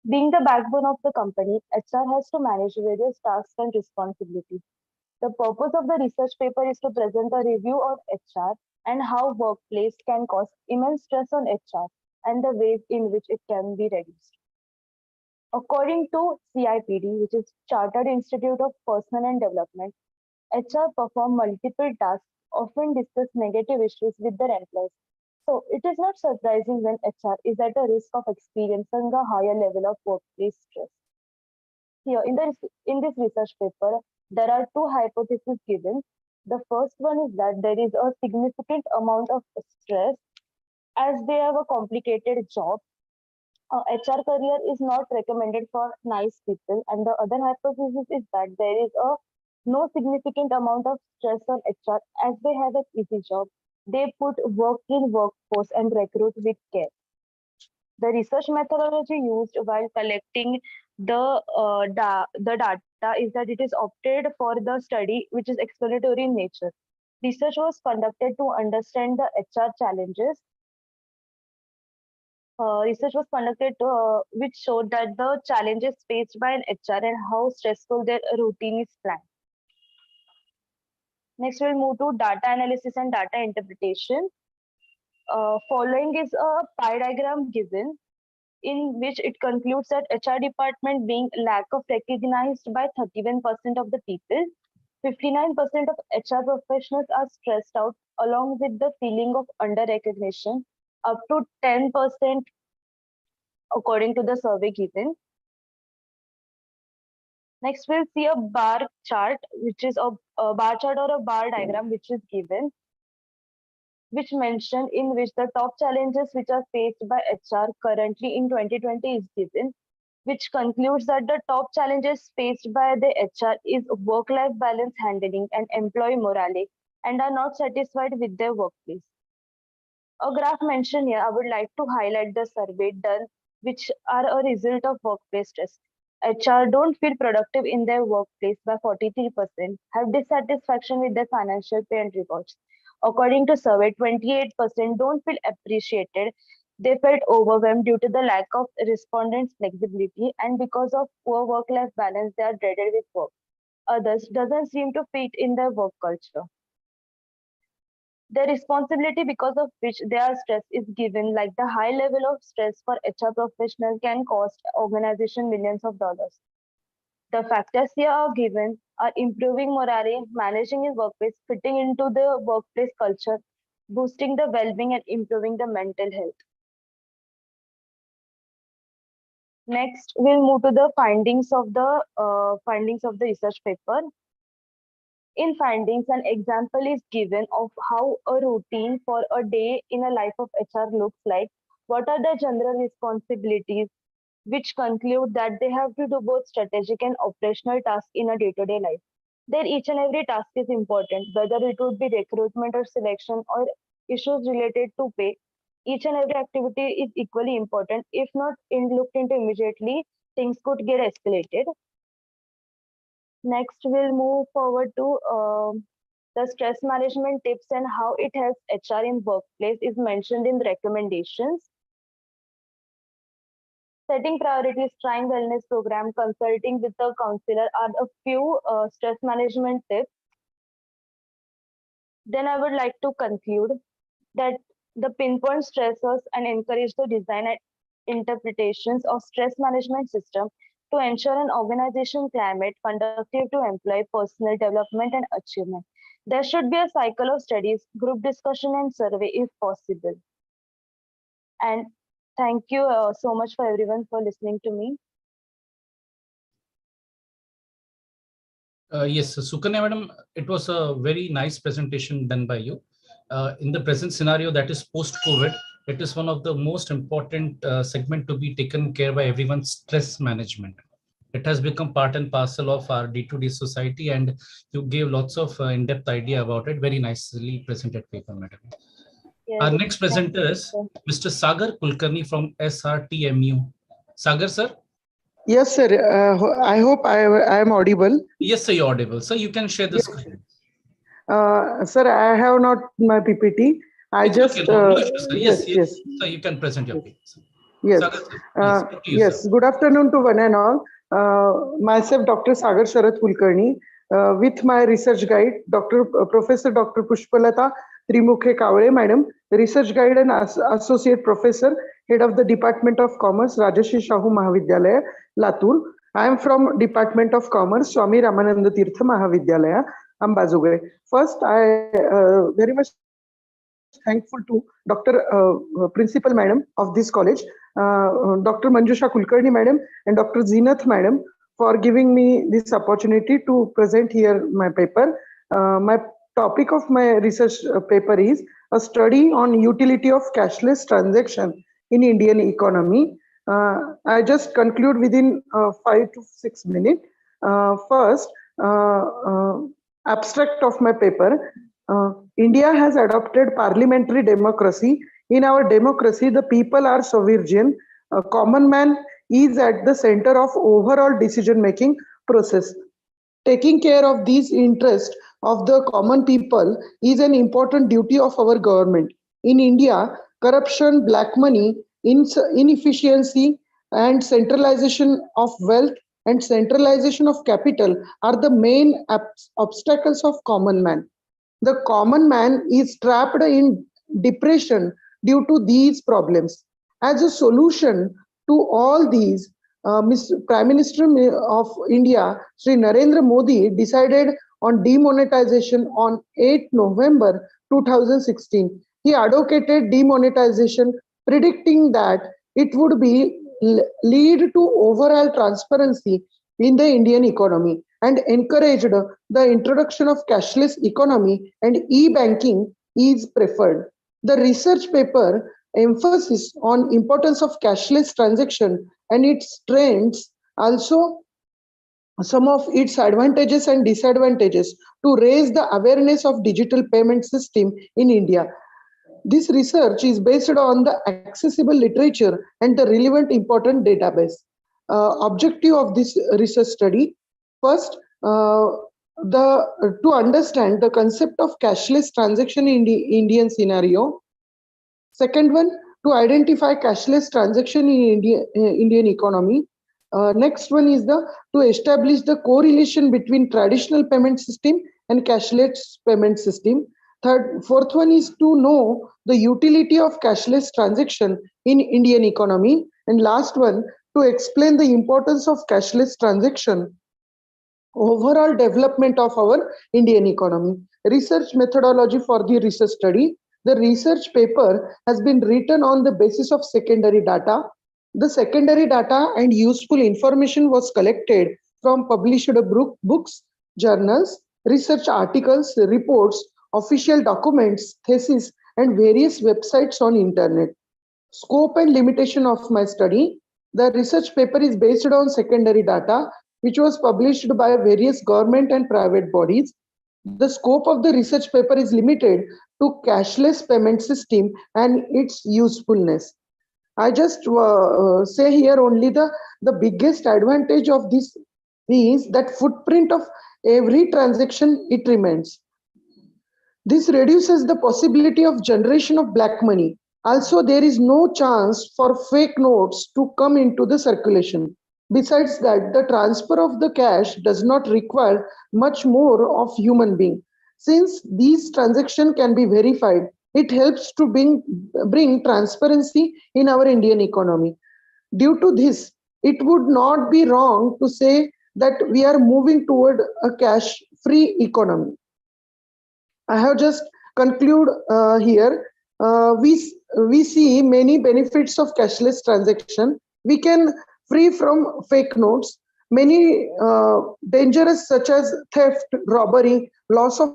Being the backbone of the company, HR has to manage various tasks and responsibilities. The purpose of the research paper is to present a review on HR and how workplace can cause immense stress on HR and the ways in which it can be reduced. According to CIPD, which is Chartered Institute of Personnel and Development, HR perform multiple tasks, often discuss negative issues with their employees. So it is not surprising when HR is at a risk of experiencing a higher level of workplace stress. Here, in this research paper, there are two hypotheses given. The first one is that there is a significant amount of stress as they have a complicated job. HR career is not recommended for nice people, and the other hypothesis is that there is a no significant amount of stress on HR as they have an easy job. They put work in workforce and recruit with care. The research methodology used while collecting the data is that it is opted for the study which is exploratory in nature. Research was conducted to understand the HR challenges. Research was conducted which showed that the challenges faced by an HR and how stressful their routine is planned. Next, we'll move to data analysis and data interpretation. Following is a pie diagram given in which it concludes that HR department being lack of recognized by 31% of the people, 59% of HR professionals are stressed out along with the feeling of under recognition, up to 10% according to the survey given. Next, we'll see a bar chart, which is a bar chart or a bar diagram, which is given, which mention in which the top challenges which are faced by HR currently in 2020 is given, which concludes that the top challenges faced by the HR is work-life balance handling and employee morale and are not satisfied with their workplace. A graph mentioned here, I would like to highlight the survey done, which are a result of workplace stress. HR don't feel productive in their workplace by 43%, have dissatisfaction with their financial pay and rewards. According to survey, 28% don't feel appreciated. They felt overwhelmed due to the lack of respondents' flexibility, and because of poor work-life balance, they are dreaded with work. Others doesn't seem to fit in their work culture. The responsibility because of which their stress is given, like the high level of stress for HR professionals can cost organization millions of dollars. The factors here are given are improving morale, managing in workplace, fitting into the workplace culture, boosting the well-being and improving the mental health. Next, we'll move to the findings of the research paper. In findings, an example is given of how a routine for a day in a life of HR looks like. What are the general responsibilities, which conclude that they have to do both strategic and operational tasks in a day-to-day life. There, each and every task is important, whether it would be recruitment or selection or issues related to pay. Each and every activity is equally important. If not looked into immediately, things could get escalated. Next, we'll move forward to the stress management tips and how it helps HR in workplace is mentioned in the recommendations. Setting priorities, trying wellness program, consulting with the counselor are a few stress management tips. Then I would like to conclude that the pinpoint stressors and encourage the design and interpretations of stress management system to ensure an organization climate conducive to employee personal development and achievement. There should be a cycle of studies, group discussion and survey if possible. And thank you so much for everyone for listening to me. Yes, Sukanya madam, it was a very nice presentation done by you. In the present scenario that is post-COVID, it is one of the most important segment to be taken care by everyone's stress management. It has become part and parcel of our day-to-day society, and you gave lots of in-depth idea about it. Very nicely presented paper, madam. Yes, our next presenter is Mr. Sagar Kulkarni from SRTMU. Sagar, sir? Yes, sir. I hope I am audible. Yes, sir, you're audible. Sir, you can share the screen. Sir, I have not my PPT. I just okay, no issues, sir. yes. So you can present your piece. Yes. Sagar, sir, yes. Good afternoon to one and all. Myself, Dr. Sagar Sharat Kulkarni, with my research guide, Professor Dr. Pushpalata Trimukhe Kavale, Madam, Research Guide and Associate Professor, Head of the Department of Commerce, Rajarshi Shahu Mahavidyalaya, Latur. I am from Department of Commerce, Swami Ramananda Tirtha Mahavidyalaya, Ambazugay. First, I very much thankful to Dr. Principal Madam of this college, Dr. Manjusha Kulkarni Madam and Dr. Zeenath Madam for giving me this opportunity to present here my paper. My topic of my research paper is a study on utility of cashless transaction in Indian economy. I just conclude within 5 to 6 minutes. First, abstract of my paper. India has adopted parliamentary democracy. In our democracy, the people are sovereign. A common man is at the center of overall decision-making process. Taking care of these interests of the common people is an important duty of our government. In India, corruption, black money, inefficiency, and centralization of wealth and centralization of capital are the main obstacles of common man. The common man is trapped in depression due to these problems. As a solution to all these, Prime Minister of India, Sri Narendra Modi, decided on demonetization on 8 November 2016. He advocated demonetization, predicting that it would be lead to overall transparency in the Indian economy and encouraged the introduction of cashless economy and e-banking is preferred. The research paper emphasis on importance of cashless transaction and its trends, also some of its advantages and disadvantages to raise the awareness of digital payment system in India. This research is based on the accessible literature and the relevant important database. Objective of this research study: first, to understand the concept of cashless transaction in the Indian scenario. Second one, to identify cashless transaction in Indian economy. Next one is to establish the correlation between traditional payment system and cashless payment system. Fourth one is to know the utility of cashless transaction in Indian economy. And last one, to explain the importance of cashless transaction overall development of our Indian economy. Research methodology for the research study. The research paper has been written on the basis of secondary data. The secondary data and useful information was collected from published books, journals, research articles, reports, official documents, thesis, and various websites on internet. Scope and limitation of my study. The research paper is based on secondary data, which was published by various government and private bodies. The scope of the research paper is limited to cashless payment system and its usefulness. I just say here only the biggest advantage of this is that footprint of every transaction it remains. This reduces the possibility of generation of black money. Also, there is no chance for fake notes to come into the circulation. Besides that, the transfer of the cash does not require much more of human being. Since these transactions can be verified, it helps to bring transparency in our Indian economy. Due to this, it would not be wrong to say that we are moving toward a cash-free economy. I have just conclude here. We see many benefits of cashless transaction. We can free from fake notes. Many dangerous such as theft, robbery, loss of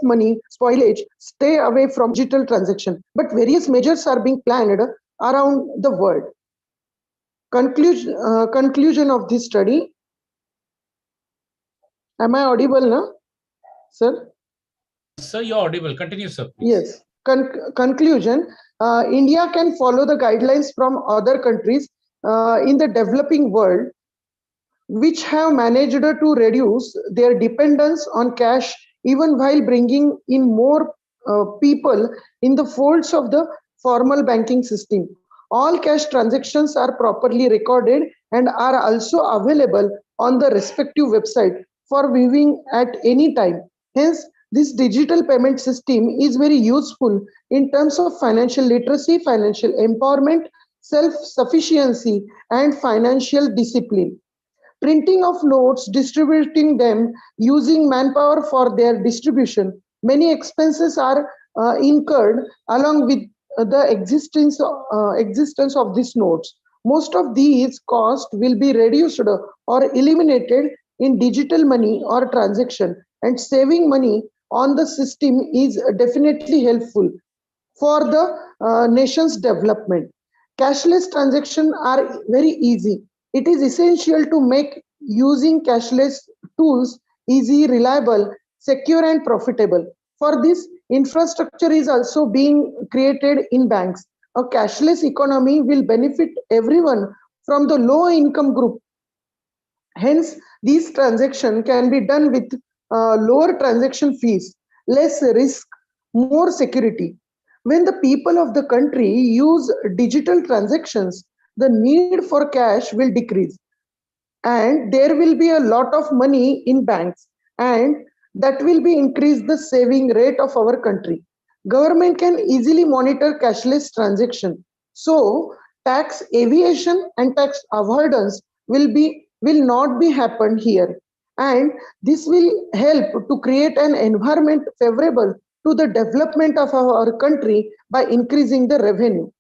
money, spoilage, stay away from digital transaction. But various measures are being planned around the world. Conclusion of this study. Am I audible now, sir? Sir, you're audible. Continue, sir. Please. Yes. Conclusion. India can follow the guidelines from other countries in the developing world, which have managed to reduce their dependence on cash even while bringing in more people in the folds of the formal banking system. All cash transactions are properly recorded and are also available on the respective website for viewing at any time. Hence, this digital payment system is very useful in terms of financial literacy, financial empowerment, self-sufficiency, and financial discipline. Printing of notes, distributing them, using manpower for their distribution. Many expenses are incurred along with the existence of these notes. Most of these costs will be reduced or eliminated in digital money or transaction, and saving money on the system is definitely helpful for the nation's development. Cashless transactions are very easy. It is essential to make using cashless tools easy, reliable, secure, and profitable. For this, infrastructure is also being created in banks. A cashless economy will benefit everyone from the low income group. Hence, these transactions can be done with lower transaction fees, less risk, more security. When the people of the country use digital transactions, the need for cash will decrease and there will be a lot of money in banks and that will be increase the saving rate of our country. Government can easily monitor cashless transaction, so tax evasion and tax avoidance will not be happen here, and this will help to create an environment favorable to the development of our country by increasing the revenue.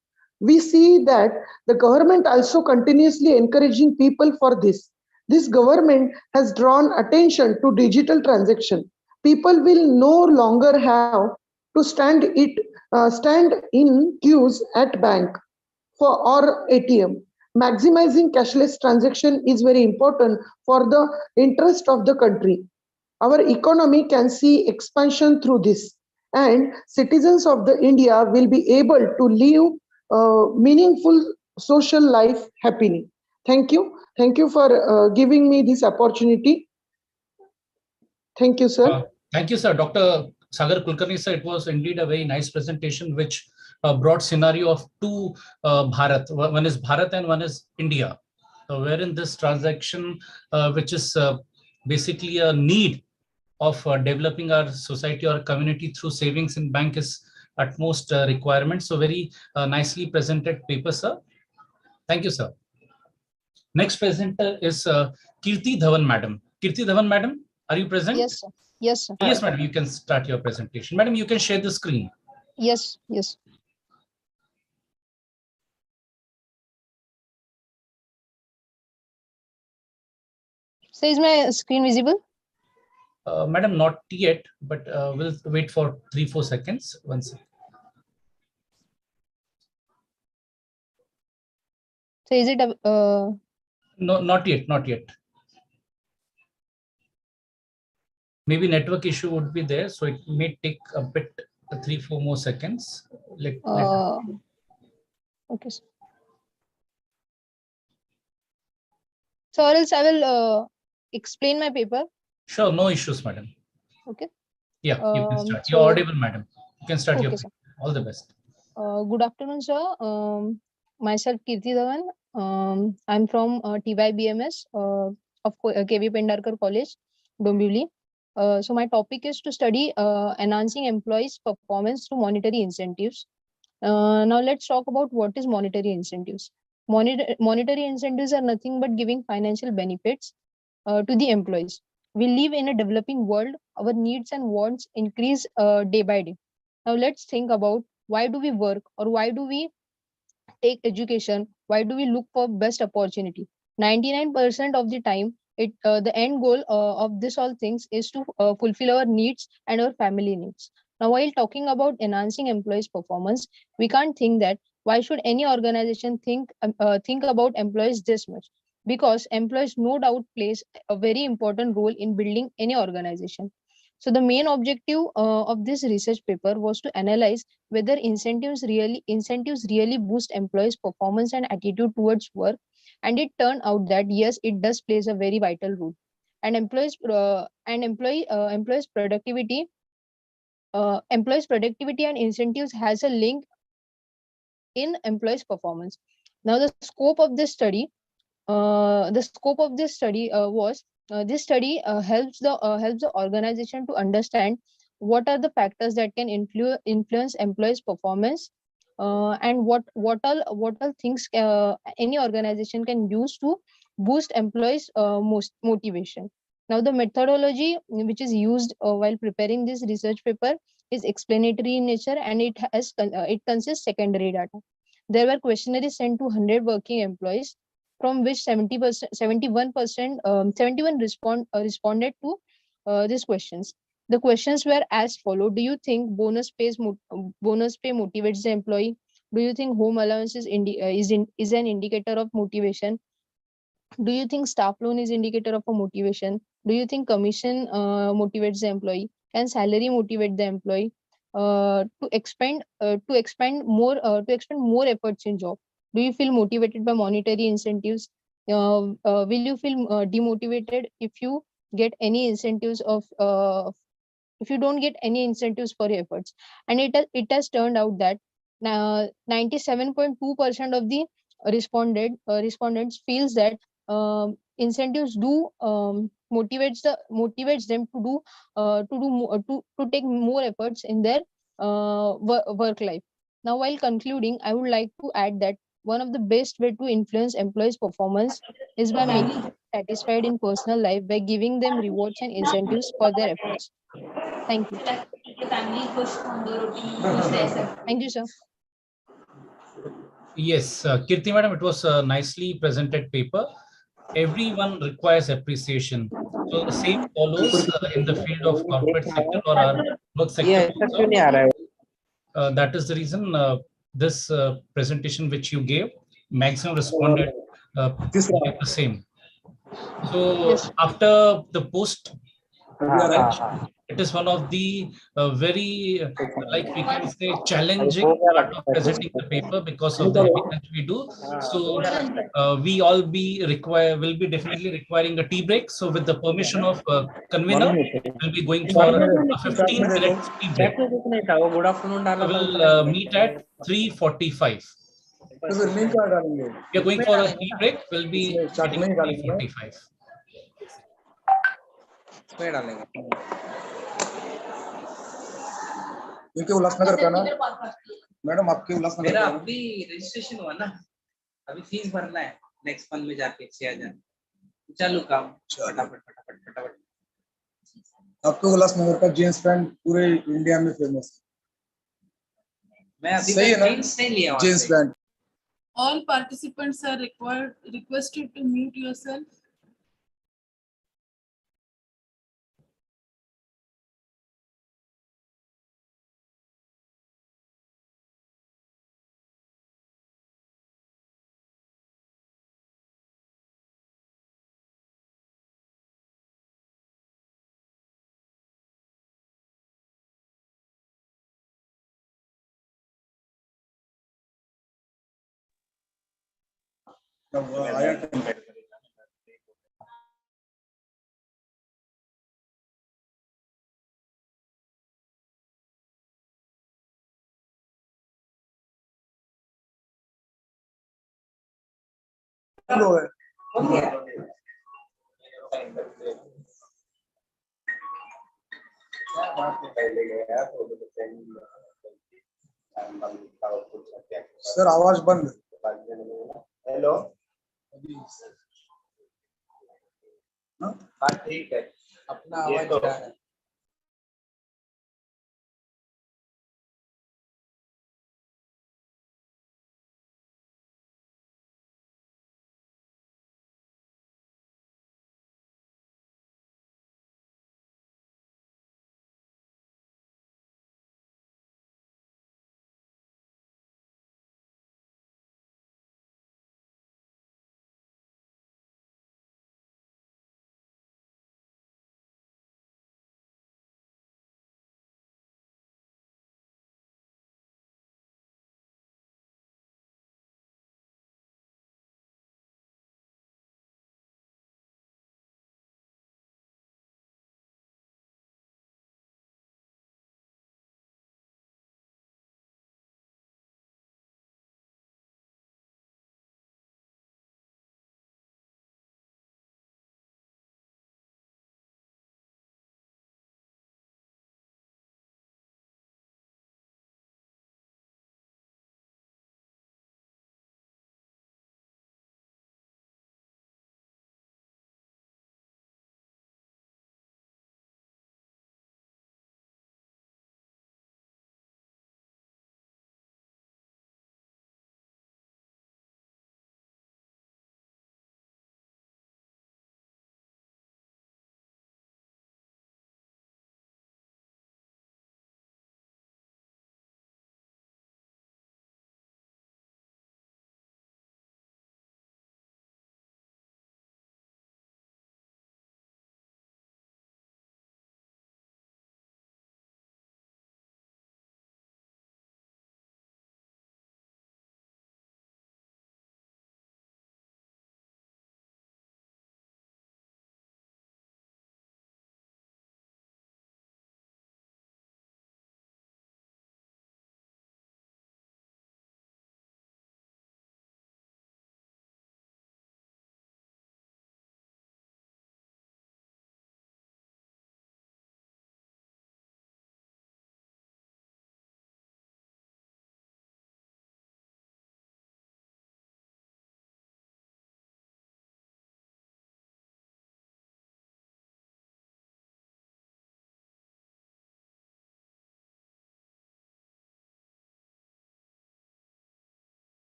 We see that the government also continuously encouraging people for this. This government has drawn attention to digital transaction. People will no longer have to stand in queues at bank for or ATM. Maximizing cashless transaction is very important for the interest of the country. Our economy can see expansion through this, and citizens of the India will be able to live meaningful social life happily. Thank you for giving me this opportunity. Thank you, sir. Thank you, sir. Dr. Sagar Kulkarni, sir, it was indeed a very nice presentation which brought scenario of two Bharat. One is Bharat and one is India, wherein this transaction, which is basically a need of developing our society or community through savings in bank is at most requirement. So very nicely presented paper, sir. Thank you, sir. Next presenter is Kirti Dhawan, madam. Kirti Dhawan, madam, are you present? Yes, sir. Yes, sir. Yes, madam, you can start your presentation. Madam, you can share the screen. Yes, yes. So is my screen visible? Madam, not yet, but we'll wait for 3-4 seconds. One second. So is it No, not yet, not yet. Maybe network issue would be there, so it may take a bit, 3-4 more seconds. okay, sir. So or else I will explain my paper. Sure, no issues, madam. Okay. Yeah, you can start. You're audible, madam. You can start your paper. All the best. Good afternoon, sir. Myself Kirti Dhawan. I'm from TYBMS of KV Pendarkar College, Dombivli. So my topic is to study enhancing employees' performance through monetary incentives. Now let's talk about what is monetary incentives. Monetary incentives are nothing but giving financial benefits to the employees. We live in a developing world. Our needs and wants increase day by day. Now let's think about why do we work or why do we take education? Why do we look for best opportunity? 99% of the time, the end goal of this all things is to fulfill our needs and our family needs. Now, while talking about enhancing employees' performance, we can't think that why should any organization think about employees this much? Because employees no doubt plays a very important role in building any organization. So the main objective of this research paper was to analyze whether incentives really boost employees' performance and attitude towards work, and it turned out that yes, it does plays a very vital role. And employees productivity and incentives has a link in employees' performance. Now the scope of this study was this study helps the organization to understand what are the factors that can influence employees' performance, and what all things any organization can use to boost employees' motivation. Now the methodology which is used while preparing this research paper is explanatory in nature, and it consists secondary data. There were questionnaires sent to 100 working employees, from which 71% responded to these questions. The questions were as follow: Do you think bonus pay motivates the employee? Do you think home allowance is an indicator of motivation? Do you think staff loan is indicator of a motivation? Do you think commission motivates the employee? Can salary motivate the employee to expend more efforts in job? Do you feel motivated by monetary incentives? Will you feel demotivated if you get any incentives of if you don't get any incentives for your efforts? And it has turned out that 97.2% of the respondents feels that incentives do motivates them to take more efforts in their work life. Now, while concluding, I would like to add that one of the best way to influence employees' performance is by making them satisfied in personal life by giving them rewards and incentives for their efforts. Thank you. Thank you, sir. Yes, Kirti madam, it was a nicely presented paper. Everyone requires appreciation. So the same follows in the field of corporate sector or our work sector also. That is the reason this presentation which you gave, maximum responded gave the same. So after the post, it is one of the very, like we can say, challenging part of presenting the paper because of the heaviness we do. So we all will be definitely requiring a tea break. So with the permission of convener, we'll be going for a 15-minute tea break. We'll meet at 3:45. We are going for a tea break. We'll be meeting at 3:45. इनके उल्लासनगर का ना madam आपके उल्लासनगर मेरा अभी registration हुआ ना, अभी fees भरना है नेक्स्ट मंथ में जाके 6,000 चालू काम फटाफट फटाफट फटाफट। आपके उल्लासनगर का जींस पैंट पूरे इंडिया में फेमस है। मैं अभी तक जींस नहीं लिया jeans pant. All participants are requested to mute yourself. आया सर आवाज बंद। हेलो हाँ ठीक है अपना आवाज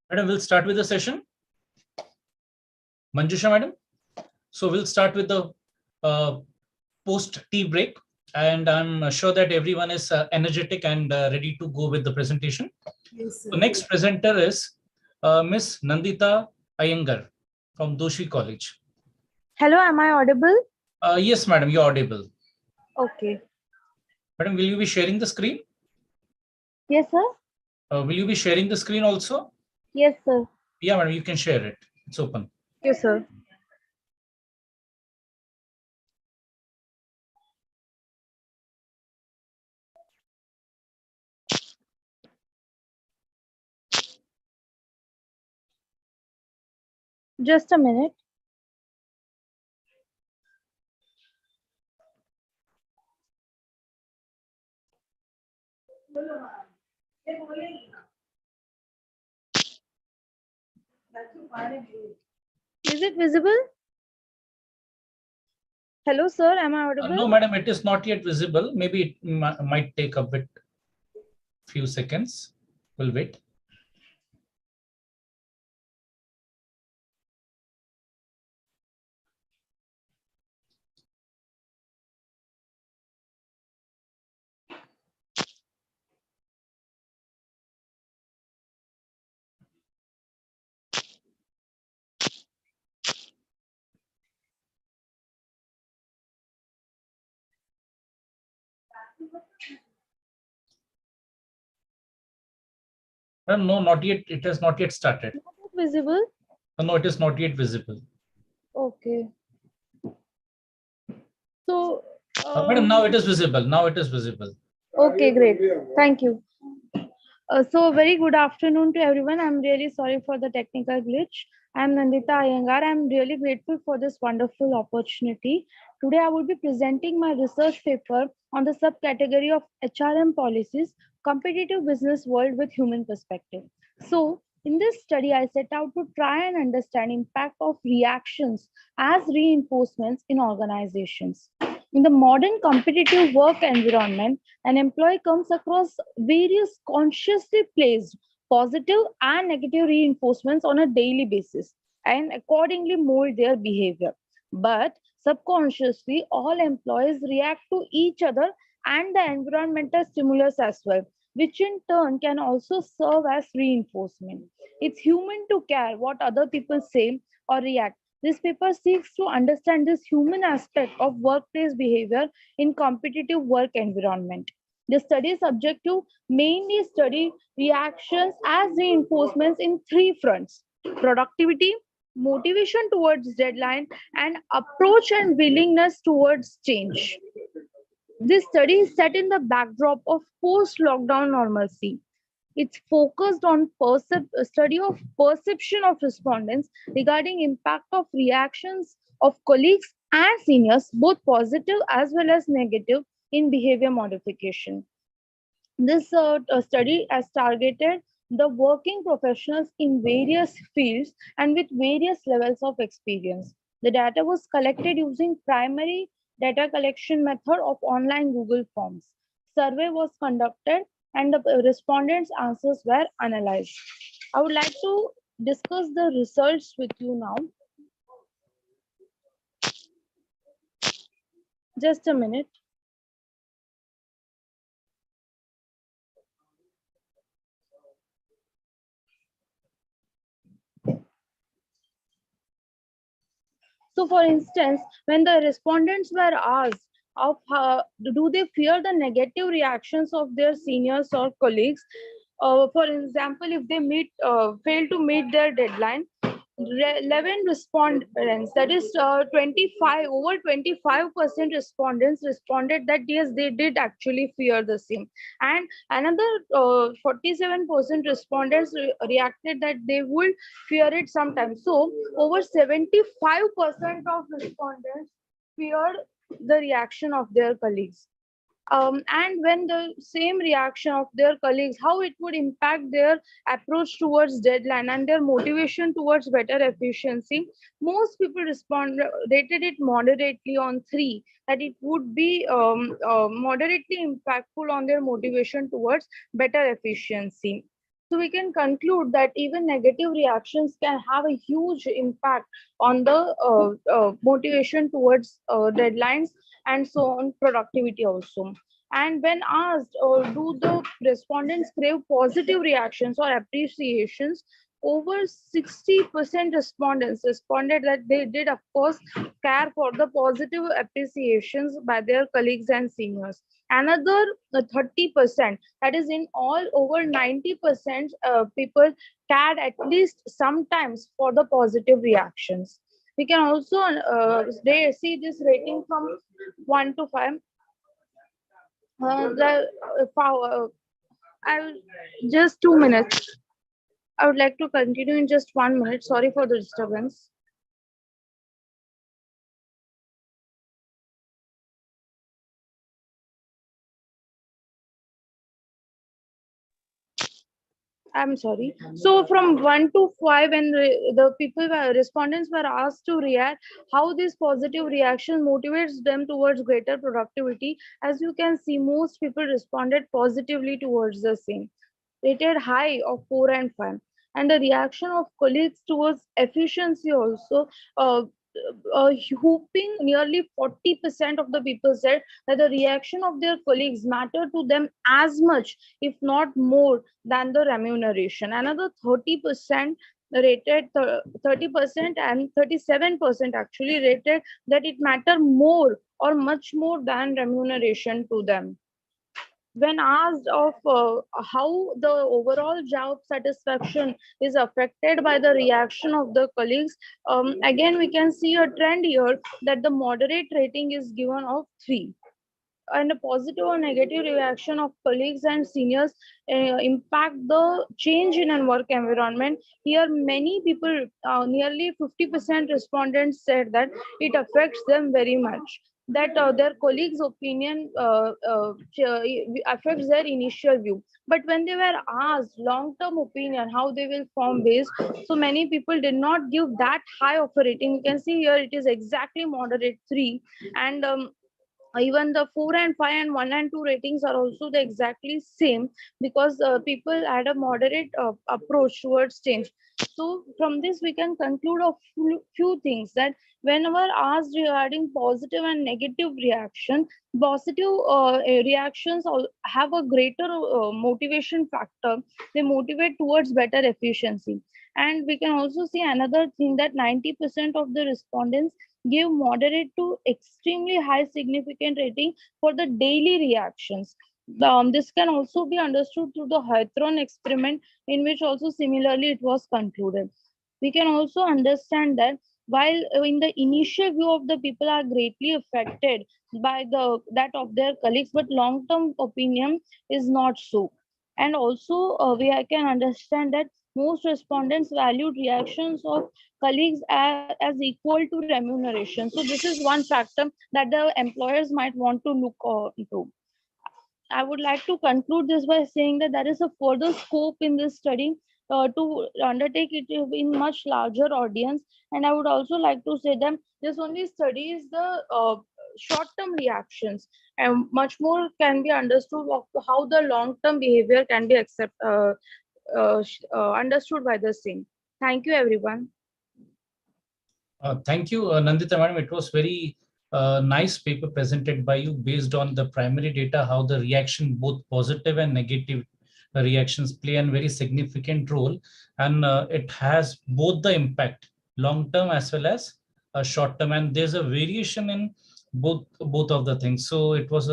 Madam, we'll start with the session. Manjusha, madam. So we'll start with the post-tea break. And I'm sure that everyone is energetic and ready to go with the presentation. Yes, sir. The next presenter is Miss Nandita Iyengar from Doshi College. Hello, am I audible? Yes, madam, you're audible. Okay. Madam, will you be sharing the screen? Yes, sir. Will you be sharing the screen also? Yes, sir. Yeah, madam, you can share it. It's open. Yes, sir. Just a minute. Is it visible? Hello, sir. Am I audible? No, madam, it is not yet visible. Maybe it might take a few seconds. We'll wait. No, not yet. It has not yet started. Not visible? No, it is not yet visible. Okay. So, madam, now it is visible. Now it is visible. okay, great. Thank you. So very good afternoon to everyone. I'm really sorry for the technical glitch. I'm Nandita Iyengar. I'm really grateful for this wonderful opportunity. Today I will be presenting my research paper on the subcategory of HRM policies, competitive business world with human perspective. So in this study, I set out to try and understand impact of reactions as reinforcements in organizations. In the modern competitive work environment, an employee comes across various consciously placed positive and negative reinforcements on a daily basis and accordingly mold their behavior. But subconsciously, all employees react to each other and the environmental stimulus as well, which in turn can also serve as reinforcement. It's human to care what other people say or react. This paper seeks to understand this human aspect of workplace behavior in competitive work environment. The study is subject to mainly study reactions as reinforcements in three fronts: productivity, motivation towards deadline, and approach and willingness towards change. This study is set in the backdrop of post-lockdown normalcy. It's focused on study of perception of respondents regarding impact of reactions of colleagues and seniors, both positive as well as negative, in behavior modification. This study has targeted the working professionals in various fields and with various levels of experience. The data was collected using primary data collection method of online Google Forms. Survey was conducted and the respondents' answers were analyzed. I would like to discuss the results with you now. Just a minute. So, for instance, when the respondents were asked of how, do they fear the negative reactions of their seniors or colleagues, for example, if they fail to meet their deadline, 11 respondents, that is 25 over 25% respondents responded that yes, they did actually fear the same, and another 47% respondents reacted that they would fear it sometimes. So over 75% of respondents feared the reaction of their colleagues. and when the same reaction of their colleagues, how it would impact their approach towards deadline and their motivation towards better efficiency. Most people rated it moderately on 3, that it would be moderately impactful on their motivation towards better efficiency. So we can conclude that even negative reactions can have a huge impact on the motivation towards deadlines and so on productivity also. And when asked, do the respondents crave positive reactions or appreciations, over 60% respondents responded that they did, of course, care for the positive appreciations by their colleagues and seniors. Another 30%, that is in all, over 90% people cared at least sometimes for the positive reactions. We can also they see this rating from 1 to 5. I'll just 2 minutes. I would like to continue in just 1 minute. Sorry for the disturbance. I'm sorry. So from 1 to 5, when the respondents were asked to react, how this positive reaction motivates them towards greater productivity. As you can see, most people responded positively towards the same, rated high of 4 and 5. And the reaction of colleagues towards efficiency also, uh, whooping nearly 40% of the people said that the reaction of their colleagues matter to them as much, if not more, than the remuneration. Another 30% rated 30% and 37% actually rated that it matter more or much more than remuneration to them. When asked of how the overall job satisfaction is affected by the reaction of the colleagues, again we can see a trend here that the moderate rating is given of 3, and a positive or negative reaction of colleagues and seniors impact the change in a work environment. Here, many people, nearly 50% respondents said that it affects them very much. That their colleagues' opinion affects their initial view. But when they were asked long-term opinion, how they will form base, so many people did not give that high of a rating. You can see here it is exactly moderate 3, and even the 4 and 5 and 1 and 2 ratings are also the exactly same, because people had a moderate approach towards change. So from this we can conclude a few things, that whenever asked regarding positive and negative reaction, positive reactions have a greater motivation factor. They motivate towards better efficiency. And we can also see another thing, that 90% of the respondents give moderate to extremely high significant rating for the daily reactions. This can also be understood through the Hawthorne experiment, in which also similarly it was concluded. We can also understand that while in the initial view of the people are greatly affected by that of their colleagues, but long-term opinion is not so. And also I can understand that most respondents valued reactions of colleagues as equal to remuneration. So this is one factor that the employers might want to look into. I would like to conclude this by saying that there is a further scope in this study to undertake it in much larger audience. And I would also like to say that this only studies the short-term reactions, and much more can be understood of how the long-term behavior can be understood by the same. Thank you, everyone. Thank you, Nandita madam. It was very nice paper presented by you based on the primary data, how the reaction, both positive and negative reactions, play a very significant role, and it has both the impact long term as well as short term, and there's a variation in both of the things. So it was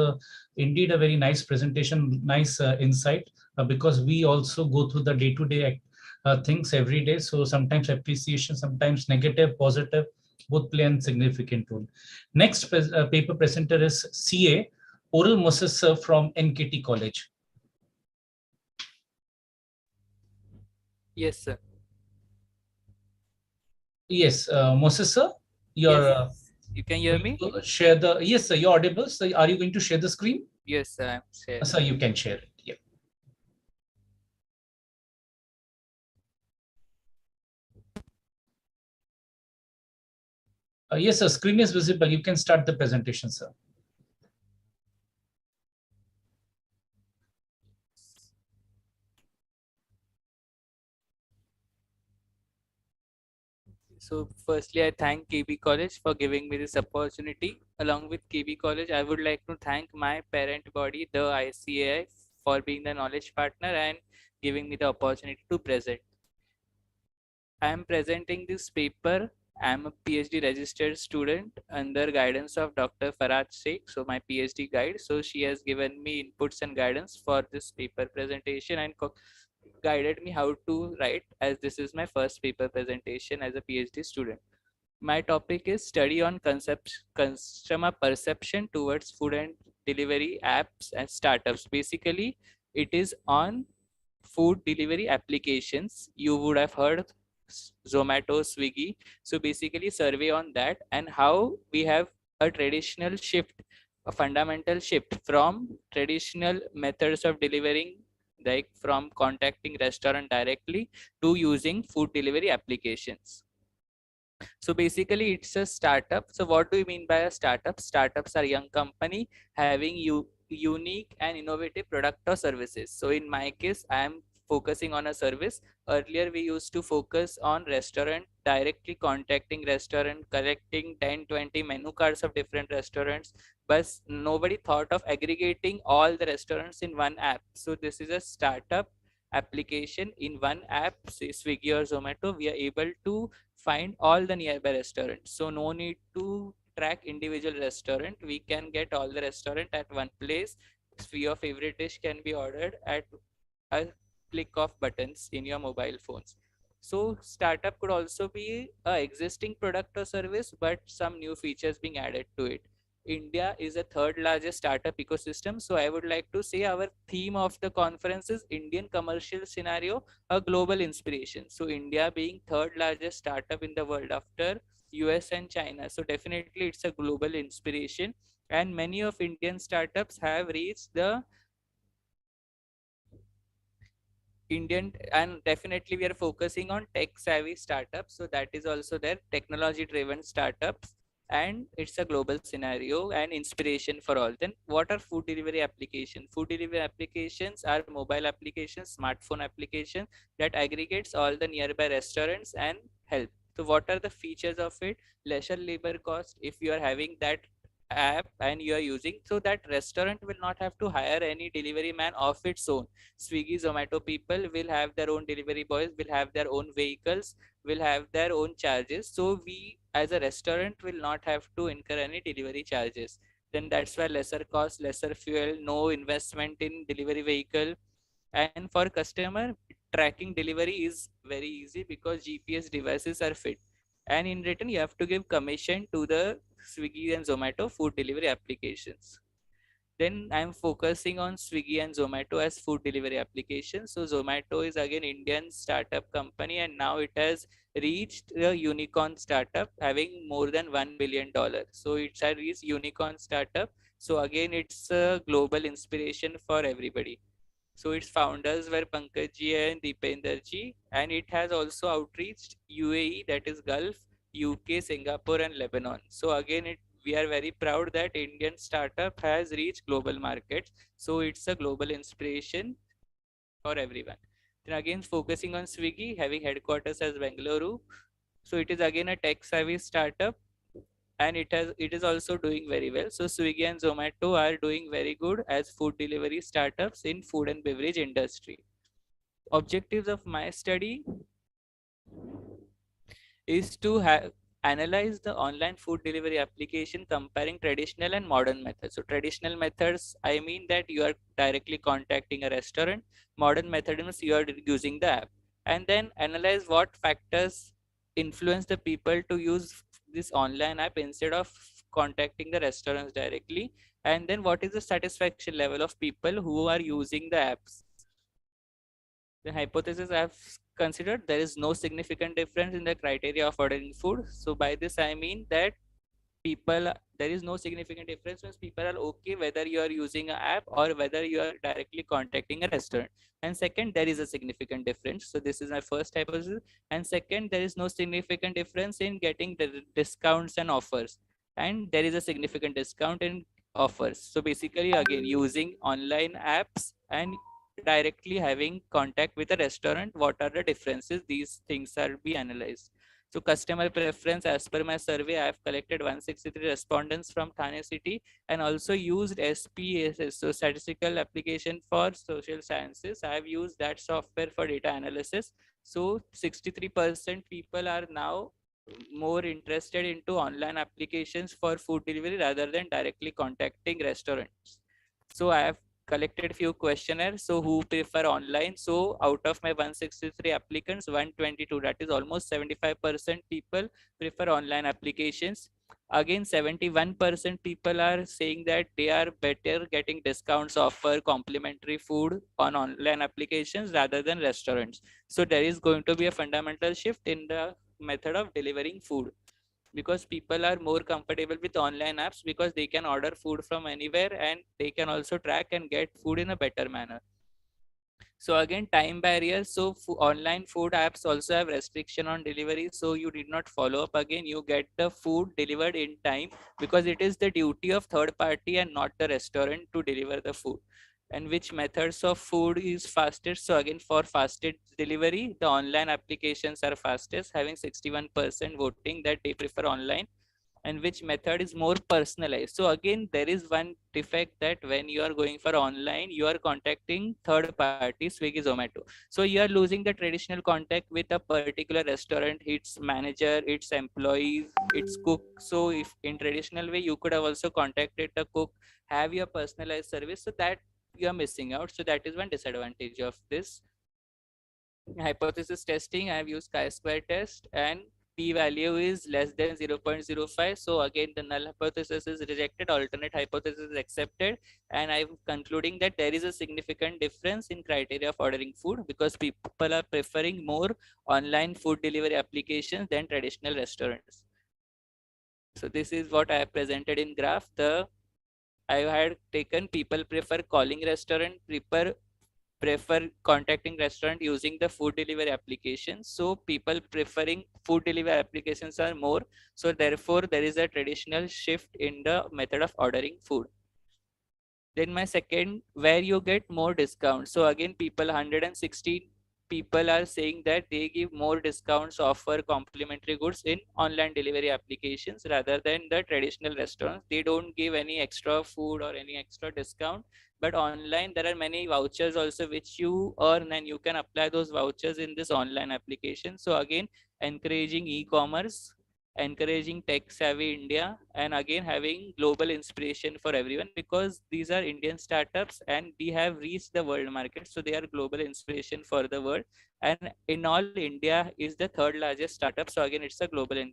indeed a very nice presentation, nice insight, because we also go through the day-to-day things every day. So sometimes appreciation, sometimes negative, positive, both play a significant role. Next paper presenter is CA Oral Moses sir from NKT College. Yes, sir. Yes, Moses sir, you're. Yes. You can hear me? Share the, yes sir, you're audible. So are you going to share the screen? Yes, I'm sharing. So you can share it. Yeah. Yes, sir. Screen is visible. You can start the presentation, sir. So firstly, I thank KB College for giving me this opportunity. Along with KB College, I would like to thank my parent body, the ICAI, for being the knowledge partner and giving me the opportunity to present. I am presenting this paper. I am a PhD registered student under guidance of Dr. Farad Sheikh, so my PhD guide. So she has given me inputs and guidance for this paper presentation and guided me how to write, as this is my first paper presentation as a PhD student. My topic is study on customer perception towards food and delivery apps and startups. Basically, it is on food delivery applications. You would have heard Zomato, Swiggy. So basically survey on that and how we have a traditional shift, a fundamental shift from traditional methods of delivering, like from contacting restaurant directly to using food delivery applications. So basically it's a startup. So what do you mean by a startup? Startups are young company having unique and innovative product or services. So in my case, I am focusing on a service. Earlier we used to focus on restaurant, directly contacting restaurant, collecting 10-20 menu cards of different restaurants, but nobody thought of aggregating all the restaurants in one app. So this is a startup application. In one app, say Swiggy or Zomato, we are able to find all the nearby restaurants. So no need to track individual restaurant. We can get all the restaurant at one place. Your favorite dish can be ordered at a click of buttons in your mobile phones. So startup could also be a existing product or service, but some new features being added to it. India is the third largest startup ecosystem. So I would like to say our theme of the conference is Indian commercial scenario, a global inspiration. So India being third largest startup in the world after US and China. So definitely it's a global inspiration. And many of Indian startups have reached the Indian, and definitely we are focusing on tech savvy startups. So that is also there, technology driven startups, and it's a global scenario and inspiration for all. Then what are food delivery applications? Food delivery applications are mobile applications, smartphone applications that aggregates all the nearby restaurants and help. So what are the features of it? Lesser labor cost if you are having that app and you are using, so that restaurant will not have to hire any delivery man of its own. Swiggy, Zomato people will have their own delivery boys, will have their own vehicles, will have their own charges. So we as a restaurant will not have to incur any delivery charges. Then that's why lesser cost, lesser fuel, no investment in delivery vehicle. And for customer, tracking delivery is very easy because GPS devices are fit. And in return, you have to give commission to the Swiggy and Zomato food delivery applications. Then I'm focusing on Swiggy and Zomato as food delivery applications. So Zomato is again Indian startup company, and now it has reached a unicorn startup having more than $1 billion. So it's a reached unicorn startup. So again, it's a global inspiration for everybody. So its founders were Pankaj and Deepender ji, and it has also outreached UAE, that is Gulf, UK, Singapore, and Lebanon. So again, we are very proud that Indian startup has reached global markets. So it's a global inspiration for everyone. Then again, focusing on Swiggy, having headquarters as Bengaluru. So it is again a tech savvy startup, and it is also doing very well. So Swiggy and Zomato are doing very good as food delivery startups in food and beverage industry. Objectives of my study is to analyze the online food delivery application comparing traditional and modern methods. So traditional methods, I mean that you are directly contacting a restaurant. Modern method means you are using the app. And then analyze what factors influence the people to use this online app instead of contacting the restaurants directly. And then what is the satisfaction level of people who are using the apps. The hypothesis I've considered, there is no significant difference in the criteria of ordering food. So by this I mean that people, there is no significant difference means people are okay whether you are using an app or whether you are directly contacting a restaurant. And second, there is a significant difference. So this is my first hypothesis. And second, there is no significant difference in getting the discounts and offers, and there is a significant discount in offers. So basically, again, using online apps and directly having contact with a restaurant, what are the differences? These things are be analyzed. So customer preference, as per my survey, I have collected 163 respondents from Thane city and also used SPSS, so statistical application for social sciences. I have used that software for data analysis. So 63% people are now more interested into online applications for food delivery rather than directly contacting restaurants. So I have collected few questionnaires. So who prefer online? So out of my 163 applicants, 122, that is almost 75% people prefer online applications. Again, 71% people are saying that they are better getting discounts, offer complimentary food on online applications rather than restaurants. So there is going to be a fundamental shift in the method of delivering food, because people are more comfortable with online apps because they can order food from anywhere and they can also track and get food in a better manner. So again, time barriers. So online food apps also have restriction on delivery. So you did not follow up again, you get the food delivered in time, because it is the duty of third party and not the restaurant to deliver the food. And which methods of food is fastest? So again, for fastest delivery, the online applications are fastest, having 61% voting that they prefer online. And which method is more personalized? So again, there is one defect that when you are going for online, you are contacting third party, Swiggy, Zomato. So you are losing the traditional contact with a particular restaurant, its manager, its employees, its cook. So if in traditional way, you could have also contacted the cook, have your personalized service, so that you are missing out. So that is one disadvantage of this. Hypothesis testing, I have used chi-square test, and p-value is less than 0.05. So again, the null hypothesis is rejected, alternate hypothesis is accepted, and I'm concluding that there is a significant difference in criteria of ordering food, because people are preferring more online food delivery applications than traditional restaurants. So this is what I have presented in graph. I had taken people prefer calling restaurant, prefer contacting restaurant using the food delivery application. So people preferring food delivery applications are more. So therefore, there is a traditional shift in the method of ordering food. Then my second, where you get more discounts. So again, people 116 people are saying that they give more discounts, offer complimentary goods in online delivery applications rather than the traditional restaurants. They don't give any extra food or any extra discount. But online, there are many vouchers also which you earn, and you can apply those vouchers in this online application. So again, encouraging e-commerce, encouraging tech savvy India, and again having global inspiration for everyone, because these are Indian startups and we have reached the world market. So they are global inspiration for the world. And in all, India is the third largest startup. So again, it's a global.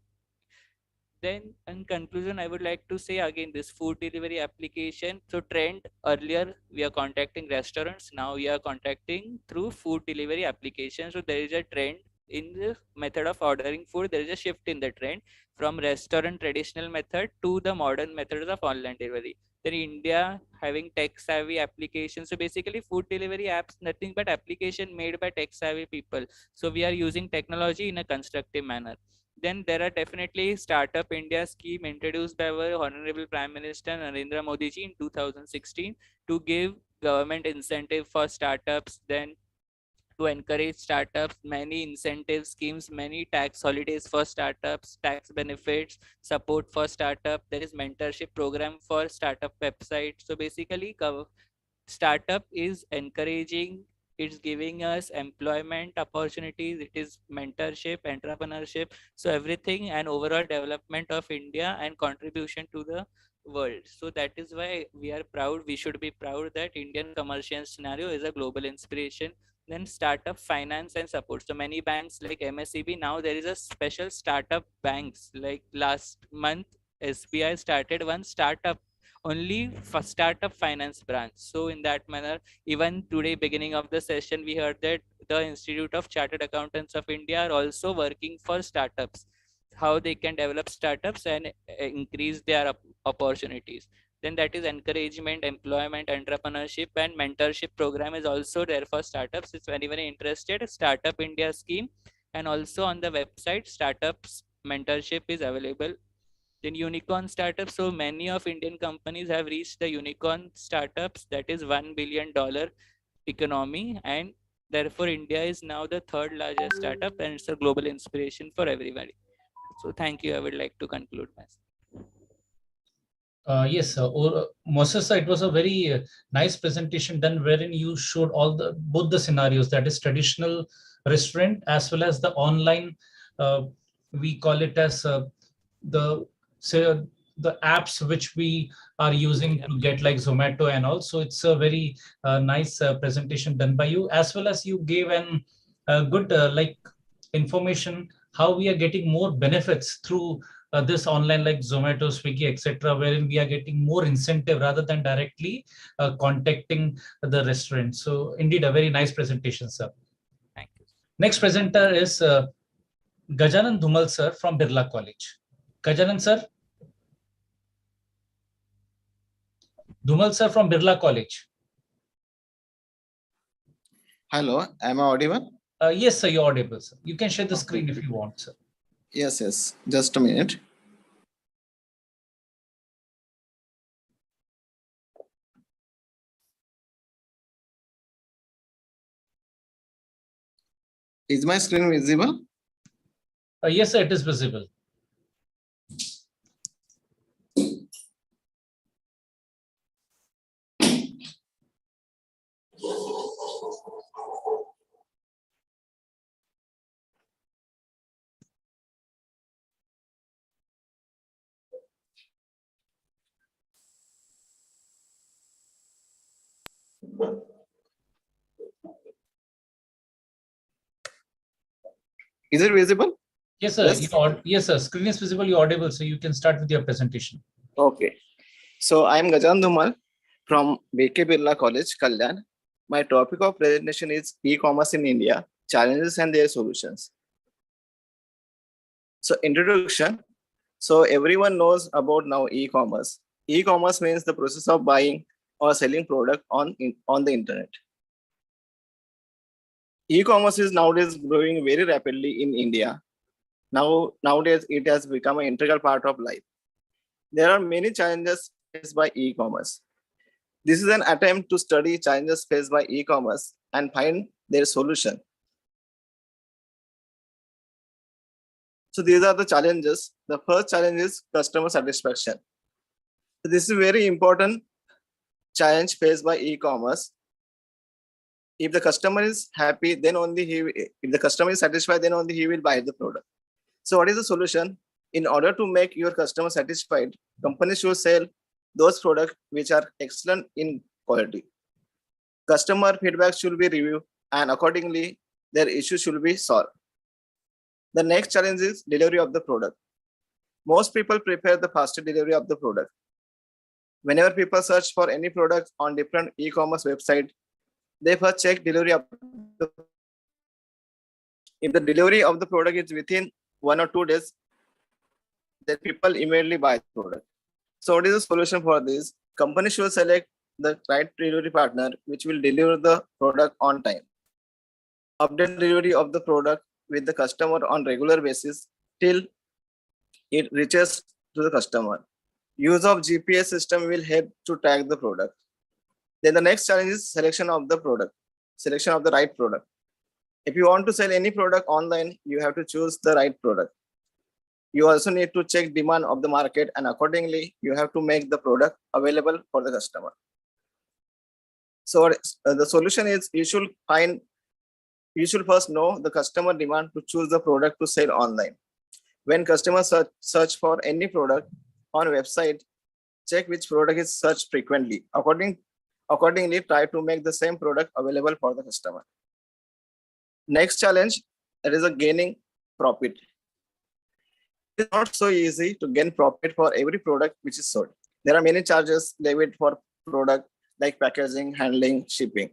Then in conclusion, I would like to say again, this food delivery application. So trend, earlier we are contacting restaurants, now we are contacting through food delivery application. So there is a trend in the method of ordering food. There is a shift in the trend from restaurant traditional method to the modern methods of online delivery. Then India having tech savvy applications. So basically food delivery apps, nothing but application made by tech savvy people. So we are using technology in a constructive manner. Then there are definitely Startup India scheme introduced by our Honorable Prime Minister Narendra Modi ji in 2016 to give government incentive for startups, then to encourage startups, many incentive schemes, many tax holidays for startups, tax benefits, support for startup. There is mentorship program for startup website. So basically, startup is encouraging, it's giving us employment opportunities, it is mentorship, entrepreneurship, so everything, and overall development of India and contribution to the world. So that is why we are proud, we should be proud that Indian commercial scenario is a global inspiration. Then startup finance and support. So many banks like MSEB, now there is a special startup banks. Like last month, SBI started one startup only for startup finance branch. So in that manner, even today, beginning of the session, we heard that the Institute of Chartered Accountants of India are also working for startups. how they can develop startups and increase their opportunities. Then that is encouragement, employment, entrepreneurship, and mentorship program is also there for startups. It's very interested. Startup India scheme, and also on the website startups mentorship is available. Then unicorn startups. So many of Indian companies have reached the unicorn startups, that is $1 billion economy, and therefore India is now the third largest startup, and it's a global inspiration for everybody. So thank you. I would like to conclude myself. Yes, Moses, it was a very nice presentation done wherein you showed all the both the scenarios, that is traditional restaurant as well as the online. We call it as the say the apps which we are using to get like Zomato and all. So it's a very nice presentation done by you, as well as you gave an good like information how we are getting more benefits through this online like Zomato, Swiggy, etc., wherein we are getting more incentive rather than directly contacting the restaurant. So indeed, a very nice presentation, sir. Thank you. Next presenter is Gajanan Dhumal sir from Birla College. Gajanan sir. Dhumal sir from Birla College. Hello, am I audible? Yes, sir, you're audible, sir. You can share the screen if you want, sir. Yes. Just a minute. Is my screen visible? Yes, sir, it is visible. Is it visible? Yes, sir. Yes, sir. Screen is visible. You're audible, so you can start with your presentation. Okay. So I am Gajan Dhumal from BK Birla College, Kalyan. My topic of presentation is e-commerce in India, challenges and their solutions. So introduction. So everyone knows about now e-commerce. E-commerce means the process of buying or selling product on the internet. E-commerce is nowadays growing very rapidly in India. Nowadays, it has become an integral part of life. There are many challenges faced by e-commerce. This is an attempt to study challenges faced by e-commerce and find their solution. So these are the challenges. The first challenge is customer satisfaction. So this is a very important challenge faced by e-commerce. If the customer is happy, then only if the customer is satisfied, then only he will buy the product. So what is the solution? In order to make your customer satisfied, companies should sell those products which are excellent in quality. Customer feedback should be reviewed, and accordingly, their issues should be solved. The next challenge is delivery of the product. Most people prefer the faster delivery of the product. Whenever people search for any product on different e-commerce websites, they first check delivery of the. If the delivery of the product is within 1 or 2 days, then people immediately buy the product. So what is the solution for this? Companies should select the right delivery partner which will deliver the product on time. Update delivery of the product with the customer on regular basis till it reaches to the customer. Use of GPS system will help to track the product. Then the next challenge is selection of the product, selection of the right product. If you want to sell any product online, you have to choose the right product. You also need to check demand of the market, and accordingly, you have to make the product available for the customer. So the solution is you should first know the customer demand to choose the product to sell online. When customers search for any product on a website, check which product is searched frequently. Accordingly, try to make the same product available for the customer. Next challenge, that is a gaining profit. It's not so easy to gain profit for every product which is sold. There are many charges levied for product like packaging, handling, shipping.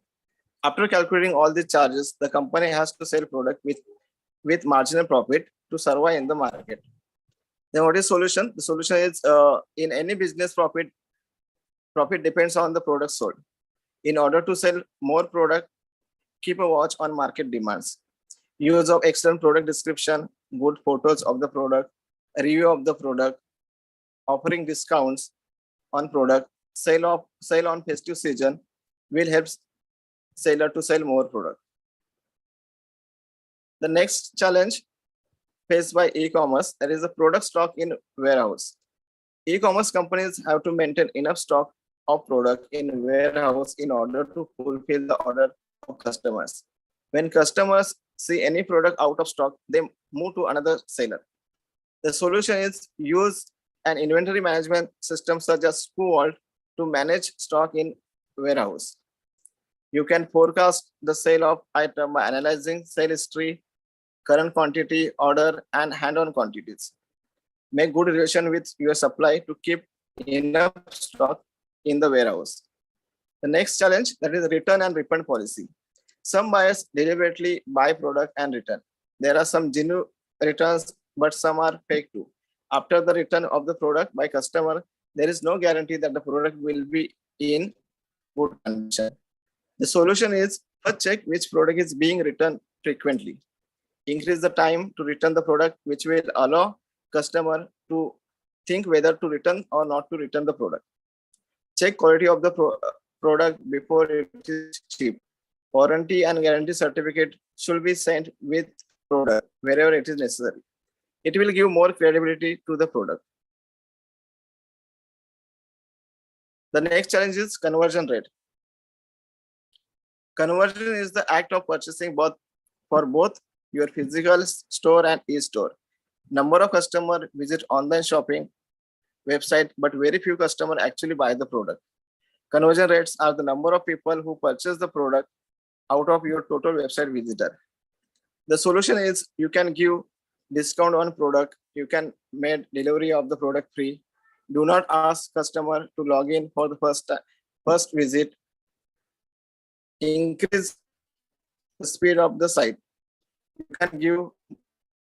After calculating all these charges, the company has to sell product with marginal profit to survive in the market. Then what is solution? The solution is in any business, profit depends on the product sold. In order to sell more product, keep a watch on market demands. Use of excellent product description, good photos of the product, a review of the product, offering discounts on product, sale on festive season will help seller to sell more product. The next challenge faced by e-commerce, that is the product stock in warehouse. E-commerce companies have to maintain enough stock of product in warehouse in order to fulfill the order of customers. When customers see any product out of stock, they move to another seller. The solution is use an inventory management system such as Vault to manage stock in warehouse. You can forecast the sale of item by analyzing sale history, current quantity, order, and hand-on quantities. Make good relation with your supply to keep enough stock in the warehouse. The next challenge, that is return and refund policy. Some buyers deliberately buy product and return. There are some genuine returns, but some are fake too. After the return of the product by customer, there is no guarantee that the product will be in good condition. The solution is first check which product is being returned frequently. Increase the time to return the product, which will allow customer to think whether to return or not to return the product. Check quality of the product before it is shipped. Warranty and guarantee certificate should be sent with product wherever it is necessary. It will give more credibility to the product. The next challenge is conversion rate. Conversion is the act of purchasing for both your physical store and e-store. Number of customers visit online shopping website, but very few customers actually buy the product. Conversion rates are the number of people who purchase the product out of your total website visitor. The solution is you can give discount on product. You can make delivery of the product free. Do not ask customer to log in for the first visit. Increase the speed of the site. You can give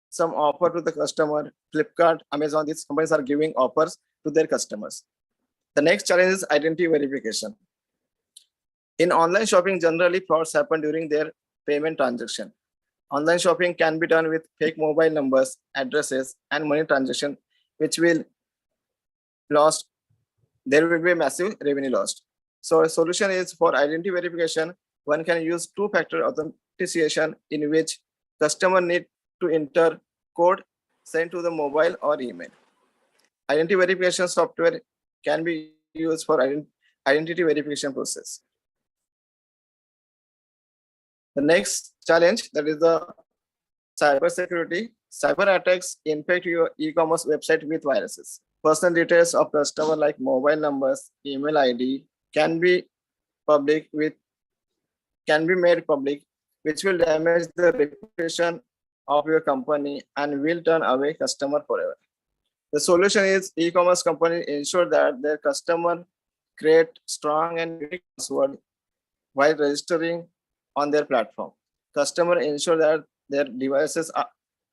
some offer to the customer. Flipkart, Amazon, these companies are giving offers to their customers. The next challenge is identity verification. In online shopping, generally frauds happen during their payment transaction. Online shopping can be done with fake mobile numbers, addresses, and money transaction, which will lost. There will be a massive revenue lost. So a solution is for identity verification. One can use two-factor authentication in which customer need to enter code sent to the mobile or email. Identity verification software can be used for identity verification process. The next challenge, that is the cybersecurity. Cyber attacks infect your e-commerce website with viruses. Personal details of customer like mobile numbers, email ID can be made public, which will damage the reputation of your company and will turn away customer forever. The solution is e-commerce companies ensure that their customer create strong and unique password while registering on their platform. Customer ensure that their devices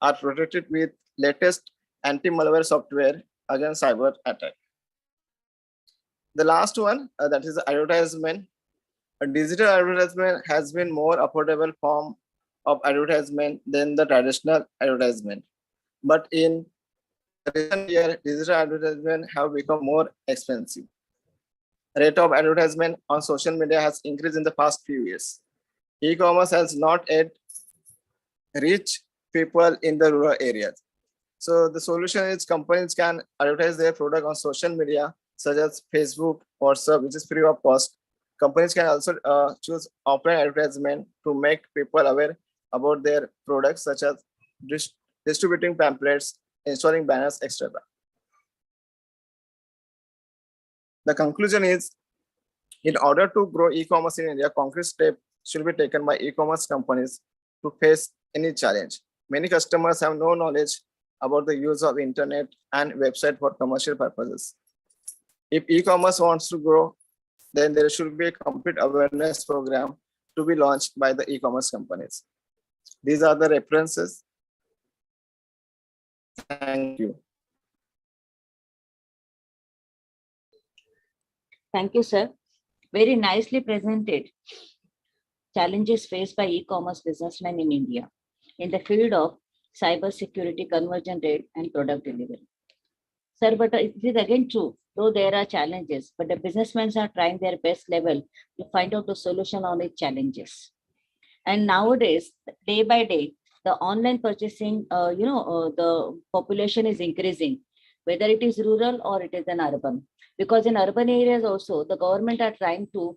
are protected with latest anti-malware software against cyber attack. The last one, that is advertisement. A digital advertisement has been more affordable form of advertisement than the traditional advertisement. But in recent years, digital advertisement have become more expensive. Rate of advertisement on social media has increased in the past few years. E-commerce has not yet reached people in the rural areas. So the solution is companies can advertise their product on social media such as Facebook, WhatsApp, which is free of cost. Companies can also choose offline advertisement to make people aware about their products, such as distributing pamphlets, installing banners, etc. The conclusion is, in order to grow e-commerce in India, concrete steps should be taken by e-commerce companies to face any challenge. Many customers have no knowledge about the use of internet and website for commercial purposes. If e-commerce wants to grow, then there should be a complete awareness program to be launched by the e-commerce companies. These are the references. Thank you. Thank you, sir. Very nicely presented. Challenges faced by e-commerce businessmen in India in the field of cybersecurity, conversion rate, and product delivery. Sir, but it is again true, though there are challenges, but the businessmen are trying their best level to find out the solution on these challenges. And nowadays, day by day, the online purchasing, the population is increasing, whether it is rural or it is an urban. Because in urban areas also, the government are trying to,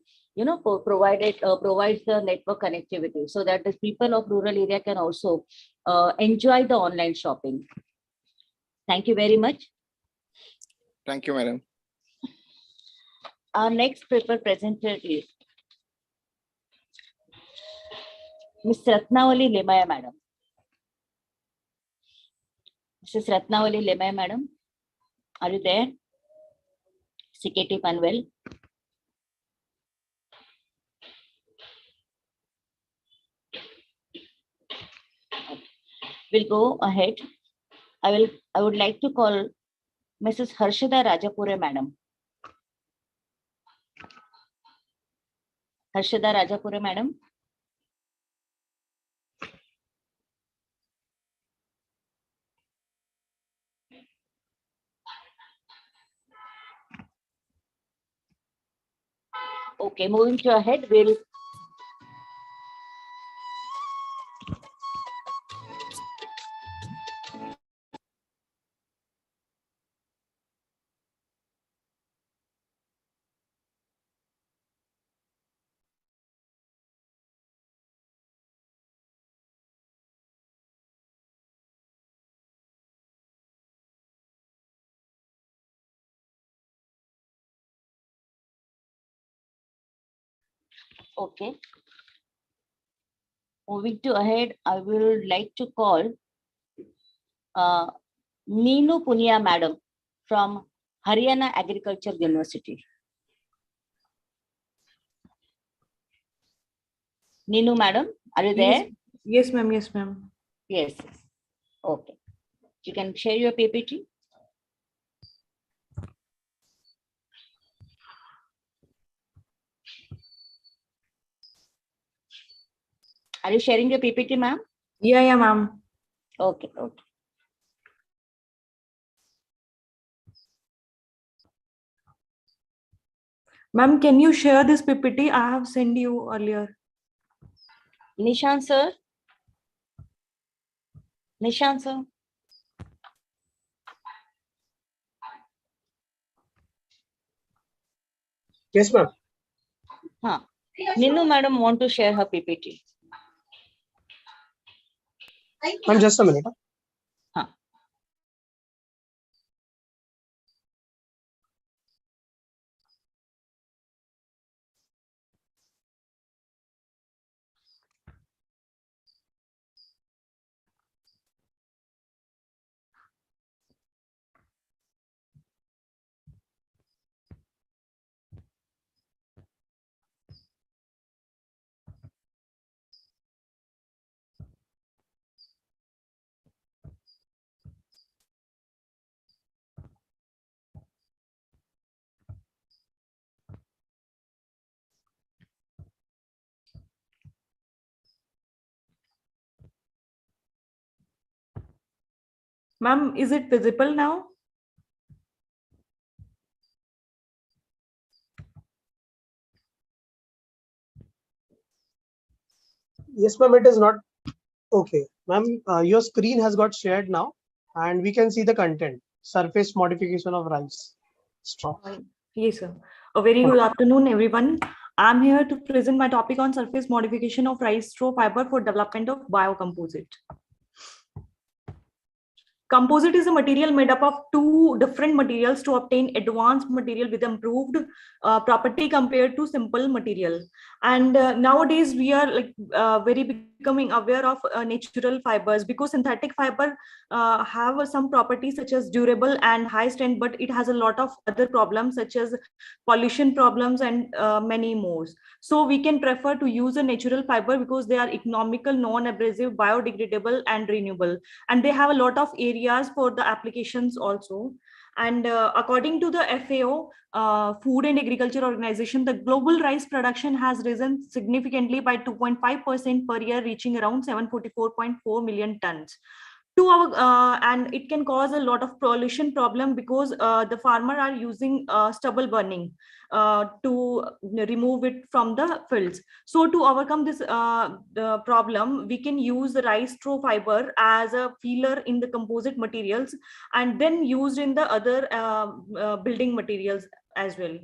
provides the network connectivity so that the people of rural area can also enjoy the online shopping. Thank you very much. Thank you, madam. Our next paper presenter is Ms. Ratnavali Lemaya, madam. Mrs. Ratnavali Lemaya, madam, are you there? CKT Panvel. We'll go ahead. I would like to call Mrs. Harshada Rajapure, madam. Harshada Rajapure, madam. Okay, moving to ahead, we'll okay. Moving to ahead, I will like to call Neenu Punia, madam, from Haryana Agriculture University. Neenu, madam, are you there? Yes, ma'am. Yes, ma'am. Yes. Okay. You can share your PPT. Are you sharing your PPT, ma'am? Yeah, ma'am. Okay, okay. Ma'am, can you share this PPT? I have sent you earlier. Nishan, sir. Nishan, sir. Yes, ma'am. Huh. Ninu, madam, want to share her PPT. Ma'am, just a minute. Huh. Ma'am, is it visible now? Yes, ma'am, it is not. Okay, ma'am, your screen has got shared now and we can see the content. Surface modification of rice straw. Yes, sir. A very good afternoon, everyone. I'm here to present my topic on surface modification of rice straw fiber for development of biocomposite. Composite is a material made up of two different materials to obtain advanced material with improved property compared to simple material. And nowadays we are very becoming aware of natural fibers, because synthetic fiber have some properties such as durable and high strength, but it has a lot of other problems such as pollution problems and many more. So we can prefer to use a natural fiber because they are economical, non-abrasive, biodegradable and renewable, and they have a lot of areas for the applications also. And according to the FAO, Food and Agriculture Organization, the global rice production has risen significantly by 2.5% per year, reaching around 744.4 million tons. And it can cause a lot of pollution problem because the farmer are using stubble burning to remove it from the fields. So to overcome this the problem, we can use the rice straw fiber as a filler in the composite materials and then used in the other building materials as well.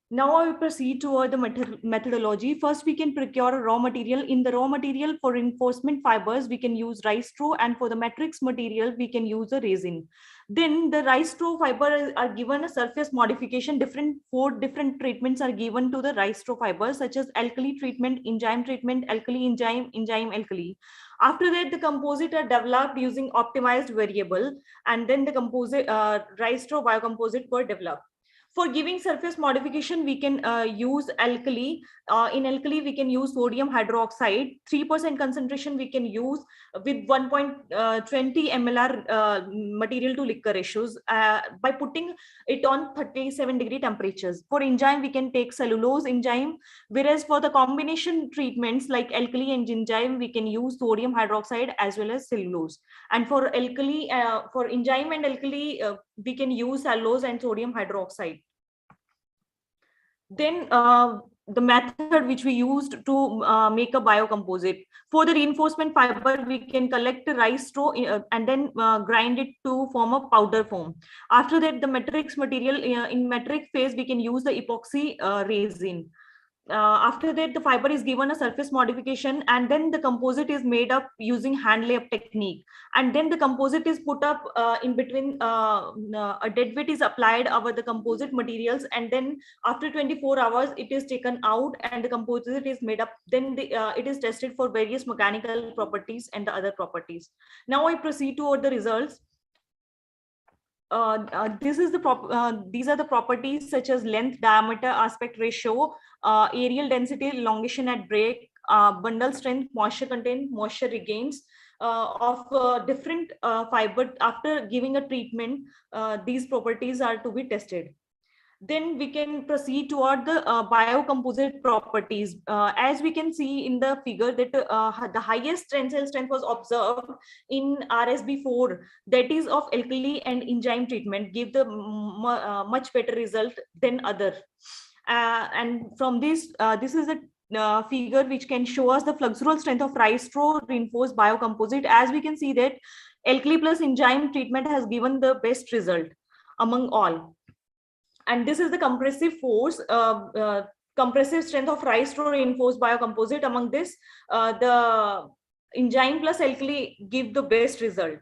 Now I will proceed toward the methodology. First, we can procure a raw material. In the raw material for reinforcement fibers, we can use rice straw, and for the matrix material, we can use a resin. Then the rice straw fiber are given a surface modification. Four different treatments are given to the rice straw fibers, such as alkali treatment, enzyme treatment, alkali enzyme, enzyme alkali. After that, the composite are developed using optimized variable, and then the composite rice straw biocomposite were developed. For giving surface modification, we can use alkali. In alkali, we can use sodium hydroxide. 3% concentration we can use with 1.20 mLr material to liquor ratios by putting it on 37-degree temperatures. For enzyme, we can take cellulose enzyme, whereas for the combination treatments like alkali and enzyme, we can use sodium hydroxide as well as cellulose. And for alkali, for enzyme and alkali, we can use cellulose and sodium hydroxide. Then the method which we used to make a biocomposite. For the reinforcement fiber, we can collect the rice straw and then grind it to form a powder form. After that, the matrix material, in matrix phase, we can use the epoxy resin. After that, the fiber is given a surface modification, and then the composite is made up using hand layup technique. And then the composite is put up in between, a dead weight is applied over the composite materials, and then after 24 hours, it is taken out and the composite is made up. Then it is tested for various mechanical properties and the other properties. Now I proceed toward the results. These are the properties such as length, diameter, aspect ratio, areal density, elongation at break, bundle strength, moisture content, moisture regains of different fiber. After giving a treatment, these properties are to be tested. Then we can proceed toward the biocomposite properties. As we can see in the figure that the highest tensile strength was observed in RSB4, that is of alkali and enzyme treatment, give the much better result than other. And from this is a figure which can show us the flexural strength of rice straw reinforced biocomposite. As we can see that alkali plus enzyme treatment has given the best result among all. And this is the compressive force, compressive strength of rice straw reinforced biocomposite. Among this, the enzyme plus alkali give the best result.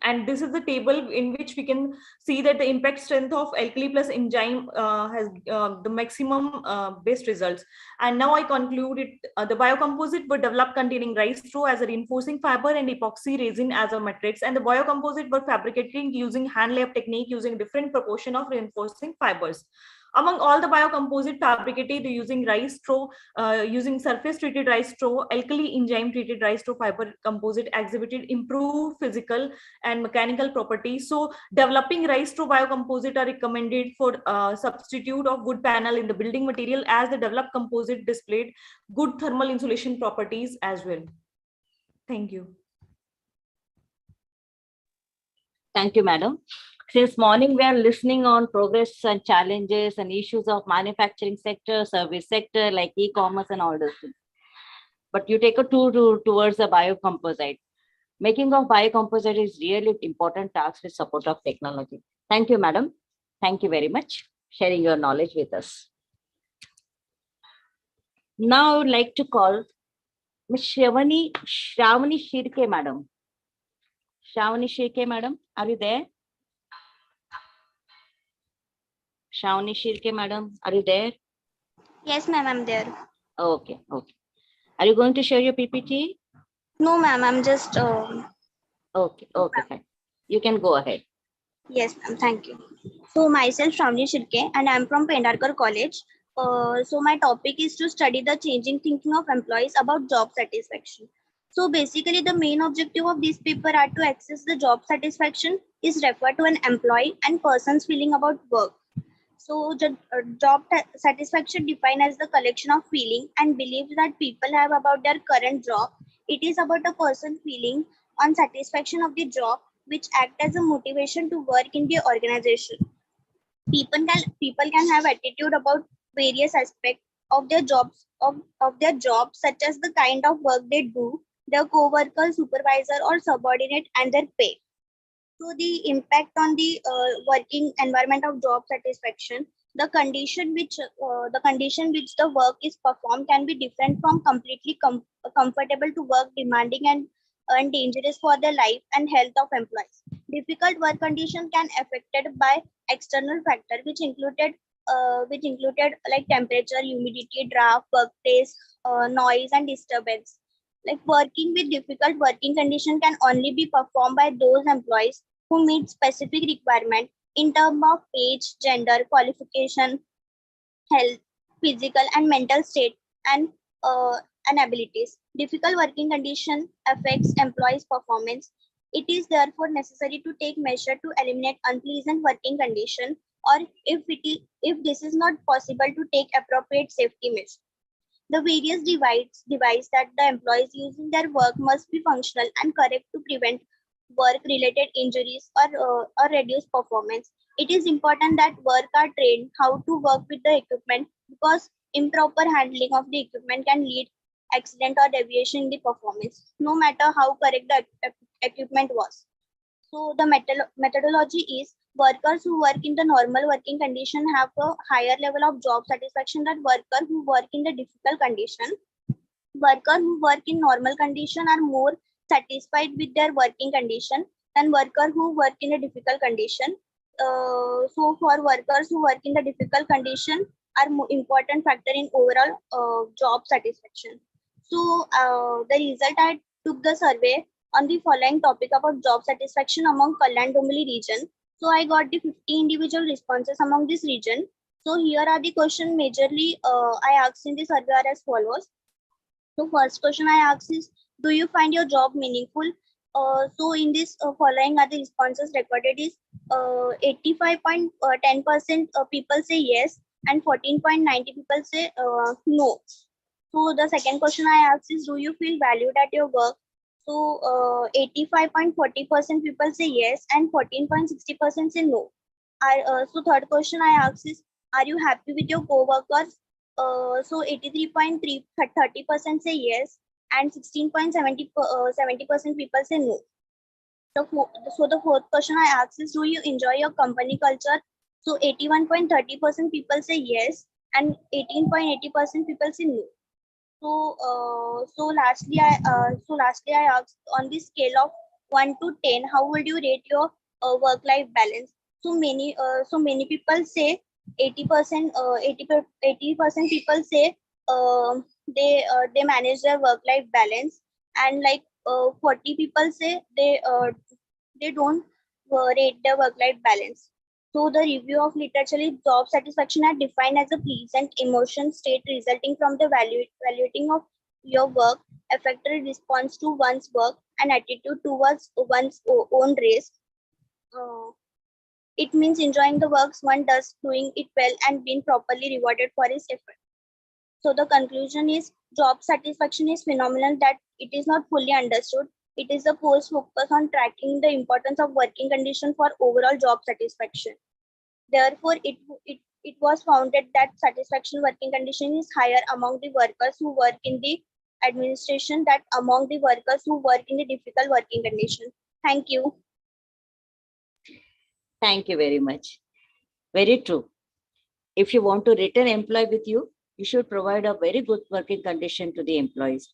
And this is the table in which we can see that the impact strength of alkali plus enzyme has the maximum best results. And now I conclude it. The biocomposite were developed containing rice straw as a reinforcing fiber and epoxy resin as a matrix. And the biocomposite were fabricated using hand layup technique using different proportion of reinforcing fibers. Among all the biocomposite fabricated using rice straw, using surface treated rice straw, alkali enzyme treated rice straw fiber composite exhibited improved physical and mechanical properties. So developing rice straw biocomposite are recommended for substitute of wood panel in the building material, as the developed composite displayed good thermal insulation properties as well. Thank you. Thank you, madam. Since morning, we are listening on progress and challenges and issues of manufacturing sector, service sector, like e-commerce and all those things. But you take a tour towards the biocomposite. Making of biocomposite is really important task with support of technology. Thank you, madam. Thank you very much sharing your knowledge with us. Now I would like to call Ms. Shravani Shirke, madam. Shravani Shirke, madam, are you there? Shravani Shirke, madam, are you there? Yes, ma'am, I'm there. Okay, okay. Are you going to share your PPT? No, ma'am, I'm just... Okay, okay, fine. You can go ahead. Yes, ma'am, thank you. So myself, Shravani Shirke, and I'm from Pendarkar College. So my topic is to study the changing thinking of employees about job satisfaction. So basically, the main objective of this paper are to access the job satisfaction is referred to an employee and person's feeling about work. So the satisfaction defined as the collection of feeling and beliefs that people have about their current job. It is about a person feeling on satisfaction of the job, which act as a motivation to work in the organization. People can have attitude about various aspects of their jobs such as the kind of work they do, their co-worker, supervisor or subordinate, and their pay. So the impact on the working environment of job satisfaction, the condition which the work is performed can be different from completely comfortable to work demanding and dangerous for the life and health of employees. Difficult work condition can affected by external factor which included like temperature, humidity, draft, workplace, noise and disturbance. Like working with difficult working condition can only be performed by those employees who meet specific requirement in terms of age, gender, qualification, health, physical and mental state, and uh, and abilities. Difficult working condition affects employees' performance. It is therefore necessary to take measure to eliminate unpleasant working condition, or if this is not possible, to take appropriate safety measures. The various device that the employees use in their work must be functional and correct to prevent work-related injuries or reduce performance. It is important that workers are trained how to work with the equipment, because improper handling of the equipment can lead accident or deviation in the performance, no matter how correct the equipment was. So the methodology is workers who work in the normal working condition have a higher level of job satisfaction than workers who work in the difficult condition. Workers who work in normal condition are more satisfied with their working condition than workers who work in a difficult condition. So for workers who work in the difficult condition are more important factor in overall job satisfaction. So the result, I took the survey on the following topic about job satisfaction among Kalyan Dombili region. So I got the 50 individual responses among this region. So here are the question majorly I asked in the survey are as follows. So first question I asked is, do you find your job meaningful? So in this following are the responses recorded is 85.10% people say yes and 14.90 people say no. So the second question I asked is, do you feel valued at your work? So 85.40% people say yes and 14.60% say no. So third question I asked is, are you happy with your co-workers? So 83.30% say yes and 16.70% people say no. So the fourth question I asked is, do you enjoy your company culture? So 81.30% people say yes and 18.80% people say no. So lastly I asked, on the scale of 1 to 10, how would you rate your work-life balance? So many people say 80%. 80% people say they manage their work-life balance, and like 40 people say they don't rate their work-life balance. So the review of literature is job satisfaction are defined as a pleasant emotion state resulting from the evaluating of your work, affected response to one's work, and attitude towards one's own risk. It means enjoying the works one does, doing it well, and being properly rewarded for his effort. So the conclusion is, job satisfaction is phenomenal that it is not fully understood. It is a course focus on tracking the importance of working condition for overall job satisfaction. Therefore, it was founded that satisfaction working condition is higher among the workers who work in the administration than among the workers who work in the difficult working condition. Thank you. Thank you very much. Very true. If you want to retain employee with you, you should provide a very good working condition to the employees,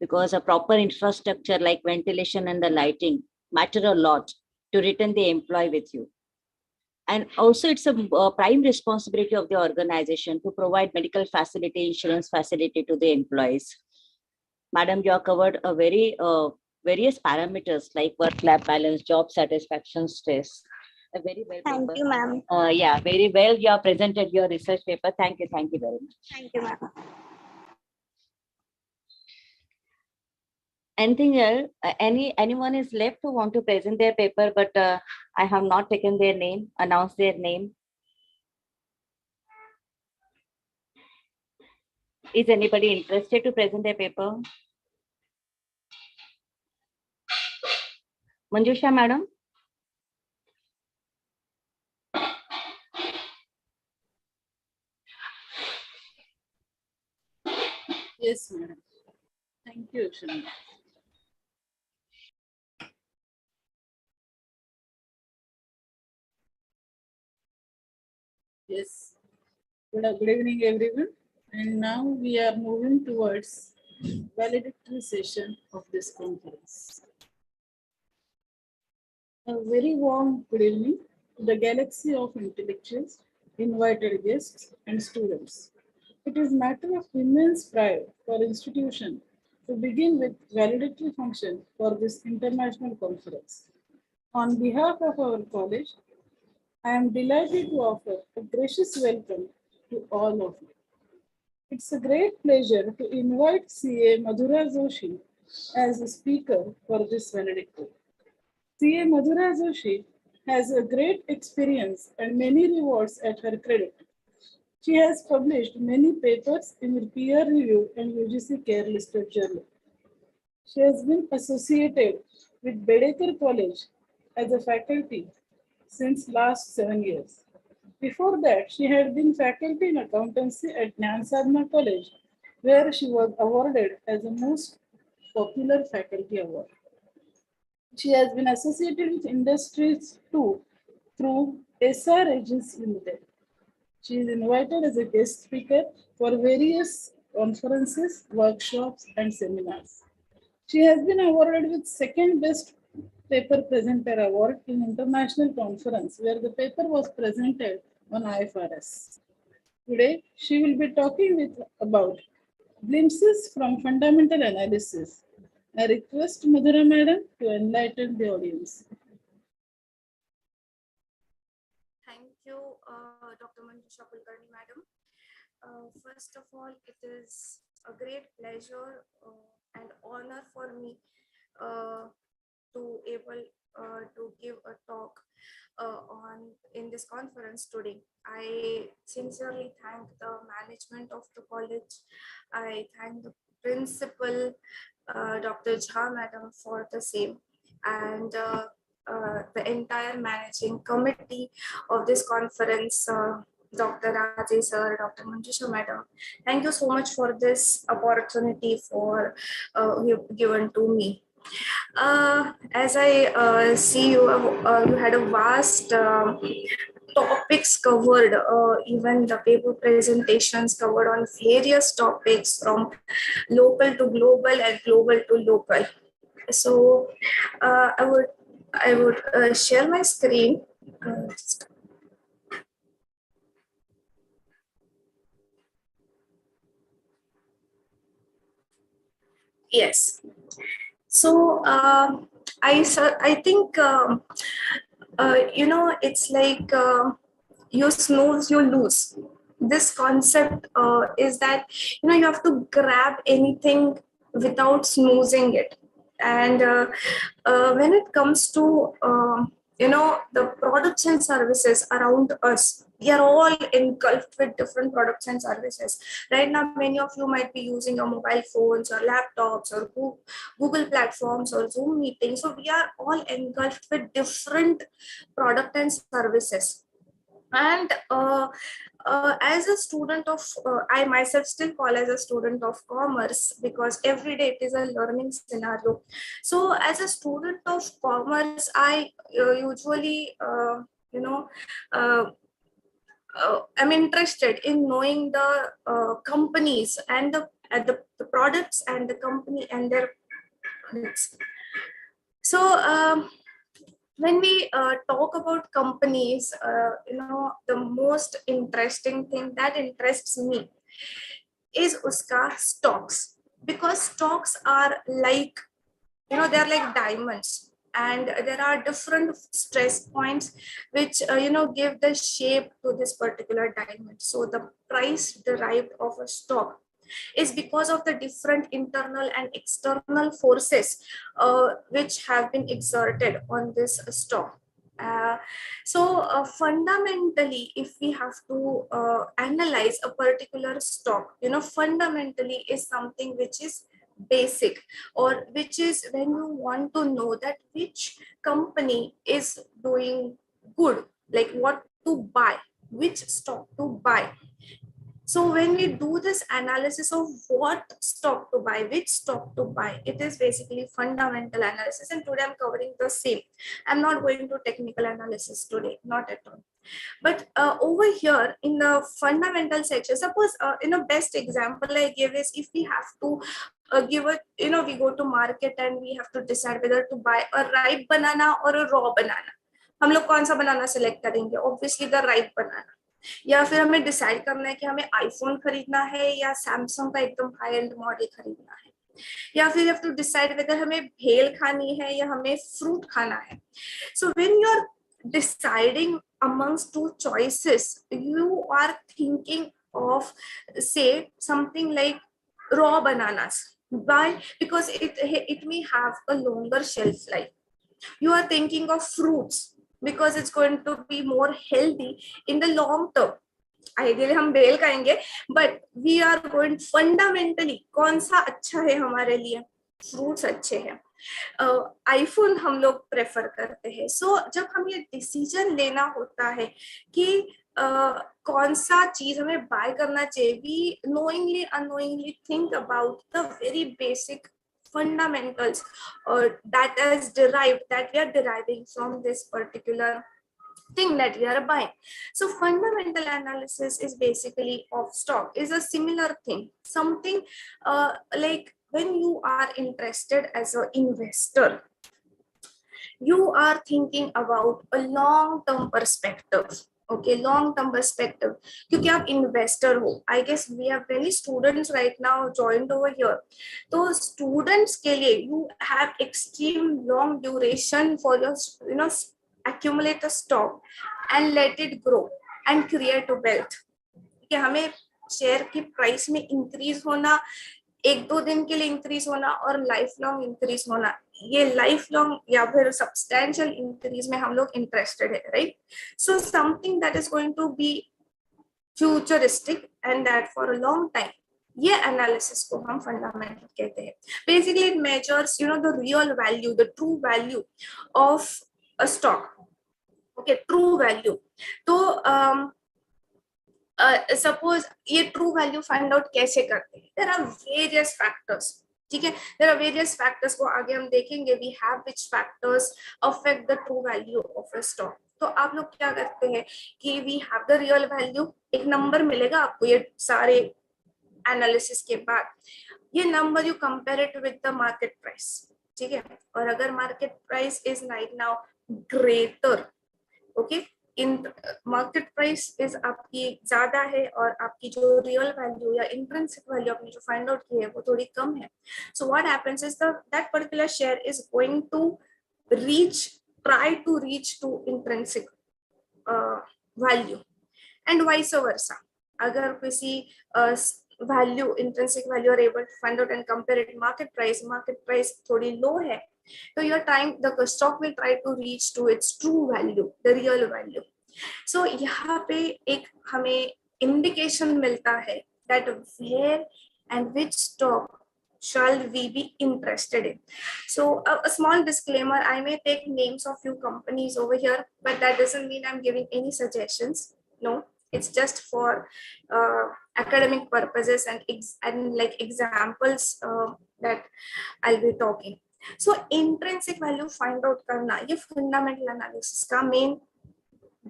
because a proper infrastructure like ventilation and the lighting matter a lot to retain the employee with you. And also it's a prime responsibility of the organization to provide medical facility, insurance facility to the employees. Madam, you have covered a very various parameters like work-life balance, job satisfaction, stress. A very well Thank paper. you, ma'am. Yeah, very well you have presented your research paper. Thank you very much. Thank you, ma'am. Anything else? Anyone is left who want to present their paper, but I have not taken their name, announced their name. Is anybody interested to present their paper? Manjusha, madam. Yes, madam. Thank you, Shani. Yes. Good evening, everyone. And now we are moving towards valedictory session of this conference. A very warm good evening to the galaxy of intellectuals, invited guests, and students. It is matter of immense pride for institution to begin with valedictory function for this international conference. On behalf of our college, I am delighted to offer a gracious welcome to all of you. It's a great pleasure to invite CA Madhura Joshi as a speaker for this valedictory. CA Madhura Joshi has a great experience and many rewards at her credit. She has published many papers in peer review and UGC care listed journal. She has been associated with Bedeker College as a faculty since last 7 years. Before that, she had been faculty in accountancy at Jnana Sadhana College, where she was awarded as the most popular faculty award. She has been associated with industries too through SR Agency Limited. She is invited as a guest speaker for various conferences, workshops, and seminars. She has been awarded with second best paper presenter award in international conference where the paper was presented on IFRS. Today, she will be talking about glimpses from fundamental analysis. I request Madhura Madam to enlighten the audience. Thank you, Dr. Manjusha Kulkarni, Madam. First of all, it is a great pleasure and honor for me to able to give a talk on in this conference today. I sincerely thank the management of the college. I thank the principal, Dr. Jha Madam, for the same, and the entire managing committee of this conference, Dr. Rajesh sir, Dr. Manjusha madam. Thank you so much for this opportunity for given to me. As I see you had a vast topics covered, even the paper presentations covered on various topics from local to global and global to local. So I would share my screen. Yes. So I think it's like you snooze, you lose. This concept is that you have to grab anything without snoozing it, and when it comes to the products and services around us, we are all engulfed with different products and services. Right now, many of you might be using your mobile phones or laptops or Google platforms or Zoom meetings. So we are all engulfed with different product and services. And as a student of, I myself still call as a student of commerce because every day it is a learning scenario. So as a student of commerce, I usually, I'm interested in knowing the companies and the products and the company and their products. So when we talk about companies, the most interesting thing that interests me is uska stocks, because stocks are like, they're like diamonds, and there are different stress points which give the shape to this particular diamond. So the price derived of a stock is because of the different internal and external forces which have been exerted on this stock. Fundamentally, if we have to analyze a particular stock, fundamentally is something which is basic, or which is when you want to know that which company is doing good, like what to buy, which stock to buy. So when we do this analysis of what stock to buy, which stock to buy, it is basically fundamental analysis. And today I'm covering the same. I'm not going to technical analysis today, not at all. But over here in the fundamental section, suppose best example I give is, if we have to give a, we go to market and we have to decide whether to buy a ripe banana or a raw banana. हम लोग कौन सा बनाना select करेंगे? Obviously the ripe बनाना. या फिर हमें decide करना है कि हमें आईफोन खरीदना है या सैमसंग का एकदम हाई एंड मॉडल खरीदना है, या फिर हैव टू डिसाइड वेदर हमें भेल खानी है या हमें फ्रूट खाना है. So when you are deciding amongst two choices, you are thinking of, say, something like raw bananas. Why? Because it may have a longer shelf life. You are thinking of fruits because it's going to be more healthy in the long term. Ideally हम bell खाएंगे, but we are going fundamentally कौन सा अच्छा है हमारे लिए? Fruits अच्छे हैं. आईफोन हम लोग प्रेफर करते हैं. सो जब हम ये डिसीजन लेना होता है कि कौन सा चीज हमें बाय करना चाहिए, we knowingly unknowingly think about the very basic fundamentals that we are deriving from this particular thing that we are buying. So fundamental analysis is basically of stock is a similar thing, something like when you are interested as an investor, you are thinking about a long term perspective. Okay, long term perspective, क्योंकि आप investor हो. I guess we have many students right now joined over here. तो students के लिए you have extreme long duration for your accumulate a stock and let it grow and create a wealth. कि हमें share की price में increase होना, एक दो दिन के लिए इंक्रीज होना और लाइफ लॉन्ग इंक्रीज होना, ये लाइफ लॉन्ग या फिर सब्सटेंशियल इंक्रीज में हम लोग इंटरेस्टेड है, right? So something that is going to be futuristic and that for a long time, ये एनालिसिस को हम फंडामेंटल कहते हैं. Basically it measures the real value, the true value of a stock. Okay, true value. तो suppose ये true value find out कैसे करते हैं? There are various factors. ठीक है, देयर आर वेरियस फैक्टर्स को आगे हम देखेंगे. We have which factors affect the true value of a stock. तो आप लोग क्या करते हैं कि we have the real value, एक नंबर मिलेगा आपको ये सारे एनालिसिस के बाद. ये number you compare it with the market price. ठीक है, और अगर market price is right now greater, okay, in market price is आपकी ज्यादा है और आपकी जो रियल वैल्यू या इंट्रिंसिक वैल्यू आपने जो फाइंड आउट की है वो थोड़ी कम है. So what happens is that particular share is going to try to reach to intrinsic value and vice versa. अगर किसी value, intrinsic value are able to find out and compare it market price थोड़ी low है, तो you're trying, the stock will try to reach to its true value, the real value. So यहाँ पे एक हमें indication मिलता है that where and which stock shall we be interested in. So a small disclaimer, I may take names of few companies over here, but that doesn't mean I'm giving any suggestions. No, it's just for academic purposes and like examples that I'll be talking. So intrinsic value find out करना ये fundamental analysis का main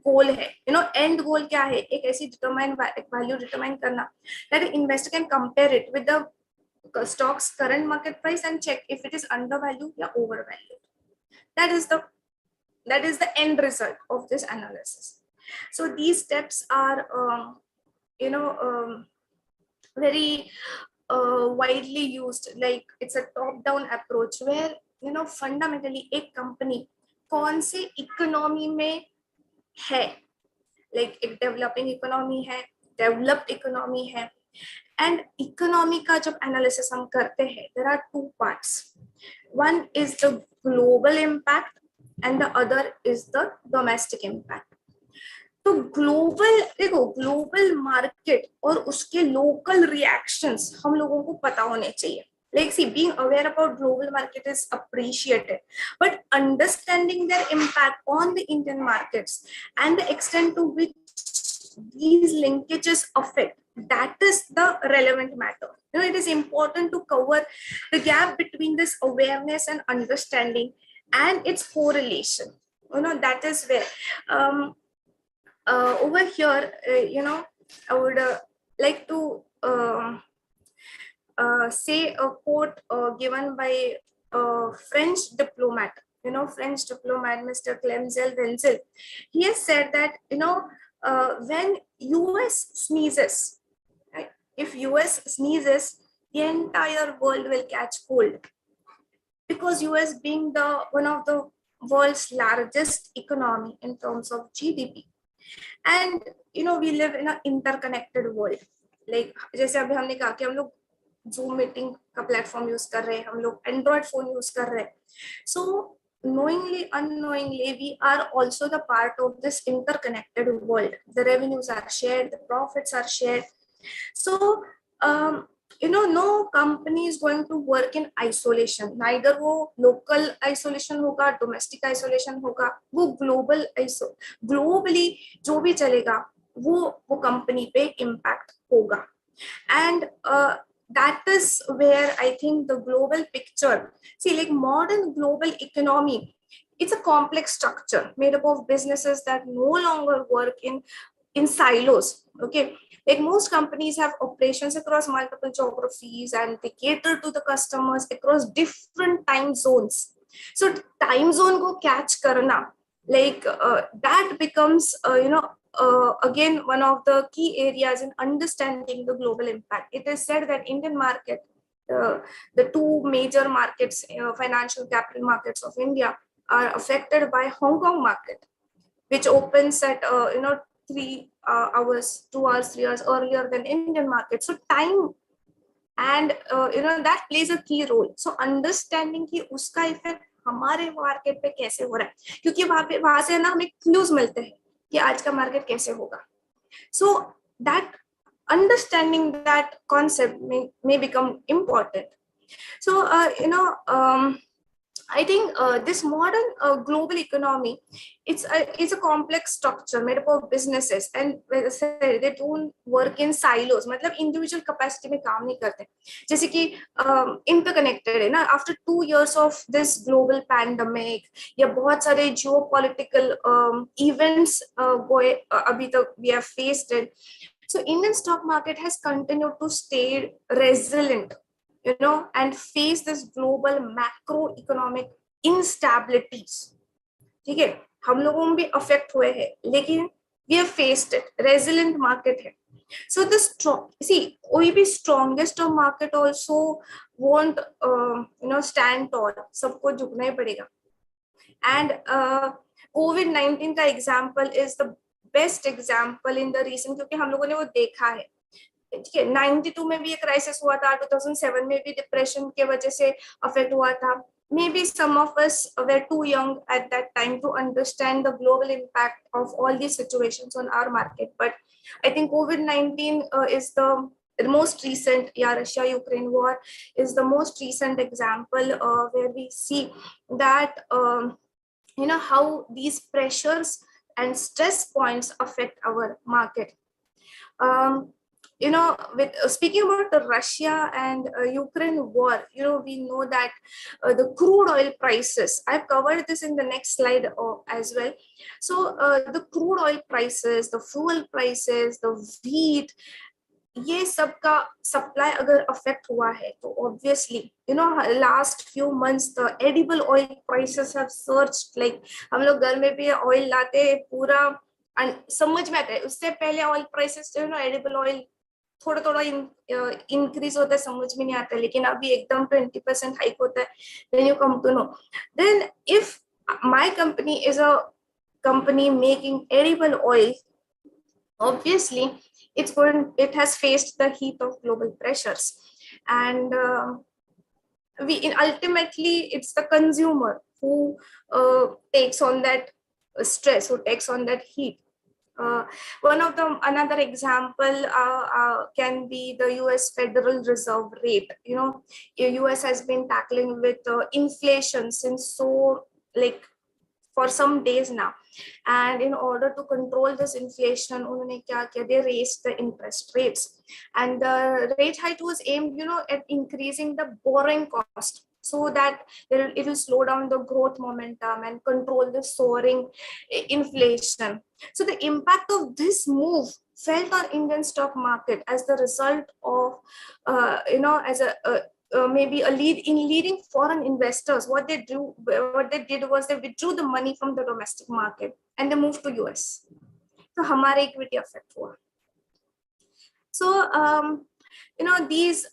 goal है. End goal क्या है? एक ऐसी value determine करना that the investor can compare it with the stock's current market price and check if it is undervalued or overvalued. That is the end result of this analysis. So these steps are very widely used. Like it's a top-down approach where fundamentally एक company कौन से economy में है, like एक developing economy है, developed economy है, And economy का जब analysis हम करते हैं, there are two parts. One is the global impact and the other is the domestic impact. तो ग्लोबल देखो, ग्लोबल मार्केट और उसके लोकल रिएक्शंस हम लोगों को पता होने चाहिए. Like, see, being aware about global market is appreciated, but understanding their impact on the Indian markets and the extent to which these linkages affect, that is the relevant matter. You know, it is important to cover the gap between this awareness and understanding and its correlation. You know, that is where over here, you know, I would like to say a quote given by a French diplomat. You know, French diplomat, Mr. Clemzel Wenzel. He has said that, you know, when US sneezes, right? If US sneezes, the entire world will catch cold, because US being the one of the world's largest economy in terms of GDP. And you know, we live in an interconnected world. Like, जैसे अभी हमने कहा कि हम लोग Zoom meeting का platform use कर रहे हैं, हम लोग एंड्रॉइड फोन यूज कर रहे हैं. So knowingly, unknowingly, we are also the part of this interconnected world. The revenues are shared, the profits are shared. So you know, no company is going to work in isolation. Neither वो local isolation होगा, domestic isolation होगा, वो globally जो भी चलेगा वो company पे impact होगा. And that is where I think the global picture, see, like modern global economy, it's a complex structure made up of businesses that no longer work in silos. Okay, like most companies have operations across multiple geographies and they cater to the customers across different time zones. So time zone ko catch karna, like that becomes you know, again one of the key areas in understanding the global impact. It is said that Indian market, the two major markets, financial capital markets of India, are affected by Hong Kong market, which opens at you know, 3 hours, 2 hours, 3 hours earlier than Indian market. So time and you know, that plays a key role. So understanding कि उसका effect हमारे market पे कैसे हो रहा है, क्योंकि वहां से ना हमें क्लूज मिलते हैं कि आज का मार्केट कैसे होगा. So that understanding that concept may become important. So you know, I think this modern global economy, it's a complex structure made up of businesses, and they don't work in silos. मतलब individual capacity में काम नहीं करते. जैसे कि interconnected है ना. After 2 years of this global pandemic, या बहुत सारे geopolitical events अभी तक we have faced it. So Indian stock market has continued to stay resilient, you know, and face this global macroeconomic instabilities. ठीक है, हम लोगों में भी affect हुए हैं, लेकिन we have faced it. Resilient market है. So the strong, see, कोई भी strongest of market also won't you know, stand tall. सबको झुकना ही पड़ेगा. And COVID-19 का example is the best example in the recent, क्योंकि हम लोगों ने वो देखा है. 92 में भी एक क्राइसिस हुआ था, 2007 में भी डिप्रेशन के वजह से अफेक्ट हुआ था. Maybe some of us were too young at that time to understand the global impact of all these situations on our market. But I think COVID-19 is the most recent, Russia-Ukraine war is the most recent example where we see that you know, how these pressures and stress points affect our market. You know, with speaking about the Russia and Ukraine war, you know, we know that the crude oil prices, I've covered this in the next slide as well. So the crude oil prices, the fuel prices, the wheat, ये सब का supply अगर affect हुआ है, तो obviously, you know, last few months the edible oil prices have surged. Like हम लोग घर में भी oil लाते हैं, पूरा समझ में आता है. उससे पहले oil prices, you know, edible oil थोड़ा थोड़ा increase होता है, समझ में नहीं आता है, लेकिन अभी एकदम 20% hike होता है. Then you come to know. Then if my company is a company making edible oil, obviously it has faced the heat of global pressures, and ultimately it's the consumer who takes on that stress, who takes on that heat. Another example can be the US Federal Reserve rate. US has been tackling with inflation since like for some days now, and in order to control this inflation, they raised the interest rates, and the rate hike was aimed at increasing the borrowing cost, so that it will slow down the growth momentum and control the soaring inflation. So the impact of this move felt on Indian stock market as the result of as maybe a leading foreign investors. What they did was they withdrew the money from the domestic market and they moved to US. So हमारे equity affect हुआ. So these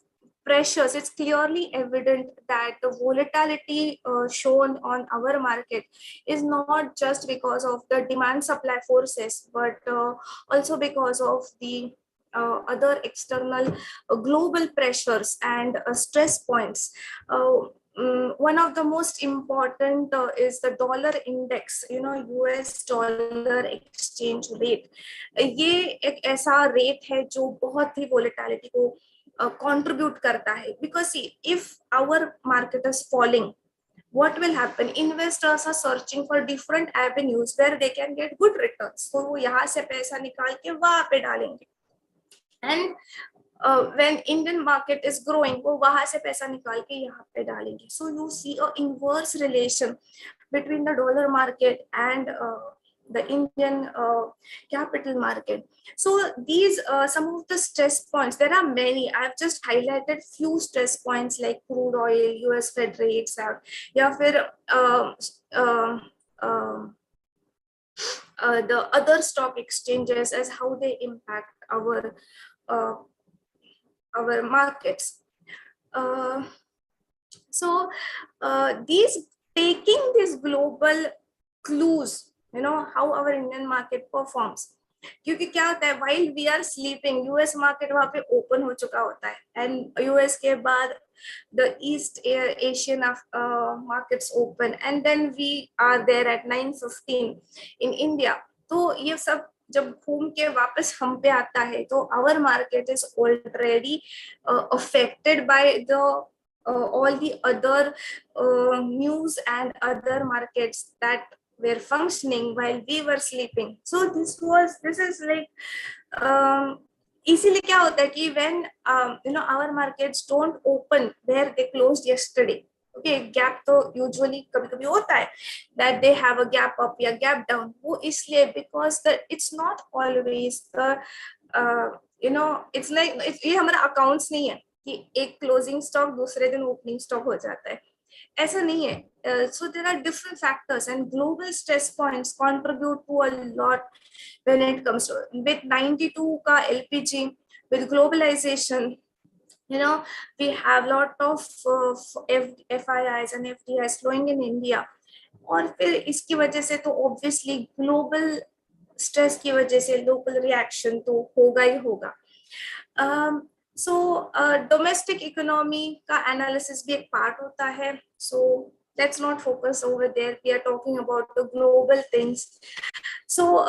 pressures, it's clearly evident that the volatility shown on our market is not just because of the demand supply forces, but also because of the other external global pressures and stress points. One of the most important is the dollar index, US dollar exchange rate. ये एक ऐसा rate है जो बहुत ही volatility को contribute करता है, because see, if our market is falling, what will happen? Investors are searching for different avenues where they can get good returns. तो वो यहाँ से पैसा निकाल के वहाँ पे डालेंगे, and when Indian market is growing, वो वहाँ से पैसा निकाल के यहाँ पे डालेंगे. So you see a inverse relation between the dollar market and the Indian capital market. So these some of the stress points. There are many. I've just highlighted few stress points like crude oil, US Fed rates, या फिर the other stock exchanges as how they impact our markets. So taking these global clues, how our Indian market performs. क्योंकि क्या होता है, while we are sleeping, US market वहाँ पे open हो चुका होता है, and US के बाद the East Asian markets open, and then we are there at 9:15 in India. तो ये सब जब घूम के वापस हम पे आता है, तो our market is already affected by the all the other news and other markets that were functioning while we were sleeping. So this is like इसीलिए क्या होता है कि when our markets don't open where they closed yesterday, okay, gap तो usually कभी-कभी होता है that they have a gap up या gap down. वो इसलिए because it's not always the it's like ये हमारा accounts नहीं है कि एक closing stock दूसरे दिन opening stock हो जाता है, ऐसा नहीं है. So there are different factors, and global stress points contribute to a lot when it comes to with 92 ka LPG, with globalization. We have a lot of FIIs and FDIs flowing in India, और फिर इसकी वजह से तो obviously global stress की वजह से local reaction तो होगा ही होगा. So domestic economy का analysis भी एक part होता है. So let's not focus over there. We are talking about the global things. So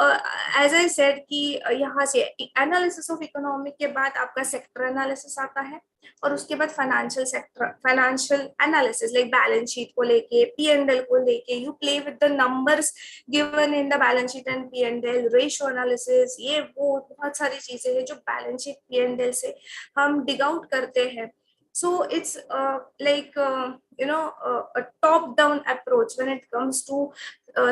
as I said कि यहाँ से analysis of economy के बाद आपका sector analysis आता है, और उसके बाद financial analysis like balance sheet को लेके, P&L को लेके, you play with the numbers given in the balance sheet and P&L, ratio analysis, ये वो बहुत सारी चीजें हैं जो balance sheet P&L से हम dig out करते हैं. So it's like a top-down approach when it comes to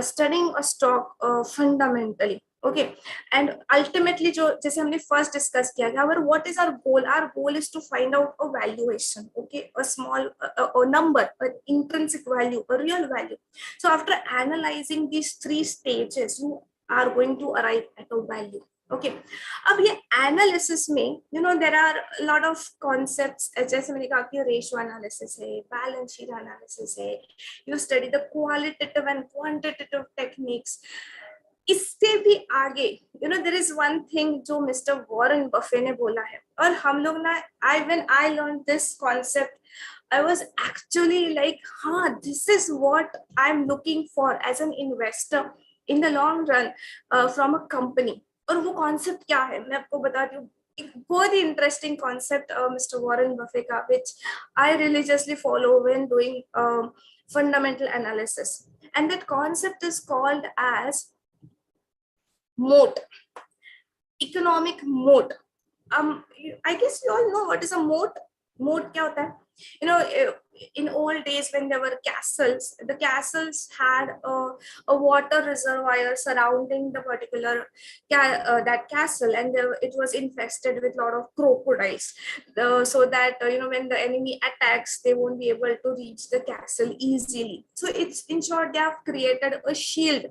studying a stock fundamentally. Okay, and ultimately, जैसे हमने first discuss किया, what is our goal? Our goal is to find out a valuation. Okay, a small a number, an intrinsic value, a real value. So after analyzing these three stages, you are going to arrive at a value. Okay, अब ये analysis में there are a lot of concepts, जैसे मैंने कहा कि ratio analysis है, balance sheet analysis है, you study the qualitative and quantitative techniques. इससे भी आगे देर इज वन थिंग जो मिस्टर वॉरेन बफे ने बोला है, और हम लोग ना when I learn this concept I was actually like, this is what I'm looking for as an investor in the long run from a company. और वो कॉन्सेप्ट क्या है मैं आपको बताती हूँ. एक बहुत ही interesting concept mister Warren Buffett का, which I religiously follow when doing fundamental analysis, and that concept is called as moat, economic moat. I guess you all know what is a moat. Moat क्या होता है? In old days when there were castles, the castles had a water reservoir surrounding the particular that castle, and it was infested with a lot of crocodiles, so that when the enemy attacks, they won't be able to reach the castle easily. So it's, in short, they have created a shield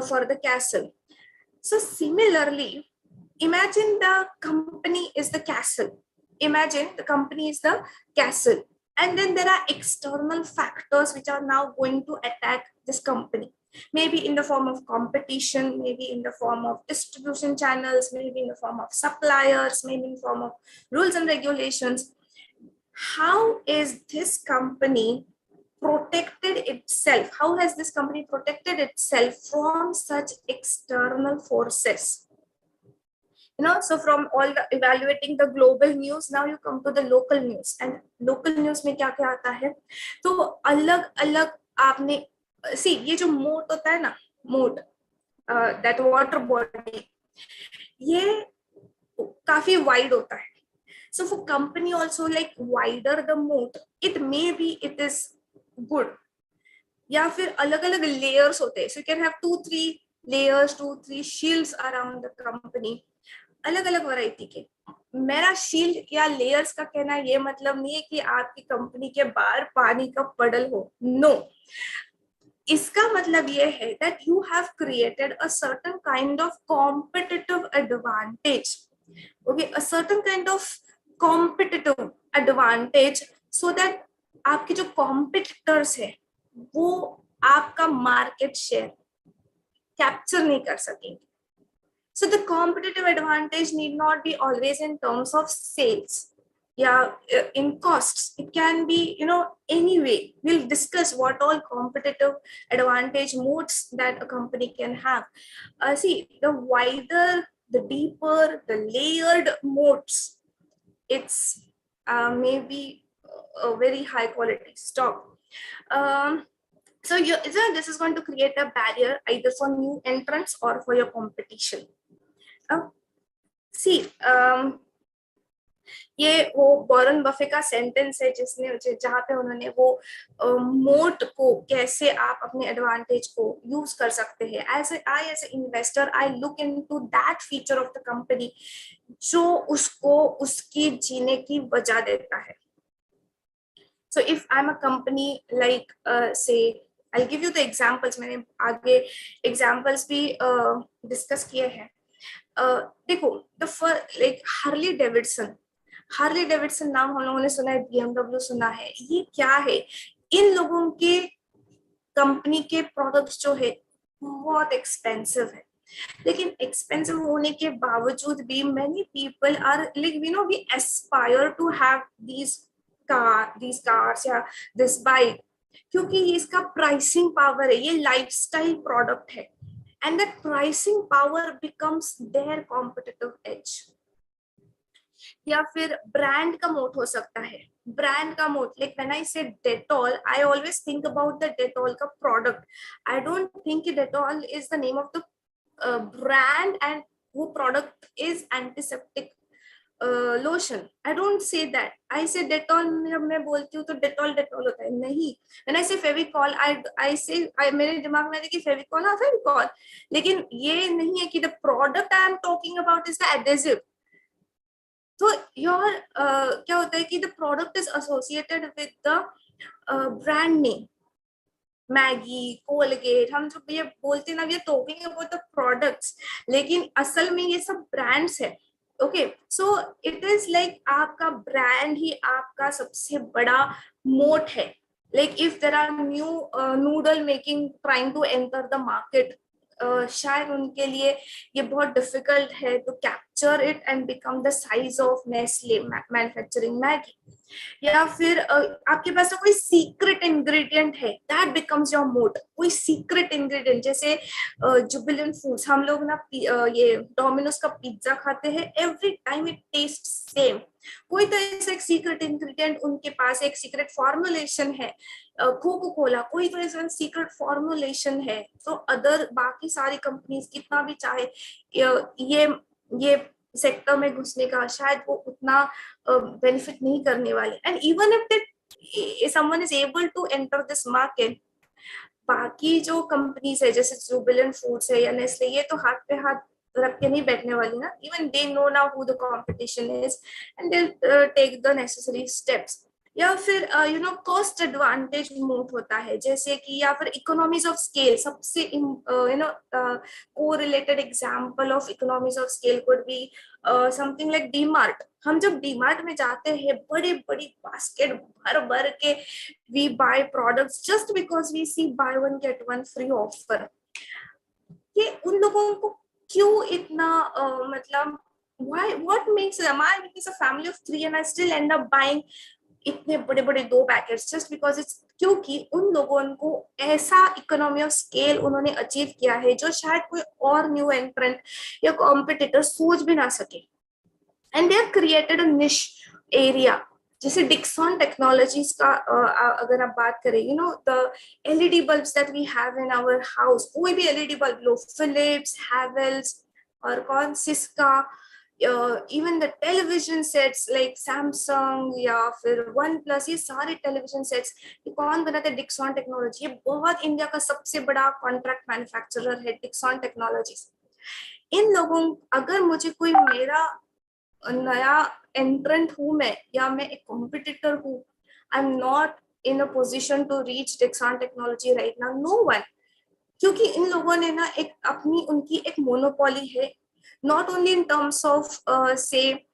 for the castle. So similarly, imagine the company is the castle. Imagine the company is the castle, and then there are external factors which are now going to attack this company, maybe in the form of competition, maybe in the form of distribution channels, maybe in the form of suppliers, maybe in the form of rules and regulations. How is this company protected itself? How has this company protected itself from such external forces? So from all the evaluating the global news, now you come to the local news, and local news में क्या क्या आता है. तो अलग अलग आपने see, ये जो मोट होता है ना, मोट, that water body, ये काफी wide होता है. So for company also, like, wider the moat, it may be it is good. या फिर अलग अलग layers होते हैं. So you can have 2-3 layers, 2-3 shields around the company. अलग अलग वैरायटी के. मेरा शील्ड या लेयर्स का कहना ये मतलब नहीं है कि आपकी कंपनी के बाहर पानी का पडल हो. नो, इसका मतलब ये है that you have created a certain kind of competitive advantage. Okay, a certain kind of competitive advantage, so that आपके जो competitors है वो आपका मार्केट शेयर कैप्चर नहीं कर सकेंगे. So the competitive advantage need not be always in terms of sales, in costs. It can be, any way. We'll discuss what all competitive advantage modes that a company can have. See, the wider, the deeper, the layered modes, it's maybe a very high quality stock. So this is going to create a barrier either for new entrants or for your competition. See, ये वो Warren Buffett का sentence है जहाँ पे उन्होंने वो मोट को कैसे आप अपने एडवांटेज को यूज कर सकते हैं. As a investor, I look into that feature of the company जो उसको उसकी जीने की वजह देता है. So if I'm a company like say, I'll give you the examples. मैंने आगे examples भी discuss किए हैं. देखो, the first, like Harley Davidson नाम हम लोगों ने सुना है, BMW सुना है. ये क्या है? इन लोगों के कंपनी के प्रोडक्ट्स जो है बहुत एक्सपेंसिव है, लेकिन एक्सपेंसिव होने के बावजूद भी many people are like, we aspire to have these cars या this bike, क्योंकि इसका प्राइसिंग पावर है. ये लाइफस्टाइल प्रोडक्ट है, and that pricing power becomes their competitive edge. या फिर ब्रांड का मोट हो सकता है. ब्रांड का मोट, like when I say Dettol, I always think about the Dettol का product. I don't think Dettol is the name of the brand and वो product is antiseptic lotion. I don't say that. I say Dettol. जब मैं बोलती हूँ तो Dettol होता है. नहीं, when I say Fevicol, I say मेरे दिमाग में है कि Fevicol, हाँ Fevicol, लेकिन ये नहीं है कि the product I am talking about is the adhesive. तो your क्या होता है कि the product is associated with the brand name. Maggi, Colgate, हम जब ये बोलते हैं ना, we are talking about the products, लेकिन असल में ये सब brands है. Okay, so it is like आपका brand ही आपका सबसे बड़ा moat है. Like if there are new noodle making trying to enter the market, शायद उनके लिए ये बहुत डिफिकल्ट है to capture it and become the size of Nestle manufacturing Maggi, या फिर आपके पास कोई सीक्रेट इंग्रेडिएंट है, दैट बिकम्स योर मोड। कोई सीक्रेट इंग्रेडिएंट, जैसे जुबिलेंट फूड्स, हम लोग ना ये डोमिनोज का पिज्जा खाते हैं, every time it taste same. कोई तो ऐसा एक सीक्रेट इंग्रेडिएंट उनके पास, एक सीक्रेट फॉर्मुलेशन है। कोको कोला कोई तो ऐसा सीक्रेट फॉर्मुलेशन है, तो अदर बाकी सारी कंपनीज कितना भी चाहे ये सेक्टर में घुसने का, शायद वो उतना बेनिफिट नहीं करने वाले। And even if that someone is able to enter this market, बाकी जो कंपनीज है जैसे जुबिलेंट फूड्स है या नेस्ले, ये तो हाथ पे हाथ रख के नहीं बैठने वाली ना। Even they know now who the competition is and they take the necessary steps. या फिर कॉस्ट एडवांटेज मूव होता है, जैसे कि या फिर इकोनॉमीज ऑफ स्केल। सबसे correlated example of economies of scale could be something like DMart. हम जब डीमार्ट में जाते हैं, बड़ी बड़ी बास्केट भर भर के we buy products just because we see buy one get one free offer. ये उन लोगों को क्यों इतना मतलब why what makes am I a family of 3 and I still end up buying इतने बड़े बड़े 2 पैकेट्स जस्ट बिकॉज इट्स, क्योंकि उन लोगों को ऐसा इकोनॉमी ऑफ स्केल उन्होंने अचीव किया है जो शायद कोई और न्यू एंट्रेंट या कॉम्पिटिटर सोच भी ना सके। And they have created a निश एरिया। जैसे डिक्सॉन टेक्नोलॉजीज का अगर आप बात करें, the LED bulbs that we have in our house, कोई भी एलईडी बल्ब लो, फिलिप्स, हैवेल्स और कौन, Syska, even the television sets like Samsung या फिर वन प्लस, ये सारे टेलीविजन सेट्स ये कौन बनाते हैं? Dixon technology. ये बहुत इंडिया का सबसे बड़ा कॉन्ट्रैक्ट मैन्युफैक्चरर है डिक्सॉन टेक्नोलॉजीज। इन लोगों, अगर मुझे कोई मेरा नया एंट्रेंट हूं मैं, या मैं एक कॉम्पिटिटर हूँ, I am not in a position to reach Dixon technology right now, no one. क्योंकि इन लोगों ने ना एक अपनी, उनकी एक मोनोपोली है, not only in terms of say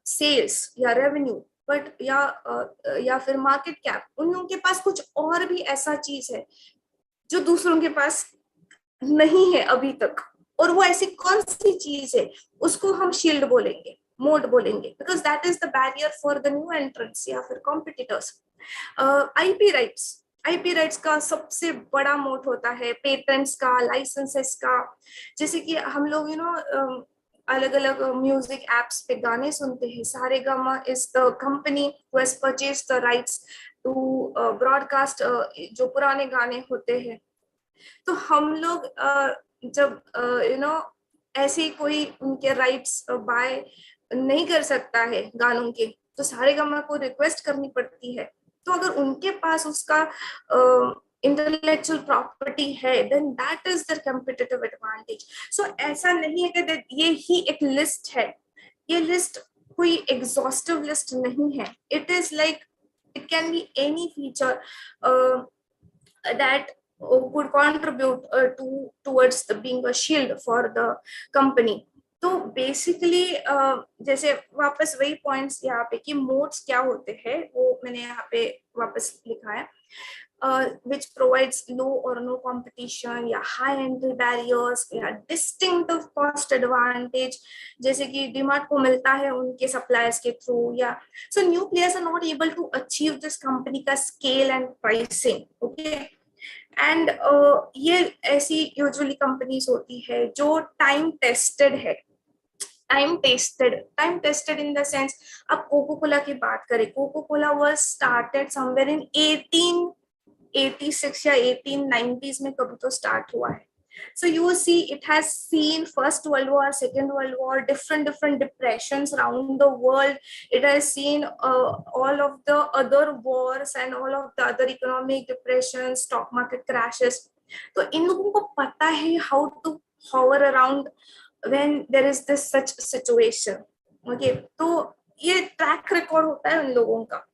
sales या revenue, but या फिर market cap। उन लोगों के पास कुछ और भी ऐसा चीज है जो दूसरों के पास नहीं है अभी तक, और वो ऐसी कौन सी चीज है, उसको हम शील्ड बोलेंगे, मोड बोलेंगे, because that is the barrier for the new entrants या फिर competitors। आईपी राइट्स का सबसे बड़ा मोड होता है पेटेंट्स का, लाइसेंसेस का। जैसे कि हम लोग अलग अलग म्यूजिक एप्स पे गाने सुनते हैं, Saregama is the company who has purchased the rights to broadcast जो पुराने गाने होते हैं। तो हम लोग जब ऐसे कोई उनके राइट्स बाय नहीं कर सकता है गानों के, तो सारेगामा को रिक्वेस्ट करनी पड़ती है। तो अगर उनके पास उसका इंटेलेक्चुअल प्रॉपर्टी है, then that is there competitive advantage. So ऐसा नहीं है कि ये ही एक लिस्ट है, ये लिस्ट कोई एग्जॉस्टिव लिस्ट नहीं है। It is like it can be any feature that could contribute towards being a shield for the company। तो बेसिकली जैसे वापस वही पॉइंट्स यहाँ पे कि मोड्स क्या होते हैं, वो मैंने यहाँ पे वापस लिखा है, which provides low or no competition या high entry barriers या distinctive cost advantage, जैसे कि डीमार्ट को मिलता है उनके सप्लायर्स के थ्रू। या so new players are not able to achieve this company का scale and pricing, okay। And ये ऐसी यूजुअली कंपनीज होती है जो टाइम टेस्टेड है। Time tested in the sense, अब कोको कोला की बात करें, Coca Cola was started somewhere in 1886 या 1890s में कभी तो स्टार्ट हुआ है। So you will see it has seen First World War, Second World War, different depressions around the world. It has seen all of the other wars and all of the other economic depressions, stock market crashes. तो इन लोगों को पता है how to hover around when there is this such situation. Okay, तो ये track record होता है उन लोगों का,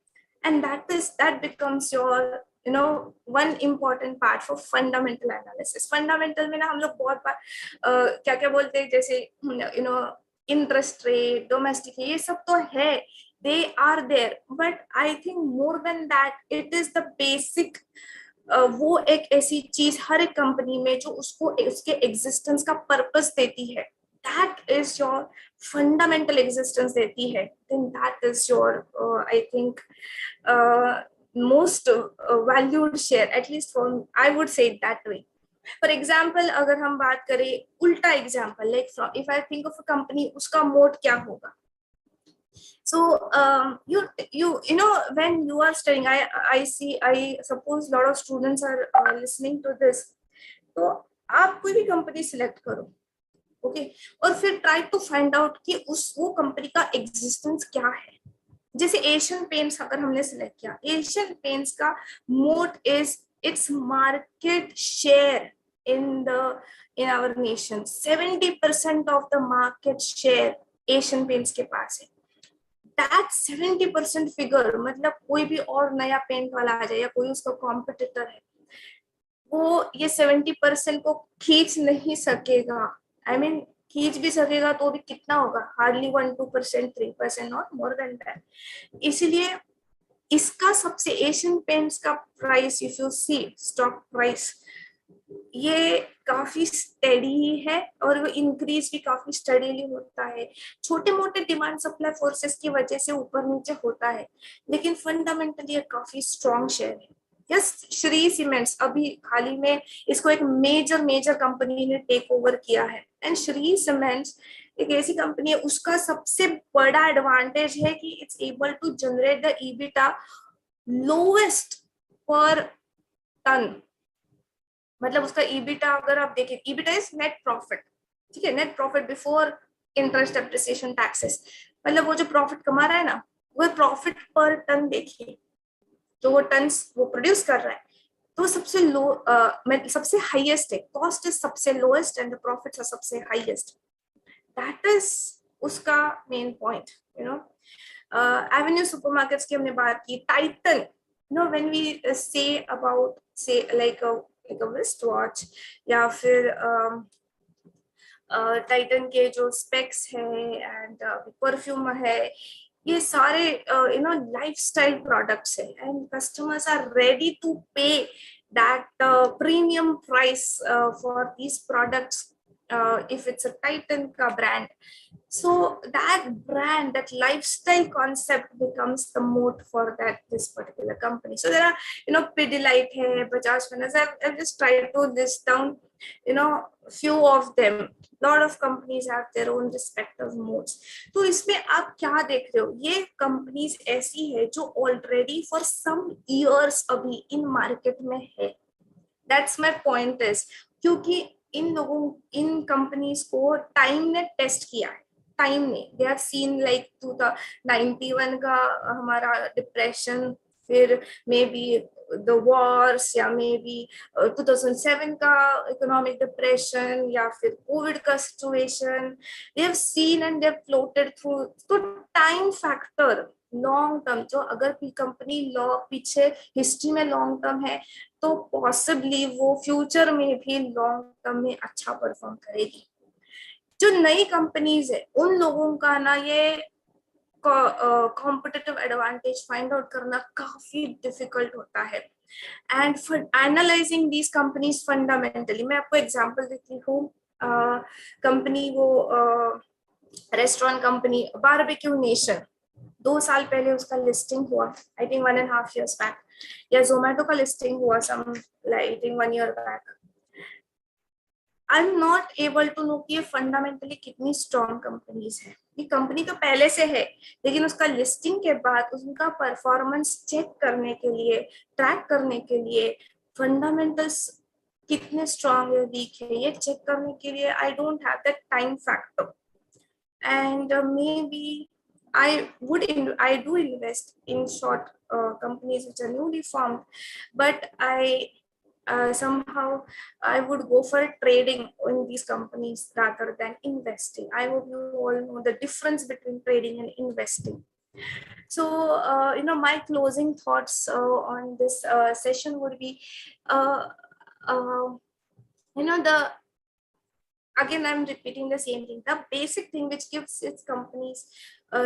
and that becomes your one important part for fundamental analysis। fundamental में ना हम लोग बहुत बार क्या क्या बोलते हैं, जैसे इंटरेस्ट रेट, डोमेस्टिक, ये सब तो है, they are there, but I think more than that it is the basic वो एक ऐसी चीज हर एक कंपनी में जो उसको उसके एग्जिस्टेंस का पर्पस देती है, that is your fundamental existence देती है, then that is your I think most valued share, at least for I would say it that way. For example, अगर हम बात करें उल्टा example, like if I think of a company, उसका mode क्या होगा? So you know, when you are studying, I suppose a lot of students are listening to this. तो आप कोई भी कंपनी सिलेक्ट करो, ओके, और फिर ट्राई टू फाइंड आउट कि वो कंपनी का एग्जिस्टेंस क्या है. जैसे एशियन पेंट्स अगर हमने सिलेक्ट किया, एशियन पेंट्स का मोट is its market share in our nation. 70% of the market share Asian paints के पास है. That 70% फिगर मतलब कोई भी और नया पेंट वाला आ जाए या कोई उसका कॉम्पिटिटर है, वो ये 70% को खींच नहीं सकेगा. I mean, खींच भी सकेगा तो भी कितना होगा? Hardly 1-2%, 3%, not more than that. इसीलिए इसका सबसे एशियन पेंट्स का price, if you see stock price, ये काफी स्टेडी है और वो इंक्रीज भी काफी स्टडीली होता है. छोटे मोटे डिमांड सप्लाई फोर्सेस की वजह से ऊपर नीचे होता है, लेकिन फंडामेंटली ये काफी स्ट्रॉन्ग शेयर है. यस, श्री सीमेंट्स अभी हाल ही में इसको एक मेजर कंपनी ने टेक ओवर किया है. एंड श्री सीमेंट्स एक ऐसी कंपनी है, उसका सबसे बड़ा एडवांटेज है कि it's able to generate the EBITDA lowest per ton. मतलब उसका ईबिटा अगर आप देखें, ईबिटा इज नेट प्रॉफिट, ठीक है, net profit before interest, depreciation, taxes. मतलब वो जो प्रॉफिट कमा रहा है ना, वो प्रॉफिट पर टन देखिए, जो वो टन्स वो प्रोड्यूस कर रहा है, तो सबसे लो सबसे हाईएस्ट है. कॉस्ट इज सबसे lowest and the profits are सबसे हाईएस्ट. दैट इज उसका main point. You know, Avenue supermarkets की हमने बात की. Titan, you know, when we say about say like a wrist watch या फिर टाइटन के जो स्पेक्स है एंड परफ्यूम है, ये सारे यू नो लाइफस्टाइल प्रोडक्ट्स है, and customers are ready to pay that premium price for these products if it's a Titan ka brand. So that brand, that lifestyle concept becomes the moat for this particular company. So there are, you know, Pidilite hai, Bajaj Finance. I've just tried to list down, you know, few of them. Lot of companies have their own respective moats. तो इसमें आप क्या देख रहे हो? ये companies ऐसी है जो already for some years अभी in market में है. That's my point is, क्योंकि इन कंपनीज को टाइम ने टेस्ट किया है. टाइम ने, दे हैव सीन लाइक 91 का हमारा डिप्रेशन, फिर मे बी द वॉर्स, या मे बी 2007 का इकोनॉमिक डिप्रेशन, या फिर कोविड का situation. They have seen and they have floated through. तो टाइम फैक्टर, लॉन्ग टर्म, जो अगर कंपनी पीछे हिस्ट्री में लॉन्ग टर्म है, तो पॉसिबली वो फ्यूचर में भी लॉन्ग टर्म में अच्छा परफॉर्म करेगी. जो नई कंपनीज है, उन लोगों का ना ये कॉम्पिटिटिव एडवांटेज फाइंड आउट करना काफी डिफिकल्ट होता है. And for analysing these companies fundamentally, मैं आपको एग्जांपल देती हूँ. कंपनी वो रेस्टोरेंट कंपनी बारबेक्यू नेशन, 2 साल पहले उसका लिस्टिंग हुआ, आई थिंक 1.5 years बैक, या जोमेटो का लिस्टिंग हुआ some I think 1 year back. I am not able to know कि ये फंडामेंटली कितनी स्ट्रॉन्ग कंपनीज है. ये कंपनी तो पहले से है, लेकिन उसका लिस्टिंग के बाद उनका परफॉर्मेंस चेक करने के लिए, ट्रैक करने के लिए, फंडामेंटल्स कितने स्ट्रॉन्ग है, वीक है, ये चेक करने के लिए I don't have that time factor. And may be I do invest in short companies which are newly formed, but somehow I would go for trading in these companies rather than investing. I hope you all know the difference between trading and investing. So you know, my closing thoughts on this session would be, you know, again I'm repeating the same thing, the basic thing which gives its companies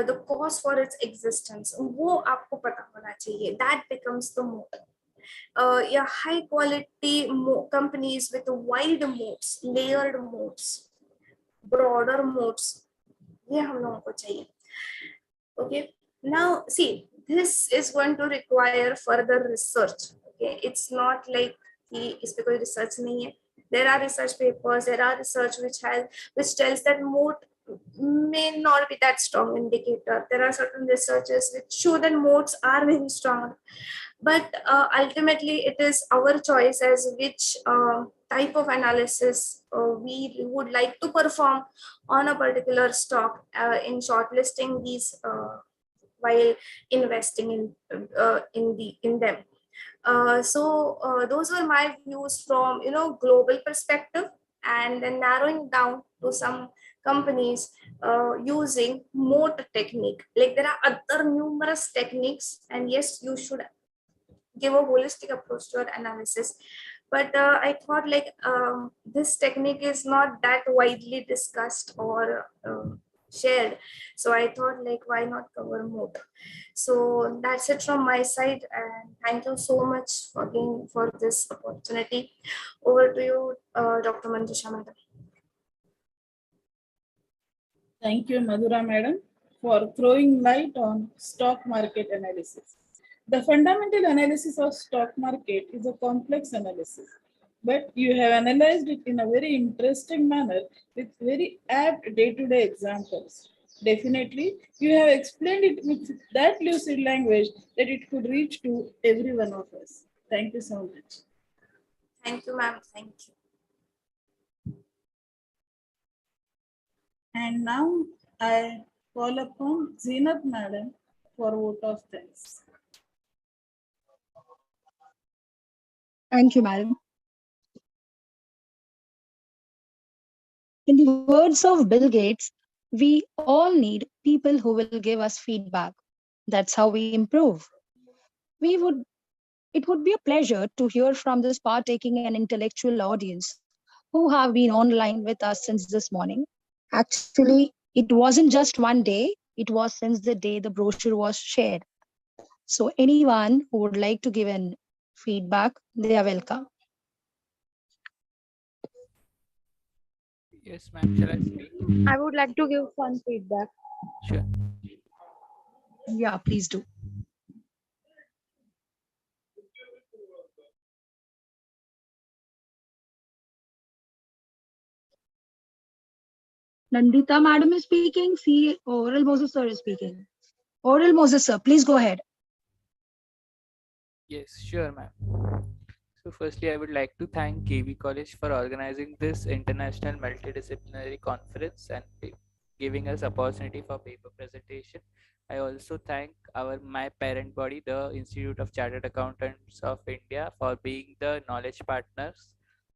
the cause for its existence, वो आपको पता होना चाहिए. That becomes the moat. yeah, high quality companies with wide moats, layered moats, broader moats, ये हम लोगों को चाहिए. Okay, now see, this is going to require further research. Okay, it's not like कि इस पे कोई research नहीं है. There are research papers, there are research which tells that moat may not be that strong indicator. There are certain researches which show that moats are very strong, but ultimately it is our choice as which type of analysis we would like to perform on a particular stock in shortlisting these while investing in them. So those were my views from global perspective, and then narrowing down to some companies using moat technique. Like there are other numerous techniques, and yes, you should give a holistic approach to your analysis. But I thought like this technique is not that widely discussed or shared. So I thought like why not cover more. So that's it from my side, and thank you so much for this opportunity. Over to you, Dr. Manjusha madam. Thank you, Madhura madam, for throwing light on stock market analysis. The fundamental analysis of stock market is a complex analysis, but you have analyzed it in a very interesting manner with very apt day-to-day examples. Definitely, you have explained it with that lucid language that it could reach to every one of us. Thank you so much. Thank you, ma'am. Thank you. And now I call upon Zeenat madam for vote of thanks. Thank you, madam. In the words of Bill Gates, we all need people who will give us feedback. That's how we improve. It would be a pleasure to hear from this partaking and intellectual audience who have been online with us since this morning. Actually, it wasn't just one day, it was since the day the brochure was shared. So anyone who would like to give an feedback, they are welcome. Yes, ma'am. Shall I speak? I would like to give some feedback. Sure. Yeah, please do. Nandita madam is speaking. See, Oral Moses sir is speaking. Oral Moses sir, please go ahead. Yes, sure, ma'am. So firstly, I would like to thank KV College for organizing this international multidisciplinary conference and giving us opportunity for paper presentation. I also thank my parent body, the Institute of Chartered Accountants of India, for being the knowledge partners.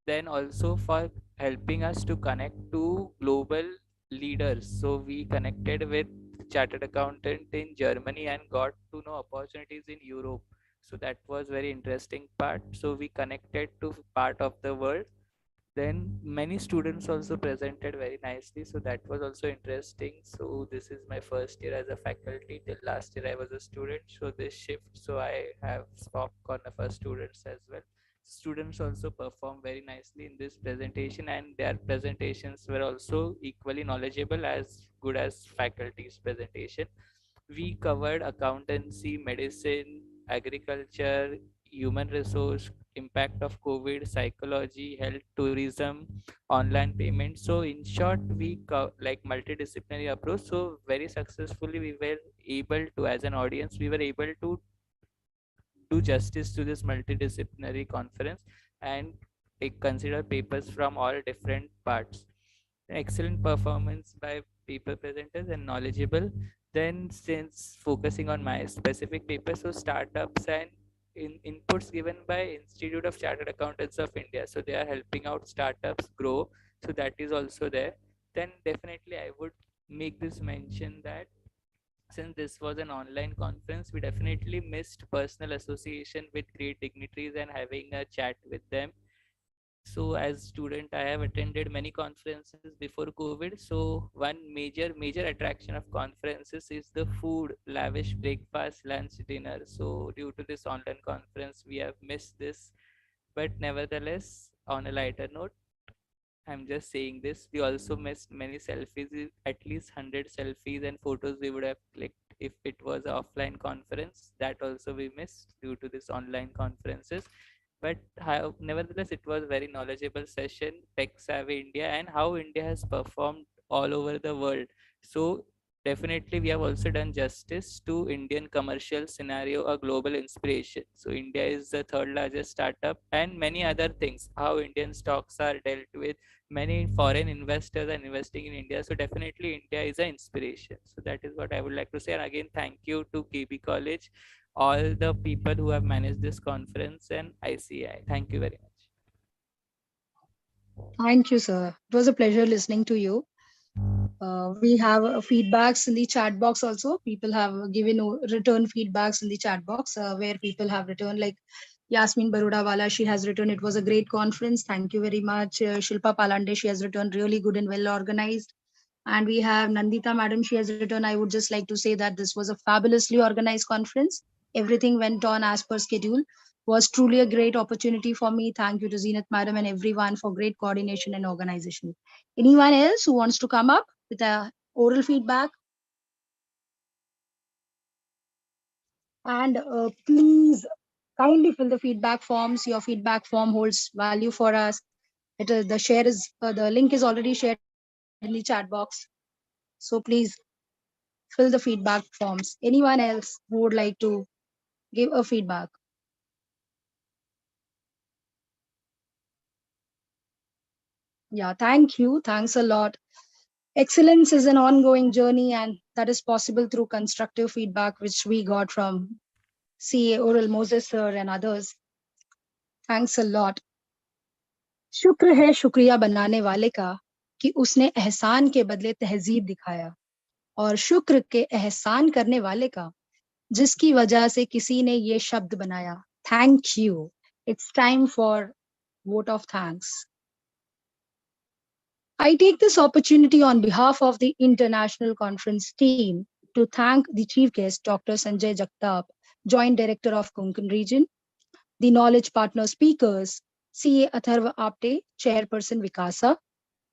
Then also for helping us to connect to global leaders. So we connected with chartered accountant in Germany and got to know opportunities in Europe. So that was very interesting part. So we connected to part of the world. Then many students also presented very nicely, so that was also interesting. So this is my first year as a faculty. Till last year I was a student, so this shift, so I have spoke on the first students as well. Students also performed very nicely in this presentation, and their presentations were also equally knowledgeable as good as faculty's presentation. We covered accountancy, medicine, agriculture, human resource, impact of COVID, psychology, health, tourism, online payment. So in short, we like multidisciplinary approach. So very successfully, we were able to, as an audience, we were able to do justice to this multidisciplinary conference and consider papers from all different parts. Excellent performance by paper presenters and knowledgeable. Then since focusing on my specific paper, so startups and inputs given by Institute of Chartered Accountants of India, so they are helping out startups grow, so that is also there. Then definitely I would make this mention that since this was an online conference, we definitely missed personal association with great dignitaries and having a chat with them. So as student, I have attended many conferences before COVID. So one major attraction of conferences is the food, lavish breakfast, lunch, dinner. So due to this online conference, we have missed this. But nevertheless, on a lighter note, I'm just saying this. We also missed many selfies, at least 100 selfies and photos we would have clicked if it was an offline conference. That also we missed due to this online conferences. But how, nevertheless, it was very knowledgeable session, Tech Savvy India, and how India has performed all over the world. So definitely we have also done justice to Indian commercial scenario, a global inspiration. So India is the third largest startup and many other things, how Indian stocks are dealt with, many foreign investors are investing in India. So definitely India is an inspiration. So that is what I would like to say. And again, thank you to KB College, all the people who have managed this conference, and ICI. Thank you very much. Thank you, sir. It was a pleasure listening to you. We have feedbacks in the chat box also. People have given return feedbacks in the chat box where people have returned, like Yasmin Barudawala, she has written, it was a great conference. Thank you very much. Shilpa Palande, she has written, really good and well organized. And we have Nandita Madam, she has written, I would just like to say that this was a fabulously organized conference. Everything went on as per schedule. Was truly a great opportunity for me. Thank you to Zenith Madam and everyone for great coordination and organization. Anyone else who wants to come up with a oral feedback? And please kindly fill the feedback forms. Your feedback form holds value for us. It is the link is already shared in the chat box. So please fill the feedback forms. Anyone else who would like to give a feedback? Yeah, thank you. Thanks a lot. Excellence is an ongoing journey, and that is possible through constructive feedback, which we got from CA Oral Moses sir and others. Thanks a lot. शुक्र है शुक्रिया बनाने वाले का कि उसने एहसान के बदले तहजीब दिखाया, और शुक्र के एहसान करने वाले का जिसकी वजह से किसी ने ये शब्द बनाया, thank you. It's time for vote of thanks. I take this opportunity on behalf of the international conference team to thank the chief guest, Dr. Sanjay Jagtap, Joint Director of Konkan Region, the knowledge partner speakers, CA Atharva Apte, Chairperson Vikasa,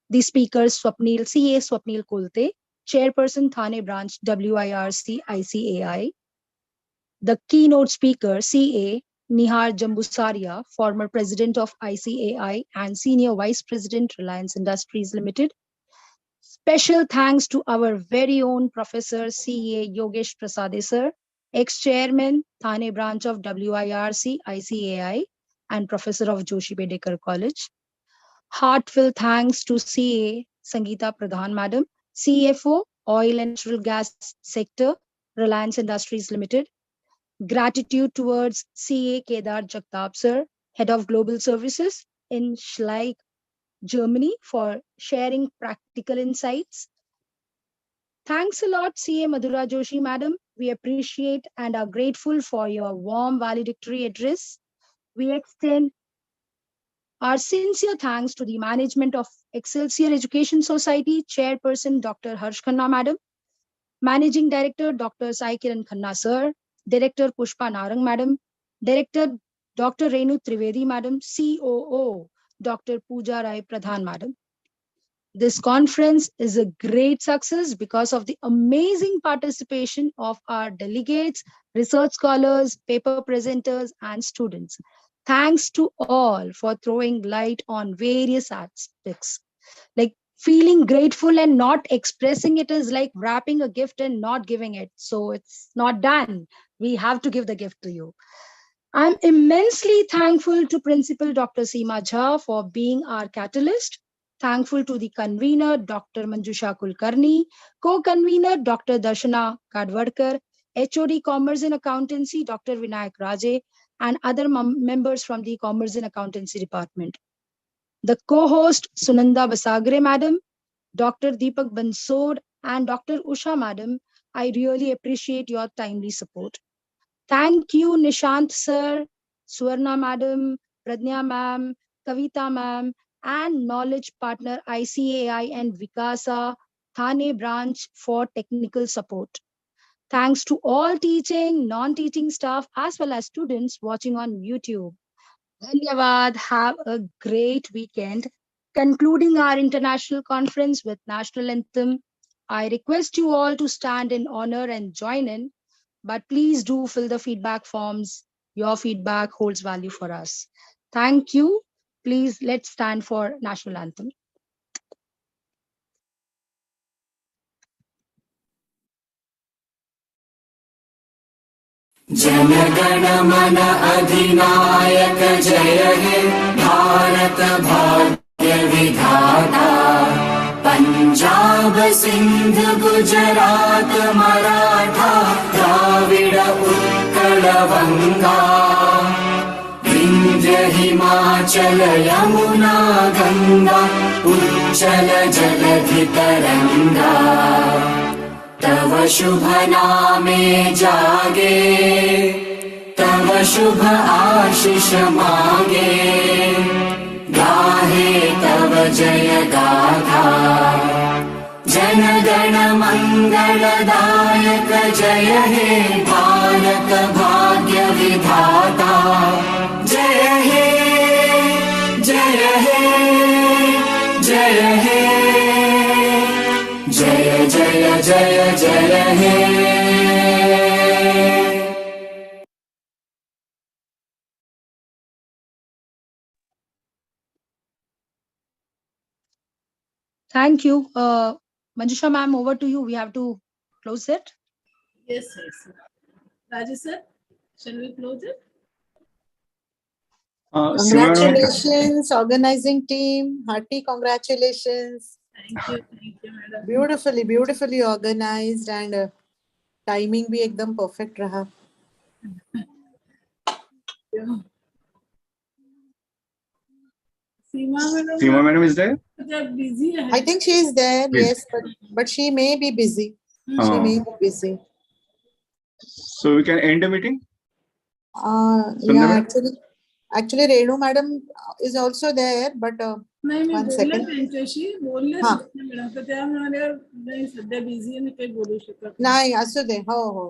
the speakers CA Swapnil Kolte, Chairperson Thane Branch WIRC ICAI, the keynote speaker CA Nihar Jambusaria, former president of ICAI and senior vice president Reliance Industries Limited. Special thanks to our very own Professor CA Yogesh Prasade sir, ex-chairman Thane branch of WIRC ICAI and professor of Joshi Bedekar College. Heartfelt thanks to CA Sangeeta Pradhan Madam, CFO, Oil and Natural Gas Sector, Reliance Industries Limited. Gratitude towards CA Kedar Jagtap sir, Head of Global Services in Schleich, Germany, for sharing practical insights. Thanks a lot, CA Madhura Joshi Madam. We appreciate and are grateful for your warm valedictory address. We extend our sincere thanks to the management of Excelsior Education Society, Chairperson Dr. Harsh Khanna Madam, Managing Director Dr. Sai Kiran Khanna Sir, Director Pushpa Narang Madam, Director Dr. Renu Trivedi Madam, COO Dr. Pooja Rai Pradhan Madam. This conference is a great success because of the amazing participation of our delegates, research scholars, paper presenters, and students. Thanks to all for throwing light on various aspects. Like feeling grateful and not expressing it is like wrapping a gift and not giving it. So it's not done. We have to give the gift to you. I'm immensely thankful to Principal Dr. Seema Jha for being our catalyst. Thankful to the convener, Dr. Manjusha Kulkarni, co-convener, Dr. Darshana Kadwadkar, HOD Commerce and Accountancy, Dr. Vinayak Raje, and other members from the Commerce and Accountancy Department. The co-host, Sunanda Basagre Madam, Dr. Deepak Bansod, and Dr. Usha Madam, I really appreciate your timely support. Thank you, Nishant Sir, Swarna Madam, Pradnya Ma'am, Kavita ma'am, and knowledge partner ICAI and Vikasa Thane branch for technical support. Thanks to all teaching, non-teaching staff, as well as students watching on YouTube. Dhanyavad. Have a great weekend. Concluding our international conference with national anthem, I request you all to stand in honor and join in, but please do fill the feedback forms. Your feedback holds value for us. Thank you. Please let's stand for national anthem. जनगण मन अधिनायक जय हे भारत भाग्य विधाता पंजाब सिंध गुजरात मराठा द्राविड उत्कल गंगा विंध्य हिमाचल यमुना गंगा उच्चल जलधि तरंगा तव शुभ नामे जागे तव शुभ आशीष मांगे गाहे तव जय गाथा जन गण मंगलदायक जय हे भारत भाग्य विधाता जय हे जय हे जय हे जय जय जय जय हे Thank you. Manjusha ma'am, over to you. We have to close it. Yes, yes. Rajesh sir, shall we close it? Congratulations, organizing team. Hearty congratulations. Thank you, madam. Beautifully, beautifully organized and timing भी एकदम perfect रहा. Seema madam is there? They're busy. I think she is there, yes, but she may be busy. She may be busy. So we can end the meeting? Yeah, actually Renu madam is also there, but नाही मी one बोलले second. त्यांच्याशी बोलले हा. Madam तर त्या म्हणाल्या नाही सध्या बिझी आहे मी काही बोलू शकत नाही असू दे हो हो